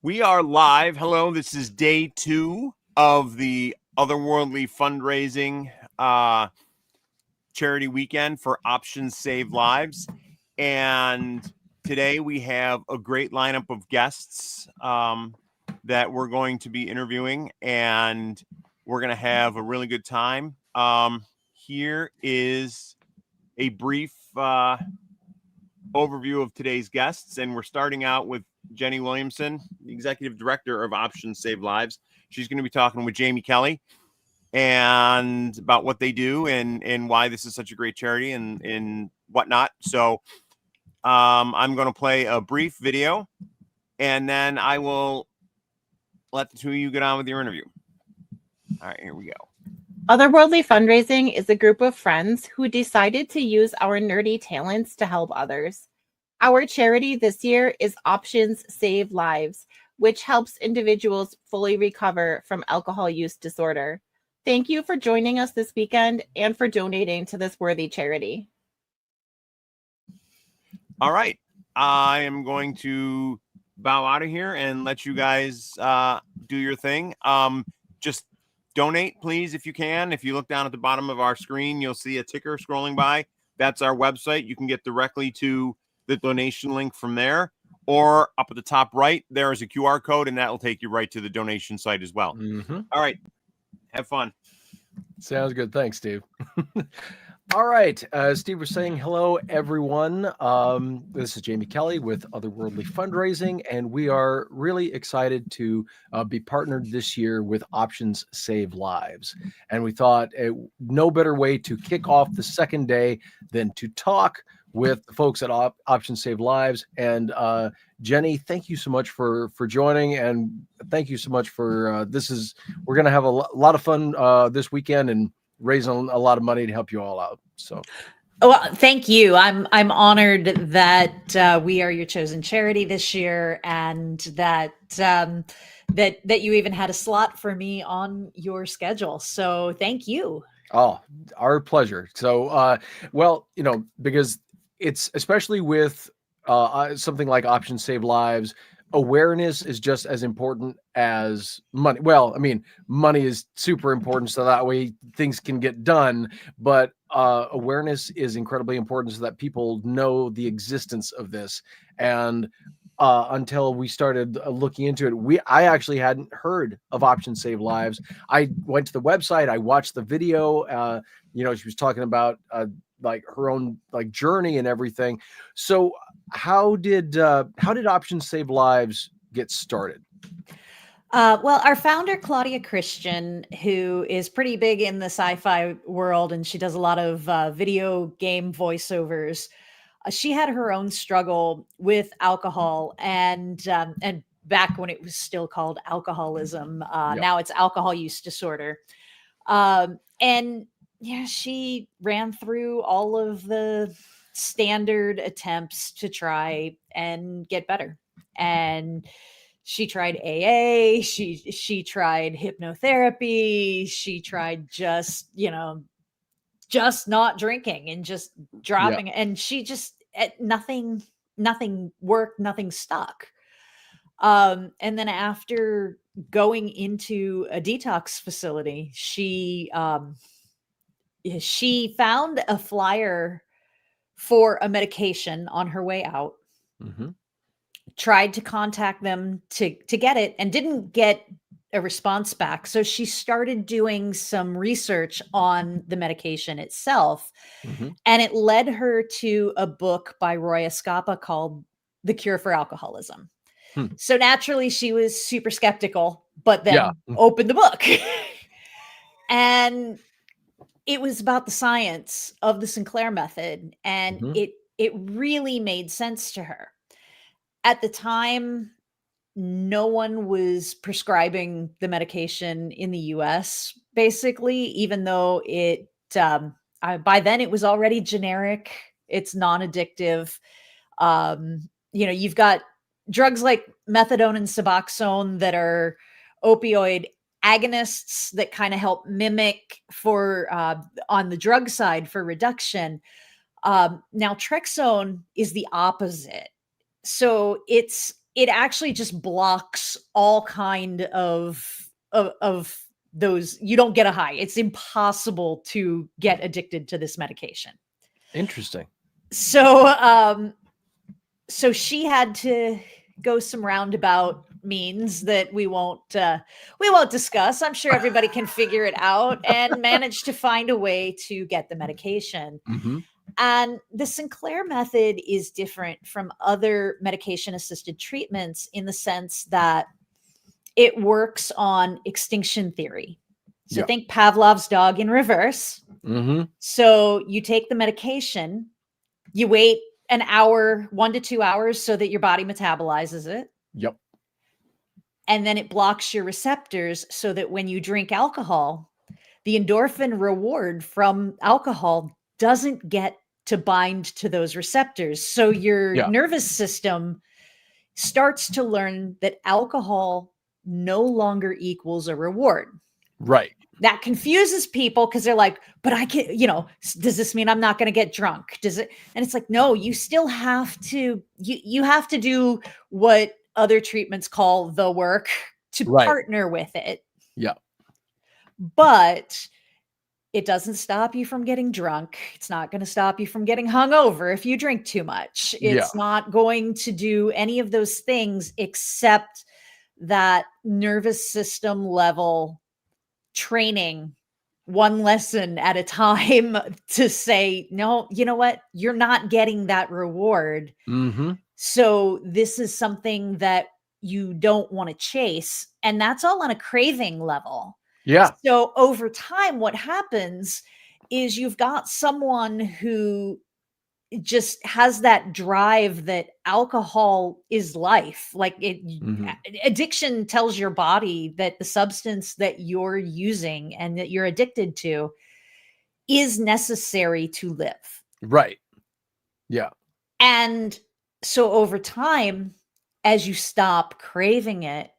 We are live. Hello, this is day 2 of the Otherworldly Fundraising charity weekend for Options Save Lives. And today we have a great lineup of guests that we're going to be interviewing, and we're going to have a really good time. Here is a brief overview of today's guests, and we're starting out with Jenny Williamson, the executive director of Options Save Lives. She's going to be talking with Jamie Kelly and about what they do and why this is such a great charity and whatnot. So I'm going to play a brief video, and then I will let the two of you get on with your interview. All right, here we go. Otherworldly Fundraising is a group of friends who decided to use our nerdy talents to help others. Our charity this year is Options Save Lives, which helps individuals fully recover from alcohol use disorder. Thank you for joining us this weekend and for donating to this worthy charity. All right. I am going to bow out of here and let you guys do your thing. Just donate, please, if you can. If you look down at the bottom of our screen, you'll see a ticker scrolling by. That's our website. You can get directly to the donation link from there. Or up at the top right, there is a QR code, and that will take you right to the donation site as well. Mm-hmm. All right. Have fun. Sounds good. Thanks, Steve. All right. Steve was saying hello, everyone. This is Jamie Kelly with Otherworldly Fundraising, and we are really excited to be partnered this year with Options Save Lives. And we thought no better way to kick off the second day than to talk with the folks at Options Save Lives. And Jenny, thank you so much for joining, and thank you so much for we're going to have a lot of fun this weekend and raising a lot of money to help you all out. So, well, thank you. I'm honored that we are your chosen charity this year, and that that you even had a slot for me on your schedule. So, thank you. Oh, our pleasure. So, well, because it's especially with something like Options Save Lives, awareness is just as important as money. Well, I mean, money is super important, so that way things can get done. But awareness is incredibly important so that people know the existence of this. And until we started looking into it, I actually hadn't heard of Options Save Lives. I went to the website, I watched the video. She was talking about like her own like journey and everything. So how did Options Save Lives get started? Well, our founder, Claudia Christian, who is pretty big in the sci-fi world, and she does a lot of video game voiceovers. She had her own struggle with alcohol, and back when it was still called alcoholism, now it's alcohol use disorder. And yeah, she ran through all of the standard attempts to try and get better. And she tried AA, she tried hypnotherapy, she tried just not drinking and just dropping it. And she just nothing worked, nothing stuck. And then after going into a detox facility, she found a flyer for a medication on her way out. Mm-hmm. Tried to contact them to get it and didn't get a response back. So she started doing some research on the medication itself. Mm-hmm. And it led her to a book by Roy Escapa called The Cure for Alcoholism. So naturally she was super skeptical, but then opened the book. And it was about the science of the Sinclair method. And it really made sense to her. At the time, no one was prescribing the medication in the US, basically, even though by then it was already generic. It's non-addictive. You've got drugs like methadone and Suboxone that are opioid agonists that kind of help mimic for on the drug side for reduction. Now, Trexone is the opposite. So it's it actually just blocks all kind of those. You don't get a high. It's impossible to get addicted to this medication. Interesting. So so she had to go some roundabout means that we won't discuss. I'm sure everybody can figure it out, and manage to find a way to get the medication. Mm-hmm. And the Sinclair method is different from other medication assisted treatments in the sense that it works on extinction theory. So Yeah. think Pavlov's dog in reverse. Mm-hmm. So you take the medication, you wait an hour, 1 to 2 hours, so that your body metabolizes it. Yep. And then it blocks your receptors so that when you drink alcohol, the endorphin reward from alcohol doesn't get to bind to those receptors. So your nervous system starts to learn that alcohol no longer equals a reward. Right. That confuses people because they're like, but I can, does this mean I'm not going to get drunk? Does it? And it's like, no, you still have to, you have to do what other treatments call the work to partner with it. Yeah. But it doesn't stop you from getting drunk. It's not going to stop you from getting hungover if you drink too much. It's not going to do any of those things except that nervous system level training, one lesson at a time, to say, no, you know what? You're not getting that reward. Mm-hmm. So this is something that you don't want to chase. And that's all on a craving level. Yeah. So over time, what happens is you've got someone who just has that drive that alcohol is life. Like addiction tells your body that the substance that you're using and that you're addicted to is necessary to live. Right. Yeah. And so over time, as you stop craving it,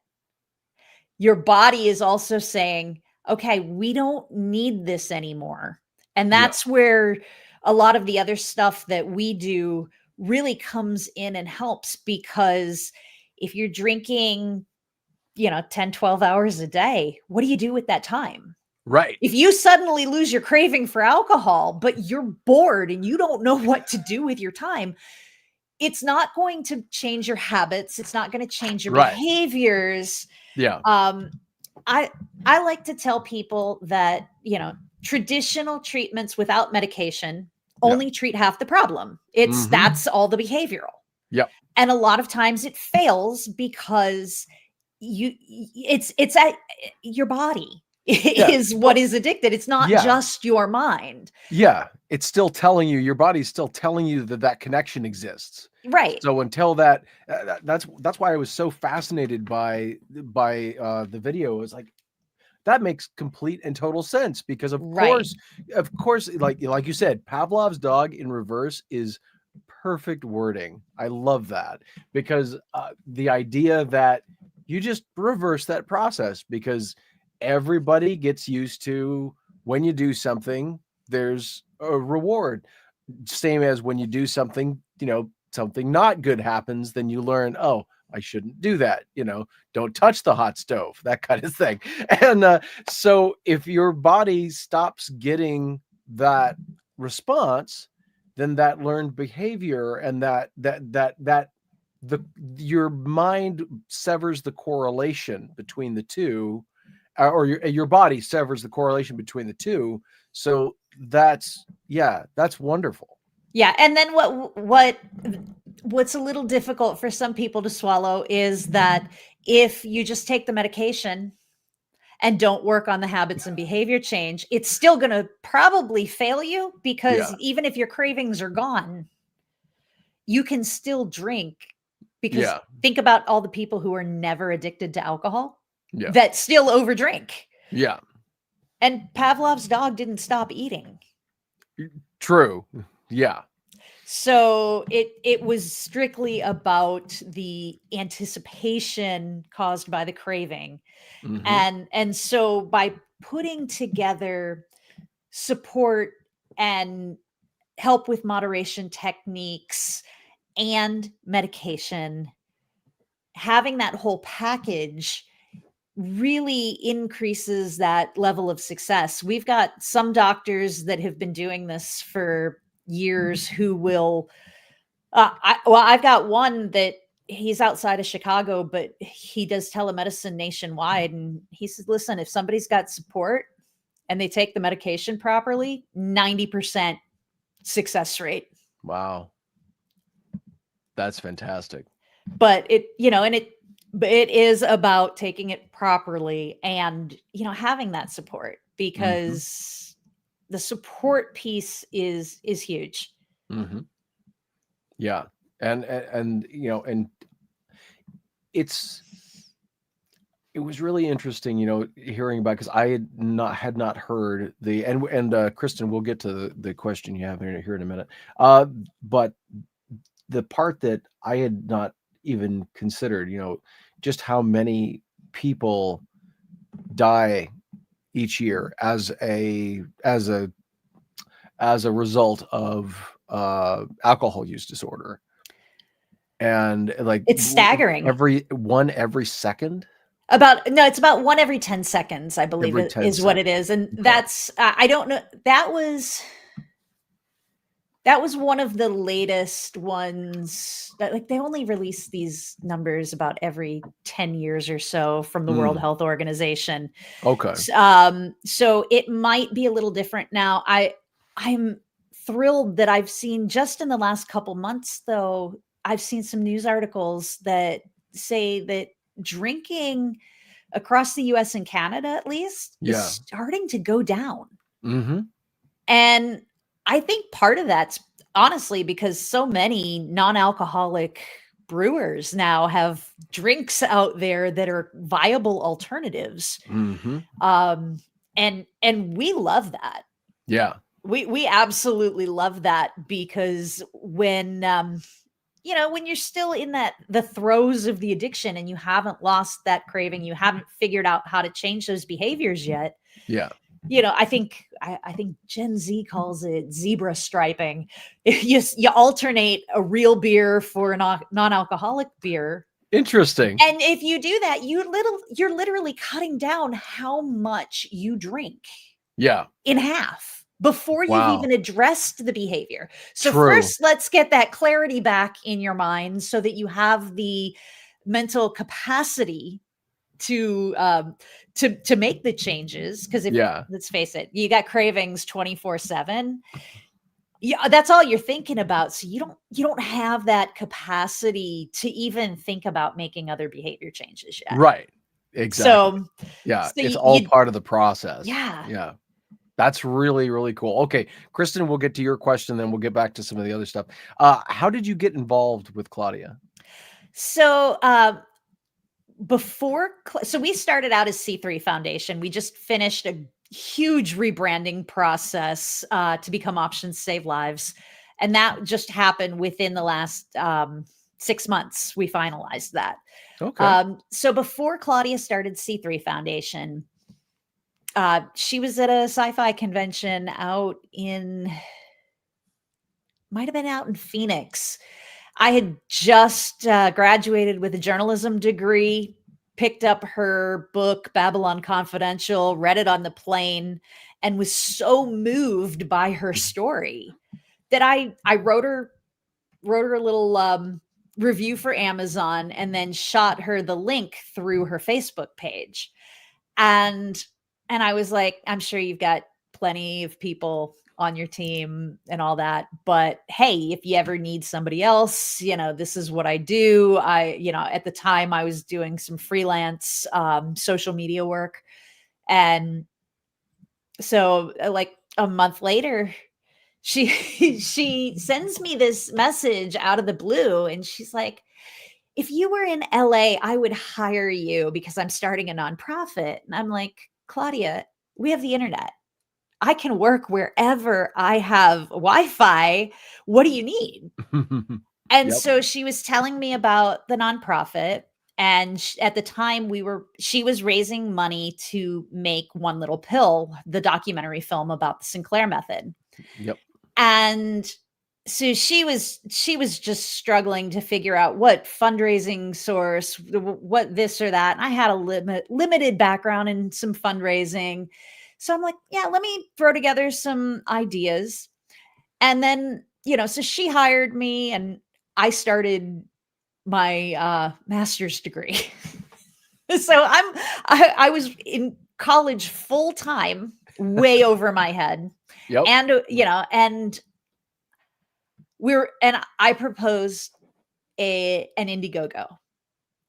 your body is also saying, okay, we don't need this anymore. And that's where a lot of the other stuff that we do really comes in and helps, because if you're drinking, 10, 12 hours a day, what do you do with that time? Right. If you suddenly lose your craving for alcohol, but you're bored and you don't know what to do with your time, it's not going to change your habits. It's not going to change your behaviors. Yeah. I like to tell people that, traditional treatments without medication only treat half the problem. That's all the behavioral. Yep. And a lot of times it fails because it's at your body is what is addicted. It's not just your mind. Yeah. It's still telling you, your body's still telling you that connection exists. Right. So until that's why I was so fascinated by the video. It was like, that makes complete and total sense, because of course, like you said, Pavlov's dog in reverse is perfect wording. I love that, because the idea that you just reverse that process, because everybody gets used to, when you do something, there's a reward. Same as when you do something, something not good happens, then you learn, oh, I shouldn't do that. Don't touch the hot stove, that kind of thing. And so if your body stops getting that response, then that learned behavior and your mind severs the correlation between the two, or your body severs the correlation between the two. So that's wonderful. Yeah. And then what's a little difficult for some people to swallow is that if you just take the medication and don't work on the habits and behavior change, it's still going to probably fail you, because even if your cravings are gone, you can still drink. Because think about all the people who are never addicted to alcohol that still overdrink. Yeah. And Pavlov's dog didn't stop eating. True. Yeah. So it was strictly about the anticipation caused by the craving. And so by putting together support and help with moderation techniques and medication, having that whole package really increases that level of success. We've got some doctors that have been doing this for years who will, I've got one that he's outside of Chicago, but he does telemedicine nationwide. And he says, listen, if somebody's got support and they take the medication properly, 90% success rate. Wow. That's fantastic. But it is about taking it properly and, having that support, because the support piece is huge. Mm-hmm. Yeah. And it was really interesting, hearing about, because I had not heard and Kristen, we'll get to the question you have here in a minute. But the part that I had not even considered, just how many people die each year as a result of alcohol use disorder. And like, it's staggering. Every second. It's about 1 every 10 seconds, I believe is what it is. And that's, I don't know. That was one of the latest ones that, like, they only release these numbers about every 10 years or so from the World Health Organization. Okay. So it might be a little different now. I'm thrilled that I've seen, just in the last couple months, though, I've seen some news articles that say that drinking across the US and Canada, at least, is starting to go down. Mm-hmm. And I think part of that's honestly because so many non-alcoholic brewers now have drinks out there that are viable alternatives. Mm-hmm. And we love that. Yeah. We absolutely love that, because when you're still in the throes of the addiction and you haven't lost that craving, you haven't figured out how to change those behaviors yet. Yeah. I think Gen Z calls it zebra striping. You alternate a real beer for a non-alcoholic beer. Interesting. And if you do that, you're literally cutting down how much you drink. Yeah. In half before you've even addressed the behavior. So True. First, let's get that clarity back in your mind so that you have the mental capacity to make the changes. Because let's face it, you got cravings 24/7. Yeah, that's all you're thinking about. So you don't have that capacity to even think about making other behavior changes yet. Right. Exactly. So it's all part of the process. Yeah. Yeah. That's really, really cool. Okay, Kristen, we'll get to your question, then we'll get back to some of the other stuff. How did you get involved with Claudia? So we started out as C3 Foundation. We just finished a huge rebranding process to become Options Save Lives. And that just happened within the last 6 months. We finalized that. Okay. So before Claudia started C3 Foundation, she was at a sci-fi convention might have been out in Phoenix. I had just graduated with a journalism degree, picked up her book, Babylon Confidential, read it on the plane, and was so moved by her story that I wrote her a little review for Amazon, and then shot her the link through her Facebook page. And I was like, I'm sure you've got plenty of people on your team and all that, but hey, if you ever need somebody else, this is what I do. At the time I was doing some freelance social media work. And so like a month later, she sends me this message out of the blue, and she's like, if you were in LA, I would hire you because I'm starting a nonprofit. And I'm like, Claudia, we have the internet. I can work wherever I have Wi-Fi. What do you need? And so she was telling me about the nonprofit. And at the time she was raising money to make One Little Pill, the documentary film about the Sinclair method. Yep. And so she was just struggling to figure out what fundraising source, what this or that. And I had a limited background in some fundraising. So I'm like, yeah, let me throw together some ideas. And then, so she hired me and I started my master's degree. So I was in college full time, way over my head. Yep. And, and I proposed an Indiegogo.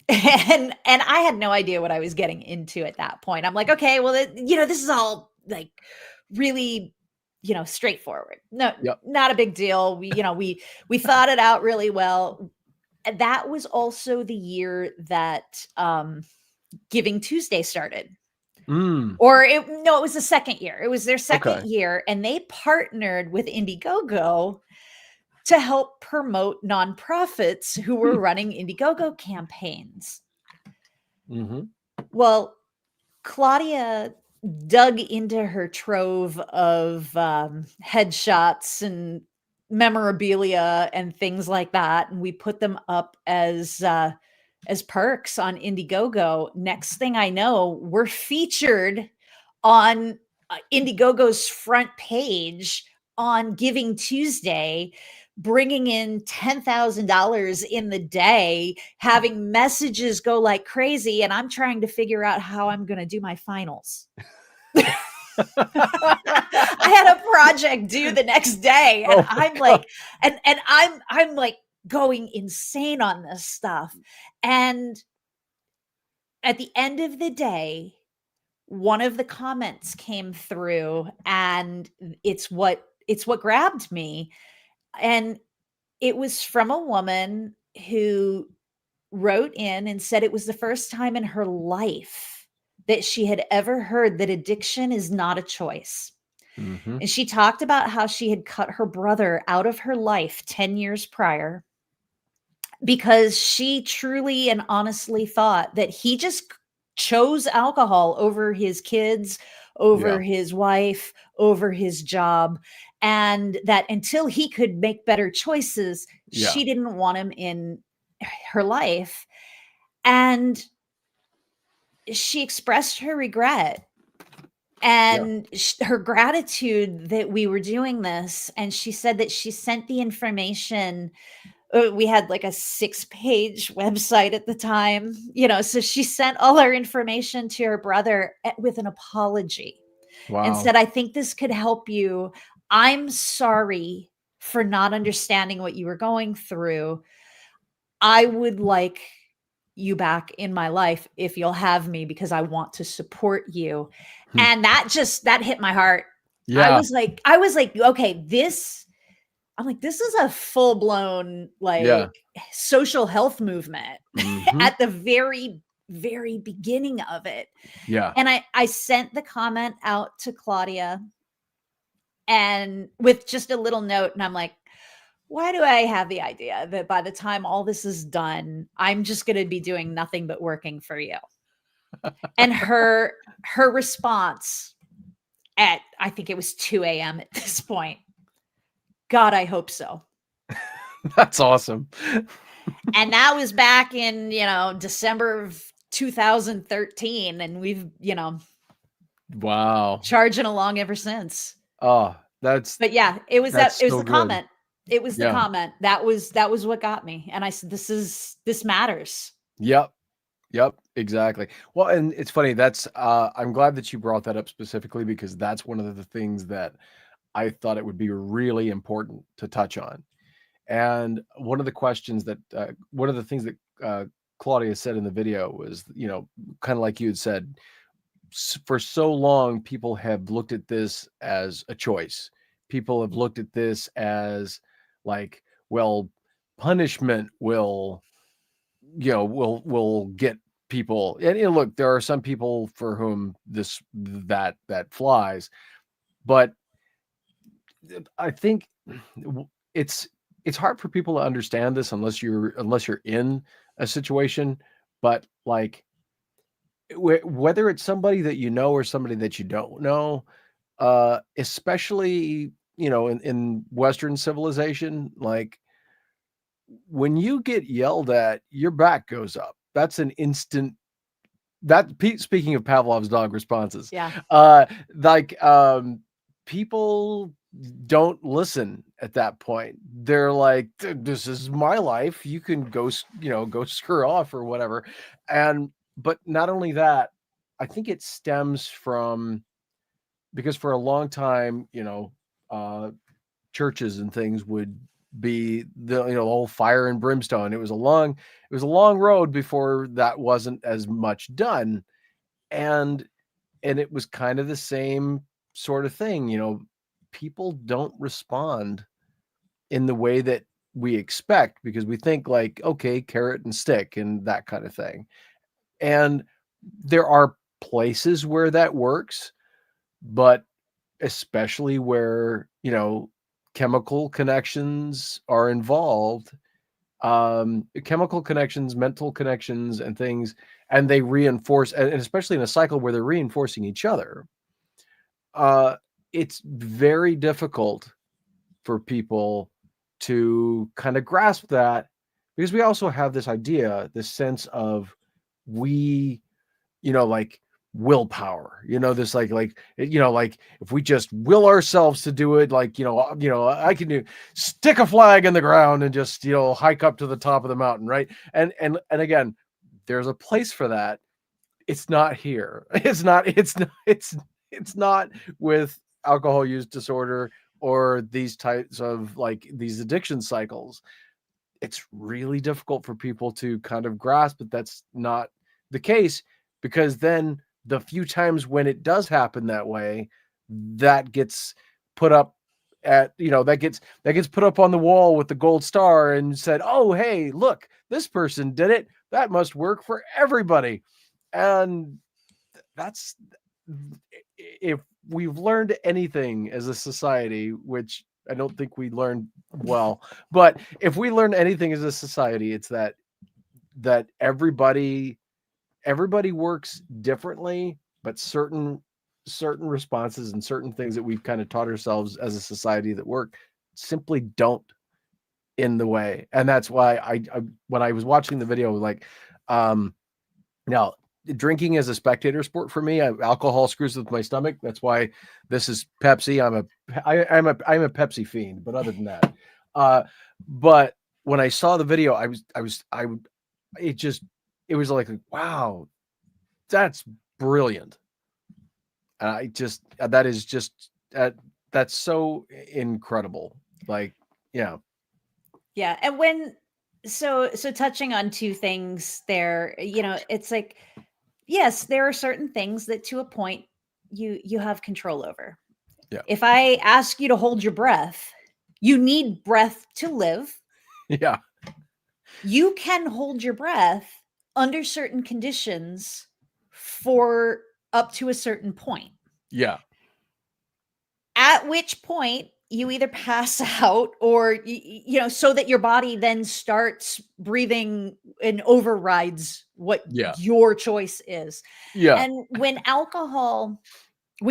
And I had no idea what I was getting into at that point. I'm like, okay, well, this is all like really, straightforward. No, Yep. not a big deal. We thought it out really well. That was also the year that Giving Tuesday started. Or it was the second year. It was their second year, and they partnered with Indiegogo to help promote nonprofits who were running Indiegogo campaigns. Well, Claudia dug into her trove of headshots and memorabilia and things like that, and we put them up as perks on Indiegogo. Next thing I know, we're featured on Indiegogo's front page on Giving Tuesday, bringing in $10,000 in the day, having messages go like crazy. And I'm trying to figure out how I'm going to do my finals. I had a project due the next day, and I'm like, and I'm like going insane on this stuff. And at the end of the day, one of the comments came through, and it's what grabbed me. And it was from a woman who wrote in and said it was the first time in her life that she had ever heard that addiction is not a choice. And she talked about how she had cut her brother out of her life 10 years prior because she truly and honestly thought that he just chose alcohol over his kids, over his wife, over his job. And that until he could make better choices, she didn't want him in her life. And she expressed her regret and her gratitude that we were doing this. And she said that she sent the information. We had like a 6-page website at the time, so she sent all our information to her brother with an apology and said, I think this could help you. I'm sorry for not understanding what you were going through. I would like you back in my life if you'll have me, because I want to support you. And that hit my heart. I was like, okay, this is a full-blown social health movement at the very, very beginning of it. And I sent the comment out to Claudia and with just a little note, and I'm like, why do I have the idea that by the time all this is done, I'm just going to be doing nothing but working for you? And her response at, I think it was 2 a.m. at this point, God, I hope so. That's awesome. And that was back in, December of 2013. And we've, charging along ever since. Oh, but yeah, it was the comment. It was the Yeah. comment. That was what got me. And I said, this matters. Yep, exactly. Well, and it's funny, that's I'm glad that you brought that up specifically, because that's one of the things that I thought it would be really important to touch on. And one of the questions that one of the things that Claudia said in the video was, kind of like you had said, for so long people have looked at this as a choice. People have looked at this as like, well, punishment will get people. And look, there are some people for whom that flies, but I think it's hard for people to understand this unless you're in a situation. But like, whether it's somebody that you know or somebody that you don't know, especially in Western civilization, like when you get yelled at, your back goes up. That's an instant. Speaking of Pavlov's dog responses, Yeah. people don't listen at that point. They're like, this is my life. You can go screw off or whatever. But not only that, I think it stems from, because for a long time, churches and things would be the whole fire and brimstone. It was a long road before that wasn't as much done. And it was kind of the same sort of thing. People don't respond in the way that we expect, because we think like, okay, carrot and stick and that kind of thing. And there are places where that works, but especially where, chemical connections are involved, chemical connections, mental connections and things, and they reinforce, and especially in a cycle where they're reinforcing each other, it's very difficult for people to kind of grasp that, because we also have this idea, this sense of like willpower, this like if we just will ourselves to do it, like I can stick a flag in the ground and just hike up to the top of the mountain, right? And again, there's a place for that. It's not here. It's not with alcohol use disorder or these types of like these addiction cycles. It's really difficult for people to kind of grasp that that's not the case, because then the few times when it does happen that way, that gets put up at, that gets put up on the wall with the gold star and said, oh, hey, look, this person did it. That must work for everybody. And that's, if we've learned anything as a society, which I don't think we learned well, but if we learn anything as a society, it's that everybody works differently, but certain responses and certain things that we've kind of taught ourselves as a society that work simply don't in the way. And that's why I when I was watching the video, like, now drinking is a spectator sport for me. Alcohol screws with my stomach. That's why this is Pepsi. I'm a Pepsi fiend, but other than that, but when I saw the video, it was like, wow, that's brilliant. That is just, that's so incredible. Like, yeah. Yeah. And so touching on two things there, it's like, yes, there are certain things that to a point you have control over. Yeah. If I ask you to hold your breath, you need breath to live. Yeah. You can hold your breath under certain conditions for up to a certain point. Yeah. At which point you either pass out or, so that your body then starts breathing and overrides what your choice is. Yeah. And when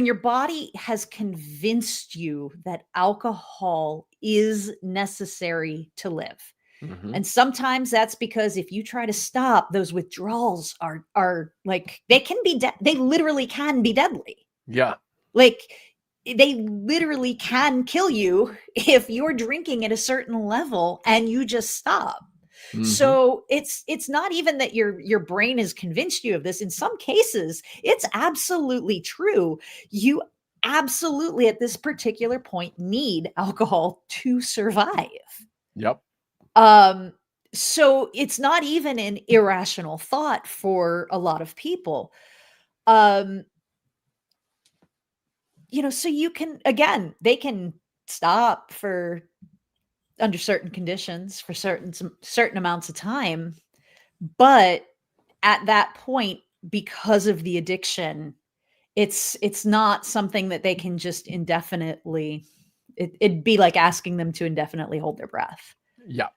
your body has convinced you that alcohol is necessary to live, Mm-hmm. and sometimes that's because if you try to stop, those withdrawals are like, they literally can be deadly. Yeah. Like, they literally can kill you if you're drinking at a certain level and you just stop. Mm-hmm. So it's not even that your brain has convinced you of this. In some cases, it's absolutely true. You absolutely at this particular point need alcohol to survive. Yep. So it's not even an irrational thought for a lot of people. So you can, again, they can stop for under certain conditions for certain amounts of time. But at that point, because of the addiction, it's not something that they can just indefinitely, it'd be like asking them to indefinitely hold their breath. Yeah.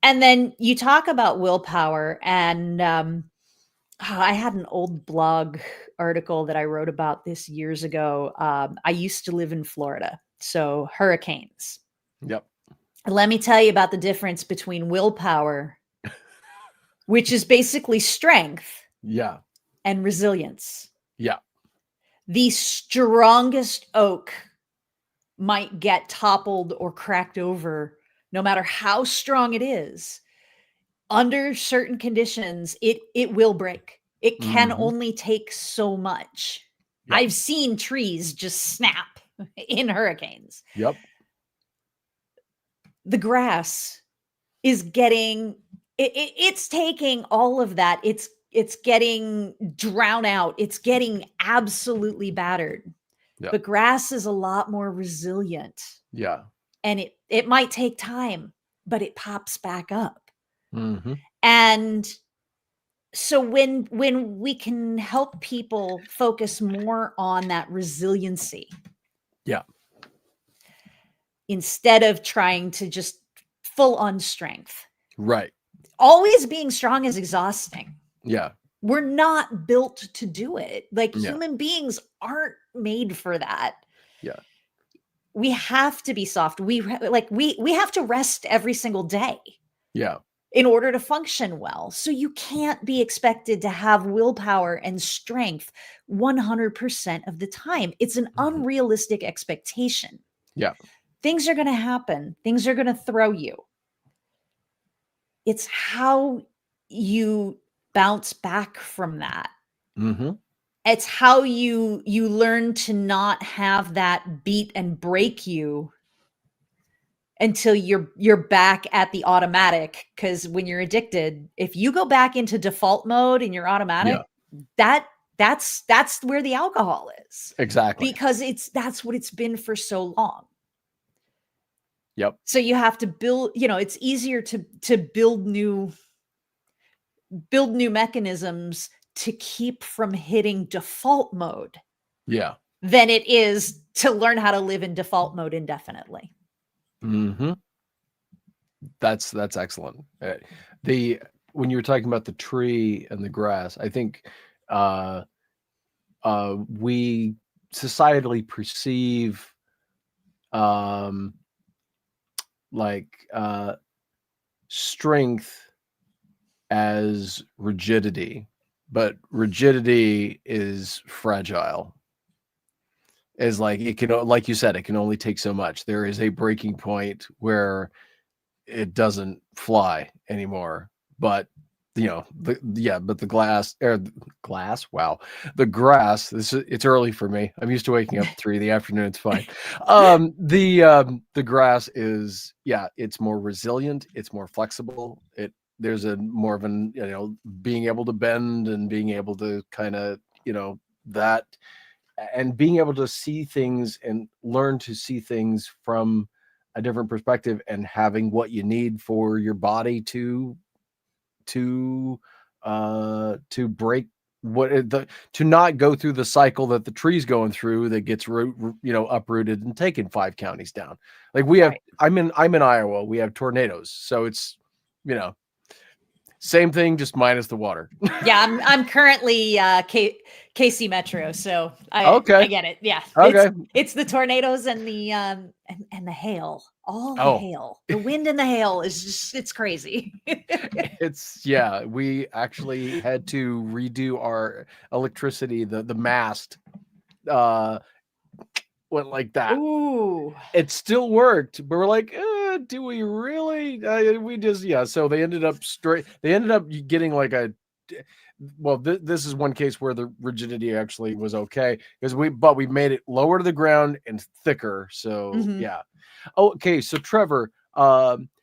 And then you talk about willpower, and I had an old blog article that I wrote about this years ago. I used to live in Florida. So hurricanes. Yep. Let me tell you about the difference between willpower, which is basically strength, Yeah. and resilience. Yeah. The strongest oak might get toppled or cracked over, no matter how strong it is. Under certain conditions, it will break. It can only take so much. Yep. I've seen trees just snap in hurricanes. Yep. The grass is getting it's taking all of that. It's getting drowned out. It's getting absolutely battered. Yeah. But grass is a lot more resilient. Yeah. And it might take time, but it pops back up. Mm-hmm. And so when we can help people focus more on that resiliency, Yeah. instead of trying to just full on strength. Right. Always being strong is exhausting. Yeah. We're not built to do it. Like Yeah. human beings aren't made for that. Yeah. We have to be soft. We have to rest every single day. Yeah. In order to function well. So you can't be expected to have willpower and strength 100% of the time. It's an unrealistic expectation. Yeah. Things are going to happen. Things are going to throw you. It's how you bounce back from that. Mm-hmm. It's how you learn to not have that beat and break you until you're back at the automatic. Because when you're addicted, if you go back into default mode and you're automatic, that's where the alcohol is. Exactly. Because that's what it's been for so long. Yep. So you have to build, it's easier to build new mechanisms to keep from hitting default mode. Yeah. Than it is to learn how to live in default mode indefinitely. Mm-hmm. That's excellent. When you were talking about the tree and the grass, I think we societally perceive strength as rigidity, but rigidity is fragile. Is like it can, like you said, it can only take so much. There is a breaking point where it doesn't fly anymore. But but the grass. It's early for me. I'm used to waking up at 3 in the afternoon. It's fine. The grass is it's more resilient. It's more flexible. There's a more of an being able to bend and being able to kind of that. And being able to see things and learn to see things from a different perspective and having what you need for your body to break to not go through the cycle that the tree's going through that gets uprooted and taken 5 counties down. Like we have, I'm in Iowa. We have tornadoes. So it's, same thing, just minus the water. Yeah, I'm currently KC Metro, so I get it. Yeah, okay. It's the tornadoes and the and the hail, the hail, the wind and the hail is just it's crazy. We actually had to redo our electricity. The mast went like that. Ooh, it still worked, but we're like, do we really? We just So they ended up getting like a. Well, this is one case where the rigidity actually was okay because we made it lower to the ground and thicker. So okay. So Trevor,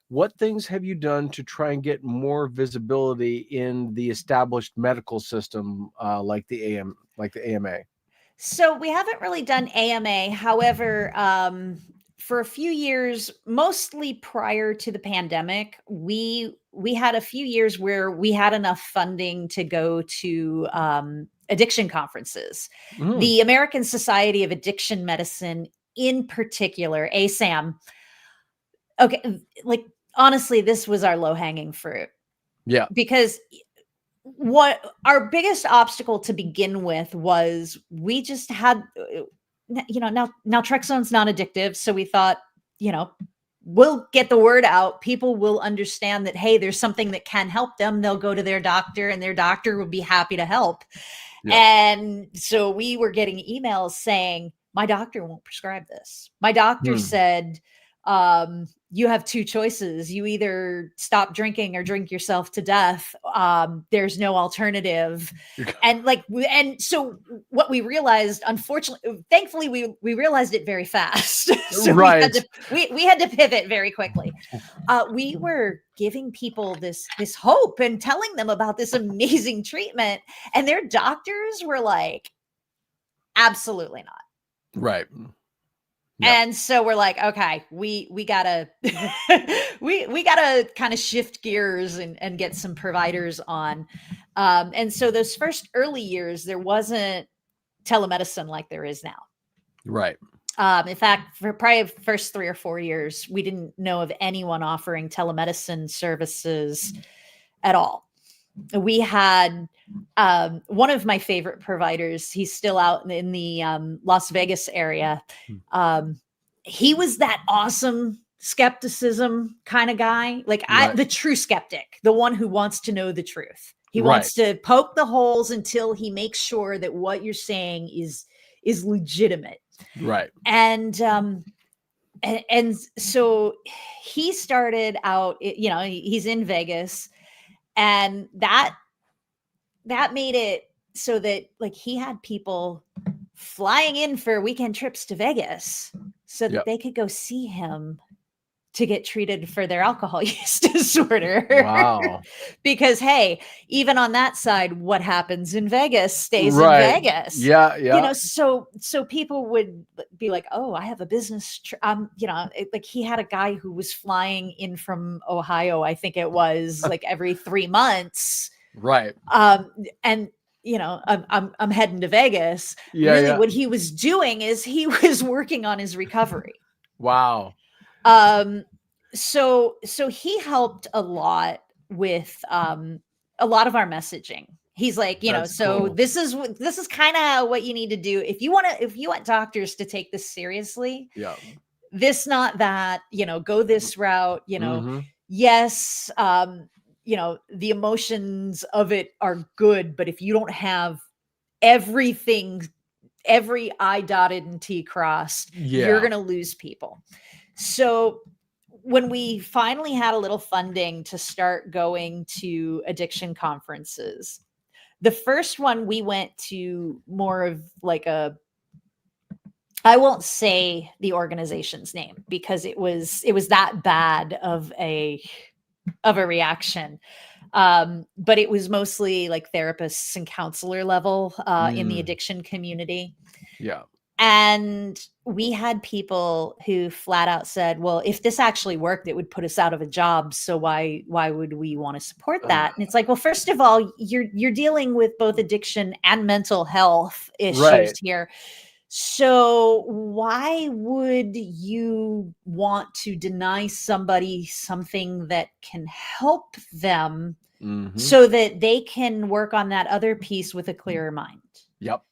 what things have you done to try and get more visibility in the established medical system, like the AMA? So we haven't really done AMA. However, for a few years, mostly prior to the pandemic, we had a few years where we had enough funding to go to addiction conferences. The American Society of Addiction Medicine in particular, ASAM. Okay, like honestly, this was our low-hanging fruit. Yeah. Because what our biggest obstacle to begin with was we naltrexone's not addictive. So we thought, we'll get the word out. People will understand that, hey, there's something that can help them. They'll go to their doctor and their doctor will be happy to help. Yeah. And so we were getting emails saying, my doctor won't prescribe this. My doctor said, you have two choices. You either stop drinking or drink yourself to death. There's no alternative. And so what we realized, thankfully, we realized it very fast. So right. we had to pivot very quickly. We were giving people this hope and telling them about this amazing treatment, and their doctors were like, absolutely not. Right. Yep. And so we're like, okay, we gotta we gotta kind of shift gears and get some providers on. And so those first early years, there wasn't telemedicine like there is now. Right. In fact, for probably the first 3 or 4 years, we didn't know of anyone offering telemedicine services at all. We had one of my favorite providers. He's still out in the Las Vegas area. He was that awesome skepticism kind of guy, like the true skeptic, the one who wants to know the truth. He wants to poke the holes until he makes sure that what you're saying is legitimate. Right. And so he started out, he's in Vegas. And that made it so that like he had people flying in for weekend trips to Vegas so that they could go see him to get treated for their alcohol use disorder. Wow. Because, hey, even on that side, what happens in Vegas stays in Vegas. Yeah. Yeah. So people would be like, oh, I have a business. Like he had a guy who was flying in from Ohio, I think it was like every 3 months. Right. And I'm heading to Vegas. Yeah, what he was doing is he was working on his recovery. Wow. So he helped a lot with a lot of our messaging. He's like, so cool. This is kind of what you need to do if you want doctors to take this seriously. Yeah. This, not that, go this route, yes, the emotions of it are good, but if you don't have everything, every I dotted and T crossed, you're going to lose people. So when we finally had a little funding to start going to addiction conferences, the first one we went to more of like I won't say the organization's name because it was that bad of a reaction. But it was mostly like therapists and counselor level in the addiction community. Yeah. And we had people who flat out said, well, if this actually worked, it would put us out of a job. So why would we want to support that? And it's like, well, first of all, you're dealing with both addiction and mental health issues here. So why would you want to deny somebody something that can help them so that they can work on that other piece with a clearer mind? Yep.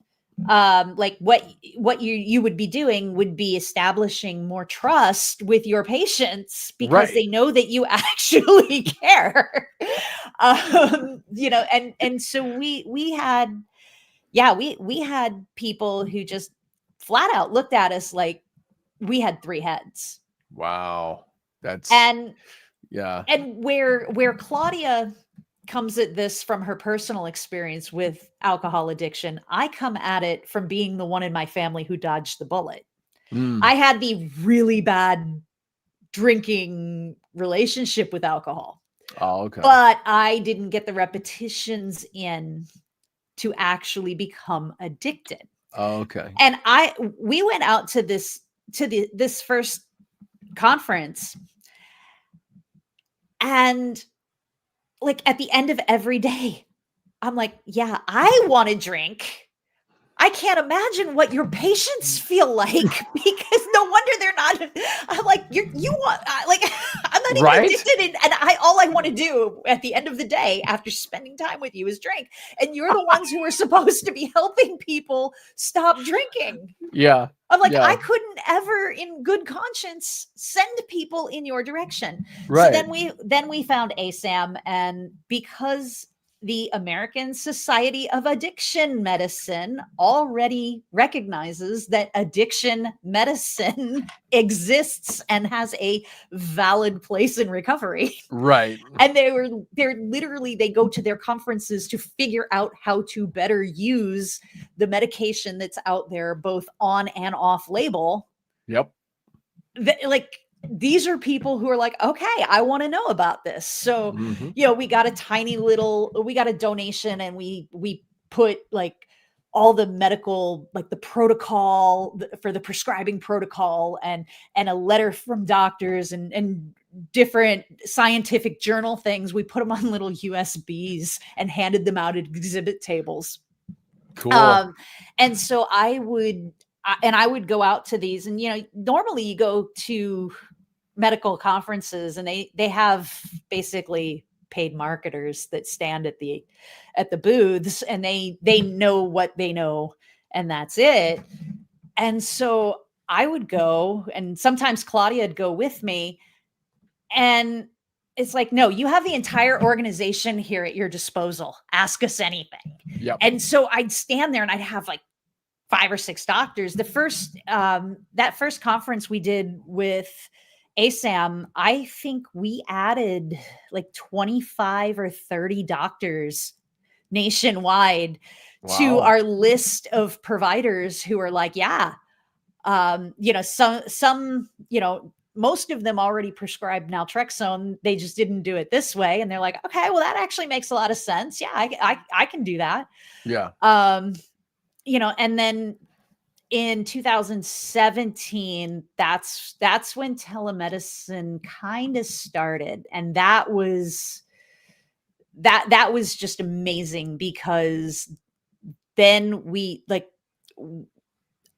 Like what you would be doing would be establishing more trust with your patients because they know that you actually care. And so we had people who just flat out looked at us like we had 3 heads. Wow. And where Claudia comes at this from her personal experience with alcohol addiction, I come at it from being the one in my family who dodged the bullet. I had the really bad drinking relationship with alcohol. Oh, okay. But I didn't get the repetitions in to actually become addicted. Oh, okay. And we went out to this first conference, and like at the end of every day, I'm like, yeah, I want to drink. I can't imagine what your patients feel like because no wonder they're not. I'm like, you want, like, I'm not even addicted. And all I want to do at the end of the day after spending time with you is drink. And you're the ones who are supposed to be helping people stop drinking. Yeah. I'm like, I couldn't ever in good conscience send people in your direction. Right. So then we found ASAM, and because the American Society of Addiction Medicine already recognizes that addiction medicine exists and has a valid place in recovery. Right. And they go to their conferences to figure out how to better use the medication that's out there, both on and off label. Yep. Like, these are people who are like, okay, I want to know about this. So, we got a donation, and we put like all the medical, like the protocol for the prescribing protocol, and a letter from doctors and different scientific journal things. We put them on little USBs and handed them out at exhibit tables. Cool. And so I would go out to these, and normally you go to medical conferences and they have basically paid marketers that stand at the booths, and they know what they know, and that's it. And so I would go, and sometimes Claudia would go with me, and it's like, no, you have the entire organization here at your disposal. Ask us anything. Yep. And so I'd stand there and I'd have like 5 or 6 doctors. The first, that first conference we did with ASAM, I think we added like 25 or 30 doctors nationwide to our list of providers who are like, some, most of them already prescribed naltrexone. They just didn't do it this way. And they're like, okay, well, that actually makes a lot of sense. Yeah, I can do that. Yeah. And then in 2017, that's when telemedicine kind of started. And that was just amazing, because then we, like,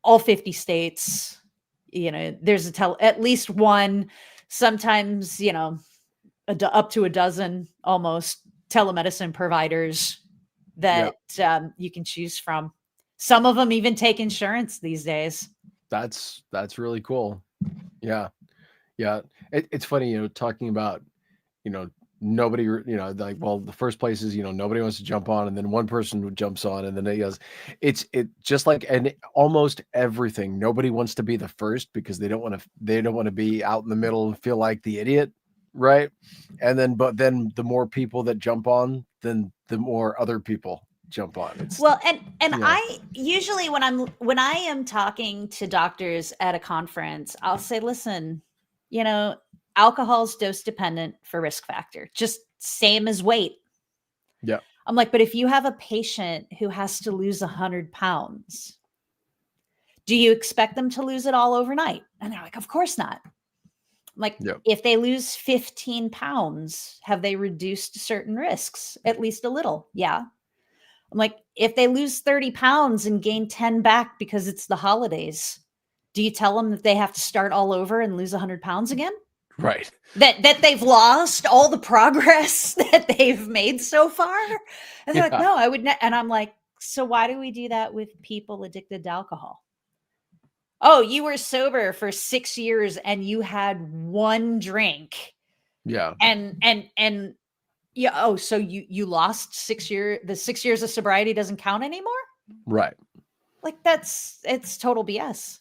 all 50 states, there's at least one, sometimes, up to a dozen almost telemedicine providers that you can choose from. Some of them even take insurance these days. That's really cool. Yeah. Yeah. It's funny, talking about, nobody, like, well, the first place is, nobody wants to jump on, and then one person jumps on, and then it goes, it just like, and almost everything, nobody wants to be the first because they don't want to be out in the middle and feel like the idiot. Right. And then, but then the more people that jump on, then the more other people jump on. I usually, when I am talking to doctors at a conference, I'll say, listen, alcohol's dose dependent for risk factor, just same as weight. Yeah. I'm like, but if you have a patient who has to lose 100 pounds, do you expect them to lose it all overnight? And they're like, of course not. I'm like, if they lose 15 pounds, have they reduced certain risks? At least a little. Yeah. I'm like, if they lose 30 pounds and gain 10 back because it's the holidays, do you tell them that they have to start all over and lose 100 pounds again? Right. That they've lost all the progress that they've made so far? And they're like, no, I would not. And I'm like, so why do we do that with people addicted to alcohol? Oh, you were sober for 6 years and you had one drink. Yeah. And yeah. Oh, so you lost 6 years. The 6 years of sobriety doesn't count anymore. Right. Like, it's total BS.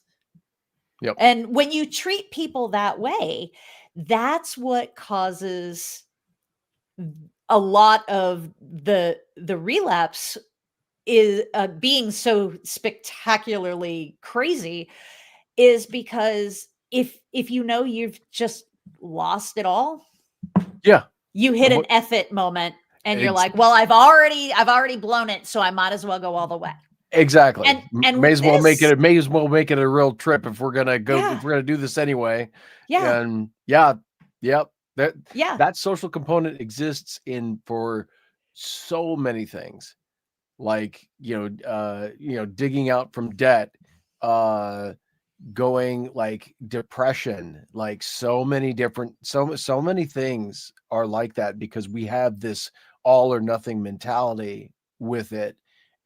Yep. And when you treat people that way, that's what causes a lot of the relapse is being so spectacularly crazy, is because if you've just lost it all, you hit an F it moment, and you're like, well, I've already blown it, so I might as well go all the way. Exactly. And may as well make it a real trip if we're gonna go, if we're gonna do this anyway. Yeah. And that social component exists for so many things. like, digging out from debt, going like depression, like so many different, so many things are like that because we have this all or nothing mentality with it.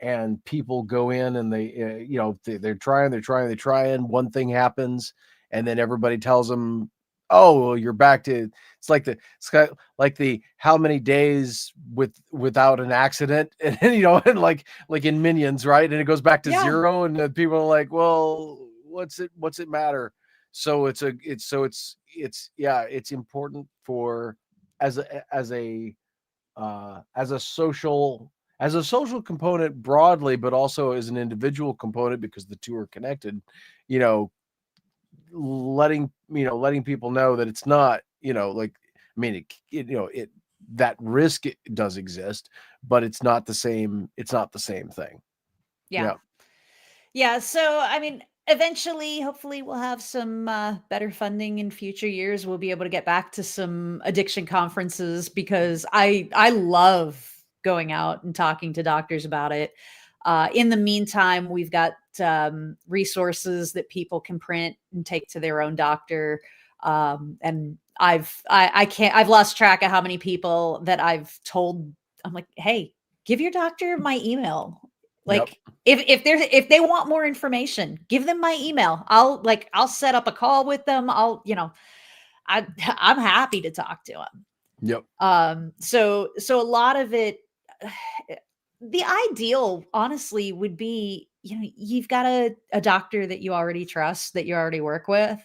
And people go in and they're trying, one thing happens, and then everybody tells them, oh, well, you're back to, like the how many days without an accident, and and like in Minions, right? And it goes back to Yeah. 0, and people are like, well, what's it matter? So it's important for as a social component broadly, but also as an individual component, because the two are connected, letting people know that it's not, that risk does exist, but it's not the same thing. Yeah. Yeah. So, I mean, eventually, hopefully, we'll have some better funding in future years. We'll be able to get back to some addiction conferences because I love going out and talking to doctors about it. In the meantime, we've got resources that people can print and take to their own doctor. And I've lost track of how many people that I've told. I'm like, hey, give your doctor my email. Like, if they want more information, give them my email. I'll set up a call with them. I'm happy to talk to them. Yep. So a lot of it, the ideal, honestly, would be, you've got a doctor that you already trust, that you already work with,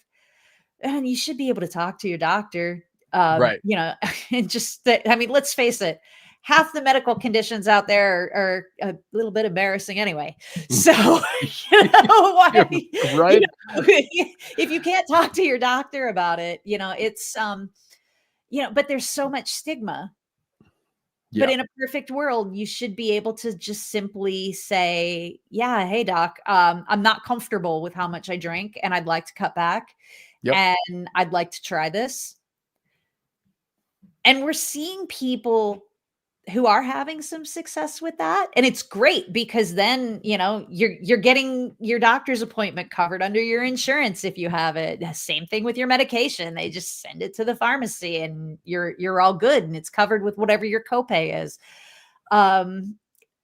and you should be able to talk to your doctor. Right. And just that, I mean, let's face it, half the medical conditions out there are a little bit embarrassing anyway. So, why, right. If you can't talk to your doctor about it, it's, but there's so much stigma. Yeah. But in a perfect world, you should be able to just simply say, yeah, hey doc, I'm not comfortable with how much I drink and I'd like to cut back. Yep. And I'd like to try this. And we're seeing people who are having some success with that. And it's great because then, you're getting your doctor's appointment covered under your insurance if you have it. Same thing with your medication. They just send it to the pharmacy and you're all good and it's covered with whatever your copay is. And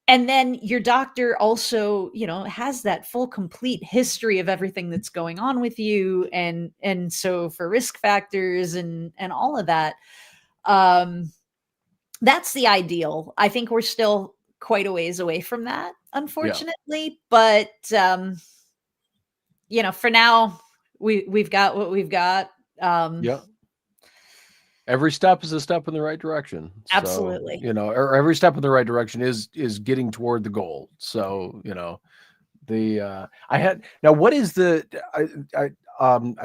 then your doctor also, has that full, complete history of everything that's going on with you. And so for risk factors and all of that, that's the ideal. I think we're still quite a ways away from that, unfortunately. Yeah. But, for now, we've got what we've got. Yeah. Every step is a step in the right direction. Absolutely. So, or every step in the right direction is getting toward the goal. So, what is I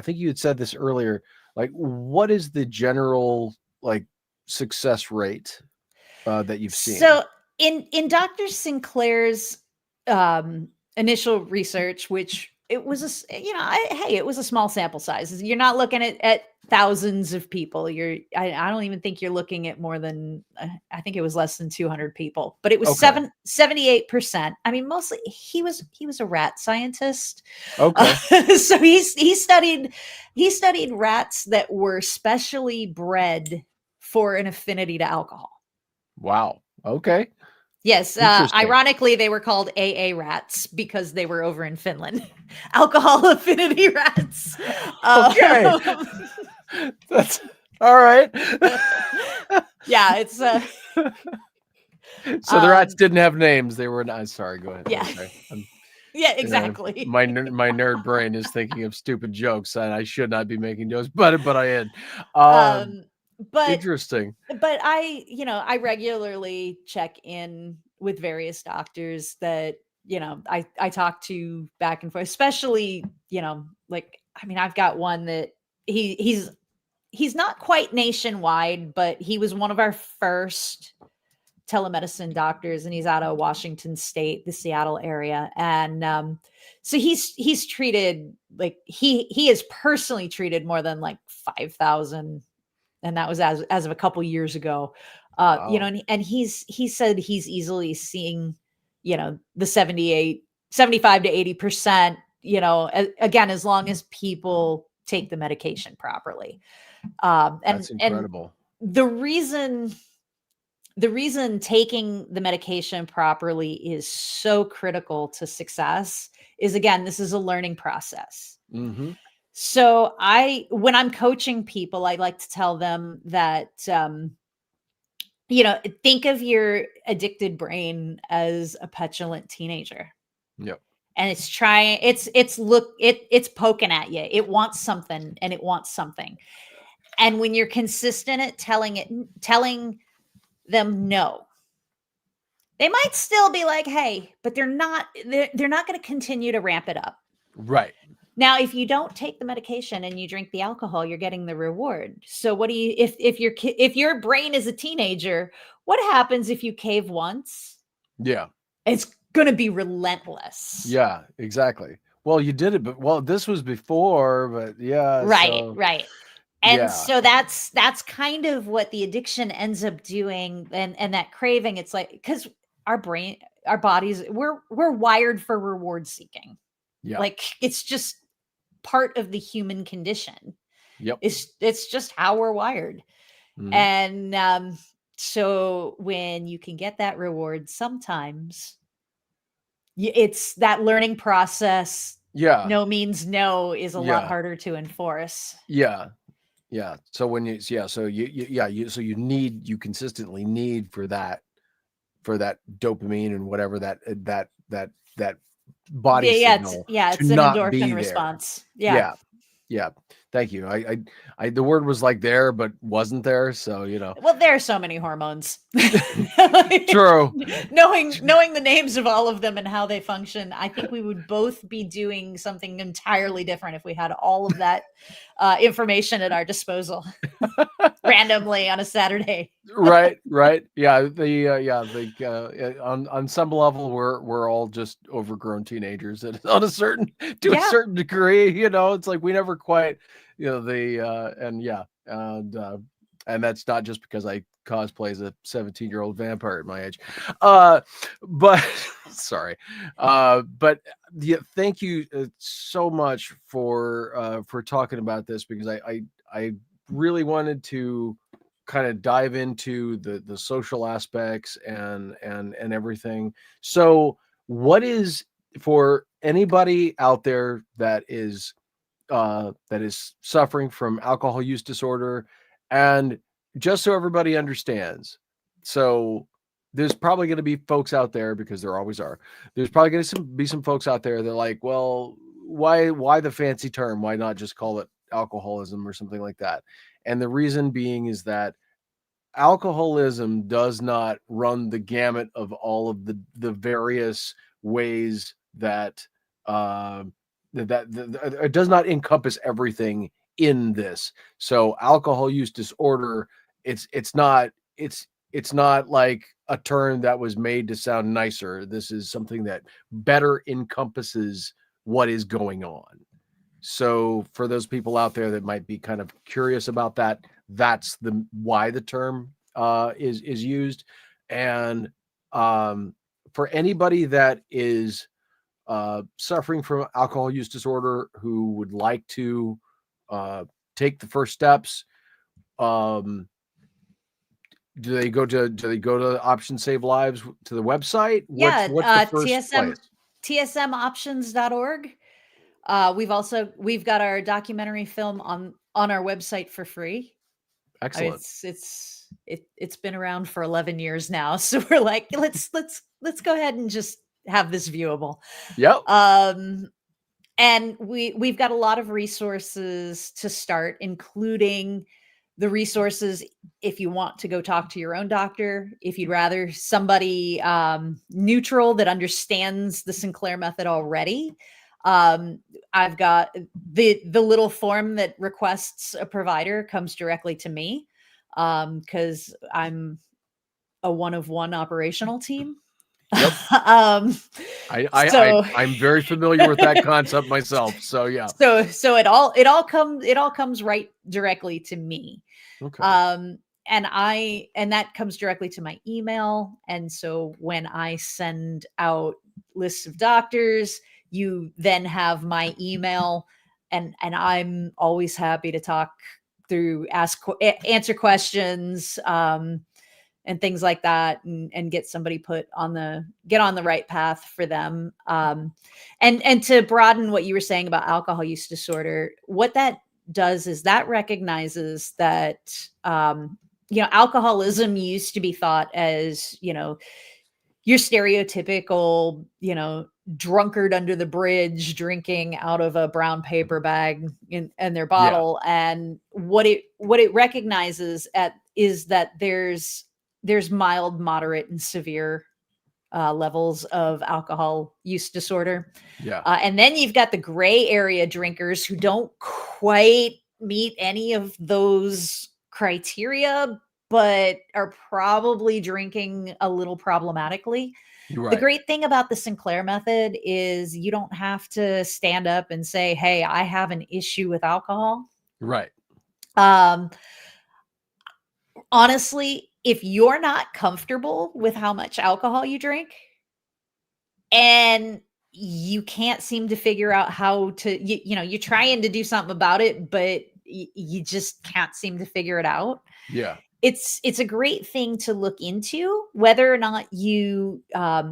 think you had said this earlier, like, what is the general, like, success rate that you've seen? So in Dr. Sinclair's initial research, which it was it was a small sample size. You're not looking at thousands of people. I don't even think you're looking at more than I think it was less than 200 people, but it was 78%. I mean, mostly he was a rat scientist. Okay. So he studied rats that were specially bred for an affinity to alcohol. Wow. Okay. Yes. Ironically, they were called AA rats because they were over in Finland. Alcohol affinity rats. Okay. That's all right. Yeah, it's so the rats didn't have names. They were not. Sorry, go ahead. Yeah. Okay. Yeah, exactly. My nerd brain is thinking of stupid jokes, and I should not be making jokes, but I am. But interesting. But I regularly check in with various doctors that, I talk to back and forth, especially, I've got one that he's not quite nationwide, but he was one of our first telemedicine doctors, and he's out of Washington State, the Seattle area. And so he's treated, like, he has personally treated more than like 5,000, and that was as of a couple years ago. Wow. And he said he's easily seeing the 75 to 80%, again, as long as people take the medication properly. That's incredible. And the reason taking the medication properly is so critical to success is, again, this is a learning process. Mm-hmm. So when I'm coaching people, I like to tell them that, think of your addicted brain as a petulant teenager. Yep. And it's poking at you. It wants something and it wants something. And when you're consistent at telling them no, they might still be like, hey, but they're not going to continue to ramp it up. Right. Now, if you don't take the medication and you drink the alcohol, you're getting the reward. So what do you, if your brain is a teenager, what happens if you cave once? Yeah. It's going to be relentless. Yeah, exactly. Well, you did it, but this was before, but yeah. Right. And so that's kind of what the addiction ends up doing. And that craving, it's like, because our brain, our bodies, we're wired for reward seeking. Yeah. Like, it's just part of the human condition. Yep. It's just how we're wired. Mm-hmm. And so when you can get that reward, sometimes it's that learning process. Yeah. No means no is a lot harder to enforce. Yeah. Yeah. So when you consistently need for that dopamine and whatever that body signal. It's an endorphin response. Yeah. Thank you. I the word was like there, but wasn't there. So, Well, there are so many hormones. True. Knowing the names of all of them and how they function, I think we would both be doing something entirely different if we had all of that information at our disposal randomly on a Saturday. Right. Yeah. On some level, we're all just overgrown teenagers on a certain degree. It's like we never quite, and that's not just because I cosplay as a 17-year-old vampire at my age. But sorry. But yeah, thank you so much for talking about this, because I really wanted to kind of dive into the social aspects and everything. So what is, for anybody out there that is suffering from alcohol use disorder, and just so everybody understands, so there's probably going to be folks out there, because there always are, there's probably going to be some folks out there that are like, well, why the fancy term? Why not just call it alcoholism or something like that? And the reason being is that alcoholism does not run the gamut of all of the various ways that it does not encompass everything in this. So alcohol use disorder, it's not like a term that was made to sound nicer. This is something that better encompasses what is going on. So for those people out there that might be kind of curious about that, that's why the term is used. And for anybody that is suffering from alcohol use disorder who would like to take the first steps, do they go to Option Save Lives, to the website? Yeah, what's the first place? tsmoptions.org. We've got our documentary film on our website for free. Excellent. It's been around for 11 years now, so we're like, let's go ahead and just have this viewable. Yep. And we've got a lot of resources to start, including the resources if you want to go talk to your own doctor, if you'd rather somebody neutral that understands the Sinclair method already. I've got the little form that requests a provider comes directly to me, because I'm a one-of-one operational team. Yep. I'm very familiar with that concept myself. So yeah. So it all comes right directly to me. Okay. that comes directly to my email. And so when I send out lists of doctors, you then have my email, and I'm always happy to talk through, answer questions, and things like that, and get somebody get on the right path for them. And to broaden what you were saying about alcohol use disorder, what that does is that recognizes that, alcoholism used to be thought as, your stereotypical, drunkard under the bridge drinking out of a brown paper bag in their bottle. And what it recognizes is that there's mild, moderate, and severe levels of alcohol use disorder. And then you've got the gray area drinkers who don't quite meet any of those criteria, but are probably drinking a little problematically. Right. The great thing about the Sinclair method is you don't have to stand up and say, hey, I have an issue with alcohol. Right. Honestly, if you're not comfortable with how much alcohol you drink and you can't seem to figure out how to, you're trying to do something about it, but you just can't seem to figure it out. Yeah. It's a great thing to look into, whether or not you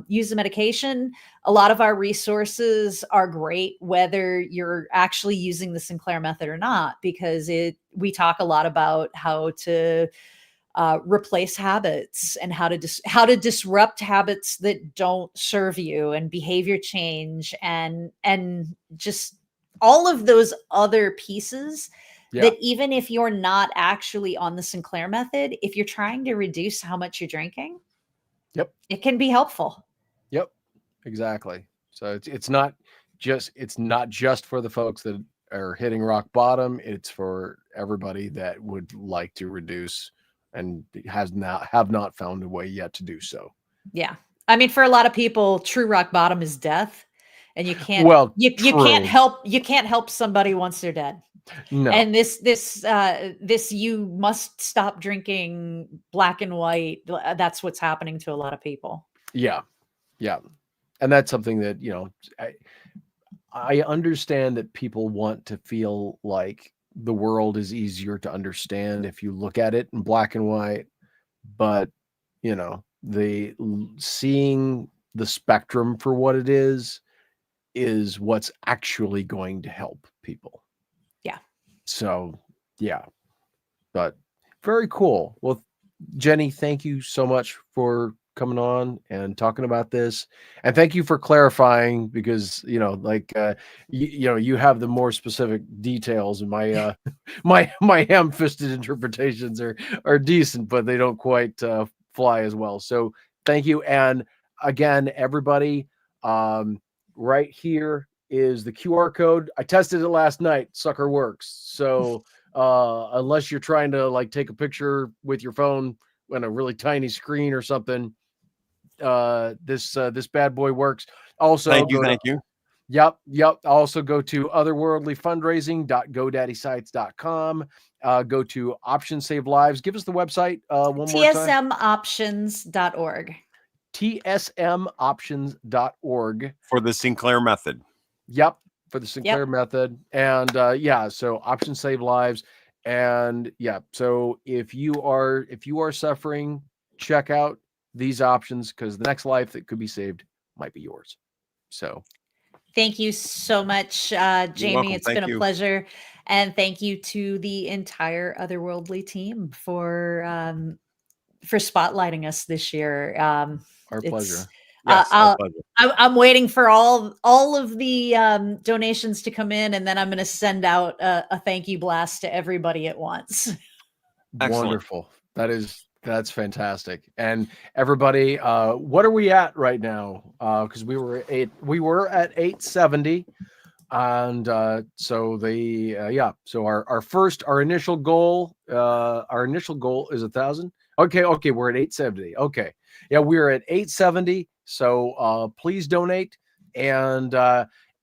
use the medication. A lot of our resources are great, whether you're actually using the Sinclair method or not, because we talk a lot about how to replace habits and how to disrupt habits that don't serve you, and behavior change, and just all of those other pieces. That even if you're not actually on the Sinclair method, if you're trying to reduce how much you're drinking, it can be helpful. Yep, exactly. So it's not just for the folks that are hitting rock bottom. It's for everybody that would like to reduce and have not found a way yet to do so. Yeah. I mean, for a lot of people, true rock bottom is death. And you can't, you can't help somebody once they're dead. No. And this you must stop drinking black and white. That's what's happening to a lot of people. Yeah. Yeah. And that's something that, I understand that people want to feel like the world is easier to understand if you look at it in black and white, but seeing the spectrum for what it is what's actually going to help people. Yeah. So, yeah. But very cool. Well, Jenny, thank you so much for coming on and talking about this, and thank you for clarifying, because you have the more specific details, and my my ham-fisted interpretations are decent, but they don't quite fly as well. So thank you. And again, everybody, right here is the QR code. I tested it last night. Sucker works. So unless you're trying to take a picture with your phone on a really tiny screen or something, this bad boy works. Also, thank you. Yep. Also go to otherworldlyfundraising.godaddysites.com. Go to Options Save Lives. Give us the website one more time. tsmoptions.org. tsmoptions.org for the Sinclair method. Yep, for the Sinclair method. And so Options Save Lives. And so if you are suffering, check out these options, because the next life that could be saved might be yours. So thank you so much, Jamie. It's been a pleasure. And thank you to the entire Otherworldly team for spotlighting us this year. Our pleasure. Yes, our pleasure. I'm waiting for all of the donations to come in, and then I'm going to send out a thank you blast to everybody at once. Excellent. Wonderful. That's fantastic. And everybody, what are we at right now? Because we were at 870. And so so our initial goal is 1,000. Okay, we're at 870. Okay. Yeah, we're at 870. So please donate. And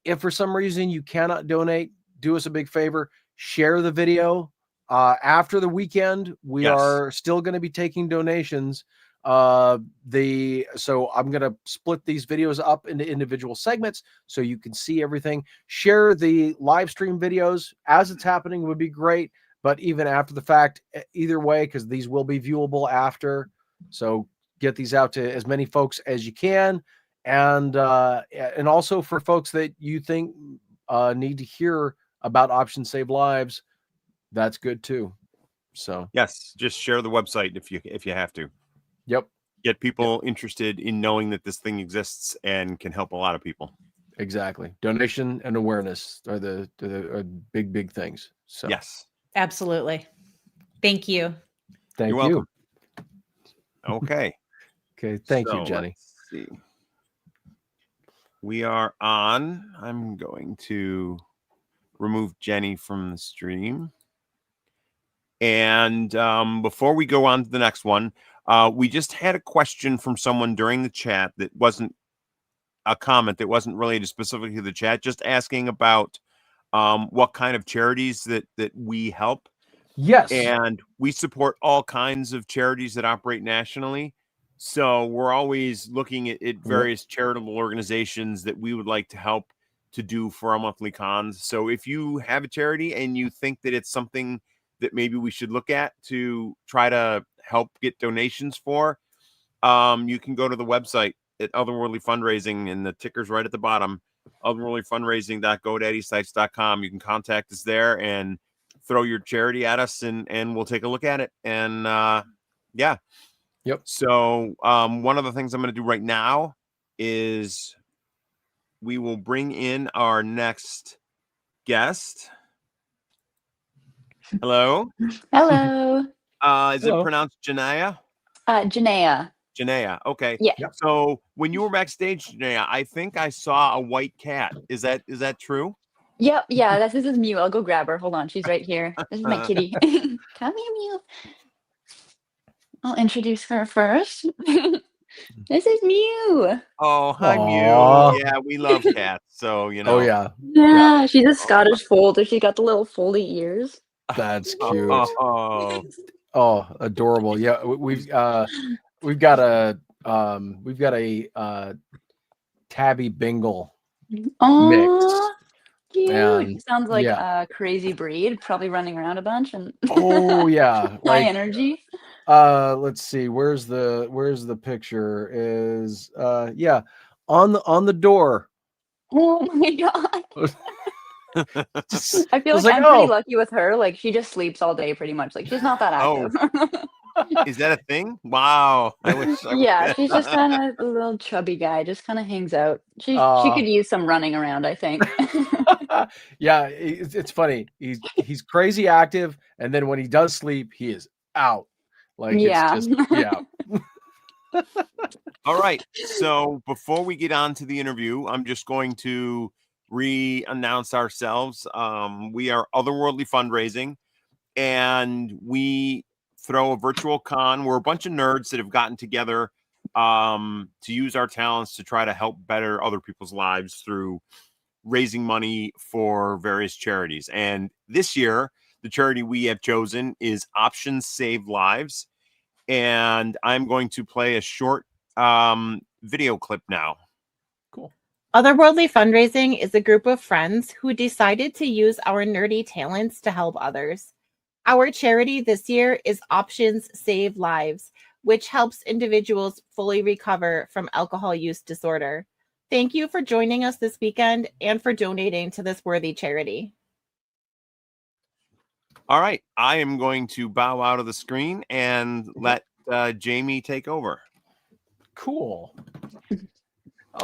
if for some reason you cannot donate, do us a big favor, share the video after the weekend, we Yes. are still going to be taking donations. So I'm going to split these videos up into individual segments so you can see everything. Share the live stream videos as it's happening would be great, but even after the fact, either way, because these will be viewable after. So get these out to as many folks as you can. And also for folks that you think need to hear about Options Save Lives, that's good too. So Yes, just share the website if you have to. Yep. Get people interested in knowing that this thing exists and can help a lot of people. Exactly. Donation and awareness are the big things. So yes, Absolutely. Thank you. Thank you're you. welcome. Okay. Okay. Thank you, So, Jenny. let's see. We are on. I'm going to remove Jenny from the stream. And before we go on to the next one, we just had a question from someone during the chat that wasn't a comment, that wasn't related specifically to the chat, just asking about what kind of charities that we help. Yes. And we support all kinds of charities that operate nationally. So we're always looking at various charitable organizations that we would like to help to do for our monthly cons. So if you have a charity and you think that it's something that maybe we should look at to try to help get donations for, you can go to the website at Otherworldly Fundraising, and the ticker's right at the bottom, otherworldlyfundraising.godaddysites.com. You can contact us there and throw your charity at us, and we'll take a look at it. And yeah. Yep. So one of the things I'm going to do right now is we will bring in our next guest. Hello. Hello. Is Hello. it pronounced Janaya? Janaea. Janaya. Okay. Yeah. Yep. So when you were backstage, Janaya, I think I saw a white cat. Is that true? Yep. Yeah. This is Mew. I'll go grab her. Hold on. She's right here. This is my kitty. Come here, Mew. I'll introduce her first. This is Mew. Oh, hi, Aw. Mew. Yeah, we love cats. So, you know. Oh yeah. Yeah. She's a Scottish folder. She's got the little foldy ears. That's cute. Oh, Oh, adorable. Yeah. We've got a tabby Bengal. Oh, cute. And, Sounds like yeah. a crazy breed, probably running around a bunch and Oh yeah. high Like energy. let's see, where's the picture is yeah, on the door. Oh my god. Just- I feel it's like like, I'm oh. pretty lucky with her. Like she just sleeps all day pretty much. Like she's not that Oh. active. Is that a thing? Wow. I wish. Yeah, she's just kind of a little chubby guy, just kind of hangs out. She could use some running around, I think. Yeah, it's funny. He's crazy active, and then when he does sleep, he is out. Like Yeah. it's just yeah. All right. So before we get on to the interview, I'm just going to re-announce ourselves. We are Otherworldly Fundraising, and we throw a virtual con. We're a bunch of nerds that have gotten together to use our talents to try to help better other people's lives through raising money for various charities. And this year, the charity we have chosen is Options Save Lives. And I'm going to play a short video clip now. Cool. Otherworldly Fundraising is a group of friends who decided to use our nerdy talents to help others. Our charity this year is Options Save Lives, which helps individuals fully recover from alcohol use disorder. Thank you for joining us this weekend and for donating to this worthy charity. All right. I am going to bow out of the screen and let Jamie take over. Cool.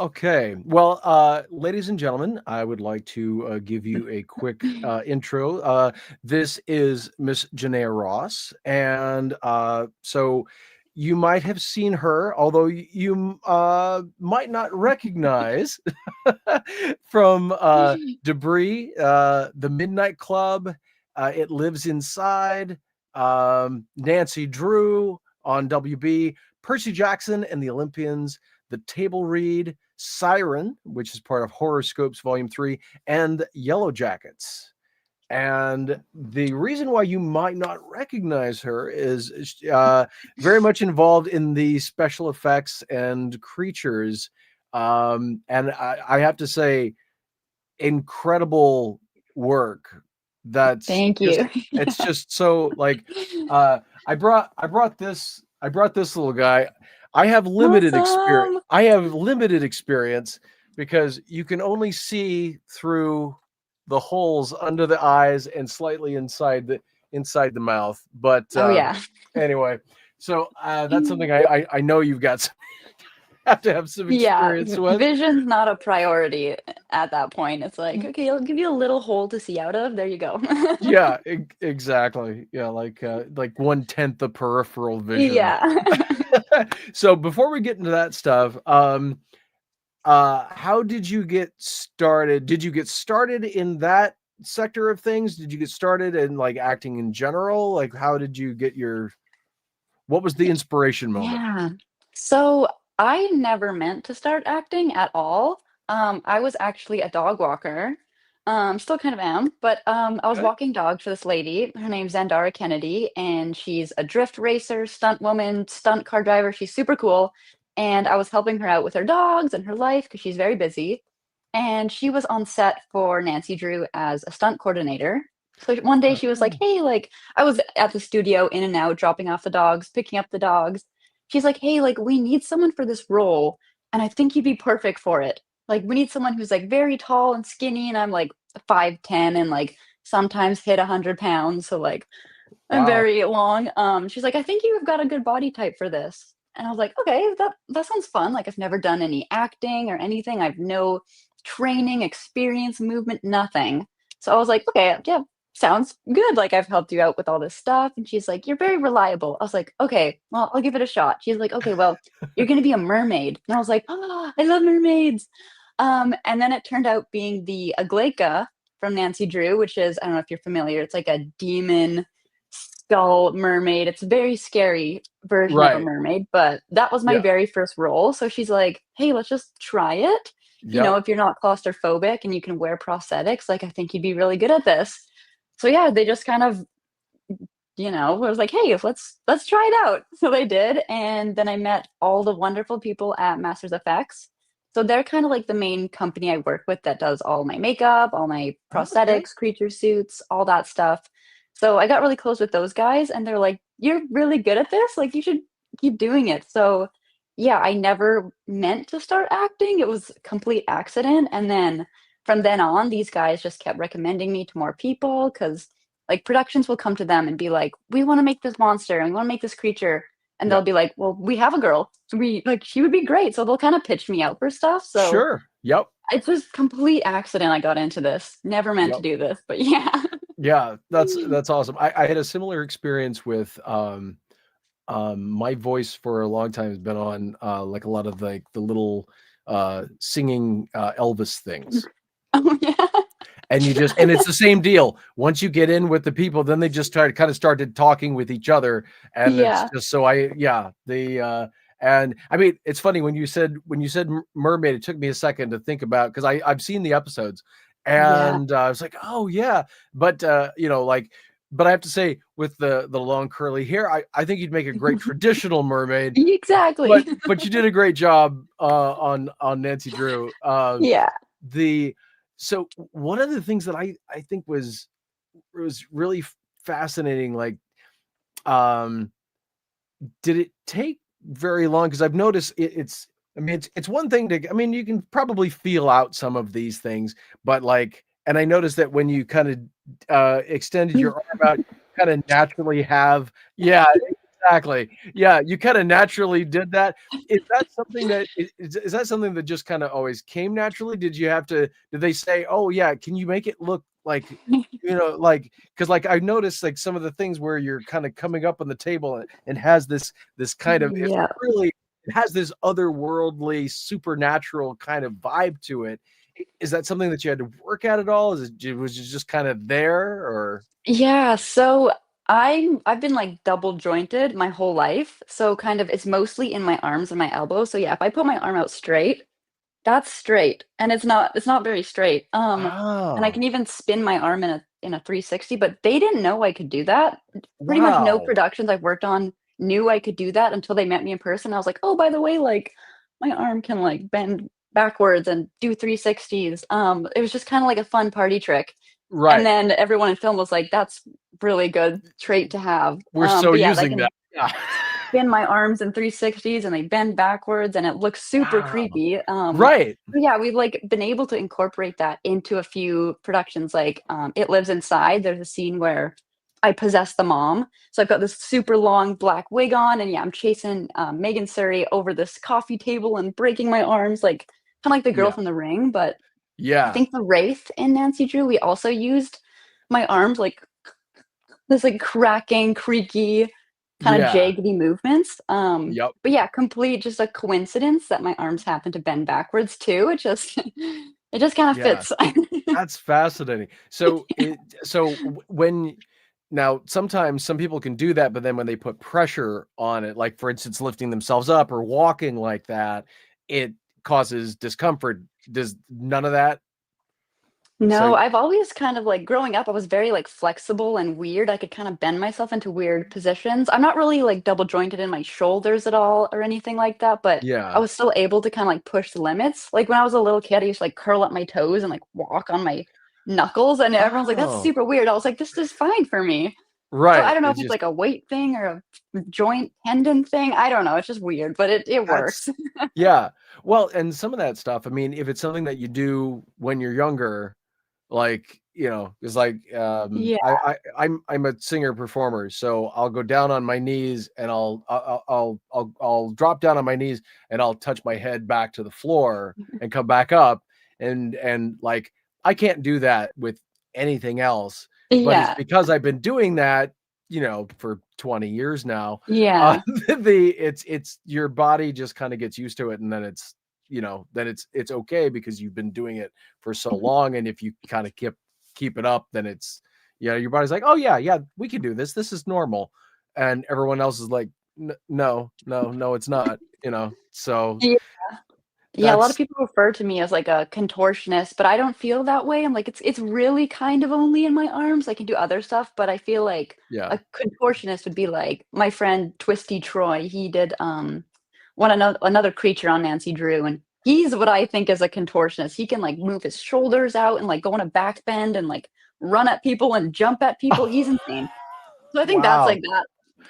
Okay. Well, ladies and gentlemen, I would like to give you a quick intro. This is Miss Janaya Ross, and so you might have seen her, although you might not recognize from Debris, the Midnight Club, It Lives Inside, Nancy Drew on WB, Percy Jackson and the Olympians, The Table Read, Siren, which is part of Horoscopes Volume 3, and Yellow Jackets. And the reason why you might not recognize her is very much involved in the special effects and creatures. And I have to say, incredible work. That's Thank just, you. it's just so like I brought this little guy. I have limited experience. Awesome. I have limited experience because you can only see through the holes under the eyes and slightly inside the mouth. But Oh yeah. anyway, so that's something I know you've got some, have to have some Yeah, experience with. vision's not a priority at that point. It's like, okay, I'll give you a little hole to see out of. There you go. Yeah, exactly. Yeah, like 1/10 the peripheral vision. Yeah. So before we get into that stuff, how did you get started? Did you get started in that sector of things? Did you get started in like acting in general? Like how did you get what was the inspiration moment? Yeah. So I never meant to start acting at all. I was actually a dog walker. Still kind of am, but I was Okay. walking dogs for this lady. Her name's Zandara Kennedy, and she's a drift racer, stunt woman, stunt car driver. She's super cool. And I was helping her out with her dogs and her life because she's very busy. And she was on set for Nancy Drew as a stunt coordinator. So one day she was like, Oh, "Hey, like I was at the studio in and out, dropping off the dogs, picking up the dogs. She's like, "Hey, like we need someone for this role, and I think you'd be perfect for it. Like we need someone who's like very tall and skinny, and I'm like 5'10" and like sometimes hit 100 pounds, so like I'm wow. very long. She's like, "I think you've got a good body type for this." And I was like, "Okay, that sounds fun. Like I've never done any acting or anything. I've no training, experience, movement, nothing." So I was like, "Okay, yeah, sounds good. Like I've helped you out with all this stuff." And she's like, "You're very reliable." I was like, "Okay, well, I'll give it a shot." She's like, "Okay, well, you're gonna be a mermaid." And I was like, "Oh, I love mermaids." And then it turned out being the Aglaika from Nancy Drew, which is, I don't know if you're familiar, it's like a demon skull mermaid. It's a very scary version of a Right. mermaid, but that was my Yeah. very first role. So she's like, "Hey, let's just try it. You know, Yep. if you're not claustrophobic and you can wear prosthetics, like I think you'd be really good at this." So yeah, they just kind of, was like, "Hey, let's try it out." So they did, and then I met all the wonderful people at Masters FX. So they're kind of like the main company I work with that does all my makeup, all my Okay. prosthetics, creature suits, all that stuff. So I got really close with those guys, and they're like, "You're really good at this. Like you should keep doing it." So yeah, I never meant to start acting. It was a complete accident, and then from then on, these guys just kept recommending me to more people because like productions will come to them and be like, "We want to make this monster and we want to make this creature." And they'll Yep. be like, "Well, we have a girl. So we like she would be great." So they'll kind of pitch me out for stuff. So Sure. Yep. it's just complete accident I got into this. Never meant to Yep. do this, but yeah. Yeah, that's awesome. I had a similar experience with my voice for a long time has been on like a lot of like the little singing Elvis things. Oh yeah. And it's the same deal. Once you get in with the people, then they just started talking with each other. And it's Yeah. just so and I mean, it's funny when you said mermaid, it took me a second to think about because I've seen the episodes Yeah. and I was like, oh yeah. But but I have to say, with the long curly hair, I think you'd make a great traditional mermaid. Exactly. But you did a great job on Nancy Drew. Yeah. The So one of the things that I think was really fascinating, like did it take very long? Because I've noticed it's I mean it's one thing to, I mean, you can probably feel out some of these things, but like, and I noticed that when you kind of extended your arm out, you kind of naturally have, yeah, exactly, yeah, you kind of naturally did that. Is that something that is that something that just kind of always came naturally? Did they say, oh yeah, can you make it look like, like, because like I noticed like some of the things where you're kind of coming up on the table and has this kind of, Yeah. it has this otherworldly supernatural kind of vibe to it. Is that something that you had to work at all? Was it just kind of there, or? Yeah, so I've been like double jointed my whole life. So kind of it's mostly in my arms and my elbows. So yeah, if I put my arm out straight, that's straight. And it's not very straight. And I Oh, can even spin my arm in a 360, but they didn't know I could do that. Pretty much no Wow. productions I've worked on knew I could do that until they met me in person. I was like, oh, by the way, like my arm can like bend backwards and do 360s. It was just kind of like a fun party trick. Right. And then everyone in film was like, that's really good trait to have. We're so but yeah, I using can that. Yeah. spin my arms in 360s and they bend backwards and it looks super Wow. creepy. Right. But yeah, we've like been able to incorporate that into a few productions. Like It Lives Inside. There's a scene where I possess the mom. So I've got this super long black wig on, and yeah, I'm chasing Megan Surrey over this coffee table and breaking my arms, like kind of like the girl Yeah. from The Ring. But I Yeah. think the Wraith in Nancy Drew, we also used my arms like this like cracking, creaky, kind of Yeah. jaggedy movements. Yep. But yeah, complete just a coincidence that my arms happen to bend backwards too. It just it just kind of Yeah. fits. That's fascinating. So when now sometimes some people can do that, but then when they put pressure on it, like for instance, lifting themselves up or walking like that, it causes discomfort. Does none of that? No, So I've always kind of like growing up, I was very like flexible and weird. I could kind of bend myself into weird positions. I'm not really like double jointed in my shoulders at all or anything like that, but I yeah. was still able to kind of like push the limits. Like when I was a little kid, I used to like curl up my toes and like walk on my knuckles, and everyone's like, that's Oh, super weird. I was like, this is fine for me. So I right. don't know if It's it's just like a weight thing or a joint tendon thing. I don't know. It's just weird, but it that's works. yeah. Well, and some of that stuff, I mean, if it's something that you do when you're younger, like it's like Yeah. I'm a singer performer, so I'll go down on my knees and I'll drop down on my knees and I'll touch my head back to the floor and come back up, and like I can't do that with anything else, but it's Yeah. because I've been doing that for 20 years now. Yeah. It's your body just kind of gets used to it, and then it's okay because you've been doing it for so long. And if you kind of keep it up, then it's your body's like, oh yeah, we can do this, is normal. And everyone else is like, no, it's not, so Yeah, a lot of that's people refer to me as like a contortionist, but I don't feel that way. I'm like, it's really kind of only in my arms. I can do other stuff, but I feel like yeah. a contortionist would be like my friend Twisty Troy. He did another creature on Nancy Drew, and he's what I think is a contortionist. He can like move his shoulders out and like go on a back bend and like run at people and jump at people. He's insane. So I think that's Wow. like that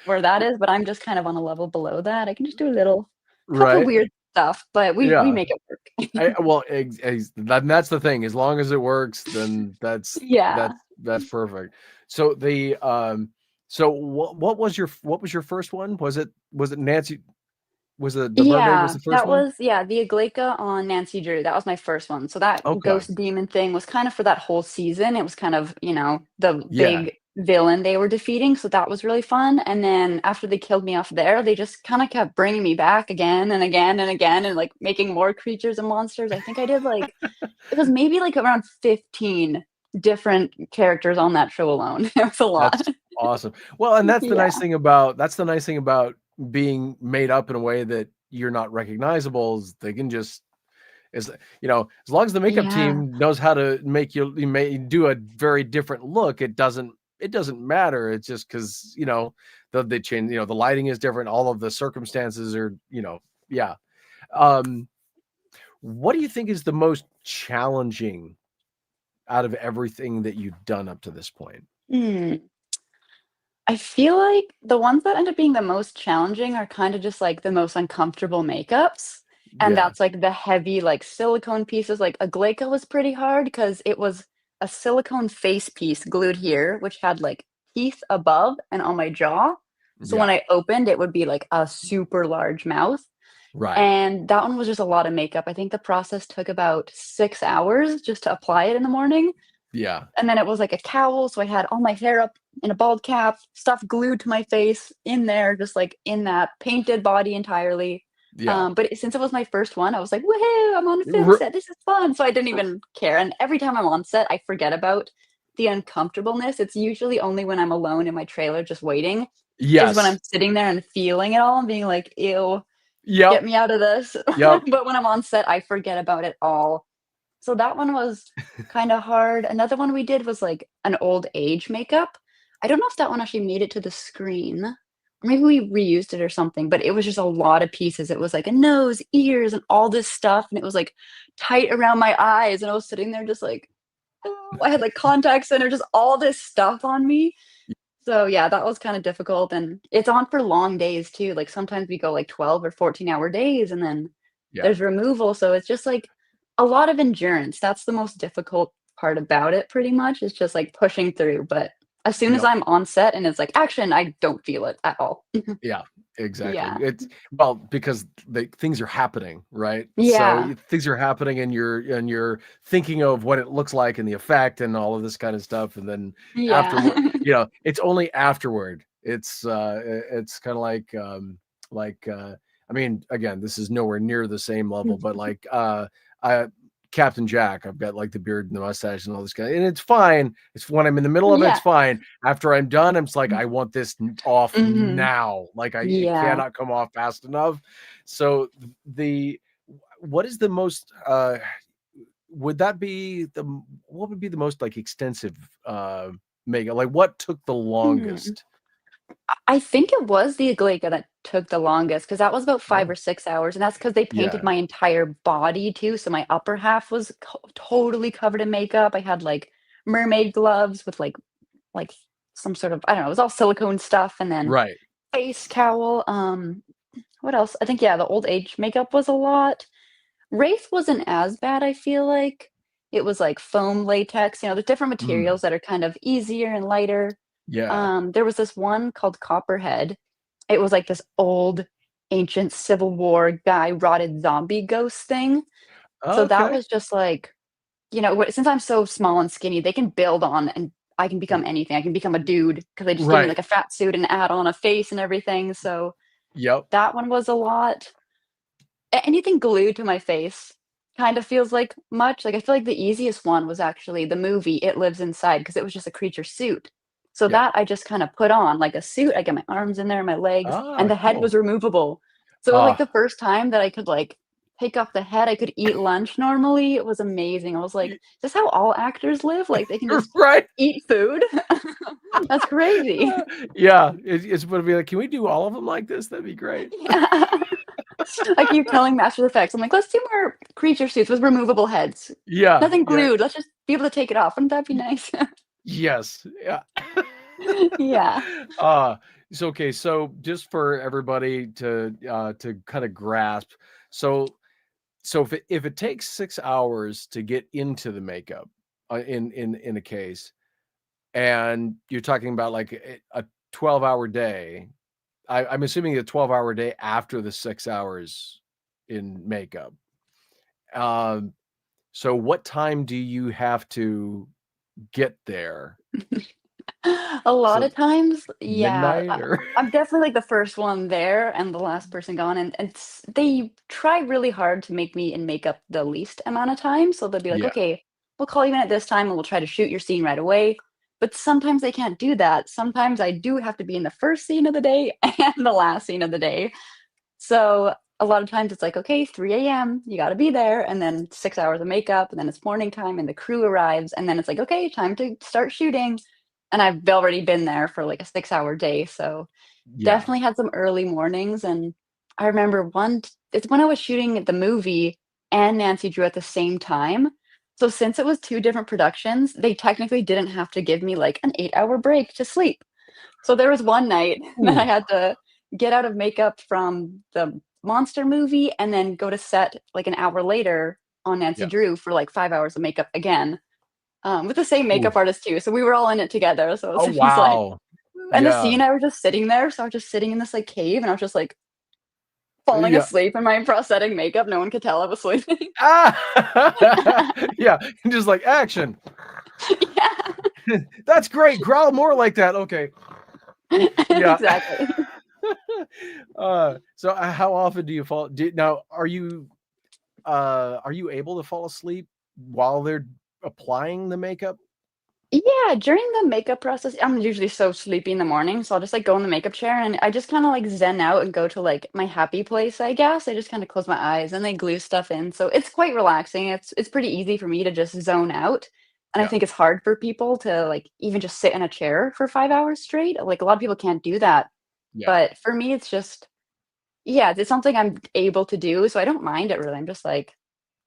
where that is, but I'm just kind of on a level below that. I can just do a couple Right. weird stuff, but we Yeah. make it work. Well, that's the thing. As long as it works, then that's Yeah. perfect. So so what was your first one? Was it Nancy? Was it the mermaid was Yeah, the first that one? was the Aglaika on Nancy Drew. That was my first one. So that Okay. ghost demon thing was kind of for that whole season. It was kind of, the Yeah. big villain they were defeating. So that was really fun. And then after they killed me off there, they just kind of kept bringing me back again and again and again and like making more creatures and monsters. I think I did like, it was maybe like around 15 different characters on that show alone. It was a lot. That's awesome. Well, and that's the Yeah. nice thing about being made up in a way that you're not recognizable. Is they can just as long as the makeup Yeah. team knows how to make you may do a very different look, it doesn't matter. It's just because they change, the lighting is different, all of the circumstances are yeah. What do you think is the most challenging out of everything that you've done up to this point? I feel like the ones that end up being the most challenging are kind of just like the most uncomfortable makeups. And Yeah. that's like the heavy, like silicone pieces. Like Aglaika was pretty hard because it was a silicone face piece glued here, which had like teeth above and on my jaw. So when Yeah. I opened, it would be like a super large mouth. Right. And that one was just a lot of makeup. I think the process took about 6 hours just to apply it in the morning. Yeah. And then it was like a cowl, so I had all my hair up in a bald cap, stuff glued to my face in there, just like in that painted body entirely. Yeah. But since it was my first one, I was like, woohoo, I'm on a film set. This is fun. So I didn't even care. And every time I'm on set, I forget about the uncomfortableness. It's usually only when I'm alone in my trailer just waiting. Yes. Is when I'm sitting there and feeling it all and being like, ew, Yep. get me out of this. Yep. But when I'm on set, I forget about it all. So that one was kind of hard. Another one we did was like an old age makeup. I don't know if that one actually made it to the screen. Or maybe we reused it or something, but it was just a lot of pieces. It was like a nose, ears, and all this stuff. And it was like tight around my eyes. And I was sitting there just like, oh, I had like contacts and just all this stuff on me. So yeah, that was kind of difficult. And it's on for long days too. Like sometimes we go like 12 or 14-hour days and then there's removal. So it's just like a lot of endurance. That's the most difficult part about it, pretty much. It's just like pushing through. But as soon as I'm on set and it's like action, I don't feel it at all. Yeah, exactly. Yeah. It's because things are happening, right? Yeah. So things are happening and you're thinking of what it looks like and the effect and all of this kind of stuff. And then afterward, Yeah. it's only afterward. It's kind of I mean, again, this is nowhere near the same level, but like Captain Jack, I've got like the beard and the mustache and all this kind of, and it's fine. It's when I'm in the middle of it, it's fine. After I'm done, I'm just like, I want this off now. Like it cannot come off fast enough. So what is the most what would be the most like extensive makeup? Like what took the longest? I think it was the Igleika that took the longest because that was about 5 or 6 hours, and that's because they painted my entire body too. So my upper half was totally covered in makeup. I had like mermaid gloves with like some sort of, I don't know, it was all silicone stuff, and then face cowl. What else? I think the old age makeup was a lot. Wraith wasn't as bad, I feel like. It was like foam latex, the different materials that are kind of easier and lighter. There was this one called Copperhead. It was like this old ancient Civil War guy rotted zombie ghost thing. So that was just like, since I'm so small and skinny, they can build on and I can become anything. I can become a dude because they just give me like a fat suit and add on a face and everything. So that one was a lot. Anything glued to my face kind of feels like much. Like I feel like the easiest one was actually the movie It Lives Inside because it was just a creature suit. So that I just kind of put on like a suit. I get my arms in there, my legs, and the head was removable. So like the first time that I could like take off the head, I could eat lunch normally. It was amazing. I was like, is this how all actors live? Like they can just eat food? That's crazy. It's going to be like, can we do all of them like this? That'd be great. I keep telling Master Effects, I'm like, let's do more creature suits with removable heads. Nothing glued. Let's just be able to take it off. Wouldn't that be nice? Yes. Yeah. So okay. So just for everybody to kind of grasp. So if it takes 6 hours to get into the makeup in a case, and you're talking about like a 12-hour day, I'm assuming a 12-hour day after the 6 hours in makeup. So what time do you have to get there? A lot of times, midnight or I'm definitely like the first one there and the last person gone, and they try really hard to make me in makeup the least amount of time. So they'll be like, okay, we'll call you in at this time and we'll try to shoot your scene right away. But sometimes they can't do that. Sometimes I do have to be in the first scene of the day and the last scene of the day. So a lot of times it's like, okay, 3 a.m., you got to be there. And then 6 hours of makeup, and then it's morning time and the crew arrives. And then it's like, okay, time to start shooting. And I've already been there for like a 6-hour day. So definitely had some early mornings. And I remember it's when I was shooting the movie and Nancy Drew at the same time. So since it was 2 different productions, they technically didn't have to give me like an 8-hour break to sleep. So there was one night that I had to get out of makeup from the monster movie and then go to set like an hour later on Nancy Drew for like 5 hours of makeup again. With the same makeup artist too. So we were all in it together. So it was just like, and the scene, I was just sitting there. So I was just sitting in this like cave and I was just like falling asleep in my prosthetic makeup. No one could tell I was sleeping. Just like action. That's great. Growl more like that. Okay. Exactly. So how often do you fall? Now, are you able to fall asleep while they're applying the makeup? Yeah, during the makeup process, I'm usually so sleepy in the morning, so I'll just like go in the makeup chair and I just kind of like zen out and go to like my happy place, I guess. I just kind of close my eyes and they glue stuff in. So it's quite relaxing. It's pretty easy for me to just zone out. And I Yeah. think it's hard for people to like even just sit in a chair for 5 hours straight. Like a lot of people can't do that. Yeah. But for me, it's just, yeah, it's something I'm able to do. So I don't mind it really. I'm just like,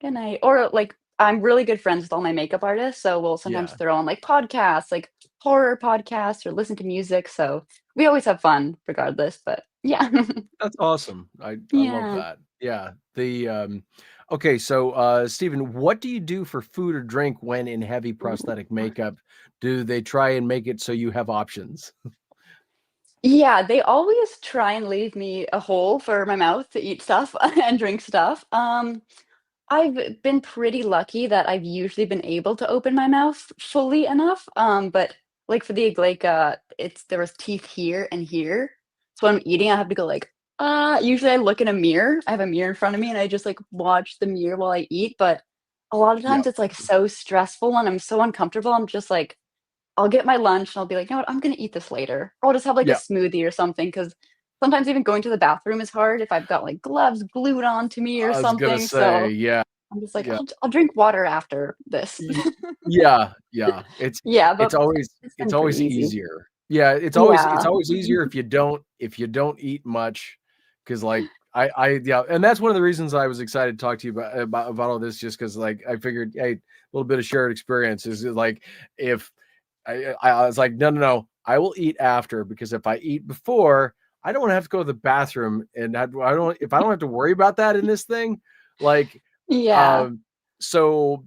good night. Or like I'm really good friends with all my makeup artists, so we'll sometimes Yeah. throw on like podcasts, like horror podcasts or listen to music. So we always have fun regardless. But yeah. That's awesome. I love Yeah. that. Yeah. Okay, so Stephen, what do you do for food or drink when in heavy prosthetic makeup? Do they try and make it so you have options? Yeah, they always try and leave me a hole for my mouth to eat stuff and drink stuff. I've been pretty lucky that I've usually been able to open my mouth fully enough. But like for the like it's there was teeth here and here. So when I'm eating, I have to go like usually I look in a mirror. I have a mirror in front of me and I just like watch the mirror while I eat. But a lot of Yeah. times it's like so stressful and I'm so uncomfortable. I'm just like I'll get my lunch and I'll be like, you know what, I'm gonna eat this later. Or I'll just have like a Yeah. smoothie or something because sometimes even going to the bathroom is hard if I've got like gloves glued onto me or I was gonna something. say, So yeah, I'm just like, yeah. I'll drink water after this. Y- Yeah, yeah. It's Yeah, it's but always it's it's been pretty always easy. easier. Yeah, it's Yeah. always easier if you don't eat much, because like I yeah, and that's one of the reasons I was excited to talk to you about all this, just because like I figured, hey, a little bit of shared experience is like if I was like, no, I will eat after, because if I eat before, I don't want to have to go to the bathroom, and I don't if I don't have to worry about that in this thing, like Yeah. um so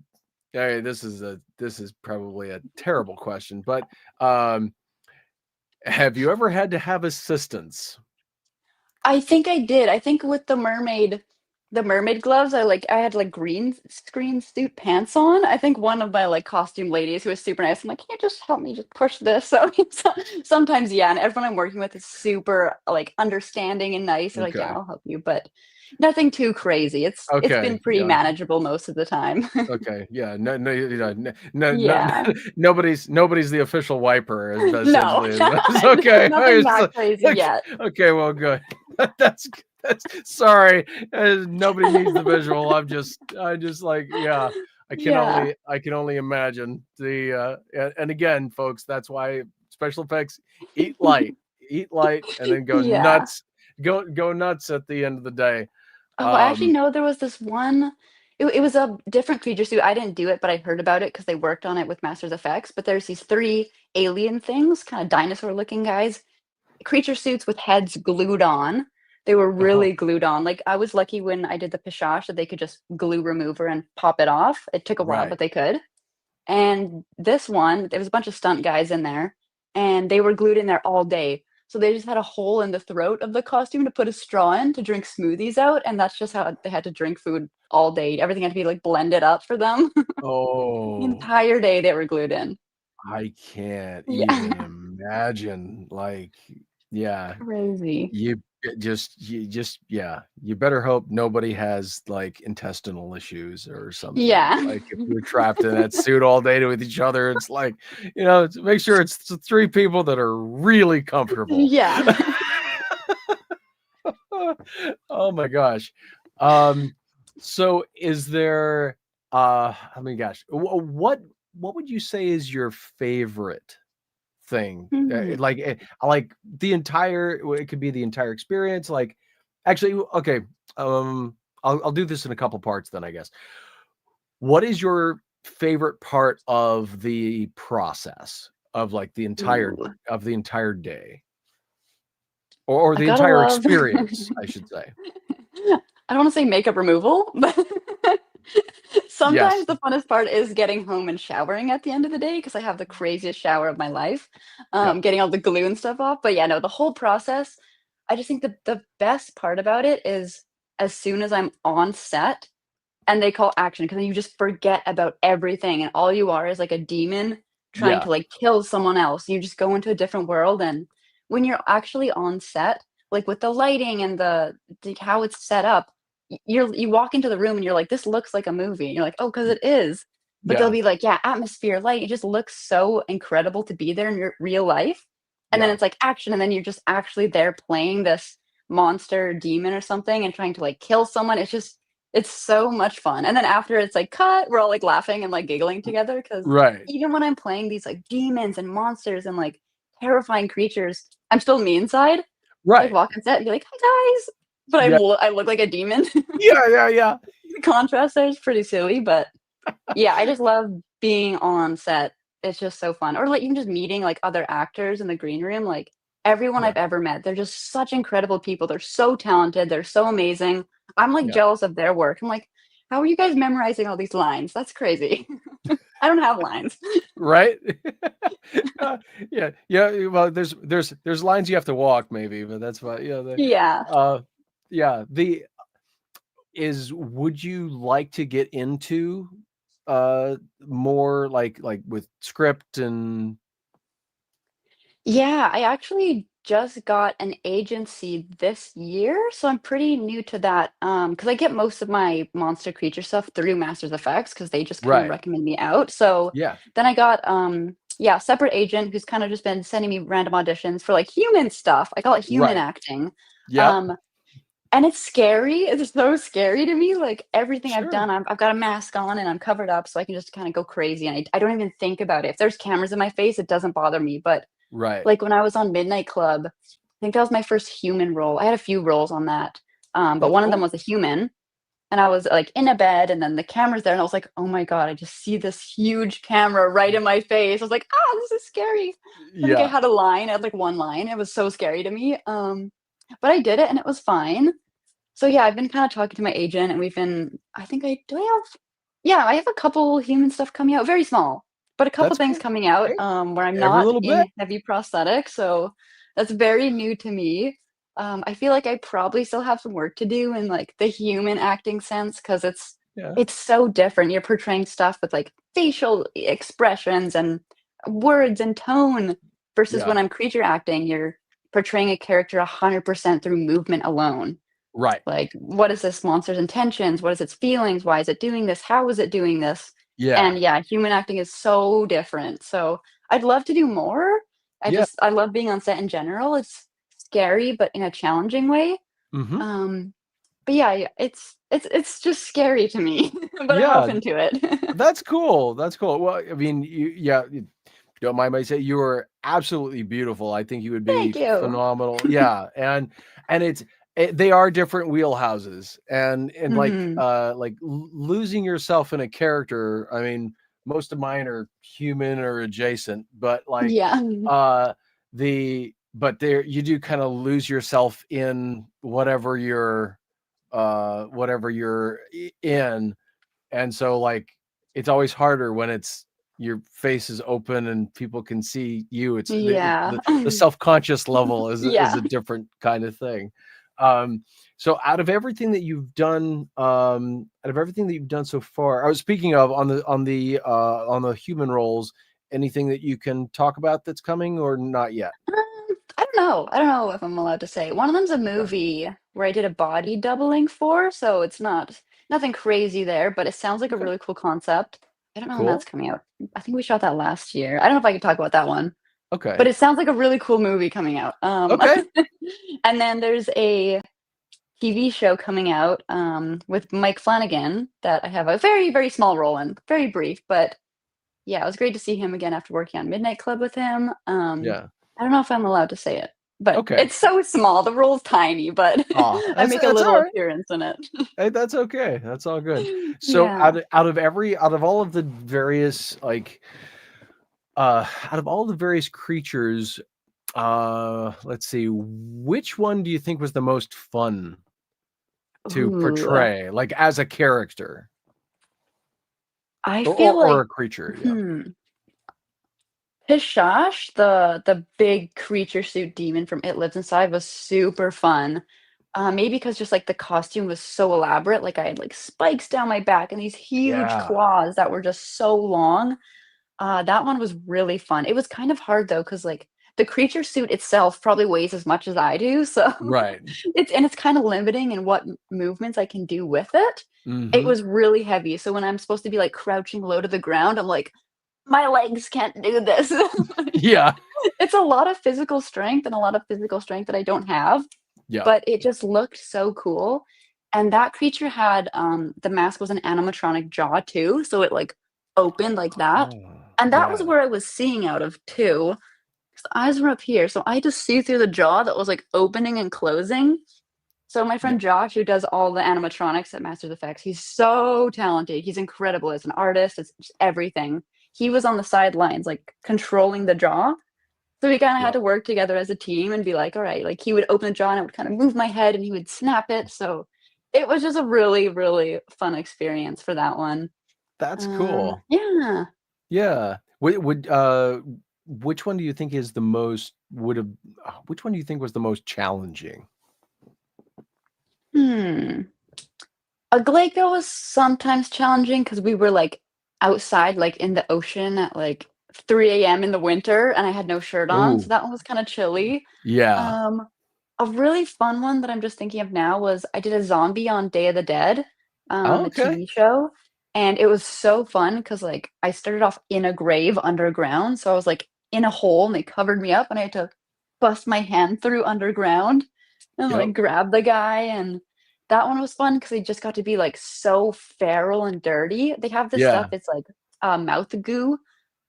okay, this is probably a terrible question, but um, have you ever had to have assistance? I think I did. I think with the mermaid gloves, I had like green screen suit pants on. I think one of my like costume ladies who was super nice. I'm like, can you just help me just push this? So sometimes, yeah, and everyone I'm working with is super like understanding and nice. They're like, yeah, Okay, I'll help you, but nothing too crazy. It's been okay, pretty yeah, manageable most of the time. okay, yeah. No, no, no, Yeah. nobody's the official wiper, No, essentially. It's okay. nothing It's that crazy like, yet. okay, well, good. That's sorry. Nobody needs the visual. I just like, yeah. Yeah. I can only imagine and again, folks, that's why special effects eat light, and then Yeah. go nuts at the end of the day. Oh, I actually Um, know there was this one. It was a different creature suit. I didn't do it, but I heard about it because they worked on it with Masters Effects. But there's these three alien things, kind of dinosaur-looking guys, creature suits with heads glued on. They were oh, really glued on. Like I was lucky when I did the pishage that they could just glue remover and pop it off. It took a while, right. but they could. And this one, there was a bunch of stunt guys in there, and they were glued in there all day. So they just had a hole in the throat of the costume to put a straw in to drink smoothies out, and that's just how they had to drink food all day. Everything had to be like blended up for them. The Oh, entire day they were glued in. I can't Yeah. even imagine. Like, yeah, Crazy. yeah, you better hope nobody has like intestinal issues or something. Yeah. Like if you're trapped in that suit all day with each other, it's like, make sure it's the three people that are really comfortable. Yeah. Oh my gosh. Um, so is there I mean, gosh, what would you say is your favorite thing? Hmm. Like the entire, it could be the entire experience. Like, actually, okay. I'll do this in a couple parts then, I guess. What is your favorite part of the process of like Ooh. the entire day, or I the gotta entire love experience, I should say? I don't wanna say makeup removal, but sometimes Yes. the funnest part is getting home and showering at the end of the day because I have the craziest shower of my life, Yeah. getting all the glue and stuff off, but yeah, no, the whole process, I just think the best part about it is as soon as I'm on set and they call action, because then you just forget about everything, and all you are is like a demon trying Yeah. to, like, kill someone else. You just go into a different world, and when you're actually on set, like, with the lighting and the how it's set up, you walk into the room and you're like, "This looks like a movie." And you're like, "Oh, because it is." but they'll be like, yeah, atmosphere, light. It just looks so incredible to be there in your real life. And then it's like action, and then you're just actually there playing this monster demon or something and trying to like kill someone. It's so much fun. And then after it's like cut, we're all like laughing and like giggling together, because Right. even when I'm playing these like demons and monsters and like terrifying creatures, I'm still me inside. Right. Like walk on set and be like, hi guys, but Yeah. I look like a demon. Yeah. The contrast there is pretty silly, but yeah, I just love being on set. It's just so fun. Or like even just meeting like other actors in the green room, like everyone Yeah. I've ever met, they're just such incredible people. They're so talented, they're so amazing. I'm like Yeah. jealous of their work. I'm like, how are you guys memorizing all these lines? That's crazy. I don't have lines. Right. Yeah. Well, there's lines you have to walk, maybe, but that's why. Yeah. Would you like to get into more like with script and Yeah, I actually just got an agency this year, so I'm pretty new to that. Because I get most of my monster creature stuff through Masters Effects because they just kind of right? recommend me out. So Yeah. then I got a separate agent who's kind of just been sending me random auditions for like human stuff. I call it human Right. acting. Yep. And it's scary. It's so scary to me. Like everything I've Sure. done, I've got a mask on and I'm covered up so I can just kind of go crazy. And I don't even think about it. If there's cameras in my face, it doesn't bother me. But Right. like when I was on Midnight Club, I think that was my first human role. I had a few roles on that. But That's one of them cool. was a human. And I was like in a bed and then the camera's there. And I was like, oh my God, I just see this huge camera right in my face. I was like, this is scary. I think I Yeah. had a line. I had like one line. It was so scary to me. But I did it and it was fine. So yeah, I've been kind of talking to my agent and I have a couple human stuff coming out, very small, but a couple That's things cool. coming out Hey, where I'm every not little bit. in heavy prosthetics. So that's very new to me. I feel like I probably still have some work to do in like the human acting sense because Yeah. it's so different. You're portraying stuff with like facial expressions and words and tone versus when Yeah. I'm creature acting, you're portraying a character 100% through movement alone. Right. Like, what is this monster's intentions? What is its feelings? Why is it doing this? How is it doing this? Yeah. And yeah, human acting is so different. So I'd love to do more. Yeah. I love being on set in general. It's scary, but in a challenging way. Mm-hmm. But yeah, it's just scary to me, but I'm Yeah. open to it. That's cool. That's cool. Well, I mean, you don't mind me say you were absolutely beautiful. I think you would be Thank you. phenomenal. Yeah, and they are different wheelhouses, and Mhm. losing yourself in a character. I mean, most of mine are human or adjacent, but Yeah. there you do kind of lose yourself in whatever you're in, and so it's always harder when it's your face is open and people can see you. It's Yeah. the self-conscious level is Yeah. a different kind of thing. So out of everything that you've done, so far, I was speaking of on the human roles, anything that you can talk about that's coming or not yet? I don't know. I don't know if I'm allowed to say. One of them's a movie where I did a body doubling for, so it's nothing crazy there, but it sounds like a Okay. really cool concept. I don't know when Cool. that's coming out. I think we shot that last year. I don't know if I could talk about that one, Okay. but it sounds like a really cool movie coming out. Okay. And then there's a TV show coming out with Mike Flanagan that I have a very, very small role in, very brief, but yeah, it was great to see him again after working on Midnight Club with him. Yeah. I don't know if I'm allowed to say it, but Okay. it's so small. The role's tiny, but I make a that's little all right. appearance in it. Hey, that's okay. That's all good. So Yeah. out of all of the various out of all the various creatures, let's see, which one do you think was the most fun to Ooh, portray, like as a character I or feel or like a creature? Yeah. Pishash, the big creature suit demon from It Lives Inside, was super fun. Maybe because just like the costume was so elaborate, like I had like spikes down my back and these huge Yeah. claws that were just so long. That one was really fun. It was kind of hard though, because like the creature suit itself probably weighs as much as I do, so Right. it's kind of limiting in what movements I can do with it. It Mhm. was really heavy. So when I'm supposed to be like crouching low to the ground, I'm like, my legs can't do this. Yeah. It's a lot of physical strength and a lot of physical strength that I don't have, Yeah. but it just looked so cool. And that creature had the mask was an animatronic jaw too, so it like opened like that. Oh, And that was yeah. where I was seeing out of too. 'Cause the eyes were up here, so I had to see through the jaw that was like opening and closing. So my Yeah. friend Josh, who does all the animatronics at Masters Effects, he's so talented. He's incredible as an artist. It's just everything. He was on the sidelines, like controlling the jaw. So we kind of had Yeah. to work together as a team and be like, all right, like he would open the jaw and I would kind of move my head and he would snap it. So it was just a really, really fun experience for that one. That's cool. Yeah. Yeah. Which one do you think is the most which one do you think was the most challenging? Hmm. A Glaco was sometimes challenging because we were like outside, like in the ocean at like 3 a.m. in the winter, and I had no shirt on, so Ooh, that one was kind of chilly. yeah. Um, a really fun one that I'm just thinking of now was I did a zombie on Day of the Dead, Oh, a okay. TV show, and it was so fun because like I started off in a grave underground, so I was like in a hole and they covered me up, and I had to bust my hand through underground and Yep. like grab the guy, and that one was fun because they just got to be like so feral and dirty. They have this stuff, Yeah. it's like mouth goo.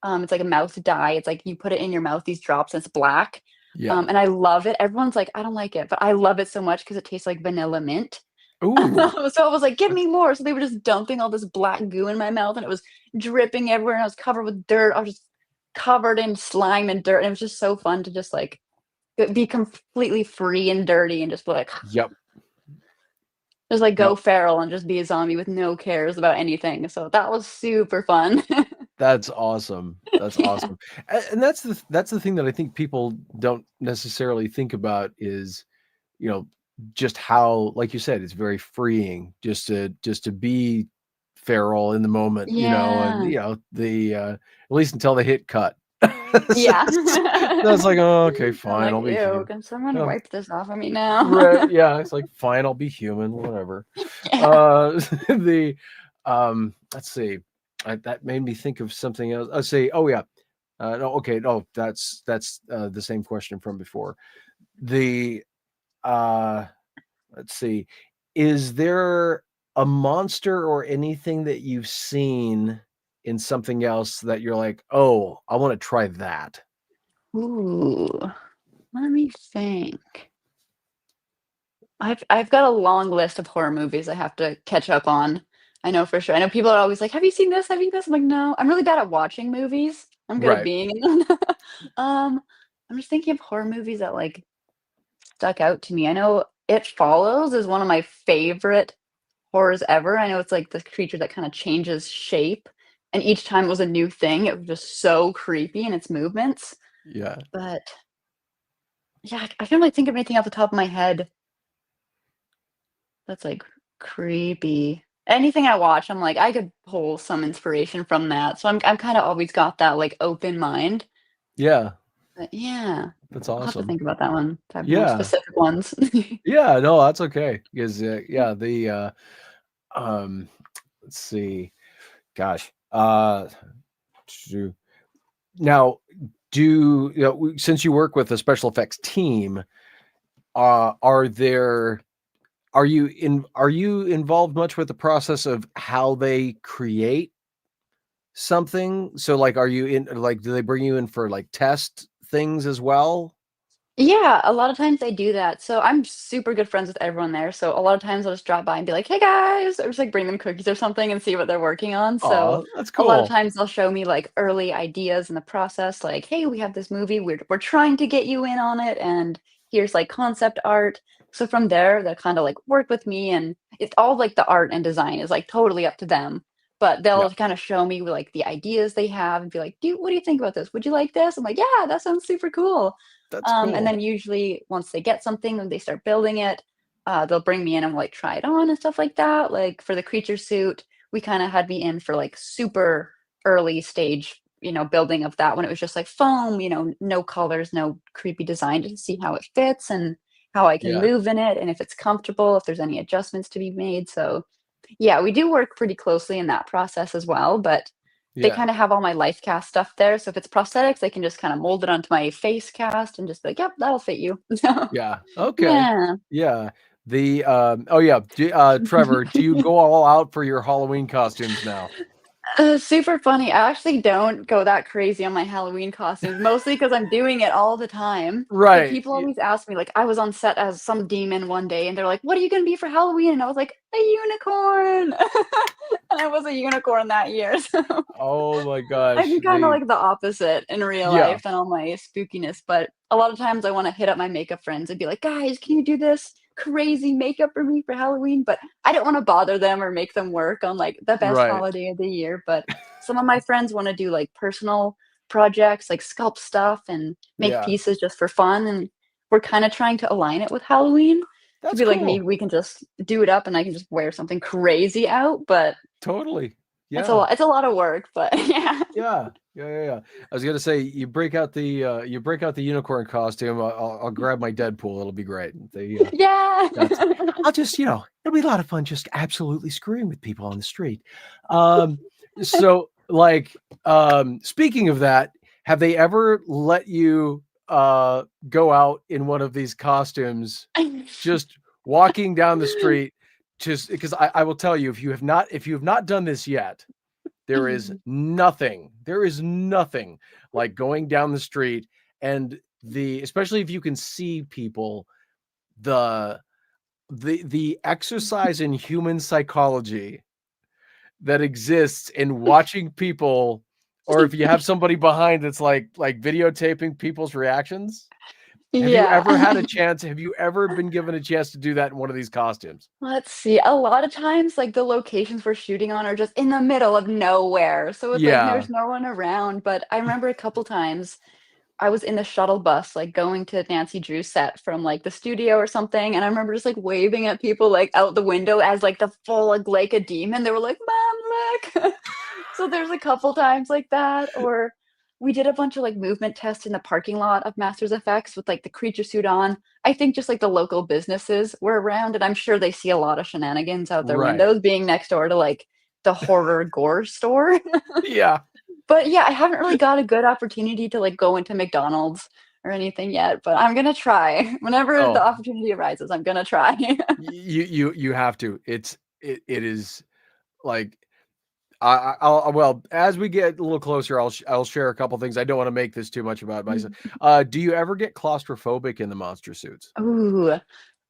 It's like a mouth dye. It's like you put it in your mouth, these drops, and it's black. Yeah. And I love it. Everyone's like, I don't like it, but I love it so much because it tastes like vanilla mint. Ooh. So I was like, give me more. So they were just dumping all this black goo in my mouth and it was dripping everywhere and I was covered with dirt. I was just covered in slime and dirt. And it was just so fun to just like be completely free and dirty and just be like, Yep. just like go Yep. feral and just be a zombie with no cares about anything. So that was super fun. That's awesome. That's Yeah. awesome. And that's the thing that I think people don't necessarily think about is, you know, just how, like you said, it's very freeing just to be feral in the moment, and Yeah. the at least until they hit cut. So Yeah. that's like, oh, okay, I'm fine, like, I'll be ew, human. can someone Um, wipe this off of me now? right, yeah, it's like fine, I'll be human, whatever. Yeah. The let's see. That made me think of something else. Let's see. Oh yeah. No, okay, no, that's the same question from before. The uh let's see. Is there a monster or anything that you've seen in something else that you're like, "Oh, I want to try that." Ooh, let me think. I've got a long list of horror movies I have to catch up on. I know for sure. I know people are always like, "Have you seen this? Have you this?" I'm like, "No." I'm really bad at watching movies. I'm good at Right. being in them. Um, I'm just thinking of horror movies that like stuck out to me. I know It Follows is one of my favorite horrors ever. I know it's like this creature that kind of changes shape, and each time it was a new thing. It was just so creepy in its movements. Yeah. But yeah, I can't really think of anything off the top of my head that's like creepy. Anything I watch, I'm like, I could pull some inspiration from that. So I'm kind of always got that like open mind. Yeah. But yeah, That's I'll have to awesome. think about that one to have more Yeah. specific ones. Yeah, no, that's okay. Because yeah, the um let's see. Gosh. Shoot. Now, since you work with a special effects team, are there are you involved much with the process of how they create something? So like are you in like do they bring you in for like test things as well? Yeah, a lot of times they do that. So I'm super good friends with everyone there. So a lot of times I'll just drop by and be like, "Hey guys," or just like bring them cookies or something and see what they're working on. So Oh, that's a lot of cool. times they'll show me like early ideas in the process, like, "Hey, we have this movie. We're trying to get you in on it, and here's like concept art." So from there, they'll kind of like work with me, and it's all like the art and design is like totally up to them. But Yeah, they'll kind of show me like the ideas they have and be like, what do you think about this? Would you like this?" I'm like, "Yeah, that sounds super cool." that's And cool. then usually once they get something and they start building it, they'll bring me in and we'll like try it on and stuff like that. Like for the creature suit, we kind of had me in for like super early stage, building of that when it was just like foam, no colors, no creepy design to see how it fits and how I can Yeah. move in it and if it's comfortable, if there's any adjustments to be made. So Yeah, we do work pretty closely in that process as well, but they Yeah. kind of have all my life cast stuff there. So if it's prosthetics, they can just kind of mold it onto my face cast and just be like, yep, that'll fit you. So Yeah. Okay. yeah. Yeah. The oh yeah, Trevor, do you go all out for your Halloween costumes now? Super funny. I actually don't go that crazy on my Halloween costumes, mostly because I'm doing it all the time. But Right. people always ask me, like, I was on set as some demon one day, and they're like, "What are you gonna be for Halloween?" And I was like, "A unicorn." And I was a unicorn that year, so Oh my I'm gosh. kind of like the opposite in real Yeah. life than all my spookiness. But a lot of times I want to hit up my makeup friends and be like, "Guys, can you do this crazy makeup for me for Halloween?" But I don't want to bother them or make them work on like the best Right. holiday of the year. But some of my friends want to do like personal projects, like sculpt stuff and make Yeah. pieces just for fun. And we're kind of trying to align it with Halloween to That's be like, cool. maybe we can just do it up and I can just wear something crazy out. But Totally. it's a Yeah. lot. It's a lot of work. But yeah. Yeah. Yeah. I was gonna say you break out the unicorn costume. I'll grab my Deadpool. It'll be great. Yeah. I'll just, it'll be a lot of fun just absolutely screwing with people on the street. So like, speaking of that, have they ever let you go out in one of these costumes, just walking down the street? Just because I will tell you, if you have not done this yet, there is nothing like going down the street and especially if you can see people, the exercise in human psychology that exists in watching people, or if you have somebody behind that's like videotaping people's reactions. Have you Yeah. ever had a chance? Have you ever been given a chance to do that in one of these costumes? Let's see. A lot of times, like the locations we're shooting on are just in the middle of nowhere. So it's like Yeah. there's no one around. But I remember a couple times I was in the shuttle bus, like going to Nancy Drew's set from like the studio or something. And I remember just like waving at people like out the window as like the full like a demon. They were like, "Mom, look." So there's a couple times like that. Or we did a bunch of like movement tests in the parking lot of Masters FX with like the creature suit on. I think just like the local businesses were around, and I'm sure they see a lot of shenanigans out their Right. windows being next door to like the horror gore store. Yeah. But yeah, I haven't really got a good opportunity to like go into McDonald's or anything yet, but I'm gonna try. Whenever the Oh, opportunity arises, I'm gonna try. you have to. It is like I'll well, as we get a little closer, I'll share a couple things. I don't want to make this too much about myself. Do you ever get claustrophobic in the monster suits? Ooh,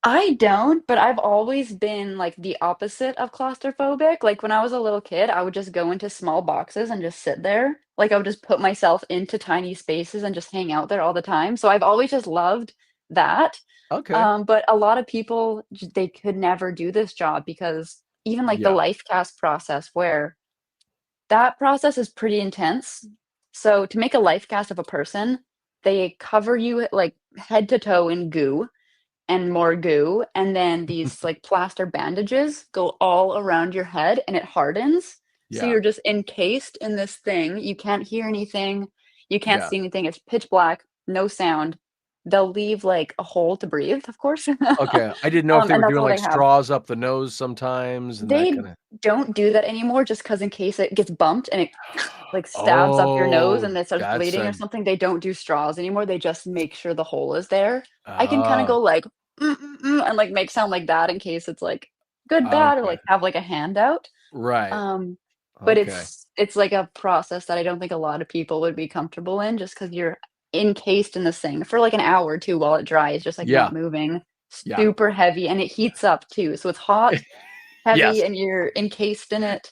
I don't, but I've always been like the opposite of claustrophobic. Like when I was a little kid, I would just go into small boxes and just sit there. Like I would just put myself into tiny spaces and just hang out there all the time. So I've always just loved that. Okay. But a lot of people they could never do this job because even like the Yeah. life cast process where that process is pretty intense. So to make a life cast of a person, they cover you like head to toe in goo and more goo, and then these like plaster bandages go all around your head and it hardens. So Yeah. you're just encased in this thing. You can't hear anything. You can't Yeah. see anything. It's pitch black, no sound. They'll leave like a hole to breathe, of course. Okay. I didn't know if they And were that's doing all like they have. straws up the nose sometimes and that They kind of. don't do that anymore just because in case it gets bumped and it like stabs up your nose Oh, and it starts that's bleeding or a something, they don't do straws anymore. They just make sure the hole is there. I can kind of ah, go like and like make sound like that in case it's like good, bad, or okay. like have like a handout. Right. Um, but Okay. it's like a process that I don't think a lot of people would be comfortable in just because you're encased in this thing for like an hour or two while it dries, just like Yeah. not moving. Yeah. Super heavy and it heats up too. So it's hot, heavy, Yes. and you're encased in it.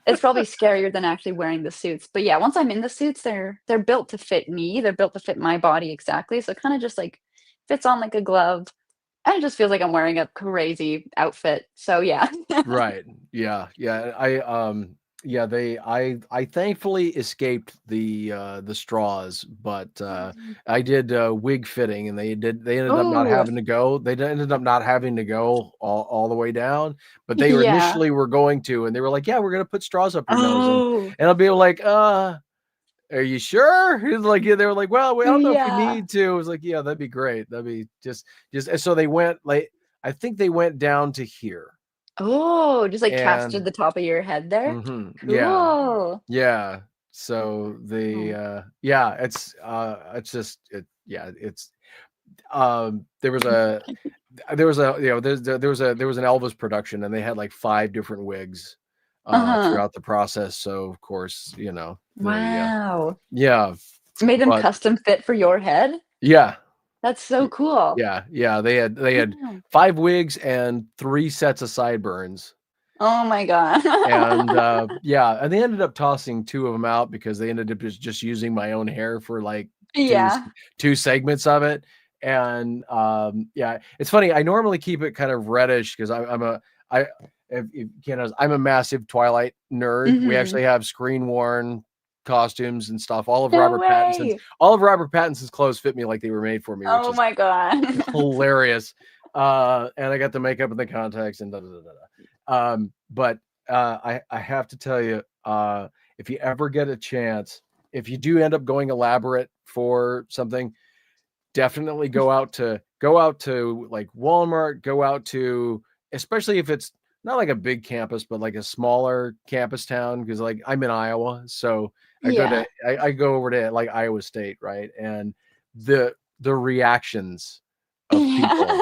It's probably scarier than actually wearing the suits. But yeah, once I'm in the suits, they're built to fit me. They're built to fit my body exactly. So it kind of just like fits on like a glove. And it just feels like I'm wearing a crazy outfit. So yeah. Right. Yeah. Yeah. Yeah, I thankfully escaped the straws, but I did wig fitting and they ended up not Oh, having to go. They ended up not having to go all the way down, but they were yeah. initially were going to, and they were like, "Yeah, we're gonna put straws up your nose," Oh, and I'll be like, are you sure?" He's like, yeah, they were like, "Well, I don't know if we yeah. need to." I was like, "Yeah, that'd be great. That'd be just." And so they went like, I think they went down to here. Oh, just like captured And the top of your head there. yeah, Cool. yeah. So yeah, it's just it's there was a there was an Elvis production, and they had like 5 different wigs Uh-huh. throughout the process. So of course, Wow. yeah, Made them but custom fit for your head? yeah, That's so cool. yeah, they had Wow. 5 wigs and 3 sets of sideburns. Oh my God. And and they ended up tossing 2 of them out because they ended up just using my own hair for like Yeah. 2 segments of it. And yeah, it's funny. I normally keep it kind of reddish because if you know, I'm a massive Twilight nerd. We Mhm. actually have screen worn costumes and stuff. No way. All of Robert Pattinson's clothes fit me like they were made for me, which Oh is my God. hilarious. And I got the makeup and the contacts and da da da da. But I have to tell you, if you ever get a chance, if you do end up going elaborate for something, definitely go out to like Walmart, go out to, especially if it's not like a big campus, but like a smaller campus town, because like I'm in Iowa, so Yeah. I go over to like Iowa State, right? And the reactions of people.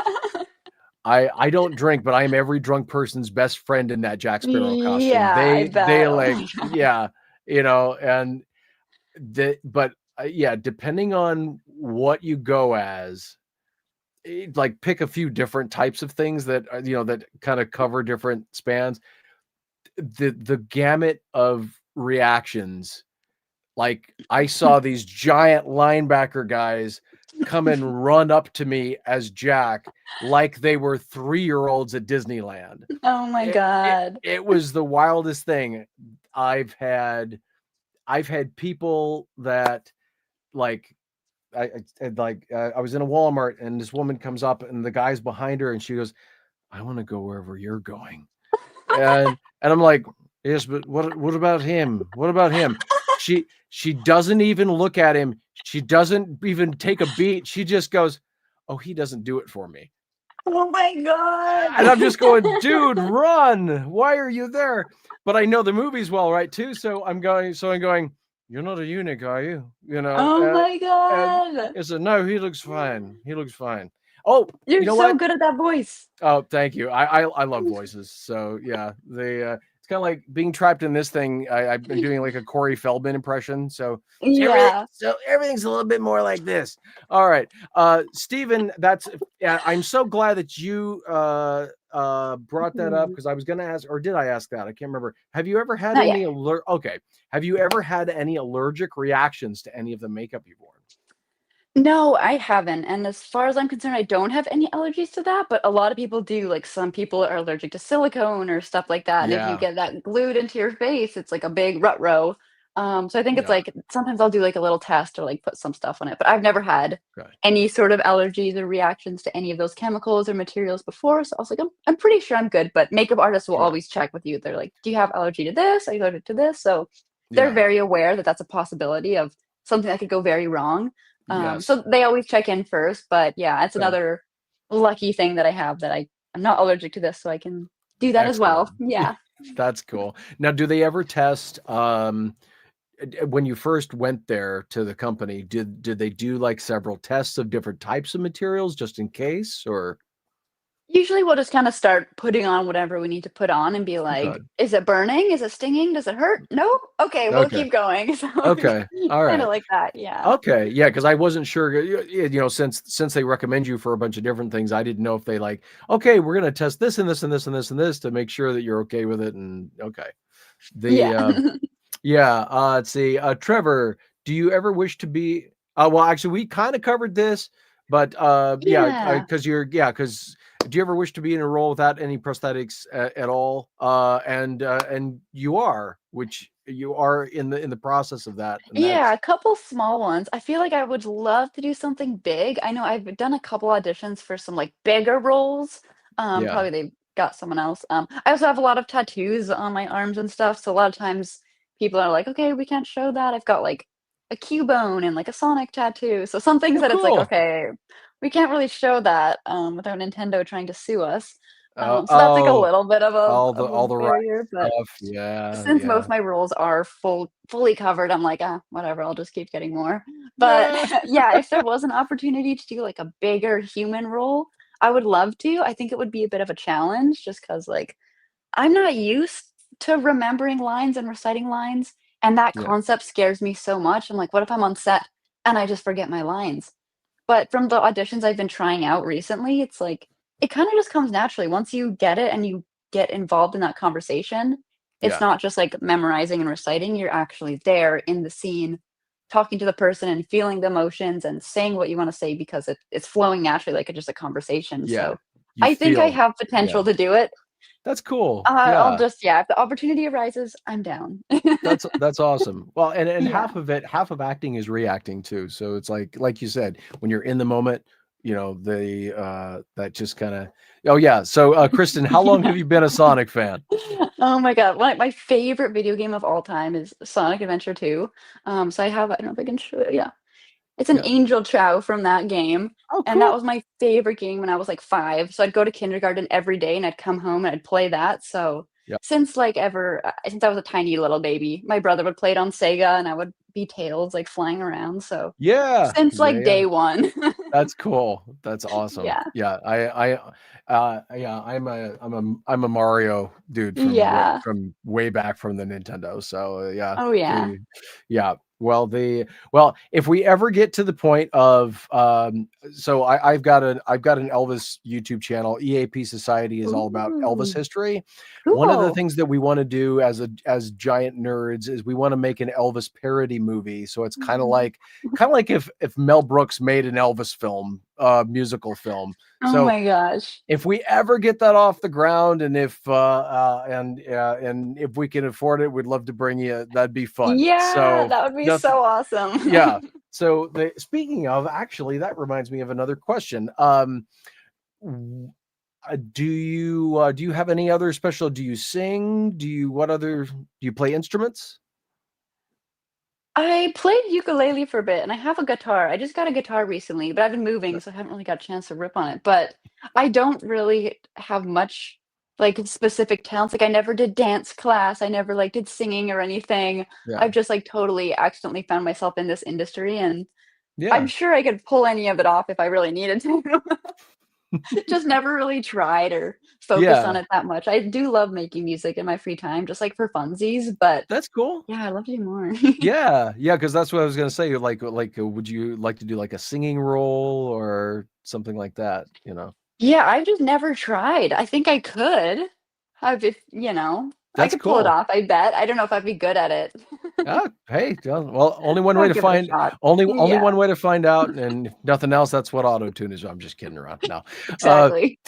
I don't drink, but I am every drunk person's best friend in that Jack Sparrow costume. Yeah, I They bet. like, yeah, and but yeah, depending on what you go as, like pick a few different types of things that that kind of cover different spans. The gamut of reactions. Like I saw these giant linebacker guys come and run up to me as Jack like they were 3-year-olds at Disneyland. Oh my God. It was the wildest thing. I've had people that like I was in a Walmart and this woman comes up and the guy's behind her and she goes, "I want to go wherever you're going." And I'm like, "Yes, but what about him? What about him?" She doesn't even look at him. She doesn't even take a beat. She just goes, "Oh, he doesn't do it for me." Oh my And I'm God. just going, "Dude, run. Why are you there?" But I know the movies well, right, too. So I'm going, "You're not a eunuch, are you?" Oh my And God. I said, "No, he looks fine. He looks fine." Oh, You're you know so what? good at that voice. Oh, thank you. I love voices. So yeah, it's kind of like being trapped in this thing. I've been doing like a Corey Feldman impression. So Yeah. everything's a little bit more like this. All right. Stephen, I'm so glad that you brought that up, because I was gonna ask, or did I ask that? I can't remember. Have you ever had Not yet. have you ever had any allergic reactions to any of the makeup you've worn? No, I haven't. And as far as I'm concerned, I don't have any allergies to that, but a lot of people do. Like some people are allergic to silicone or stuff like that. And if you Yeah. get that glued into your face, it's like a big rut row. So I think it's Yeah. like sometimes I'll do like a little test or like put some stuff on it, but I've never had Okay. any sort of allergies or reactions to any of those chemicals or materials before. So I was like, I'm pretty sure I'm good, but makeup artists will Sure. always check with you. They're like, do you have allergy to this? Are you allergic to this? So they're Yeah. very aware that that's a possibility of something that could go very wrong. Yes. So they always check in first, but yeah, it's Okay. another lucky thing that I have that I'm not allergic to this, so I can do that as well. Excellent. Yeah. That's cool. Now, do they ever test when you first went there to the company, did they do like several tests of different types of materials just in case, or? Usually we'll just kind of start putting on whatever we need to put on and be Okay. like, is it burning? Is it stinging? Does it hurt? No? Okay, we'll Okay. keep going. So Okay. All kind right. of like that. Yeah. Okay. Yeah, because I wasn't sure, since they recommend you for a bunch of different things, I didn't know if they like, okay, we're gonna test this and this and this and this and this to make sure that you're okay with it. And okay. Yeah. Let's see. Trevor, do you ever wish to be well, actually we kind of covered this, but Yeah. because do you ever wish to be in a role without any prosthetics at all? And you are, which you are in the process of that. And Yeah, that's a couple small ones. I feel like I would love to do something big. I know I've done a couple auditions for some like bigger roles. yeah. Probably they got someone else. I also have a lot of tattoos on my arms and stuff, so a lot of times people are like, "Okay, we can't show that." I've got like a Cubone and like a Sonic tattoo. So some things Oh, that it's like, cool. okay, we can't really show that without Nintendo trying to sue us. So that's like a Oh, little bit of all a the right barrier, but stuff. Yeah, since most yeah. of my roles are fully covered, I'm like, ah, whatever, I'll just keep getting more. But Nah. yeah, if there was an opportunity to do like a bigger human role, I would love to. I think it would be a bit of a challenge just because like I'm not used to remembering lines and reciting lines, and that Yeah, concept scares me so much. I'm like, what if I'm on set and I just forget my lines? But from the auditions I've been trying out recently, it's like it kind of just comes naturally. Once you get it and you get involved in that conversation, it's yeah, not just like memorizing and reciting, you're actually there in the scene, talking to the person and feeling the emotions and saying what you want to say because it's flowing naturally like it's just a conversation. yeah. So You I think I feel, have yeah. potential to do it. That's cool. I'll Yeah. just, yeah, if the opportunity arises, I'm down. That's awesome. Well, and Yeah. half of acting is reacting too. So it's like you said, when you're in the moment, that just kind of, oh yeah. So Kristen, how long have Yeah. you been a Sonic fan? Oh my god, my favorite video game of all time is Sonic Adventure 2. So I don't know if I can show it, yeah. It's an Yeah. Angel Chow from that game, Oh, and that cool. was my favorite game when I was, like, 5, so I'd go to kindergarten every day, and I'd come home, and I'd play that, so Yeah. since I was a tiny little baby, my brother would play it on Sega, and I would be Tails, like, flying around, so Yeah. since, Yeah. like, Yeah. day 1. That's cool. That's awesome. Yeah. Yeah, yeah, I'm a Mario dude Yeah. from way back from the Nintendo. So yeah, Oh, yeah. yeah. Well, if we ever get to the point of so I've got an Elvis YouTube channel. EAP Society is all about Elvis Ooh, history. One of the cool. things that we want to do as giant nerds is we want to make an Elvis parody movie. So it's kind of like if Mel Brooks made an Elvis film, musical film. Oh So my gosh. if we ever get that off the ground, and if we can afford it, we'd love to bring you. That'd be fun. Yeah, So that would be def- so awesome. yeah. So speaking of, actually, that reminds me of another question. Do you have any other special? Do you sing? Do you play instruments? I played ukulele for a bit, and I have a guitar. I just got a guitar recently, but I've been moving, so I haven't really got a chance to rip on it. But I don't really have much like specific talents. Like I never did dance class. I never like did singing or anything. Yeah. I've just like totally accidentally found myself in this industry, and I'm Yeah. sure I could pull any of it off if I really needed to. Just never really tried or focused on Yeah. it that much. I do love making music in my free time, just like for funsies, but That's cool. yeah, I'd love to do more. Yeah, yeah, because that's what I was gonna say. Would you like to do like a singing role or something like that? Yeah, I've just never tried. I think I could. I That's could pull it cool. off, I bet. I don't know if I'd be good at it. Ah, hey, well, only one I way would to give it a find shot. only Yeah, one way to find out, and if nothing else, that's what auto tune is. I'm just kidding around. No, uh, exactly.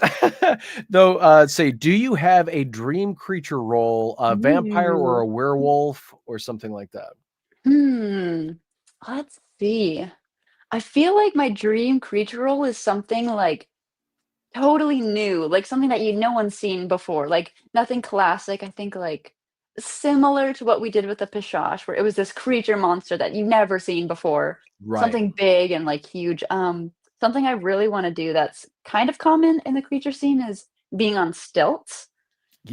though. Say, do you have a dream creature role, a vampire or Ooh. a werewolf or something like that? Hmm. Let's see. I feel like my dream creature role is something like totally new, like something that no one's seen before, like nothing classic. I think like similar to what we did with the Pishosh, where it was this creature monster that you've never seen before, Right. something big and like huge. Something I really want to do that's kind of common in the creature scene is being on stilts.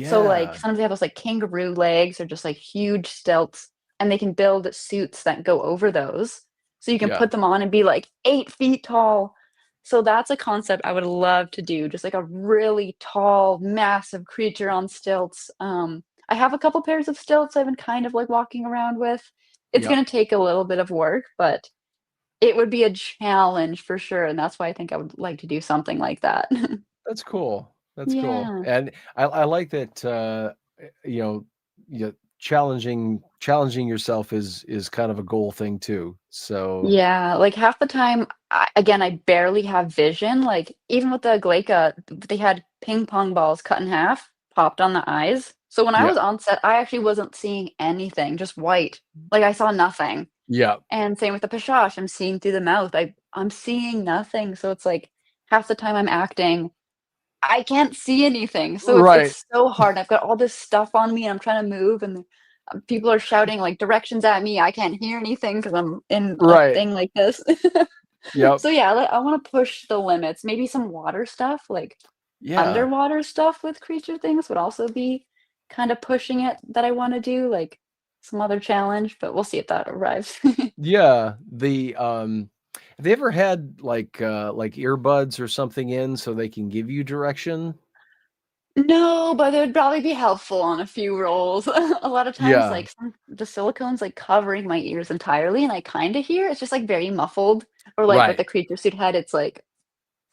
So like Yeah. sometimes they have those like kangaroo legs or just like huge stilts, and they can build suits that go over those. So you can Yeah. put them on and be like 8 feet tall. So that's a concept I would love to do, just like a really tall, massive creature on stilts. I have a couple pairs of stilts I've been kind of like walking around with. It's Yeah. gonna take a little bit of work, but it would be a challenge for sure. And that's why I think I would like to do something like that. That's cool. That's cool. Yeah. And I like that you know, challenging yourself is kind of a goal thing too. So Yeah, like half the time, I barely have vision. Like even with the Glacier, they had ping pong balls cut in half, popped on the eyes. So when I yeah. was on set, I actually wasn't seeing anything, just white. Like I saw nothing. Yeah. And same with the Pishosh, I'm seeing through the mouth. I'm seeing nothing. So it's like half the time I'm acting, I can't see anything. So it's Right. it's so hard. I've got all this stuff on me and I'm trying to move and people are shouting like directions at me. I can't hear anything because I'm in a Right. thing like this. Yep. So yeah, I want to push the limits. Maybe some water stuff. Like Yeah. underwater stuff with creature things would also be kind of pushing it that I want to do, like some other challenge, but we'll see if that arrives. Yeah. Have they ever had like earbuds or something in so they can give you direction? No, but it would probably be helpful on a few rolls. A lot of times, Yeah. like the silicone's like covering my ears entirely, and I kind of hear it's just like very muffled. Or like with Right. the creature suit head, it's like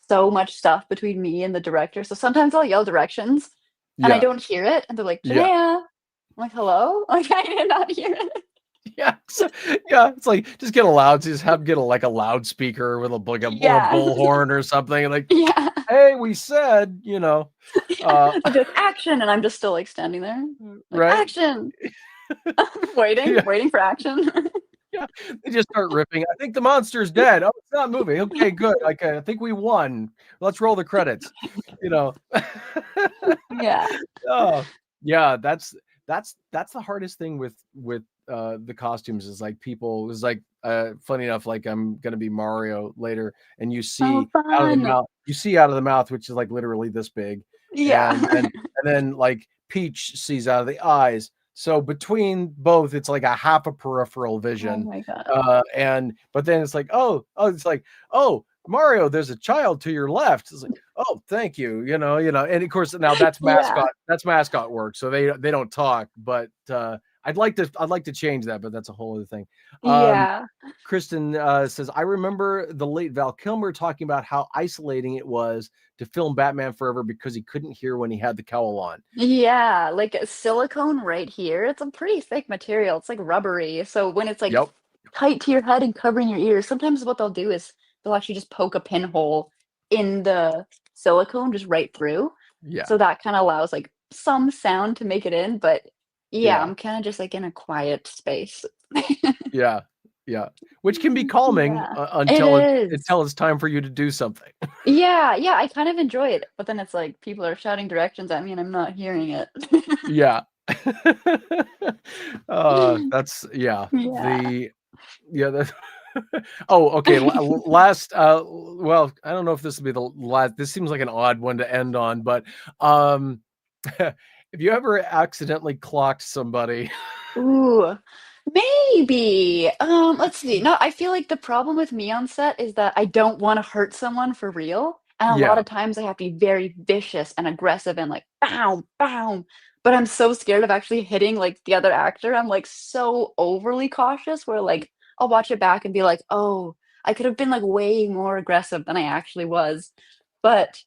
so much stuff between me and the director. So sometimes I'll yell directions and I Yeah. don't hear it, and they're like, Yeah. Janaea. I'm like, hello? Like I did not hear it. Yeah. Yeah. It's like just get a loudspeaker with or a Yeah. bullhorn or something. And like, Yeah. hey, we said, So just action, and I'm just still like standing there. Like, right. action. Waiting, Yeah. waiting for action. Yeah. They just start ripping. I think the monster's dead. Oh, it's not moving. Okay, good. I think we won. Let's roll the credits. Yeah. Oh, yeah, that's the hardest thing with the costumes is like people is like funny enough, like I'm gonna be Mario later, and you see Oh, out of the fun. mouth, out of the mouth, which is like literally this big, Yeah. and then like Peach sees out of the eyes. So between both, it's like a half a peripheral Oh vision. my god. But then it's like, it's like, oh, Mario, there's a child to your left. It's like, oh, thank you, and of course now that's Yeah. mascot work, so they don't talk, but I'd like to change that, but that's a whole other thing. Yeah. Kristen says, I remember the late Val Kilmer talking about how isolating it was to film Batman Forever because he couldn't hear when he had the cowl on. Yeah, like a silicone right here, it's a pretty thick material. It's like rubbery. So when it's like Yep. tight to your head and covering your ears, sometimes what they'll do is they'll actually just poke a pinhole in the silicone just right through. Yeah. So that kind of allows like some sound to make it in, but yeah, Yeah. I'm kind of just like in a quiet space. Yeah. Yeah. Which can be calming Yeah. until It is. until it's time for you to do something. Yeah, I kind of enjoy it, but then it's like people are shouting directions at me and I'm not hearing it. Yeah. That's Yeah. that oh, okay. Last well, I don't know if this will be the last. This seems like an odd one to end on, but have you ever accidentally clocked somebody? Ooh, maybe. Let's see. No, I feel like the problem with me on set is that I don't want to hurt someone for real. And a lot Yeah. of times I have to be very vicious and aggressive and like bow, bow. But I'm so scared of actually hitting like the other actor. I'm like so overly cautious where like I'll watch it back and be like, oh, I could have been like way more aggressive than I actually was. But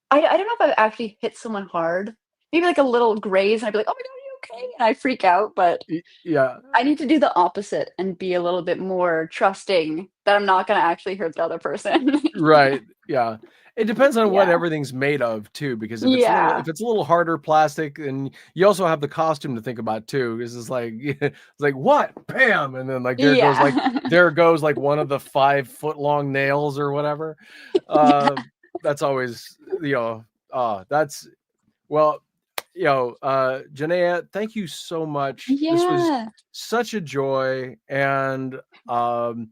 I don't know if I've actually hit someone hard. Maybe like a little graze and I'd be like, oh my God, are you okay? And I freak out, but Yeah. I need to do the opposite and be a little bit more trusting that I'm not going to actually hurt the other person. Right. Yeah. It depends on what Yeah. everything's made of too, because Yeah. if it's a little harder plastic, and you also have the costume to think about too. This is like it's like what? Bam! And then like there goes like one of the 5-foot long nails or whatever. That's always that's well, Janaea, thank you so much. This was Yeah. such a joy, and the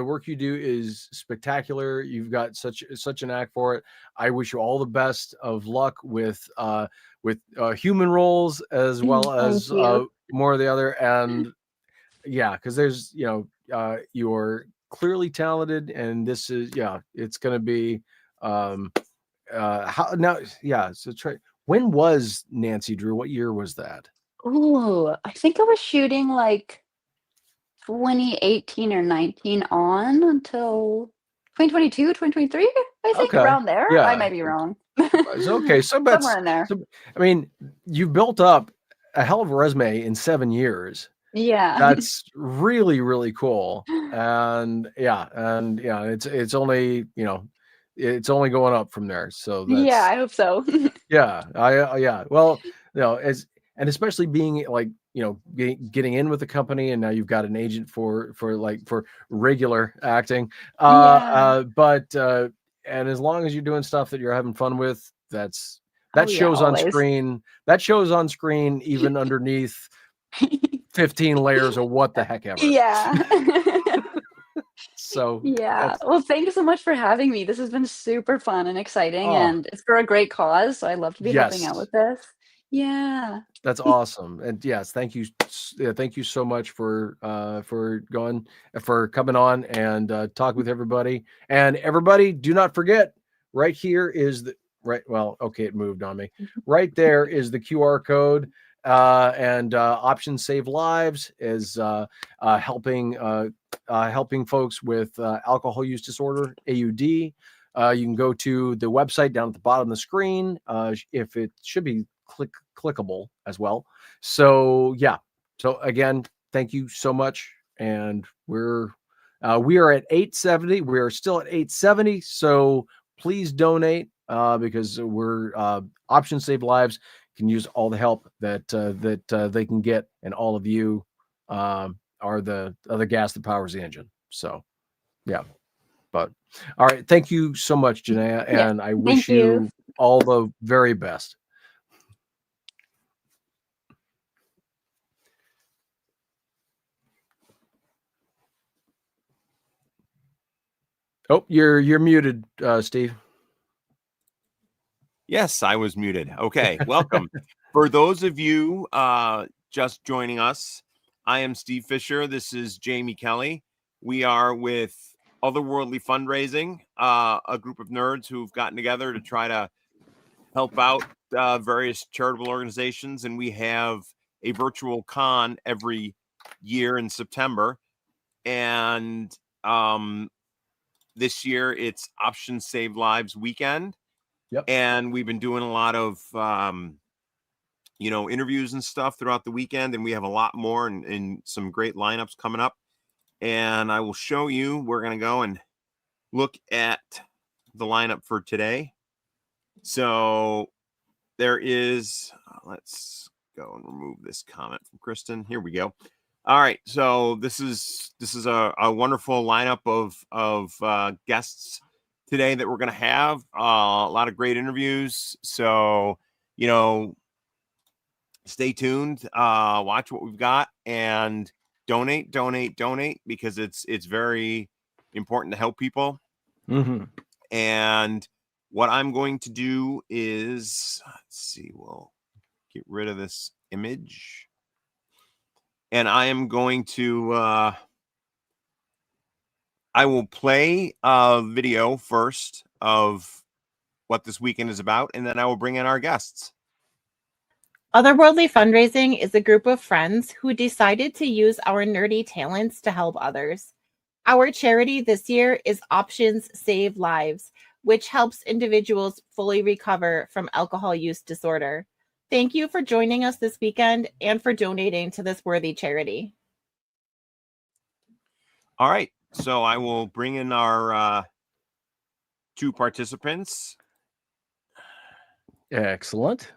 work you do is spectacular. You've got such an knack for it. I wish you all the best of luck with human roles as well as Thank you. more of the other. And yeah, because there's you're clearly talented, and this is it's going to be how now so try. When was Nancy Drew? What year was that? Ooh, I think I was shooting like 2018 or 19 on until 2022, 2023, I think Okay. around there. Yeah. I might be wrong. It's okay. So that's Somewhere in there. I mean, you built up a hell of a resume in 7 years. Yeah. That's really, really cool. And it's only, it's only going up from there. So that's, Yeah, I hope so. Well, and especially being like, getting in with the company, and now you've got an agent for regular acting. And as long as you're doing stuff that you're having fun with, that shows on always. screen. That shows on screen, even underneath 15 layers of what the heck ever. Yeah. So Yeah. Well, thank you so much for having me. This has been super fun and exciting, oh, and it's for a great cause. So I'd love to be helping out yes, with this. Yeah. that's awesome. And yes, thank you. Thank you so much for coming on and talk with everybody. And everybody, do not forget, right here is the right. Well, okay, it moved on me. Right there is the QR code. And Options Save Lives is helping folks with alcohol use disorder, AUD. You can go to the website down at the bottom of the screen. If it should be clickable as well. So yeah. So again, thank you so much. And we are at 870. We are still at 870. So please donate because we're Options Save Lives can use all the help that they can get, and all of you are the gas that powers the engine. So yeah. But all right, thank you so much, Janaea, Yeah. and I wish Thank you. you all the very best. Oh, you're muted, Steve. Yes, I was muted. Okay, welcome. For those of you just joining us, I am Steve Fisher. This is Jamie Kelly. We are with Otherworldly Fundraising, a group of nerds who've gotten together to try to help out various charitable organizations. And we have a virtual con every year in September. And this year it's Options Save Lives weekend. Yep. And we've been doing a lot of, interviews and stuff throughout the weekend. And we have a lot more and some great lineups coming up. And I will show you, we're going to go and look at the lineup for today. So there is, let's go and remove this comment from Kristen. Here we go. All right. So this is a wonderful lineup of guests today that we're going to have a lot of great interviews. So, stay tuned, watch what we've got, and donate because it's very important to help people. Mm-hmm. And what I'm going to do is, let's see, we'll get rid of this image, and I am going to I will play a video first of what this weekend is about, and then I will bring in our guests. Otherworldly Fundraising is a group of friends who decided to use our nerdy talents to help others. Our charity this year is Options Save Lives, which helps individuals fully recover from alcohol use disorder. Thank you for joining us this weekend and for donating to this worthy charity. All right. So I will bring in our two participants. Excellent.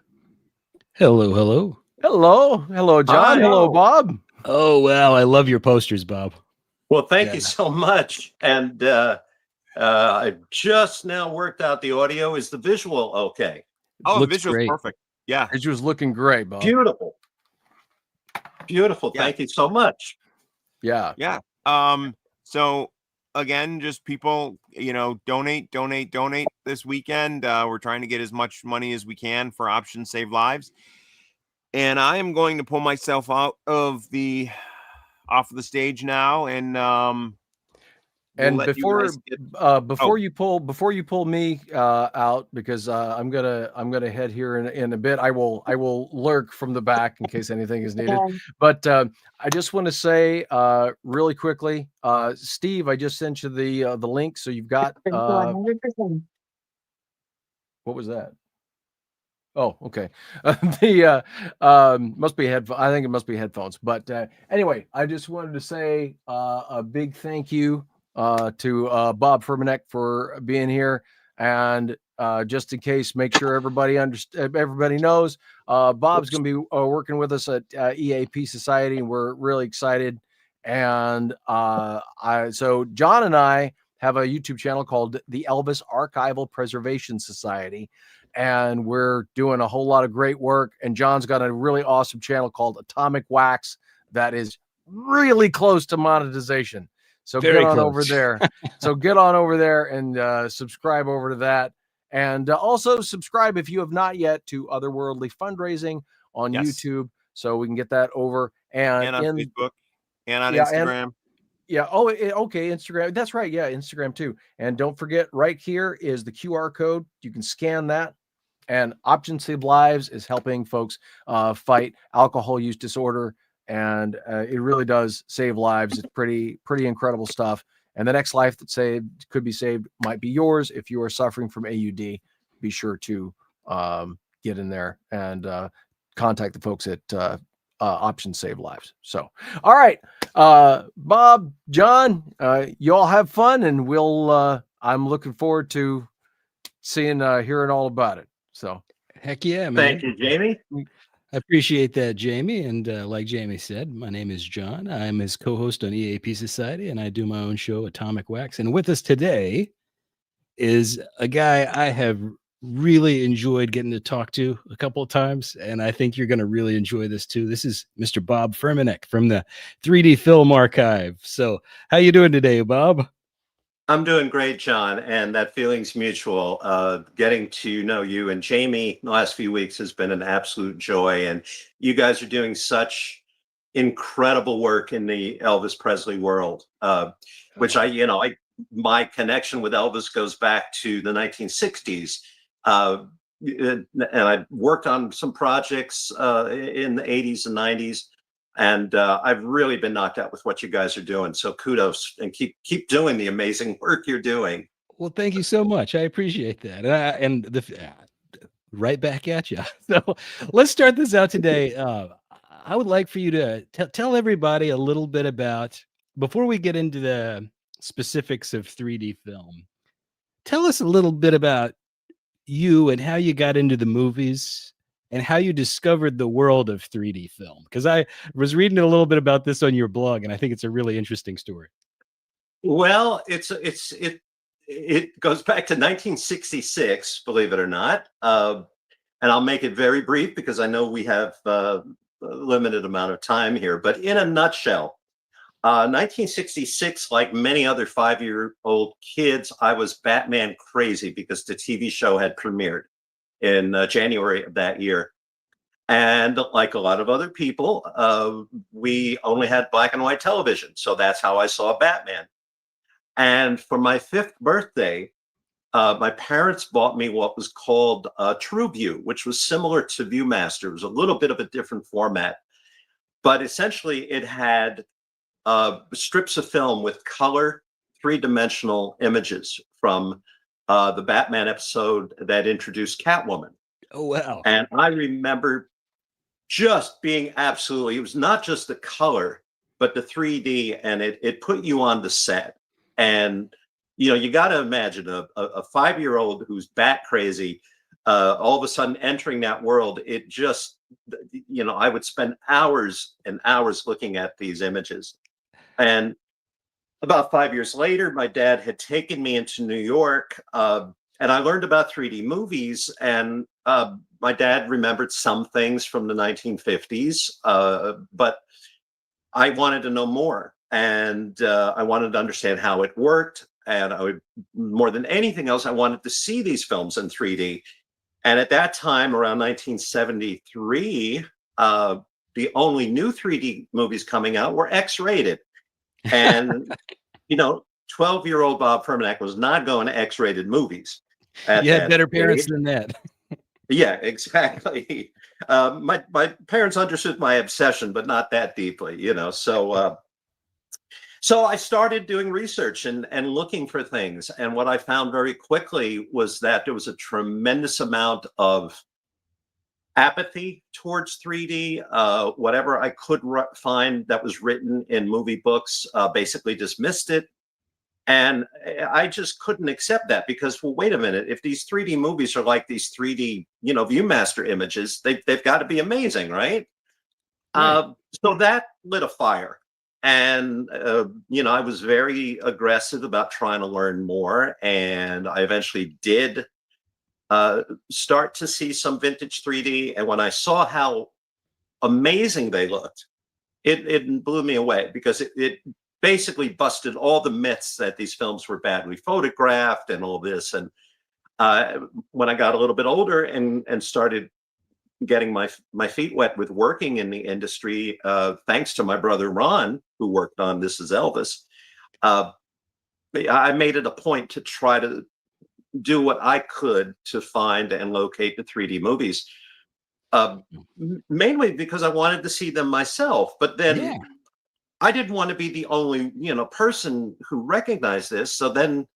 Hello. Hello, John. Hi. Hello, Bob. Oh, wow. I love your posters, Bob. Well, thank Yeah. you so much. And I just now worked out the audio. Is the visual okay? Oh, Looks the visual's great. perfect. Yeah. It was looking great, Bob. Beautiful. Beautiful. Yeah. Thank you so much. Yeah. Yeah. So again, just people, donate this weekend. We're trying to get as much money as we can for Options Save Lives. And I am going to pull myself off of the stage now, and And before you pull me out, because I'm gonna head here in a bit. I will lurk from the back in case anything is needed. But I just want to say really quickly, Steve, I just sent you the link, so you've got 100%. what was that? Oh, okay. Must be headphones. I think it must be headphones. But anyway, I just wanted to say a big thank you to Bob Furmanek for being here. And just in case, make sure everybody knows, Bob's going to be working with us at EAP Society, and we're really excited. And so John and I have a YouTube channel called the Elvis Archival Preservation Society. And we're doing a whole lot of great work. And John's got a really awesome channel called Atomic Wax that is really close to monetization. So Very get on close. over there. So get on over there and subscribe over to that. And also subscribe if you have not yet to Otherworldly Fundraising on Yes. YouTube, so we can get that over. And on Facebook and on Yeah, Instagram. Yeah. Oh, okay. Instagram. That's right. Yeah. Instagram too. And don't forget, right here is the QR code. You can scan that. And Option Save Lives is helping folks fight alcohol use disorder. And it really does save lives. It's pretty incredible stuff. And the next life that could be saved might be yours. If you are suffering from AUD, be sure to get in there and contact the folks at Option Save Lives. So, all right, Bob, John, you all have fun, and we'll. I'm looking forward to hearing all about it. So, Heck yeah, man. Thank you, Jamie. I appreciate that, Jamie. And like Jamie said, my name is John. I'm his co-host on EAP Society, and I do my own show, Atomic Wax. And with us today is a guy I have really enjoyed getting to talk to a couple of times, and I think you're going to really enjoy this too. This is Mr. Bob Furmanek from the 3D Film Archive. So how you doing today, Bob? I'm doing great, John, and that feeling's mutual. Getting to know you and Jamie the last few weeks has been an absolute joy, and you guys are doing such incredible work in the Elvis Presley world, which my connection with Elvis goes back to the 1960s. And I worked on some projects in the 80s and 90s. And I've really been knocked out with what you guys are doing. So kudos, and keep doing the amazing work you're doing. Well, thank you so much. I appreciate that. And right back at you. So let's start this out today. I would like for you to tell everybody a little bit about, before we get into the specifics of 3D film, tell us a little bit about you and how you got into the movies and how you discovered the world of 3D film. Because I was reading a little bit about this on your blog, and I think it's a really interesting story. Well, it goes back to 1966, believe it or not. And I'll make it very brief because I know we have a limited amount of time here. But in a nutshell, 1966, like many other 5-year-old kids, I was Batman crazy because the TV show had premiered in January of that year. And like a lot of other people, we only had black and white television. So that's how I saw Batman. And for my 5th birthday, my parents bought me what was called TrueView, which was similar to ViewMaster. It was a little bit of a different format, but essentially it had strips of film with color, 3-dimensional images from the Batman episode that introduced Catwoman. Oh, wow. And I remember just being absolutely, it was not just the color, but the 3D, and it put you on the set. And, you got to imagine a 5-year-old who's bat crazy, all of a sudden entering that world. It just, I would spend hours and hours looking at these images. And about 5 years later, my dad had taken me into New York, and I learned about 3D movies. And my dad remembered some things from the 1950s, but I wanted to know more. And I wanted to understand how it worked. And more than anything else, I wanted to see these films in 3D. And at that time, around 1973, the only new 3D movies coming out were X-rated. And, 12-year-old Bob Furmanek was not going to X-rated movies. You had better parents than that. Yeah, exactly. My parents understood my obsession, but not that deeply, So I started doing research and looking for things. And what I found very quickly was that there was a tremendous amount of apathy towards 3D. Whatever I could find that was written in movie books basically dismissed it. And I just couldn't accept that because, well, wait a minute, if these 3D movies are like these 3D, ViewMaster images, they've got to be amazing, right? So that lit a fire. And, I was very aggressive about trying to learn more. And I eventually did start to see some vintage 3D. And when I saw how amazing they looked, it blew me away because it basically busted all the myths that these films were badly photographed and all this. And when I got a little bit older and started getting my feet wet with working in the industry, thanks to my brother Ron, who worked on This Is Elvis, I made it a point to try to do what I could to find and locate the 3D movies, mainly because I wanted to see them myself. But then I didn't want to be the only person who recognized this. So then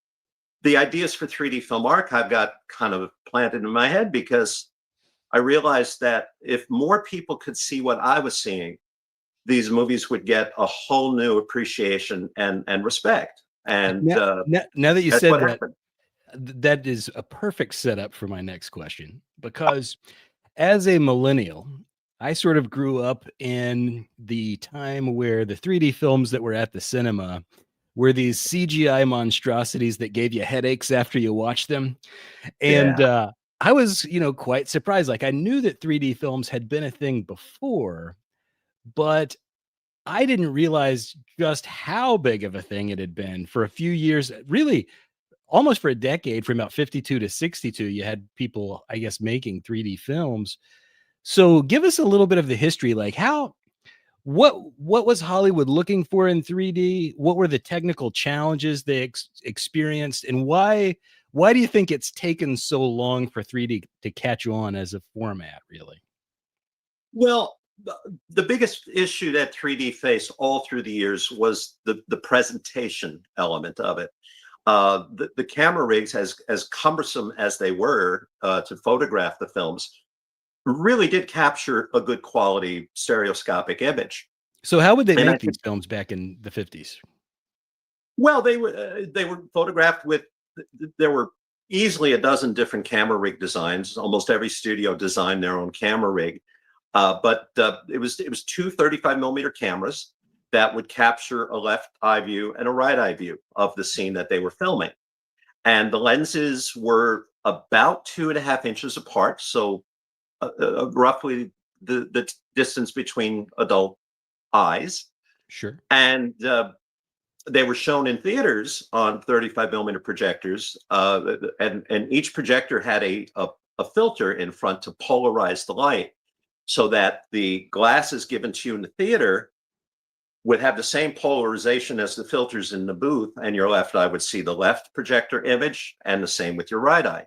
the ideas for 3D Film Archive got kind of planted in my head, because I realized that if more people could see what I was seeing, these movies would get a whole new appreciation and respect. And now that you that's said what that, happened. that is a perfect setup for my next question, because as a millennial, I sort of grew up in the time where the 3D films that were at the cinema were these CGI monstrosities that gave you headaches after you watched them. And I was, quite surprised. Like, I knew that 3D films had been a thing before, but I didn't realize just how big of a thing it had been. For a few years, really almost for a decade, from about 52 to 62, you had people, I guess, making 3D films. So give us a little bit of the history, like what was Hollywood looking for in 3D? What were the technical challenges they experienced, and why do you think it's taken so long for 3D to catch on as a format, really? Well, the biggest issue that 3D faced all through the years was the presentation element of it. The camera rigs, as cumbersome as they were to photograph the films, really did capture a good quality stereoscopic image. So how would they make these films back in the 50s? Well, they were photographed with, there were easily a dozen different camera rig designs. Almost every studio designed their own camera rig. But it was two 35 millimeter cameras that would capture a left eye view and a right eye view of the scene that they were filming. And the lenses were about 2.5 inches apart. So roughly the distance between adult eyes. Sure. And they were shown in theaters on 35 millimeter projectors. And each projector had a filter in front to polarize the light, so that the glasses given to you in the theater would have the same polarization as the filters in the booth, and your left eye would see the left projector image, and the same with your right eye.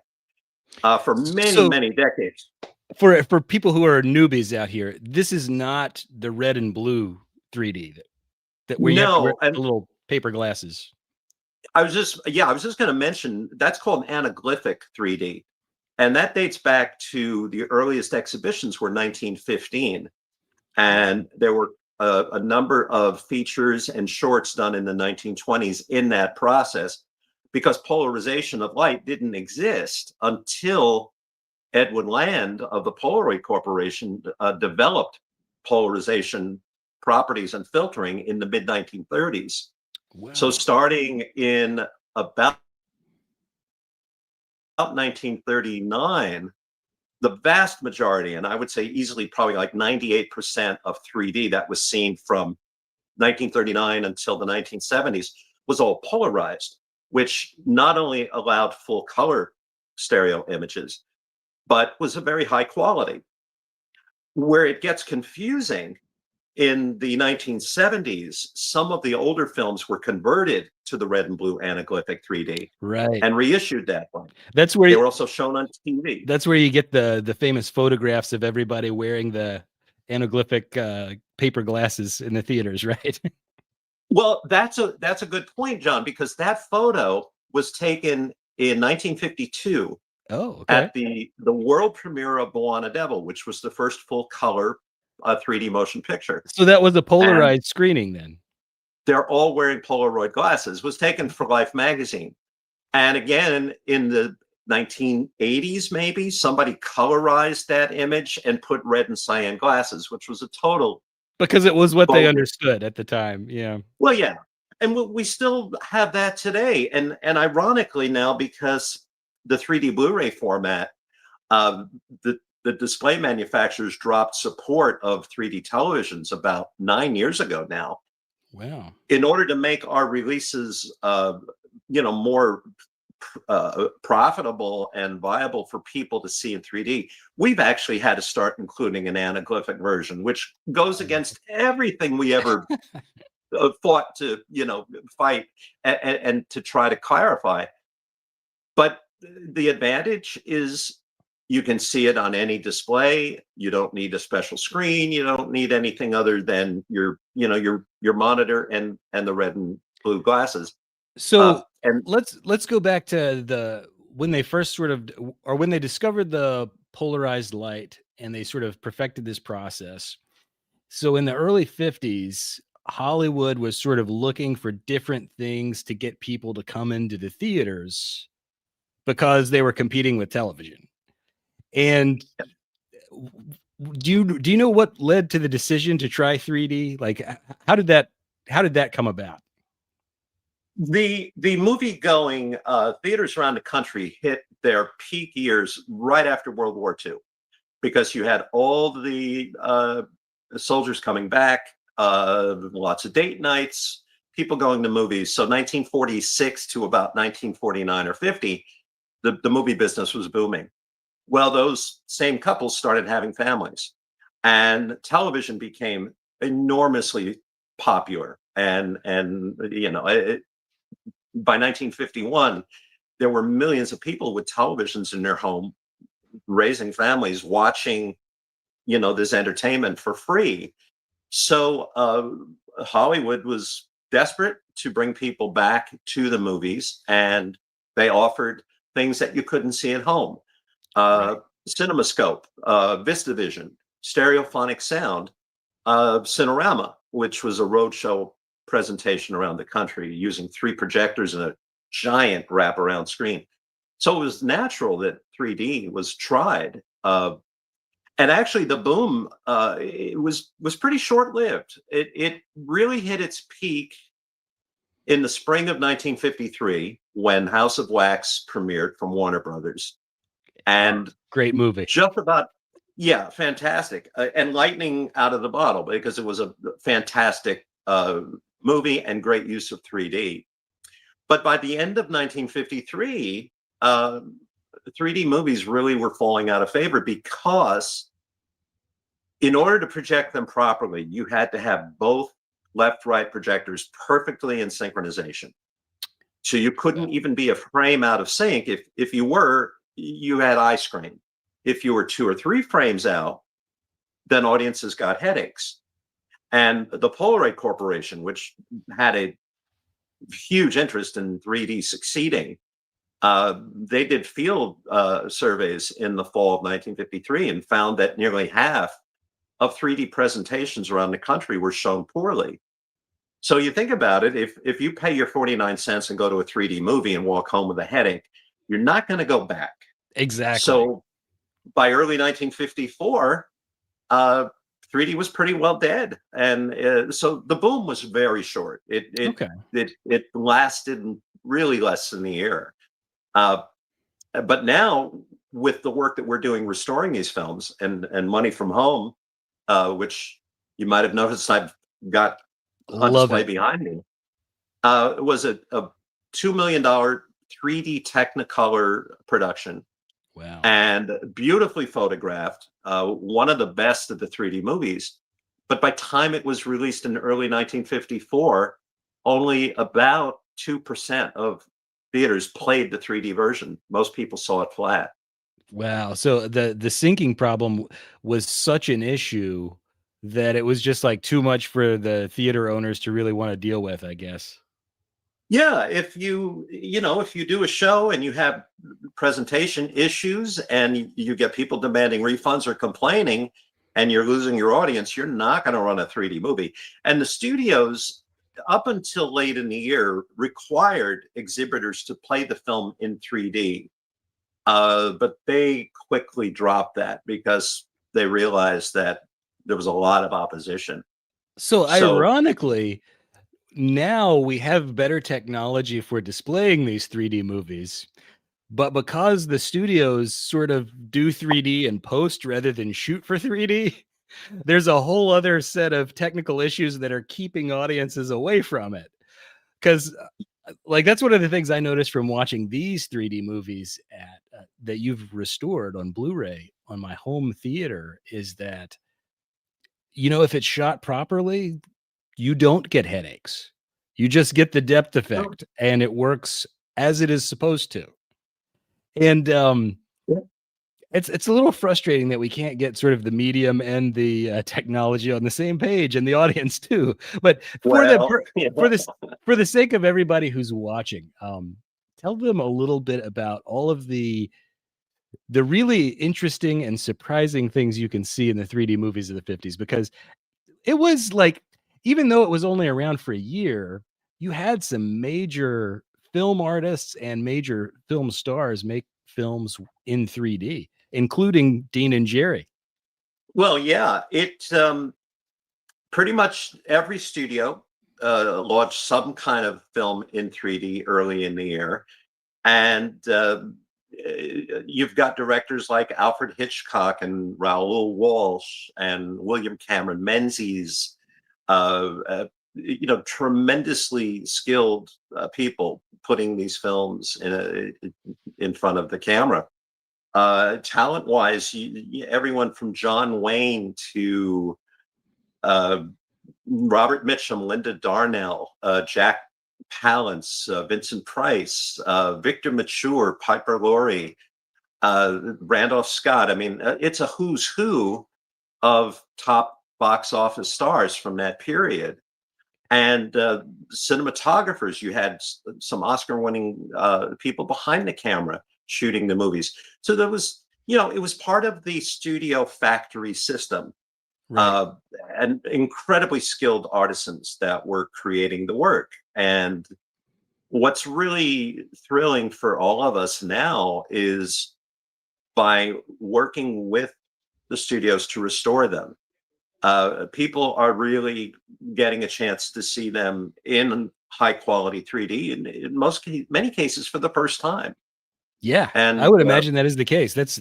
For many decades. For people who are newbies out here, this is not the red and blue 3D that where you have to wear the little paper glasses. I was just going to mention that's called anaglyphic 3D. And that dates back to the earliest exhibitions were 1915. And there were a number of features and shorts done in the 1920s in that process, because polarization of light didn't exist until Edwin Land of the Polaroid Corporation developed polarization properties and filtering in the mid-1930s. Wow. So starting in about 1939, the vast majority, and I would say easily probably like 98% of 3D that was seen from 1939 until the 1970s was all polarized, which not only allowed full color stereo images, but was a very high quality. Where it gets confusing, in the 1970s, some of the older films were converted to the red and blue anaglyphic 3D, right, and reissued that way. That's where they were also shown on TV. That's where you get the famous photographs of everybody wearing the anaglyphic paper glasses in the theaters, right? Well, that's a good point, John, because that photo was taken in 1952 at the world premiere of Moana Devil, which was the first full color 3D motion picture. So that was a polarized screening then? They're all wearing Polaroid glasses. It was taken for Life magazine. And again, in the 1980s, maybe, somebody colorized that image and put red and cyan glasses, which was a total... Because it was what they understood at the time, yeah. Well, yeah. And we still have that today. And ironically now, because the 3D Blu-ray format, the display manufacturers dropped support of 3D televisions about 9 years ago now. Wow. In order to make our releases, more profitable and viable for people to see in 3D, we've actually had to start including an anaglyphic version, which goes against everything we ever fought to, fight and to try to clarify. But the advantage is you can see it on any display. You don't need a special screen. You don't need anything other than your monitor and the red and blue glasses. So and let's go back to when they first when they discovered the polarized light and they sort of perfected this process. So in the early 50s, Hollywood was sort of looking for different things to get people to come into the theaters because they were competing with television. And do you know what led to the decision to try 3D? Like, how did that come about? The movie going theaters around the country hit their peak years right after World War II, because you had all the soldiers coming back, lots of date nights, people going to movies. So 1946 to about 1949 or 50, the movie business was booming. Well, those same couples started having families, and television became enormously popular. And by 1951, there were millions of people with televisions in their home, raising families, watching, this entertainment for free. So Hollywood was desperate to bring people back to the movies, and they offered things that you couldn't see at home. Right. CinemaScope, VistaVision, stereophonic sound, Cinerama, which was a roadshow presentation around the country using 3 projectors and a giant wraparound screen. So it was natural that 3D was tried. And actually, the boom it was pretty short-lived. It really hit its peak in the spring of 1953 when House of Wax premiered from Warner Brothers. And Great movie. just about, yeah, fantastic. And lightning out of the bottle, because it was a fantastic movie and great use of 3D. But by the end of 1953, 3D movies really were falling out of favor, because in order to project them properly, you had to have both left-right projectors perfectly in synchronization. So you couldn't even be a frame out of sync. If you were, you had eye strain. If you were 2 or 3 frames out, then audiences got headaches. And the Polaroid Corporation, which had a huge interest in 3D succeeding, they did field surveys in the fall of 1953 and found that nearly half of 3D presentations around the country were shown poorly. So you think about it, if you pay your 49 cents and go to a 3D movie and walk home with a headache, you're not going to go back. Exactly. So by early 1954, 3D was pretty well dead. And so the boom was very short. It lasted really less than a year. But now, with the work that we're doing restoring these films and Money from Home, which you might have noticed I've got on display behind me, it was a $2 million 3D Technicolor production. Wow. And beautifully photographed, one of the best of the 3D movies. But by time it was released in early 1954, only about 2% of theaters played the 3D version. Most people saw it flat. Wow. So the syncing problem was such an issue that it was just like too much for the theater owners to really want to deal with, I guess. Yeah, if you do a show and you have presentation issues and you get people demanding refunds or complaining and you're losing your audience, you're not going to run a 3D movie. And the studios, up until late in the year, required exhibitors to play the film in 3D. But they quickly dropped that because they realized that there was a lot of opposition. So ironically, now we have better technology for displaying these 3D movies, but because the studios sort of do 3D and post rather than shoot for 3D, there's a whole other set of technical issues that are keeping audiences away from it. Because like that's one of the things I noticed from watching these 3D movies that you've restored on Blu-ray on my home theater is that, if it's shot properly, you don't get headaches. You just get the depth effect and it works as it is supposed to. And it's a little frustrating that we can't get sort of the medium and the technology on the same page and the audience too. But for the sake of everybody who's watching, tell them a little bit about all of the really interesting and surprising things you can see in the 3D movies of the 50s, because it was like, even though it was only around for a year, you had some major film artists and major film stars make films in 3D, including Dean and Jerry. Well, yeah, it pretty much every studio launched some kind of film in 3D early in the year. And you've got directors like Alfred Hitchcock and Raoul Walsh and William Cameron Menzies, tremendously skilled people putting these films in front of the camera. Talent-wise, everyone from John Wayne to Robert Mitchum, Linda Darnell, Jack Palance, Vincent Price, Victor Mature, Piper Laurie, Randolph Scott. I mean, it's a who's who of top box office stars from that period. And cinematographers, you had some Oscar-winning people behind the camera shooting the movies. So there was, it was part of the studio factory system. Right. And incredibly skilled artisans that were creating the work. And what's really thrilling for all of us now is by working with the studios to restore them, people are really getting a chance to see them in high quality 3D, and in many cases for the first time. Yeah, and I would imagine that is the case. It's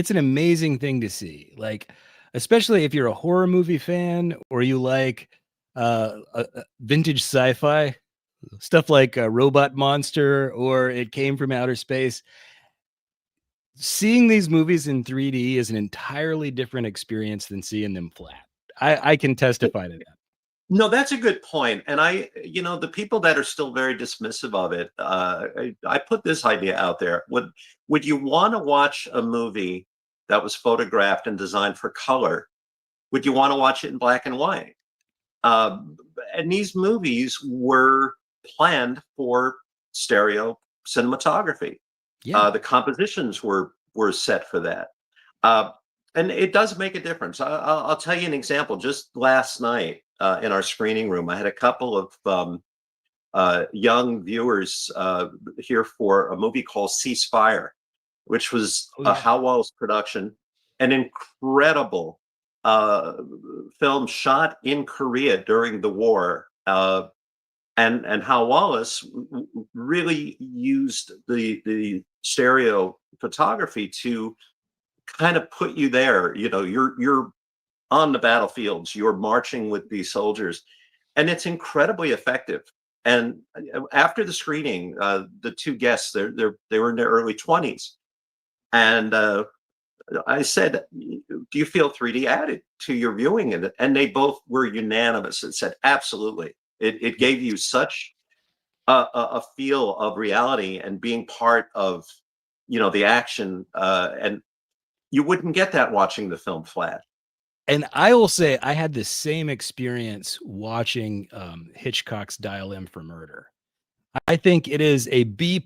an amazing thing to see. Like, especially if you're a horror movie fan or you like vintage sci-fi stuff like Robot Monster or It Came from Outer Space. Seeing these movies in 3D is an entirely different experience than seeing them flat. I can testify to that. No, that's a good point. And the people that are still very dismissive of it, I put this idea out there. Would you want to watch a movie that was photographed and designed for color? Would you want to watch it in black and white? And these movies were planned for stereo cinematography. Yeah. The compositions were set for that. And it does make a difference. I'll tell you an example. Just last night in our screening room, I had a couple of young viewers here for a movie called Ceasefire, which was a Hal Wallace production, an incredible film shot in Korea during the war. And Hal Wallace really used the stereo photography to kind of put you there. You're on the battlefields, you're marching with these soldiers, and it's incredibly effective. And after the screening, the two guests, they were in their early 20s, and I said, "Do you feel 3D added to your viewing?" And they both were unanimous and said, "Absolutely." It gave you such a feel of reality and being part of, the action, and you wouldn't get that watching the film flat. And I will say I had the same experience watching Hitchcock's Dial M for Murder. I think it is a B+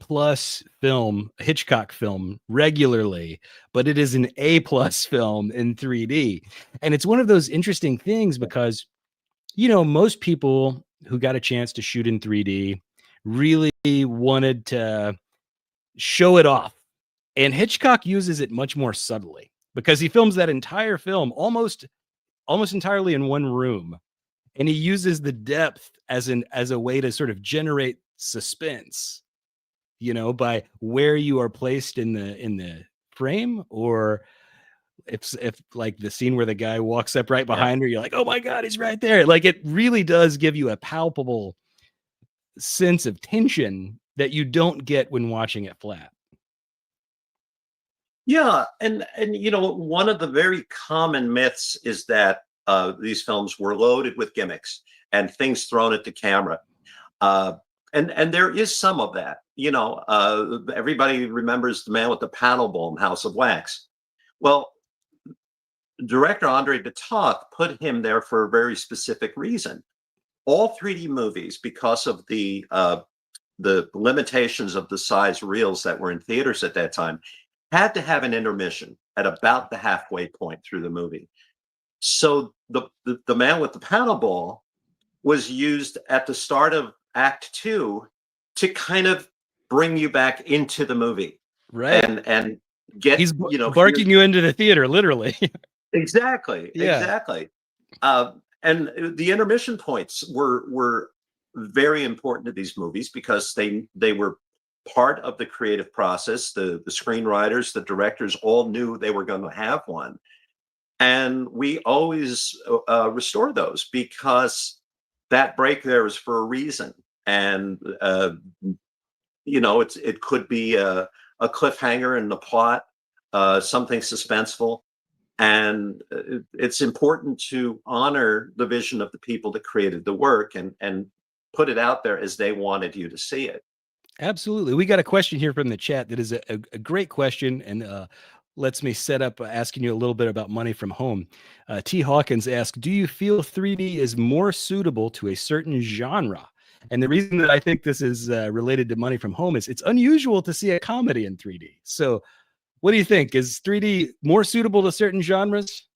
film, Hitchcock film regularly, but it is an A+ film in 3D. And it's one of those interesting things because, most people who got a chance to shoot in 3D really wanted to show it off. And Hitchcock uses it much more subtly because he films that entire film almost entirely in one room. And he uses the depth as a way to sort of generate suspense, by where you are placed in the frame, or if like the scene where the guy walks up right behind her, you're like, oh my God, he's right there. Like it really does give you a palpable sense of tension that you don't get when watching it flat. Yeah, and you know, one of the very common myths is that these films were loaded with gimmicks and things thrown at the camera. And there is some of that. You know, everybody remembers the man with the paddle ball in House of Wax. Well, director Andre de Toth put him there for a very specific reason. All 3D movies, because of the limitations of the size reels that were in theaters at that time, had to have an intermission at about the halfway point through the movie. So the man with the paddle ball was used at the start of Act 2 to kind of bring you back into the movie, right? And get he's barking you into the theater, literally. Exactly. Yeah. Exactly. And the intermission points were very important to these movies because they were part of the creative process. The screenwriters, the directors all knew they were going to have one. And we always restore those because that break there is for a reason. And, you know, it could be a cliffhanger in the plot, something suspenseful. And it's important to honor the vision of the people that created the work and put it out there as they wanted you to see it. Absolutely. We got a question here from the chat that is a great question and lets me set up asking you a little bit about money from home. T. Hawkins asked, do you feel 3D is more suitable to a certain genre? And the reason that I think this is related to money from home is it's unusual to see a comedy in 3D. So what do you think? Is 3D more suitable to certain genres?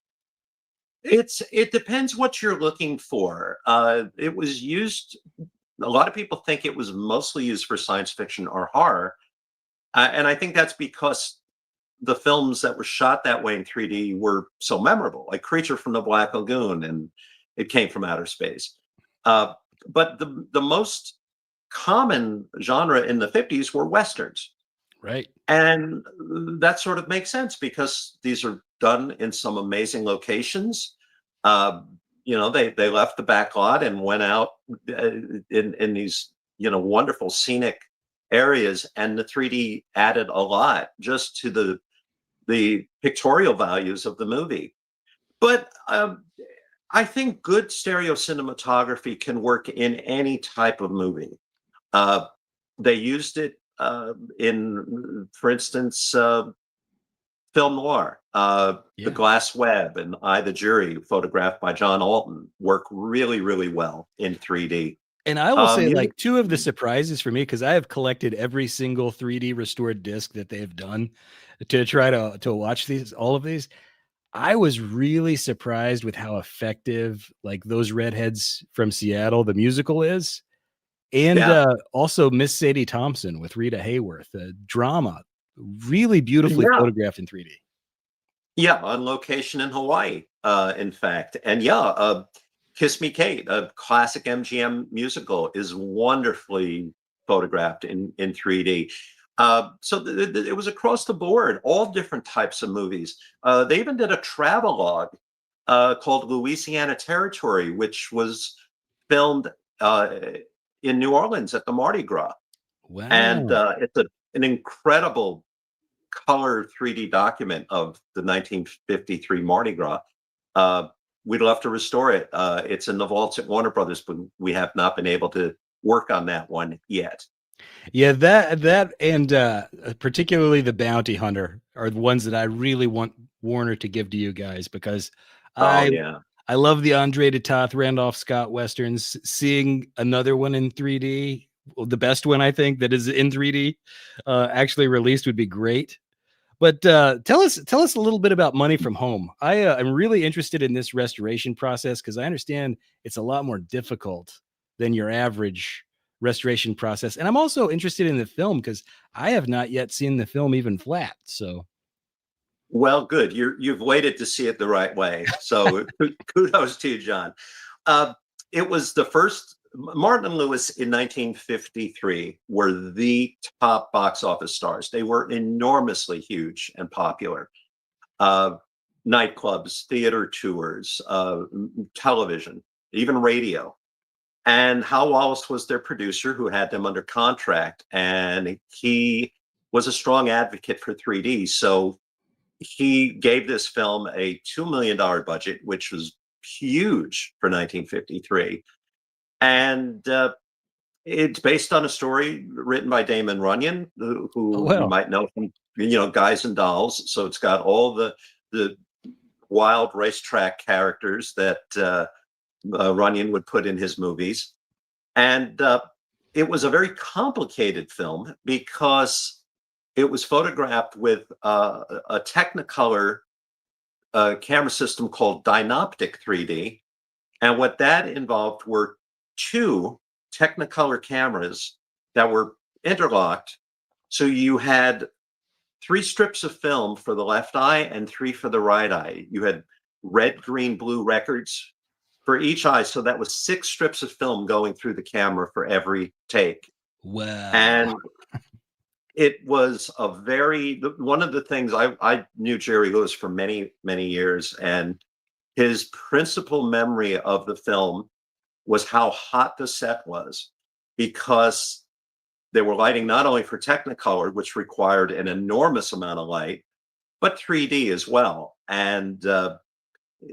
It depends what you're looking for. It was used, a lot of people think it was mostly used for science fiction or horror. And I think that's because the films that were shot that way in 3D were so memorable, like Creature from the Black Lagoon, and it came from outer space. But the most common genre in the 50s were Westerns. Right. And that sort of makes sense because these are done in some amazing locations. You know, they left the back lot and went out in these, you know, wonderful scenic areas, and the 3D added a lot just to the pictorial values of the movie. But I think good stereo cinematography can work in any type of movie. They used it in, for instance, film noir, The Glass Web and I, the Jury, photographed by John Alton, work really, really well in 3D. And I will say, like, two of the surprises for me, because I have collected every single 3D restored disc that they've done to try to watch all of these. I was really surprised with how effective, like, those Redheads from Seattle, the musical is. And also Miss Sadie Thompson with Rita Hayworth, a drama, really beautifully photographed in 3D. Yeah, on location in Hawaii, in fact. And Kiss Me Kate, a classic MGM musical, is wonderfully photographed in 3D. So it was across the board, all different types of movies. They even did a travelogue called Louisiana Territory, which was filmed in New Orleans at the Mardi Gras. Wow. And it's an incredible color 3D document of the 1953 Mardi Gras. We'd love to restore it. It's in the vaults at Warner Brothers, but we have not been able to work on that one yet. Yeah, that and particularly the Bounty Hunter are the ones that I really want Warner to give to you guys, because I love the Andre de Toth, Randolph Scott Westerns. Seeing another one in 3D, the best one I think that is in 3D actually released, would be great. But tell us a little bit about Money from Home. I'm really interested in this restoration process because I understand it's a lot more difficult than your average restoration process. And I'm also interested in the film because I have not yet seen the film even flat. So, well, good. You've waited to see it the right way. So kudos to you, John. It was the first. Martin and Lewis in 1953 were the top box office stars. They were enormously huge and popular. nightclubs, theater tours, television, even radio. And Hal Wallace was their producer who had them under contract. And he was a strong advocate for 3D. So he gave this film a $2 million budget, which was huge for 1953. And it's based on a story written by Damon Runyon, who you might know from, Guys and Dolls. So it's got all the wild racetrack characters that Runyon would put in his movies. And it was a very complicated film because it was photographed with a Technicolor camera system called Dynoptic 3D. And what that involved were 2 Technicolor cameras that were interlocked. So you had 3 strips of film for the left eye and 3 for the right eye. You had red, green, blue records for each eye. So that was 6 strips of film going through the camera for every take. Wow. And it was one of the things I knew Jerry Lewis for many, many years. And his principal memory of the film was how hot the set was, because they were lighting not only for Technicolor, which required an enormous amount of light, but 3D as well. And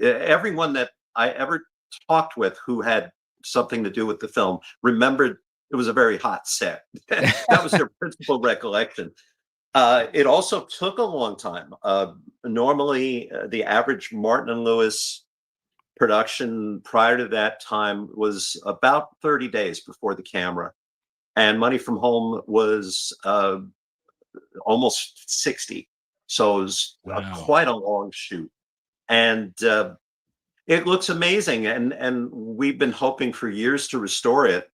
everyone that I ever talked with who had something to do with the film remembered it was a very hot set. That was their principal recollection. It also took a long time. Normally, the average Martin and Lewis production prior to that time was about 30 days before the camera. And Money from Home was almost 60. So it was quite a long shoot. And it looks amazing. And we've been hoping for years to restore it.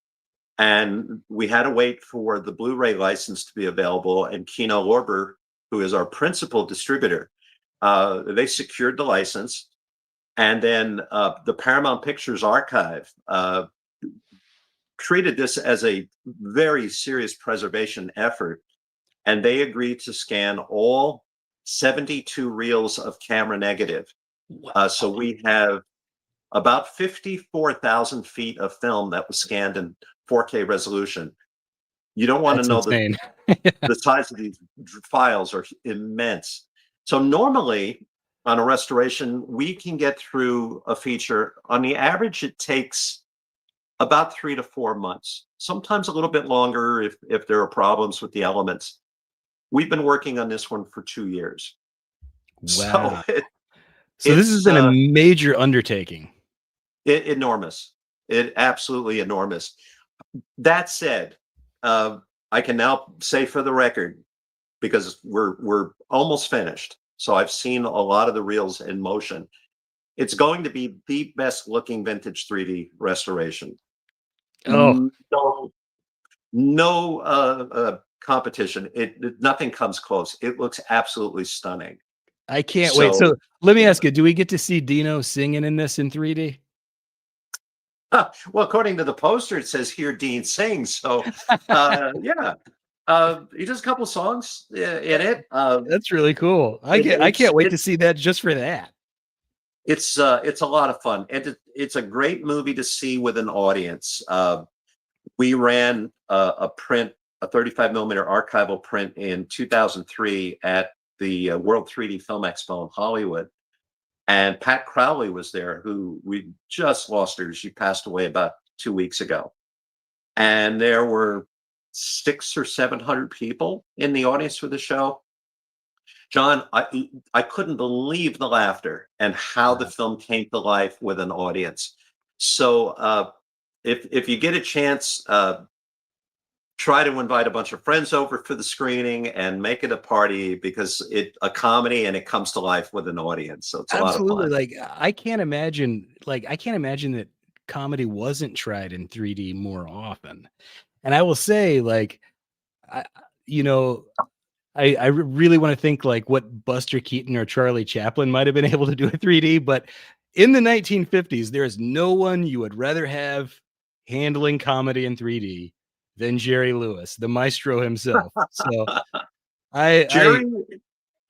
And we had to wait for the Blu-ray license to be available. And Kino Lorber, who is our principal distributor, they secured the license. And then the Paramount Pictures Archive treated this as a very serious preservation effort. And they agreed to scan all 72 reels of camera negative. So we have about 54,000 feet of film that was scanned in 4K resolution. You don't want to know the size of these files are immense. So normally on a restoration, we can get through a feature. On the average, it takes about 3 to 4 months, sometimes a little bit longer if there are problems with the elements. We've been working on this one for 2 years. Wow. So this has been a major undertaking. Enormous. It absolutely enormous. That said, I can now say for the record, because we're almost finished. So I've seen a lot of the reels in motion. It's going to be the best looking vintage 3D restoration. Oh, no competition. Nothing comes close. It looks absolutely stunning. I can't wait. So let me ask you, do we get to see Dino singing in this in 3D? Well, according to the poster, it says "Hear Dean Sing." So, yeah, he does a couple songs in it. That's really cool. I can't wait to see that just for that. It's a lot of fun, and it's a great movie to see with an audience. We ran a 35 millimeter archival print in 2003 at the World 3D Film Expo in Hollywood. And Pat Crowley was there, who we just lost her. She passed away about 2 weeks ago. And there were 600 or 700 people in the audience for the show. John, I couldn't believe the laughter and how the film came to life with an audience. So if you get a chance, try to invite a bunch of friends over for the screening and make it a party, because it's a comedy and it comes to life with an audience. So it's a lot of fun. Like I can't imagine that comedy wasn't tried in 3D more often. And I will say, like, I really want to think like what Buster Keaton or Charlie Chaplin might have been able to do in 3D, but in the 1950s, there is no one you would rather have handling comedy in 3D than Jerry Lewis, the maestro himself. So I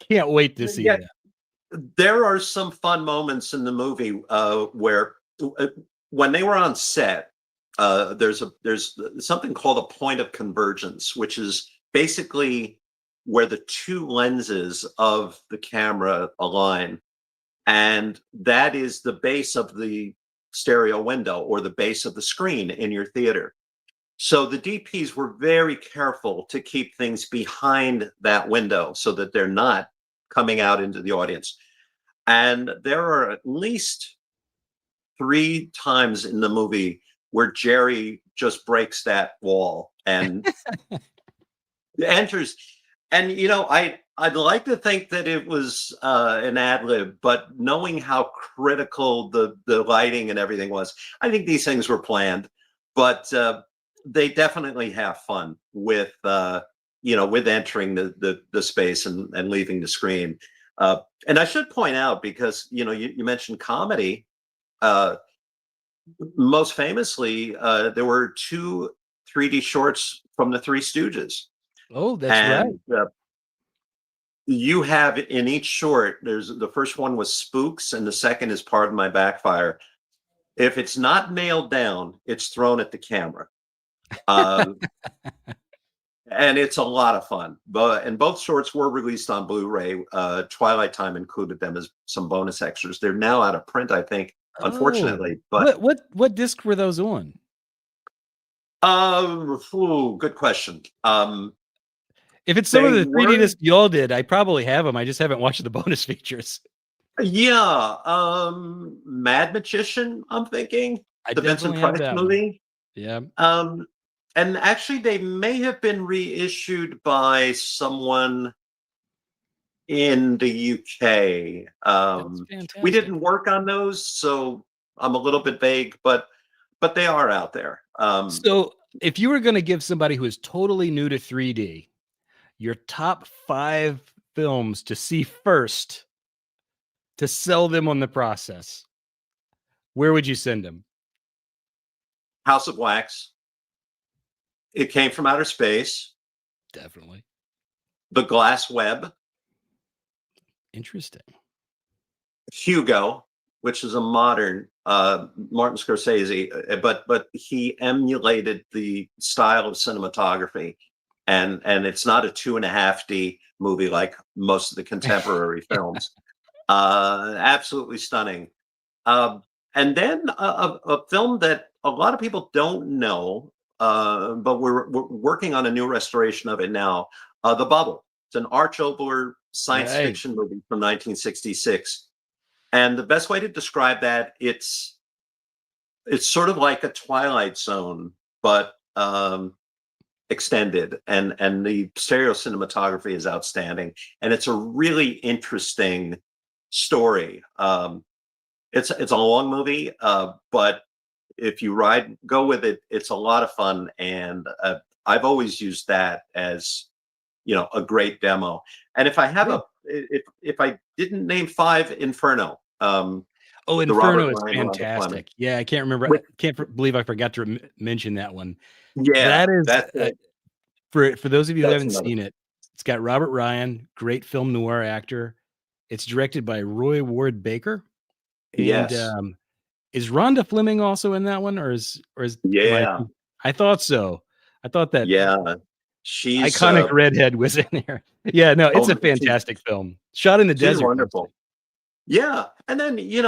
can't wait to see that. There are some fun moments in the movie where when they were on set, there's something called a point of convergence, which is basically where the two lenses of the camera align. And that is the base of the stereo window or the base of the screen in your theater. So the DPs were very careful to keep things behind that window so that they're not coming out into the audience. And there are at least 3 times in the movie where Jerry just breaks that wall and enters. And I'd like to think that it was an ad lib, but knowing how critical the lighting and everything was, I think these things were planned. But they definitely have fun with with entering the space and leaving the screen. And I should point out, because you mentioned comedy. Most famously, there were 2 3D shorts from the Three Stooges. Oh, that's right. You have in each short, the first one was Spooks, and the second is Pardon My Backfire. If it's not nailed down, it's thrown at the camera. And it's a lot of fun. And both shorts were released on Blu-ray. Twilight Time included them as some bonus extras. They're now out of print, I think, unfortunately. But what disc were those on? Good question. If it's some of the 3D discs y'all did, I probably have them. I just haven't watched the bonus features. Yeah, Mad Magician, I'm thinking. The Vincent Price movie. Yeah. And actually, they may have been reissued by someone in the UK. We didn't work on those, so I'm a little bit vague, but they are out there. So if you were going to give somebody who is totally new to 3D your top 5 films to see first to sell them on the process, where would you send them? House of Wax. It Came from Outer Space. Definitely. The Glass Web. Interesting. Hugo, which is a modern Martin Scorsese, but he emulated the style of cinematography, and it's not a 2.5D movie like most of the contemporary films. Absolutely stunning. And then a film that a lot of people don't know, but we're working on a new restoration of it now. The Bubble. It's an Arch Oboler science fiction movie from 1966. And the best way to describe that, it's sort of like a Twilight Zone, but extended. And the stereo cinematography is outstanding. And it's a really interesting story. It's a long movie, but if you go with it, it's a lot of fun. And I've always used that as a great demo. And if I have if I didn't name 5, Inferno. Inferno is fantastic. Yeah, I can't remember. I can't believe I forgot to mention that one. Yeah, that is for those of you who haven't seen it. It's got Robert Ryan, great film noir actor. It's directed by Roy Ward Baker. And, yes. Is Rhonda Fleming also in that one, or is yeah? I thought so. I thought that. Yeah. She's iconic redhead was in there. Yeah, no, it's a fantastic film. Shot in the desert. Wonderful. Yeah. And then, you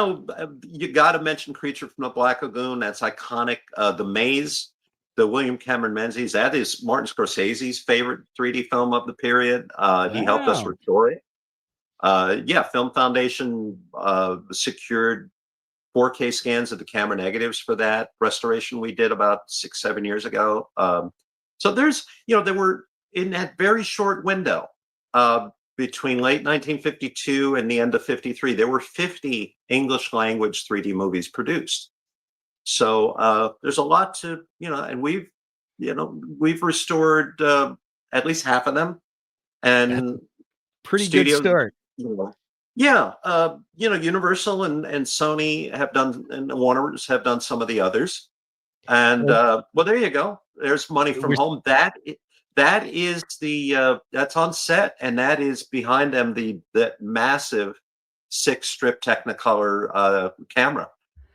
got to mention Creature from the Black Lagoon. That's iconic. The Maze, the William Cameron Menzies, that is Martin Scorsese's favorite 3D film of the period. He helped us restore it. Film Foundation secured 4K scans of the camera negatives for that restoration we did about 6-7 years ago. So there's, there were, in that very short window between late 1952 and the end of 53, there were 50 English language 3D movies produced. So there's a lot to, and we've restored at least half of them. And pretty good start. Universal and Sony have done, and Warner's have done some of the others. And well, there you go. There's Money from Home. That is the that's on set, and that is behind them that massive 6-strip Technicolor camera.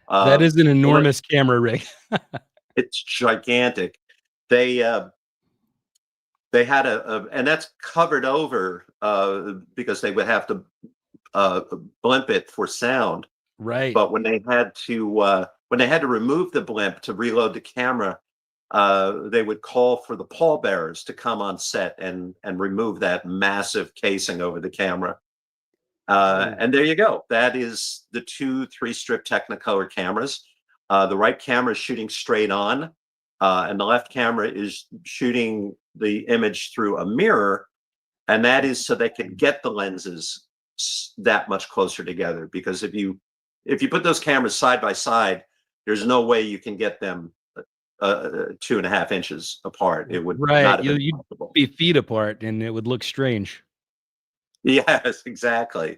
That is an enormous camera rig. It's gigantic. They had and that's covered over because they would have to blimp it for sound. Right. But when they had to remove the blimp to reload the camera, they would call for the pallbearers to come on set and remove that massive casing over the camera. And there you go. That is the 2 3-strip Technicolor cameras. The right camera is shooting straight on, and the left camera is shooting the image through a mirror. And that is so they can get the lenses that much closer together. Because if you put those cameras side by side, there's no way you can get them 2.5 inches apart. It would not have been possible. You'd be feet apart, and it would look strange. Yes, exactly.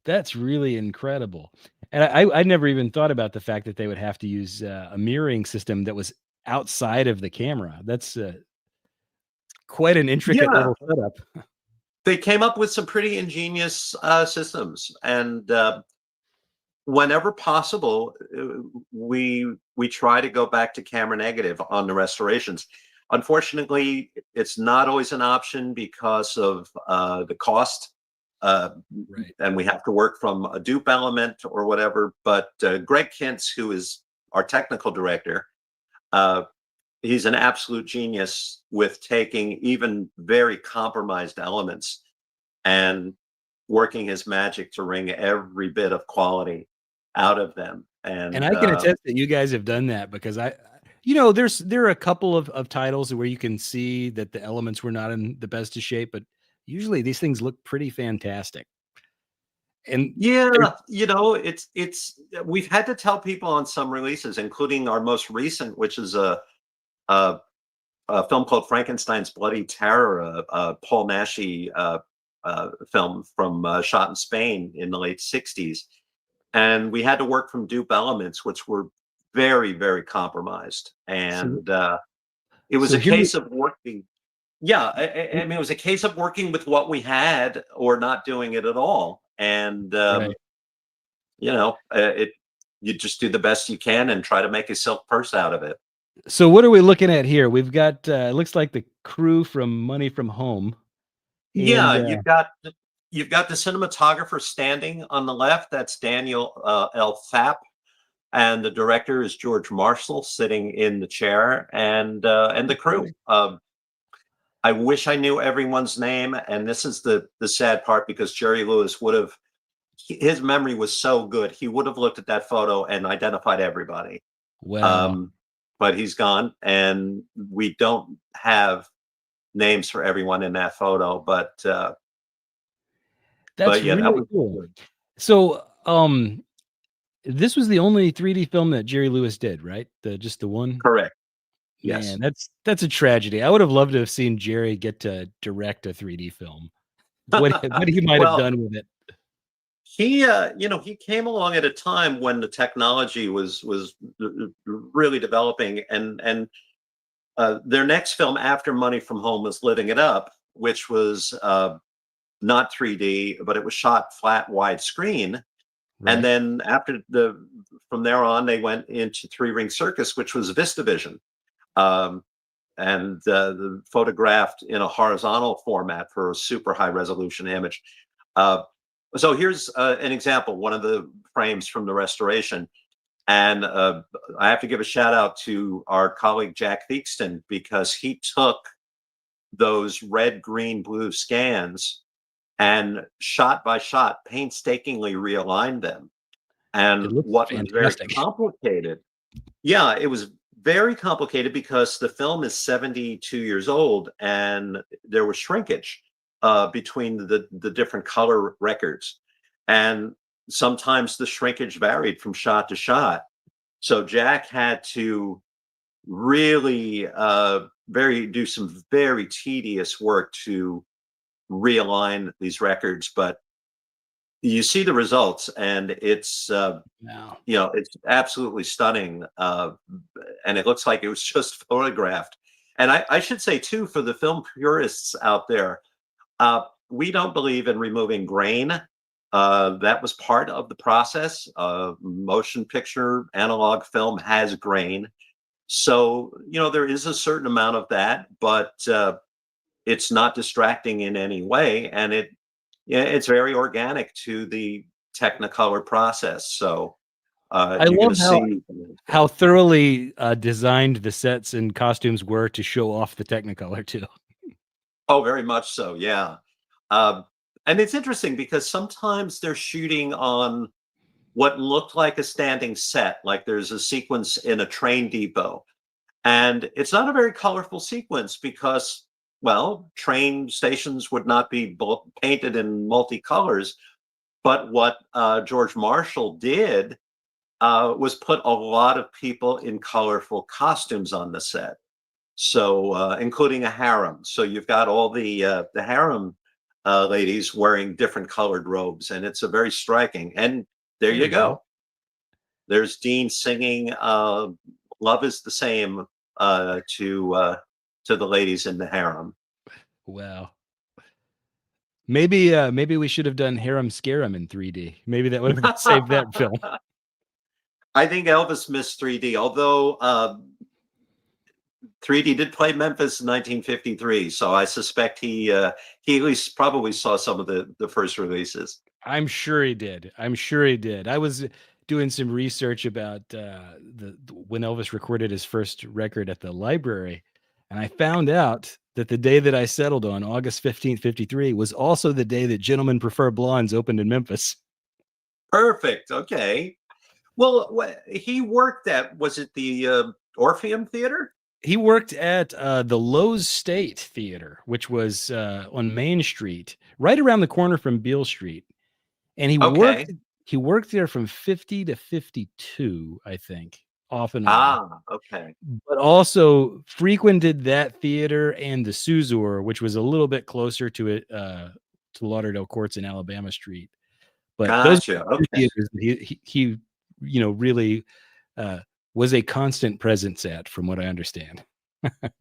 That's really incredible. And I never even thought about the fact that they would have to use a mirroring system that was outside of the camera. That's quite an intricate little setup. They came up with some pretty ingenious systems, and whenever possible, we try to go back to camera negative on the restorations. Unfortunately, it's not always an option because of the cost. Right. And we have to work from a dupe element or whatever. But Greg Kintz, who is our technical director, he's an absolute genius with taking even very compromised elements and working his magic to wring every bit of quality out of them. And I can attest that you guys have done that, because there are a couple of titles where you can see that the elements were not in the best of shape, but usually these things look pretty fantastic. And yeah, it's we've had to tell people on some releases, including our most recent, which is a film called Frankenstein's Bloody Terror, a Paul Naschy film from shot in Spain in the late 60s. And we had to work from dupe elements, which were very, very compromised. And it was a case of working. Yeah, I mean, it was a case of working with what we had or not doing it at all. And, right. You just do the best you can and try to make a silk purse out of it. So what are we looking at here? We've got, it looks like the crew from Money from Home. Yeah, you've got the cinematographer standing on the left. That's Daniel L. Thapp. And the director is George Marshall sitting in the chair, and the crew. I wish I knew everyone's name, and this is the sad part, because Jerry Lewis his memory was so good, he would have looked at that photo and identified everybody. Wow. But he's gone, and we don't have names for everyone in that photo. But that's yeah, really that was cool. So this was the only 3D film that Jerry Lewis did, right? Just the one? Correct. Man, Yes. that's a tragedy. I would have loved to have seen Jerry get to direct a 3D film. What he might have done with it. He came along at a time when the technology was really developing, and their next film after Money from Home was Living It Up, which was not 3D, but it was shot flat widescreen. Right. And then from there on, they went into Three Ring Circus, which was VistaVision. And photographed in a horizontal format for a super high resolution image. So here's an example, one of the frames from the restoration. And I have to give a shout out to our colleague, Jack Theakston, because he took those red, green, blue scans and shot by shot painstakingly realigned them. And what was very complicated. Yeah, it was very complicated because the film is 72 years old, and there was shrinkage between the different color records, and sometimes the shrinkage varied from shot to shot. So Jack had to really do some very tedious work to realign these records, but you see the results, and it's it's absolutely stunning, and it looks like it was just photographed. And I should say too, for the film purists out there, we don't believe in removing grain That was part of the process. Motion picture, analog film has grain. So, there is a certain amount of that, but it's not distracting in any way. And it's very organic to the Technicolor process. So I you're going love to see. how thoroughly designed the sets and costumes were to show off the Technicolor too. Oh, very much so. Yeah. And it's interesting because sometimes they're shooting on what looked like a standing set, like there's a sequence in a train depot. And it's not a very colorful sequence because, well, train stations would not be painted in multicolors. But what George Marshall did was put a lot of people in colorful costumes on the set. So, including a harem. So you've got all the harem ladies wearing different colored robes, and it's a very striking. And there you go. There's Dean singing "Love Is the Same" to the ladies in the harem. Wow. Maybe we should have done Harem Scarum in 3D. Maybe that would have saved that film. I think Elvis missed 3D, although 3D did play Memphis in 1953, so I suspect he at least probably saw some of the first releases. I'm sure he did. I was doing some research about when Elvis recorded his first record at the library, and I found out that the day that I settled on, August 15th, 53, was also the day that Gentlemen Prefer Blondes opened in Memphis. Perfect. Okay. Well, he worked at, was it the Orpheum Theater? He worked at the Lowe's State Theater, which was on Main Street, right around the corner from Beale Street. And he worked there from 50 to 52, I think, off and on. Ah, okay. But also frequented that theater and the Suzor, which was a little bit closer to it, to Lauderdale Courts and Alabama Street. But gotcha. Those theaters, he really was a constant presence at, from what I understand.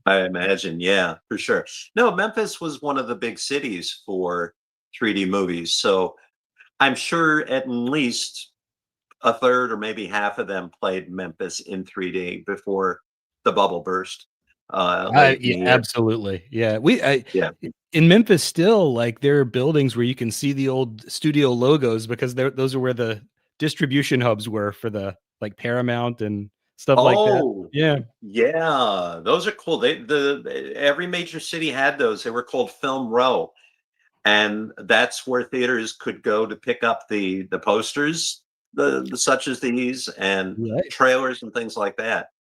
I imagine, yeah, for sure. No, Memphis was one of the big cities for 3D movies, so I'm sure at least a third or maybe half of them played Memphis in 3D before the bubble burst. Yeah, absolutely. Yeah, in Memphis still, like, there are buildings where you can see the old studio logos because those are where the distribution hubs were for the like Paramount and stuff like that. Yeah, those are cool. Every major city had those. They were called Film Row, and that's where theaters could go to pick up the posters, the such as these, and trailers and things like that.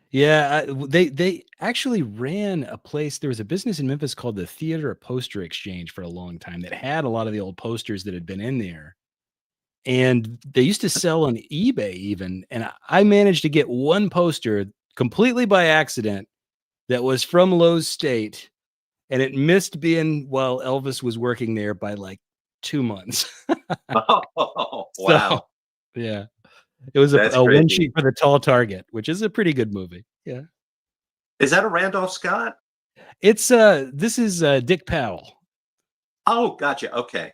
Yeah, they actually ran a place. There was a business in Memphis called the Theater Poster Exchange for a long time that had a lot of the old posters that had been in there. And they used to sell on eBay even. And I managed to get one poster completely by accident that was from Lowe's State. And it missed being while Elvis was working there by like 2 months. Oh, wow. So, yeah. It was a one sheet for The Tall Target, which is a pretty good movie. Yeah. Is that a Randolph Scott? It's this is Dick Powell. Oh, gotcha. Okay.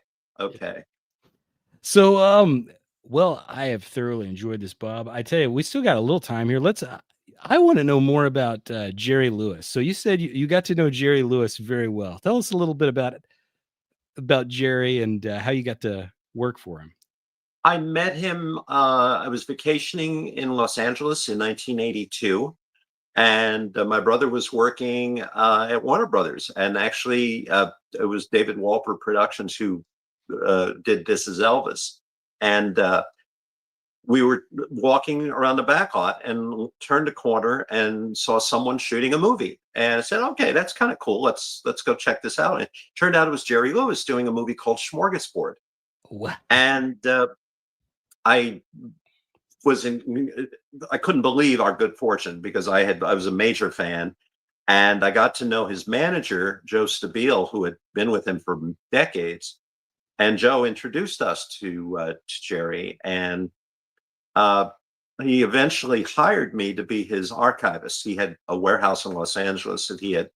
So well, I have thoroughly enjoyed this, Bob. I tell you, we still got a little time here. I want to know more about Jerry Lewis. So you said you got to know Jerry Lewis very well. Tell us a little bit about Jerry and how you got to work for him. I met him, I was vacationing in Los Angeles in 1982, and my brother was working at Warner Brothers. And actually, it was David Walper Productions who did This Is Elvis. And we were walking around the back lot and turned a corner and saw someone shooting a movie. And I said, okay, that's kind of cool. Let's go check this out. And it turned out it was Jerry Lewis doing a movie called Smorgasbord. Wow. And I couldn't believe our good fortune because I was a major fan, and I got to know his manager, Joe Stabile, who had been with him for decades. And Joe introduced us to Jerry, and he eventually hired me to be his archivist. He had a warehouse in Los Angeles that he had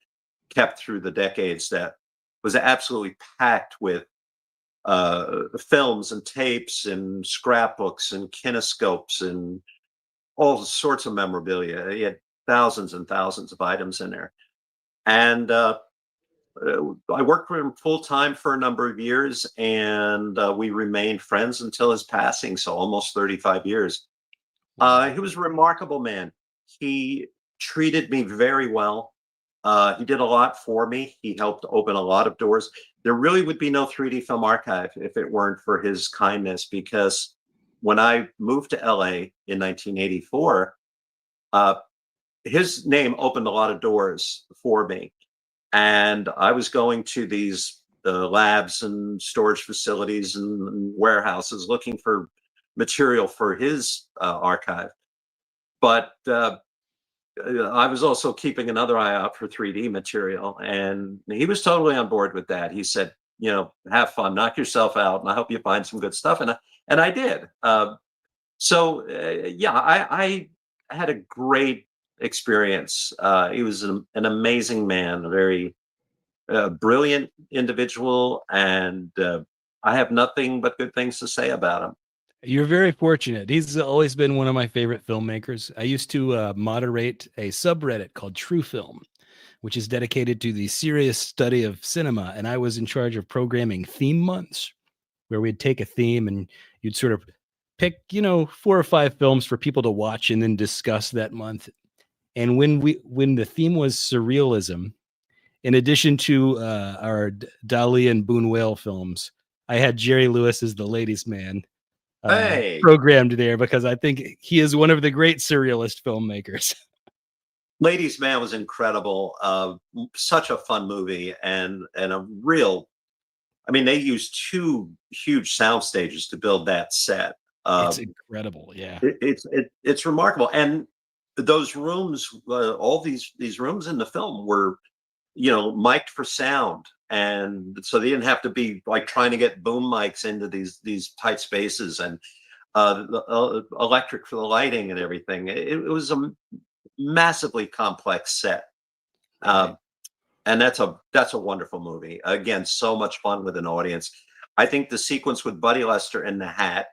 kept through the decades that was absolutely packed with films and tapes and scrapbooks and kinescopes and all sorts of memorabilia. He had thousands and thousands of items in there. And I worked for him full time for a number of years, and we remained friends until his passing, so almost 35 years. He was a remarkable man. He treated me very well. He did a lot for me. He helped open a lot of doors. There really would be no 3D Film Archive if it weren't for his kindness, because when I moved to LA in 1984, his name opened a lot of doors for me. And I was going to these labs and storage facilities and warehouses looking for material for his archive. But I was also keeping another eye out for 3D material. And he was totally on board with that. He said, you know, have fun, knock yourself out, and I hope you find some good stuff. And I did. Yeah, I had a great experience. He was an amazing man, a very brilliant individual, and I have nothing but good things to say about him. You're very fortunate. He's always been one of my favorite filmmakers. I used to moderate a subreddit called True Film, which is dedicated to the serious study of cinema, and I was in charge of programming theme months, where we'd take a theme and you'd sort of pick, 4 or 5 films for people to watch and then discuss that month. And when the theme was surrealism, in addition to our Dali and Buñuel films, I had Jerry Lewis as the ladies' man programmed there, because I think he is one of the great surrealist filmmakers. Ladies' Man was incredible. Such a fun movie, and a real. I mean, they used 2 huge sound stages to build that set. It's incredible. Yeah, it's remarkable. And those rooms, all these rooms in the film were, mic'd for sound, and so they didn't have to be like trying to get boom mics into these tight spaces, and electric for the lighting and everything. It was a massively complex set. And that's a wonderful movie. Again, so much fun with an audience. I think the sequence with Buddy Lester in the hat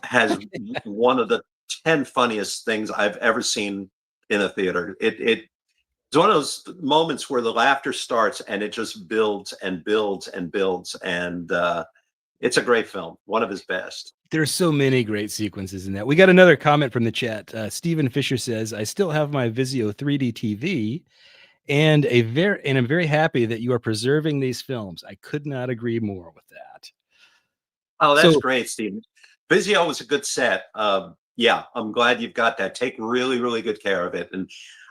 has one of the 10 funniest things I've ever seen in a theater. It's one of those moments where the laughter starts and it just builds and builds and builds. And it's a great film, one of his best. There's so many great sequences in that. We got another comment from the chat. Stephen Fisher says, I still have my Vizio 3D TV, and I'm very happy that you are preserving these films. I could not agree more with that. Oh, that's great, Stephen. Vizio was a good set. Yeah, I'm glad you've got that. Take really, really good care of it. And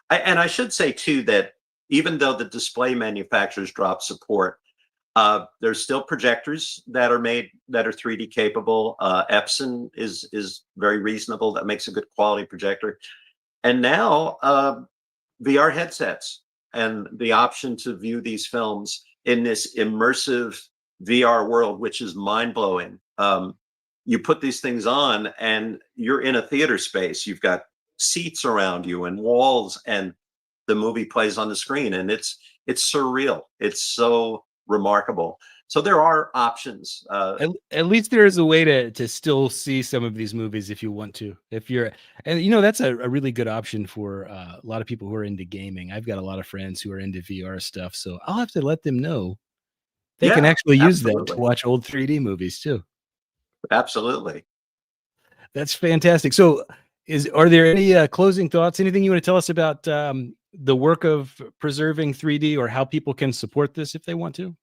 I should say too that even though the display manufacturers dropped support, there's still projectors that are made that are 3D capable. Epson is very reasonable. That makes a good quality projector. And now VR headsets and the option to view these films in this immersive VR world, which is mind-blowing. You put these things on and you're in a theater space. You've got seats around you and walls, and the movie plays on the screen, and it's surreal. It's so remarkable. So there are options. At least there is a way to still see some of these movies if you want to. And that's a really good option for a lot of people who are into gaming. I've got a lot of friends who are into VR stuff, so I'll have to let them know they can actually use that to watch old 3D movies too. Absolutely. That's fantastic. So are there any closing thoughts? Anything you want to tell us about the work of preserving 3D, or how people can support this if they want to?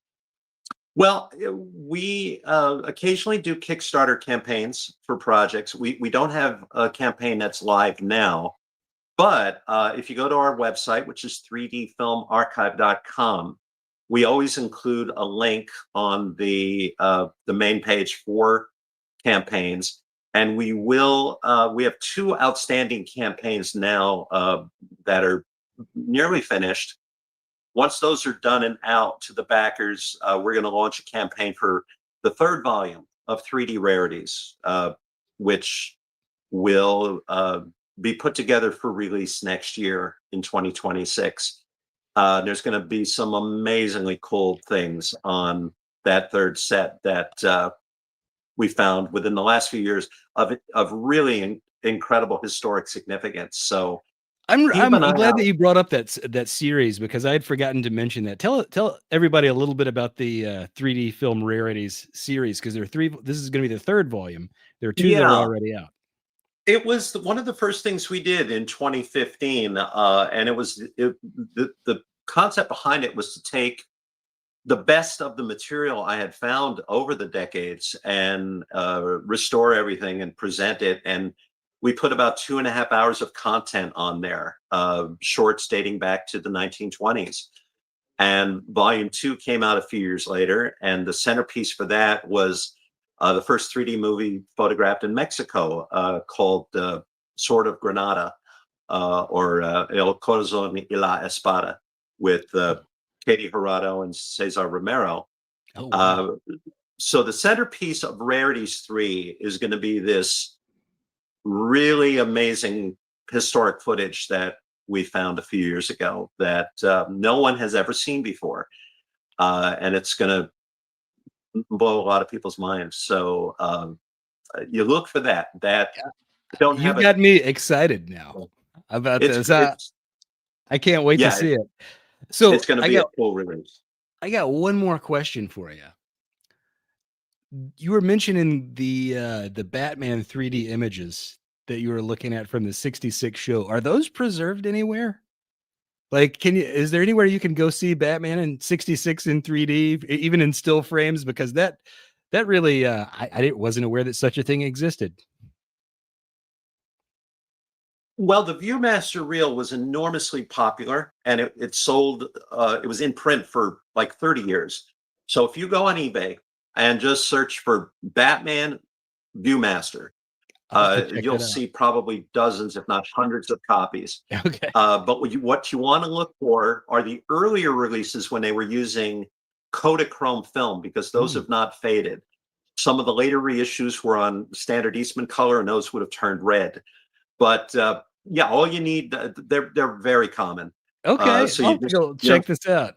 Well, we occasionally do Kickstarter campaigns for projects. We don't have a campaign that's live now, but if you go to our website, which is 3dfilmarchive.com, we always include a link on the main page for campaigns. And we have 2 outstanding campaigns now that are nearly finished. Once those are done and out to the backers, we're going to launch a campaign for the 3rd volume of 3D Rarities, which will be put together for release next year in 2026. There's going to be some amazingly cool things on that third set that we found within the last few years of really incredible historic significance. So I'm keep an eye glad out. that you brought up that series, because I had forgotten to mention that. Tell everybody a little bit about the 3D Film Rarities series, because there are three. This is going to be the third volume. There are two that are Yeah. already out. It was one of the first things we did in 2015, and it was the concept behind it was to take the best of the material I had found over the decades and restore everything and present it. And we put about 2.5 hours of content on there, shorts dating back to the 1920s. And volume 2 came out a few years later, and the centerpiece for that was the first 3D movie photographed in Mexico, called Sword of Granada, or El Corazón y la Espada, with Katie Jurado and Cesar Romero. Oh, wow. So the centerpiece of Rarities 3 is going to be this really amazing historic footage that we found a few years ago that no one has ever seen before. And it's going to blow a lot of people's minds. So you look for that. Don't You have got me excited now about this. I can't wait to see it. So it's going to be a full release. I got one more question for you. You were mentioning the Batman 3D images that you were looking at from the 66 show. Are those preserved anywhere? Like, is there anywhere you can go see Batman in 66 in 3D, even in still frames? Because that really, I wasn't aware that such a thing existed. Well, the Viewmaster reel was enormously popular, and it sold. It was in print for like 30 years. So if you go on eBay and just search for Batman Viewmaster, you'll see probably dozens, if not hundreds, of copies. Okay. But what you want to look for are the earlier releases when they were using Kodachrome film, because those have not faded. Some of the later reissues were on standard Eastman color, and those would have turned red. But yeah, all you need, they're very common. Okay, so I'll you just go check this out.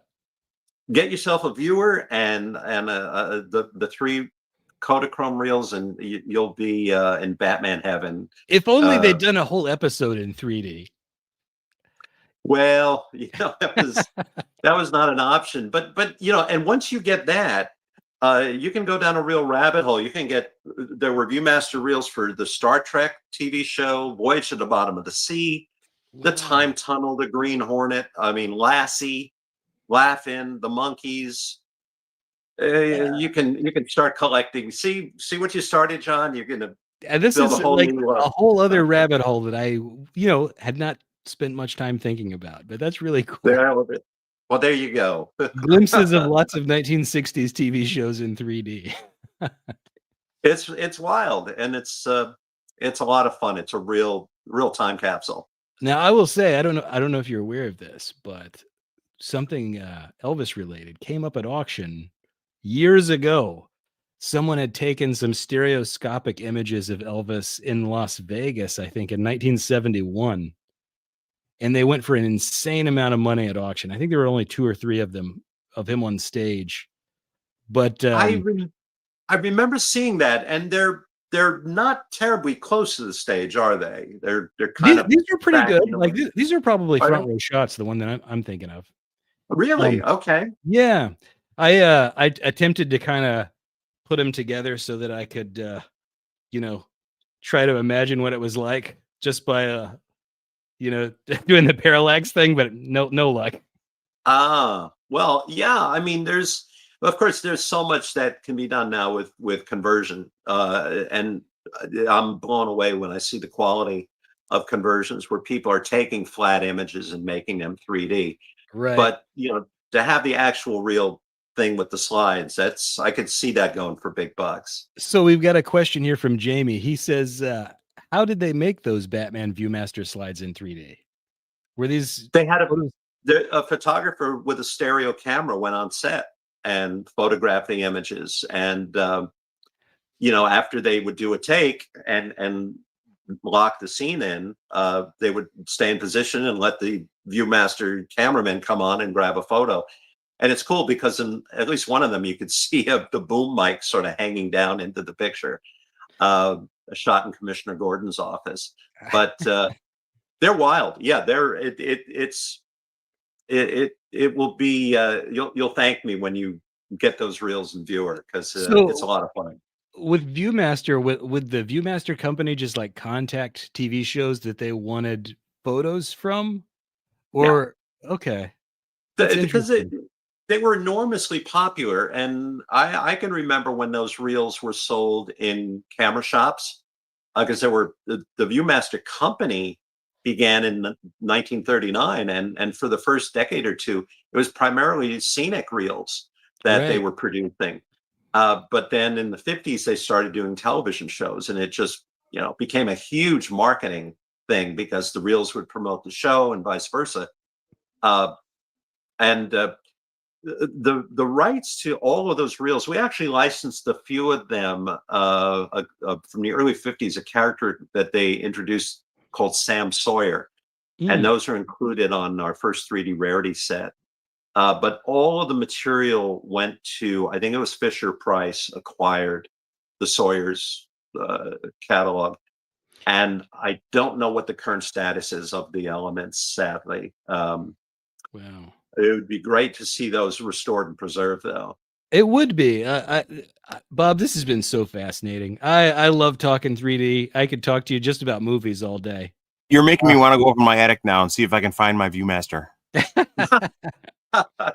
Get yourself a viewer and the 3 Kodachrome reels, and you'll be in Batman heaven. If only they'd done a whole episode in 3D. Well, that was not an option. But and once you get that, you can go down a real rabbit hole. You can get there were Viewmaster reels for the Star Trek TV show, Voyage to the Bottom of the Sea, the Time Tunnel, the Green Hornet. I mean, Lassie, Laugh-In, the Monkeys. You can start collecting. See what you started, John. You're gonna. And this is like a whole other rabbit hole that I, had not spent much time thinking about. But that's really cool. Well, there you go. Glimpses of lots of 1960s TV shows in 3D. It's wild, and it's a lot of fun. It's a real time capsule. Now, I will say, I don't know if you're aware of this, but something Elvis related came up at auction years ago. Someone had taken some stereoscopic images of Elvis in Las Vegas, I think, in 1971. And they went for an insane amount of money at auction. I think there were only 2 or 3 of them of him on stage. But I remember seeing that, and they're not terribly close to the stage, are they? They're kind of these are pretty good. Like these are probably front row shots. The one that I'm thinking of. Really? Okay. Yeah, I attempted to kind of put them together so that I could, try to imagine what it was like just by, doing the parallax thing, but no luck. Well, yeah. I mean, of course, there's so much that can be done now with conversion, and I'm blown away when I see the quality of conversions where people are taking flat images and making them 3D. Right. But to have the actual real thing with the slides, I could see that going for big bucks. So we've got a question here from Jamie. He says, how did they make those Batman Viewmaster slides in 3D? Were these? They had a photographer with a stereo camera went on set and photographed the images, and after they would do a take and lock the scene in, they would stay in position and let the Viewmaster cameraman come on and grab a photo. And it's cool because in at least one of them, you could see the boom mic sort of hanging down into the picture. A shot in Commissioner Gordon's office, but they're wild. Yeah, it will be. You'll thank me when you get those reels in Viewer, because it's a lot of fun. With Viewmaster, would the Viewmaster company just like contact TV shows that they wanted photos from, or okay, that's Because interesting. they were enormously popular, and I can remember when those reels were sold in camera shops, because there were the Viewmaster company began in 1939, and for the first decade or two, it was primarily scenic reels that they Right. were producing. But then in the 50s, they started doing television shows, and it just became a huge marketing thing because the reels would promote the show and vice versa. And the rights to all of those reels, we actually licensed a few of them from the early 50s, a character that they introduced called Sam Sawyer. And those are included on our first 3D Rarity set. But all of the material went to, I think it was Fisher Price acquired the Sawyer's catalog. And I don't know what the current status is of the elements, sadly. Wow. It would be great to see those restored and preserved, though. It would be. Bob, this has been so fascinating. I love talking 3D. I could talk to you just about movies all day. You're making me want to go over my attic now and see if I can find my Viewmaster.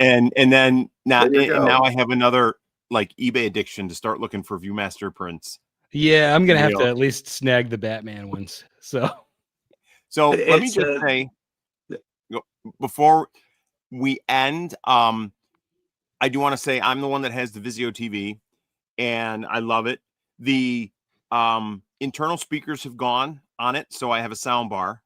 and then now I have another like eBay addiction to start looking for Viewmaster prints. Yeah, I'm gonna have to at least snag the Batman ones. So let me just say before we end, I do want to say I'm the one that has the Vizio TV, and I love it. The internal speakers have gone on it, so I have a sound bar.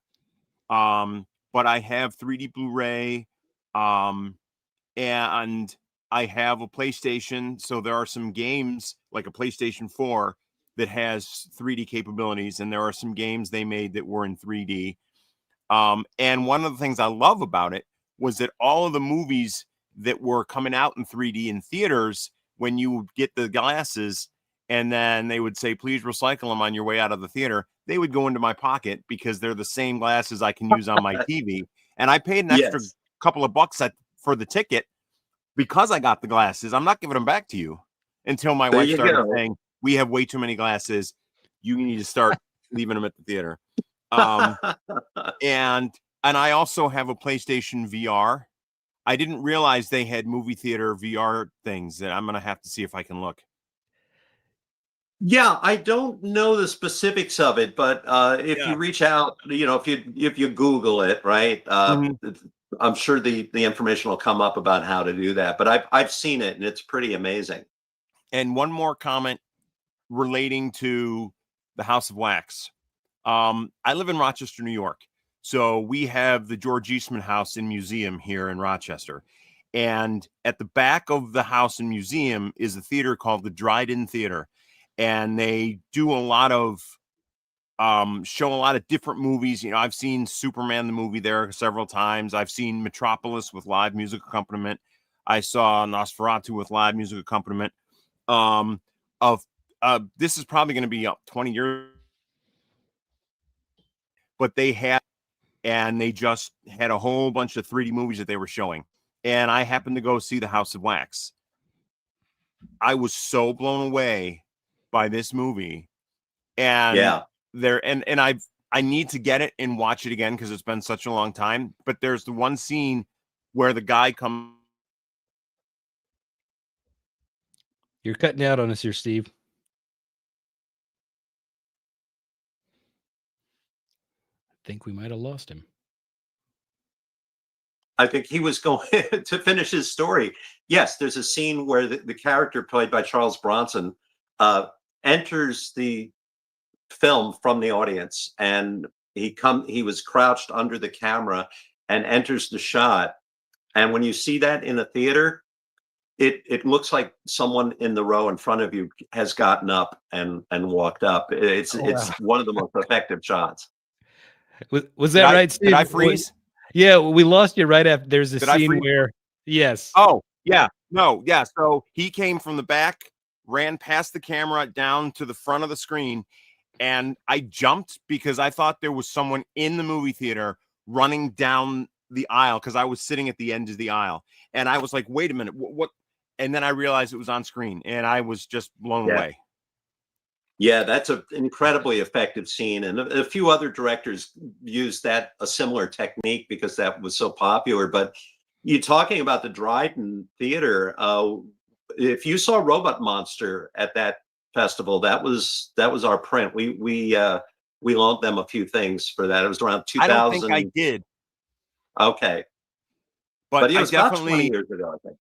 But I have 3D Blu-ray, and I have a PlayStation. So there are some games like a PlayStation 4 that has 3D capabilities, and there are some games they made that were in 3D. And one of the things I love about it was that all of the movies that were coming out in 3D in theaters, when you would get the glasses and then they would say, please recycle them on your way out of the theater, they would go into my pocket because they're the same glasses I can use on my TV. And I paid an extra couple of bucks for the ticket because I got the glasses. I'm not giving them back to you until my wife started saying, we have way too many glasses. You need to start leaving them at the theater. And I also have a PlayStation VR. I didn't realize they had movie theater VR things that I'm going to have to see if I can look. Yeah, I don't know the specifics of it, but if you reach out, if you Google it, right, I'm sure the information will come up about how to do that. But I've seen it, and it's pretty amazing. And one more comment relating to the House of Wax. I live in Rochester, New York. So we have the George Eastman House and Museum here in Rochester. And at the back of the house and museum is a theater called the Dryden Theater. And they do a lot of, show a lot of different movies. I've seen Superman, the movie there several times. I've seen Metropolis with live music accompaniment. I saw Nosferatu with live music accompaniment. This is probably going to be up 20 years. But they just had a whole bunch of 3D movies that they were showing. And I happened to go see the House of Wax. I was so blown away by this movie. And I need to get it and watch it again because it's been such a long time. But there's the one scene where the guy comes. You're cutting out on us here, Steve. I think we might have lost him. I think he was going to finish his story. Yes, there's a scene where the character played by Charles Bronson enters the film from the audience, and he was crouched under the camera and enters the shot. And when you see that in a theater, it looks like someone in the row in front of you has gotten up and walked up. It's one of the most effective shots. Was that right, Steve? Did I freeze? Yeah, we lost you right after. There's a scene where, yes. Oh, Yeah, no, yeah. So he came from the back, ran past the camera down to the front of the screen, and I jumped because I thought there was someone in the movie theater running down the aisle because I was sitting at the end of the aisle, and I was like, "Wait a minute, what?" And then I realized it was on screen, and I was just blown Yeah. away. Yeah, that's an incredibly effective scene, and a few other directors used a similar technique because that was so popular. But you talking about the Dryden Theater, if you saw Robot Monster at that festival, that was our print. We loaned them a few things for that. It was around I don't think I 2000. did, Okay, but but it I was about 20 definitely. years ago, I think.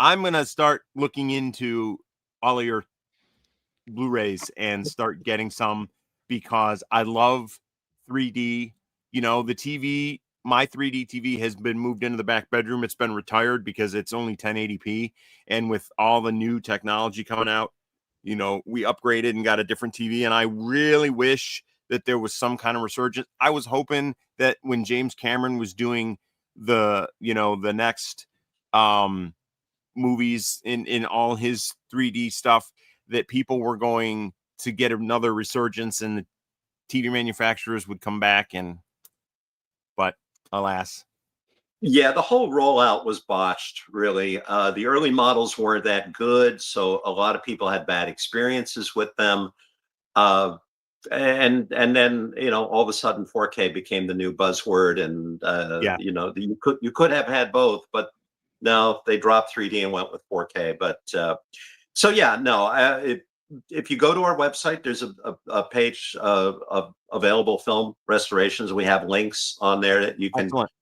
I'm gonna start looking into all of your Blu-rays and start getting some because I love 3D. You know, the TV, my 3D TV has been moved into the back bedroom. It's been retired because it's only 1080p. And with all the new technology coming out, you know, we upgraded and got a different TV. And I really wish that there was some kind of resurgence. I was hoping that when James Cameron was doing the next movies in all his 3D stuff, that people were going to get another resurgence and the TV manufacturers would come back, but alas. Yeah, the whole rollout was botched, really. The early models weren't that good, so a lot of people had bad experiences with them. Uh, and then all of a sudden 4K became the new buzzword, and Yeah. you could have had both, but no, they dropped 3D and went with 4K. But so yeah, no, if you go to our website, there's a page of available film restorations. We have links on there that you can Excellent.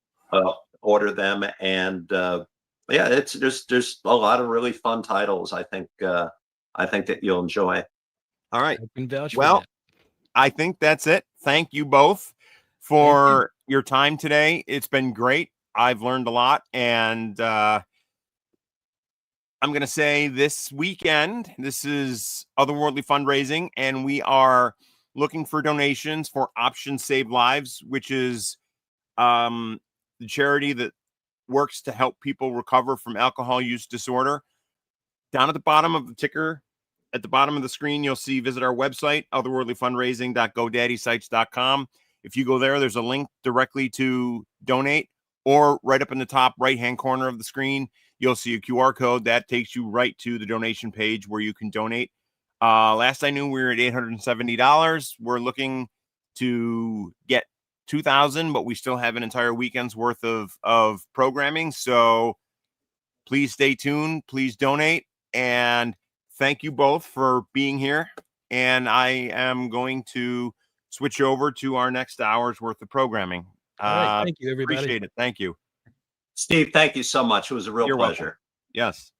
order them, and yeah, there's a lot of really fun titles. I think that you'll enjoy. All right. I can vouch for Well, that. I think that's it. Thank you both for your time today. It's been great. I've learned a lot, and I'm going to say this weekend, this is Otherworldly Fundraising, and we are looking for donations for Options Save Lives, which is the charity that works to help people recover from alcohol use disorder. Down at the bottom of the ticker, at the bottom of the screen, you'll see visit our website, otherworldlyfundraising.godaddysite.com. If you go there, there's a link directly to donate, or right up in the top right-hand corner of the screen, you'll see a QR code that takes you right to the donation page where you can donate. Last I knew, we were at $870. We're looking to get 2,000, but we still have an entire weekend's worth of programming. So please stay tuned. Please donate. And thank you both for being here. And I am going to switch over to our next hour's worth of programming. All right. Thank you, everybody. Appreciate it. Thank you. Steve, thank you so much. It was a real You're pleasure. welcome. Yes.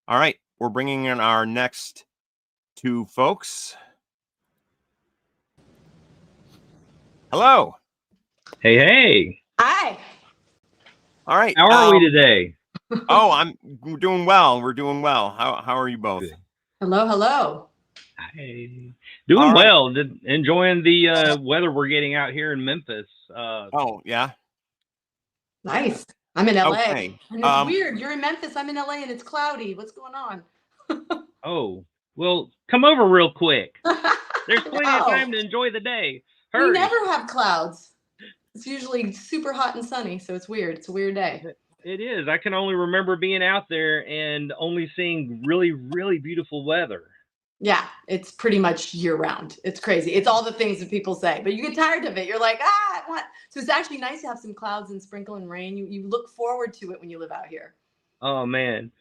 All right. We're bringing in our next two folks. Hello. Hey, hey. Hi. All right. How are we today? We're doing well. We're doing well. How are you both? Good. Hello, hello. Hey. Doing All right. well. Enjoying the weather we're getting out here in Memphis. Oh, yeah. Nice. I'm in LA. Okay. And it's weird. You're in Memphis. I'm in LA and it's cloudy. What's going on? Oh, well, come over real quick. There's plenty of No. time to enjoy the day. We Hurry. never have clouds. It's usually super hot and sunny, so it's weird. It's a weird day. It is. I can only remember being out there and only seeing really, really beautiful weather. Yeah, it's pretty much year round. It's crazy. It's all the things that people say, but you get tired of it. You're like, I want. So it's actually nice to have some clouds and sprinkle and rain. You look forward to it when you live out here. Oh man,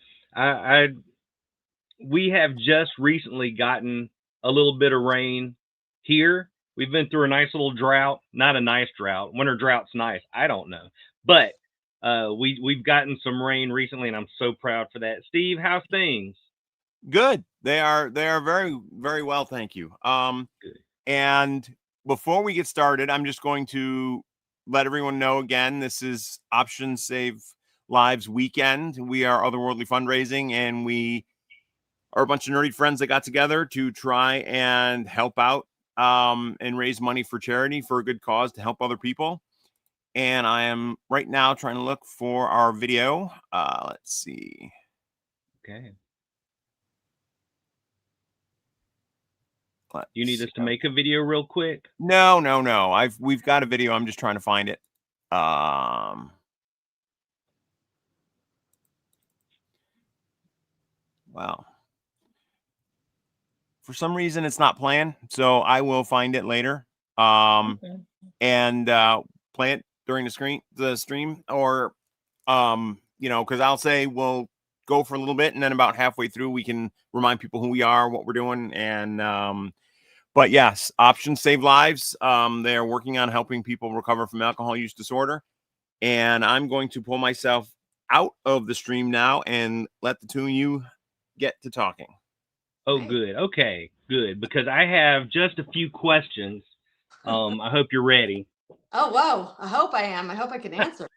we have just recently gotten a little bit of rain here. We've been through a nice little drought. Not a nice drought. Winter drought's nice. I don't know, but we've gotten some rain recently, and I'm so proud for that. Steve, how's things? Good. They are very, very well, thank you. Good. And before we get started, I'm just going to let everyone know again, this is Options Save Lives weekend. We are Otherworldly Fundraising, and we are a bunch of nerdy friends that got together to try and help out and raise money for charity for a good cause to help other people. And I am right now trying to look for our video. Let's see. Okay. Let's You need see. us to make a video real quick? No. We've got a video. I'm just trying to find it. Well, for some reason it's not playing, so I will find it later. Okay. And play it during the stream, or because I'll say we'll go for a little bit, and then about halfway through we can remind people who we are, what we're doing, and but yes, Options Save Lives. They're working on helping people recover from alcohol use disorder, and I'm going to pull myself out of the stream now and let the two of you get to talking. Oh, good. Okay, good. Because I have just a few questions. I hope you're ready. Oh, whoa. I hope I am. I hope I can answer.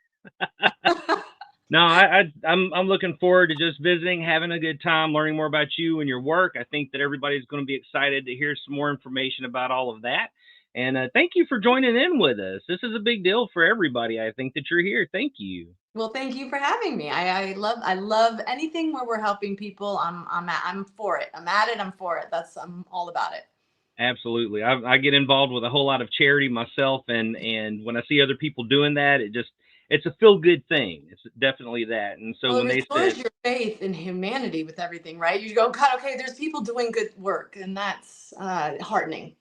No, I'm looking forward to just visiting, having a good time, learning more about you and your work. I think that everybody's going to be excited to hear some more information about all of that. And thank you for joining in with us. This is a big deal for everybody. I think that you're here. Thank you. Well, thank you for having me. I love anything where we're helping people. I'm for it. I'm at it. I'm for it. I'm all about it. Absolutely. I get involved with a whole lot of charity myself, and when I see other people doing that, it's a feel good thing. It's definitely that. And so when it they restores said your faith in humanity with everything, right? You go, God, okay, there's people doing good work, and that's heartening.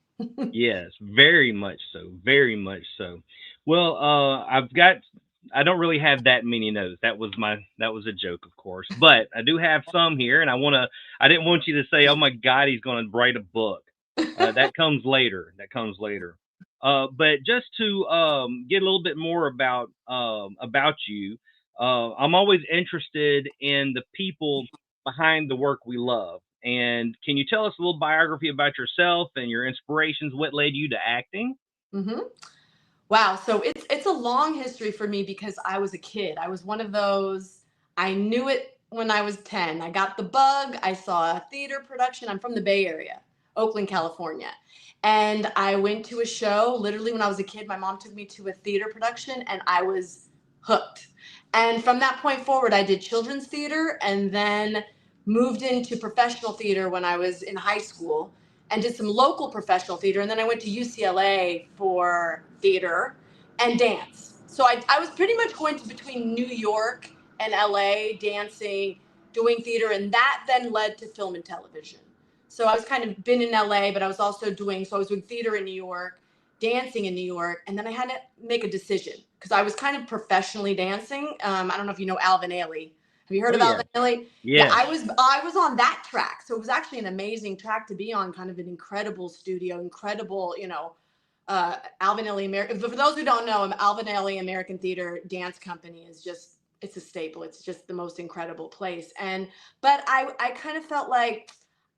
yes, very much so, very much so. Well, I don't really have that many notes. That was a joke, of course, but I do have some here, and I didn't want you to say, oh my God, he's going to write a book. That comes later. But just to get a little bit more about you, I'm always interested in the people behind the work we love. And can you tell us a little biography about yourself and your inspirations? What led you to acting? Mm-hmm. Wow. So it's a long history for me because I was a kid. I was one of those, I knew it when I was 10. I got the bug. I saw a theater production. I'm from the Bay Area, Oakland, California. And I went to a show literally when I was a kid. My mom took me to a theater production and I was hooked. And from that point forward, I did children's theater and then moved into professional theater when I was in high school and did some local professional theater. And then I went to UCLA for theater and dance. So I was pretty much going to between New York and LA, dancing, doing theater, and that then led to film and television. So I was kind of been in LA, but I was also I was doing theater in New York, dancing in New York, and then I had to make a decision because I was kind of professionally dancing. I don't know if you know Alvin Ailey. Have you heard of Alvin Ailey? Yes. Yeah, I was on that track. So it was actually an amazing track to be on, kind of an incredible studio, incredible, Alvin Ailey American. For those who don't know, Alvin Ailey American Theater Dance Company is just, it's a staple. It's just the most incredible place. But I kind of felt like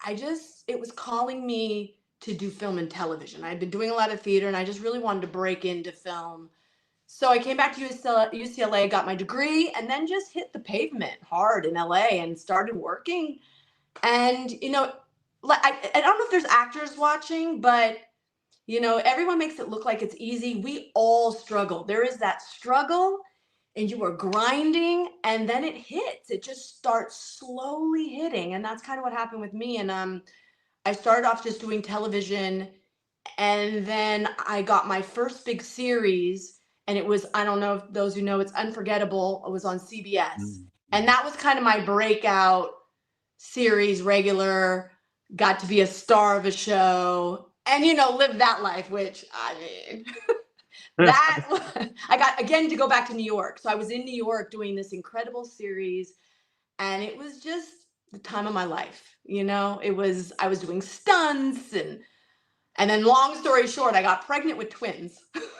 it was calling me to do film and television. I'd been doing a lot of theater and I just really wanted to break into film. So I came back to UCLA, got my degree, and then just hit the pavement hard in LA and started working. And, I don't know if there's actors watching, but, everyone makes it look like it's easy. We all struggle. There is that struggle, and you are grinding, and then it hits. It just starts slowly hitting. And that's kind of what happened with me. And I started off just doing television, and then I got my first big series. And it was, I don't know if those who know, it's Unforgettable. It was on CBS. And that was kind of my breakout series, regular, got to be a star of a show and, live that life, which I mean, I got, again, to go back to New York. So I was in New York doing this incredible series and it was just the time of my life. I was doing stunts and then long story short, I got pregnant with twins.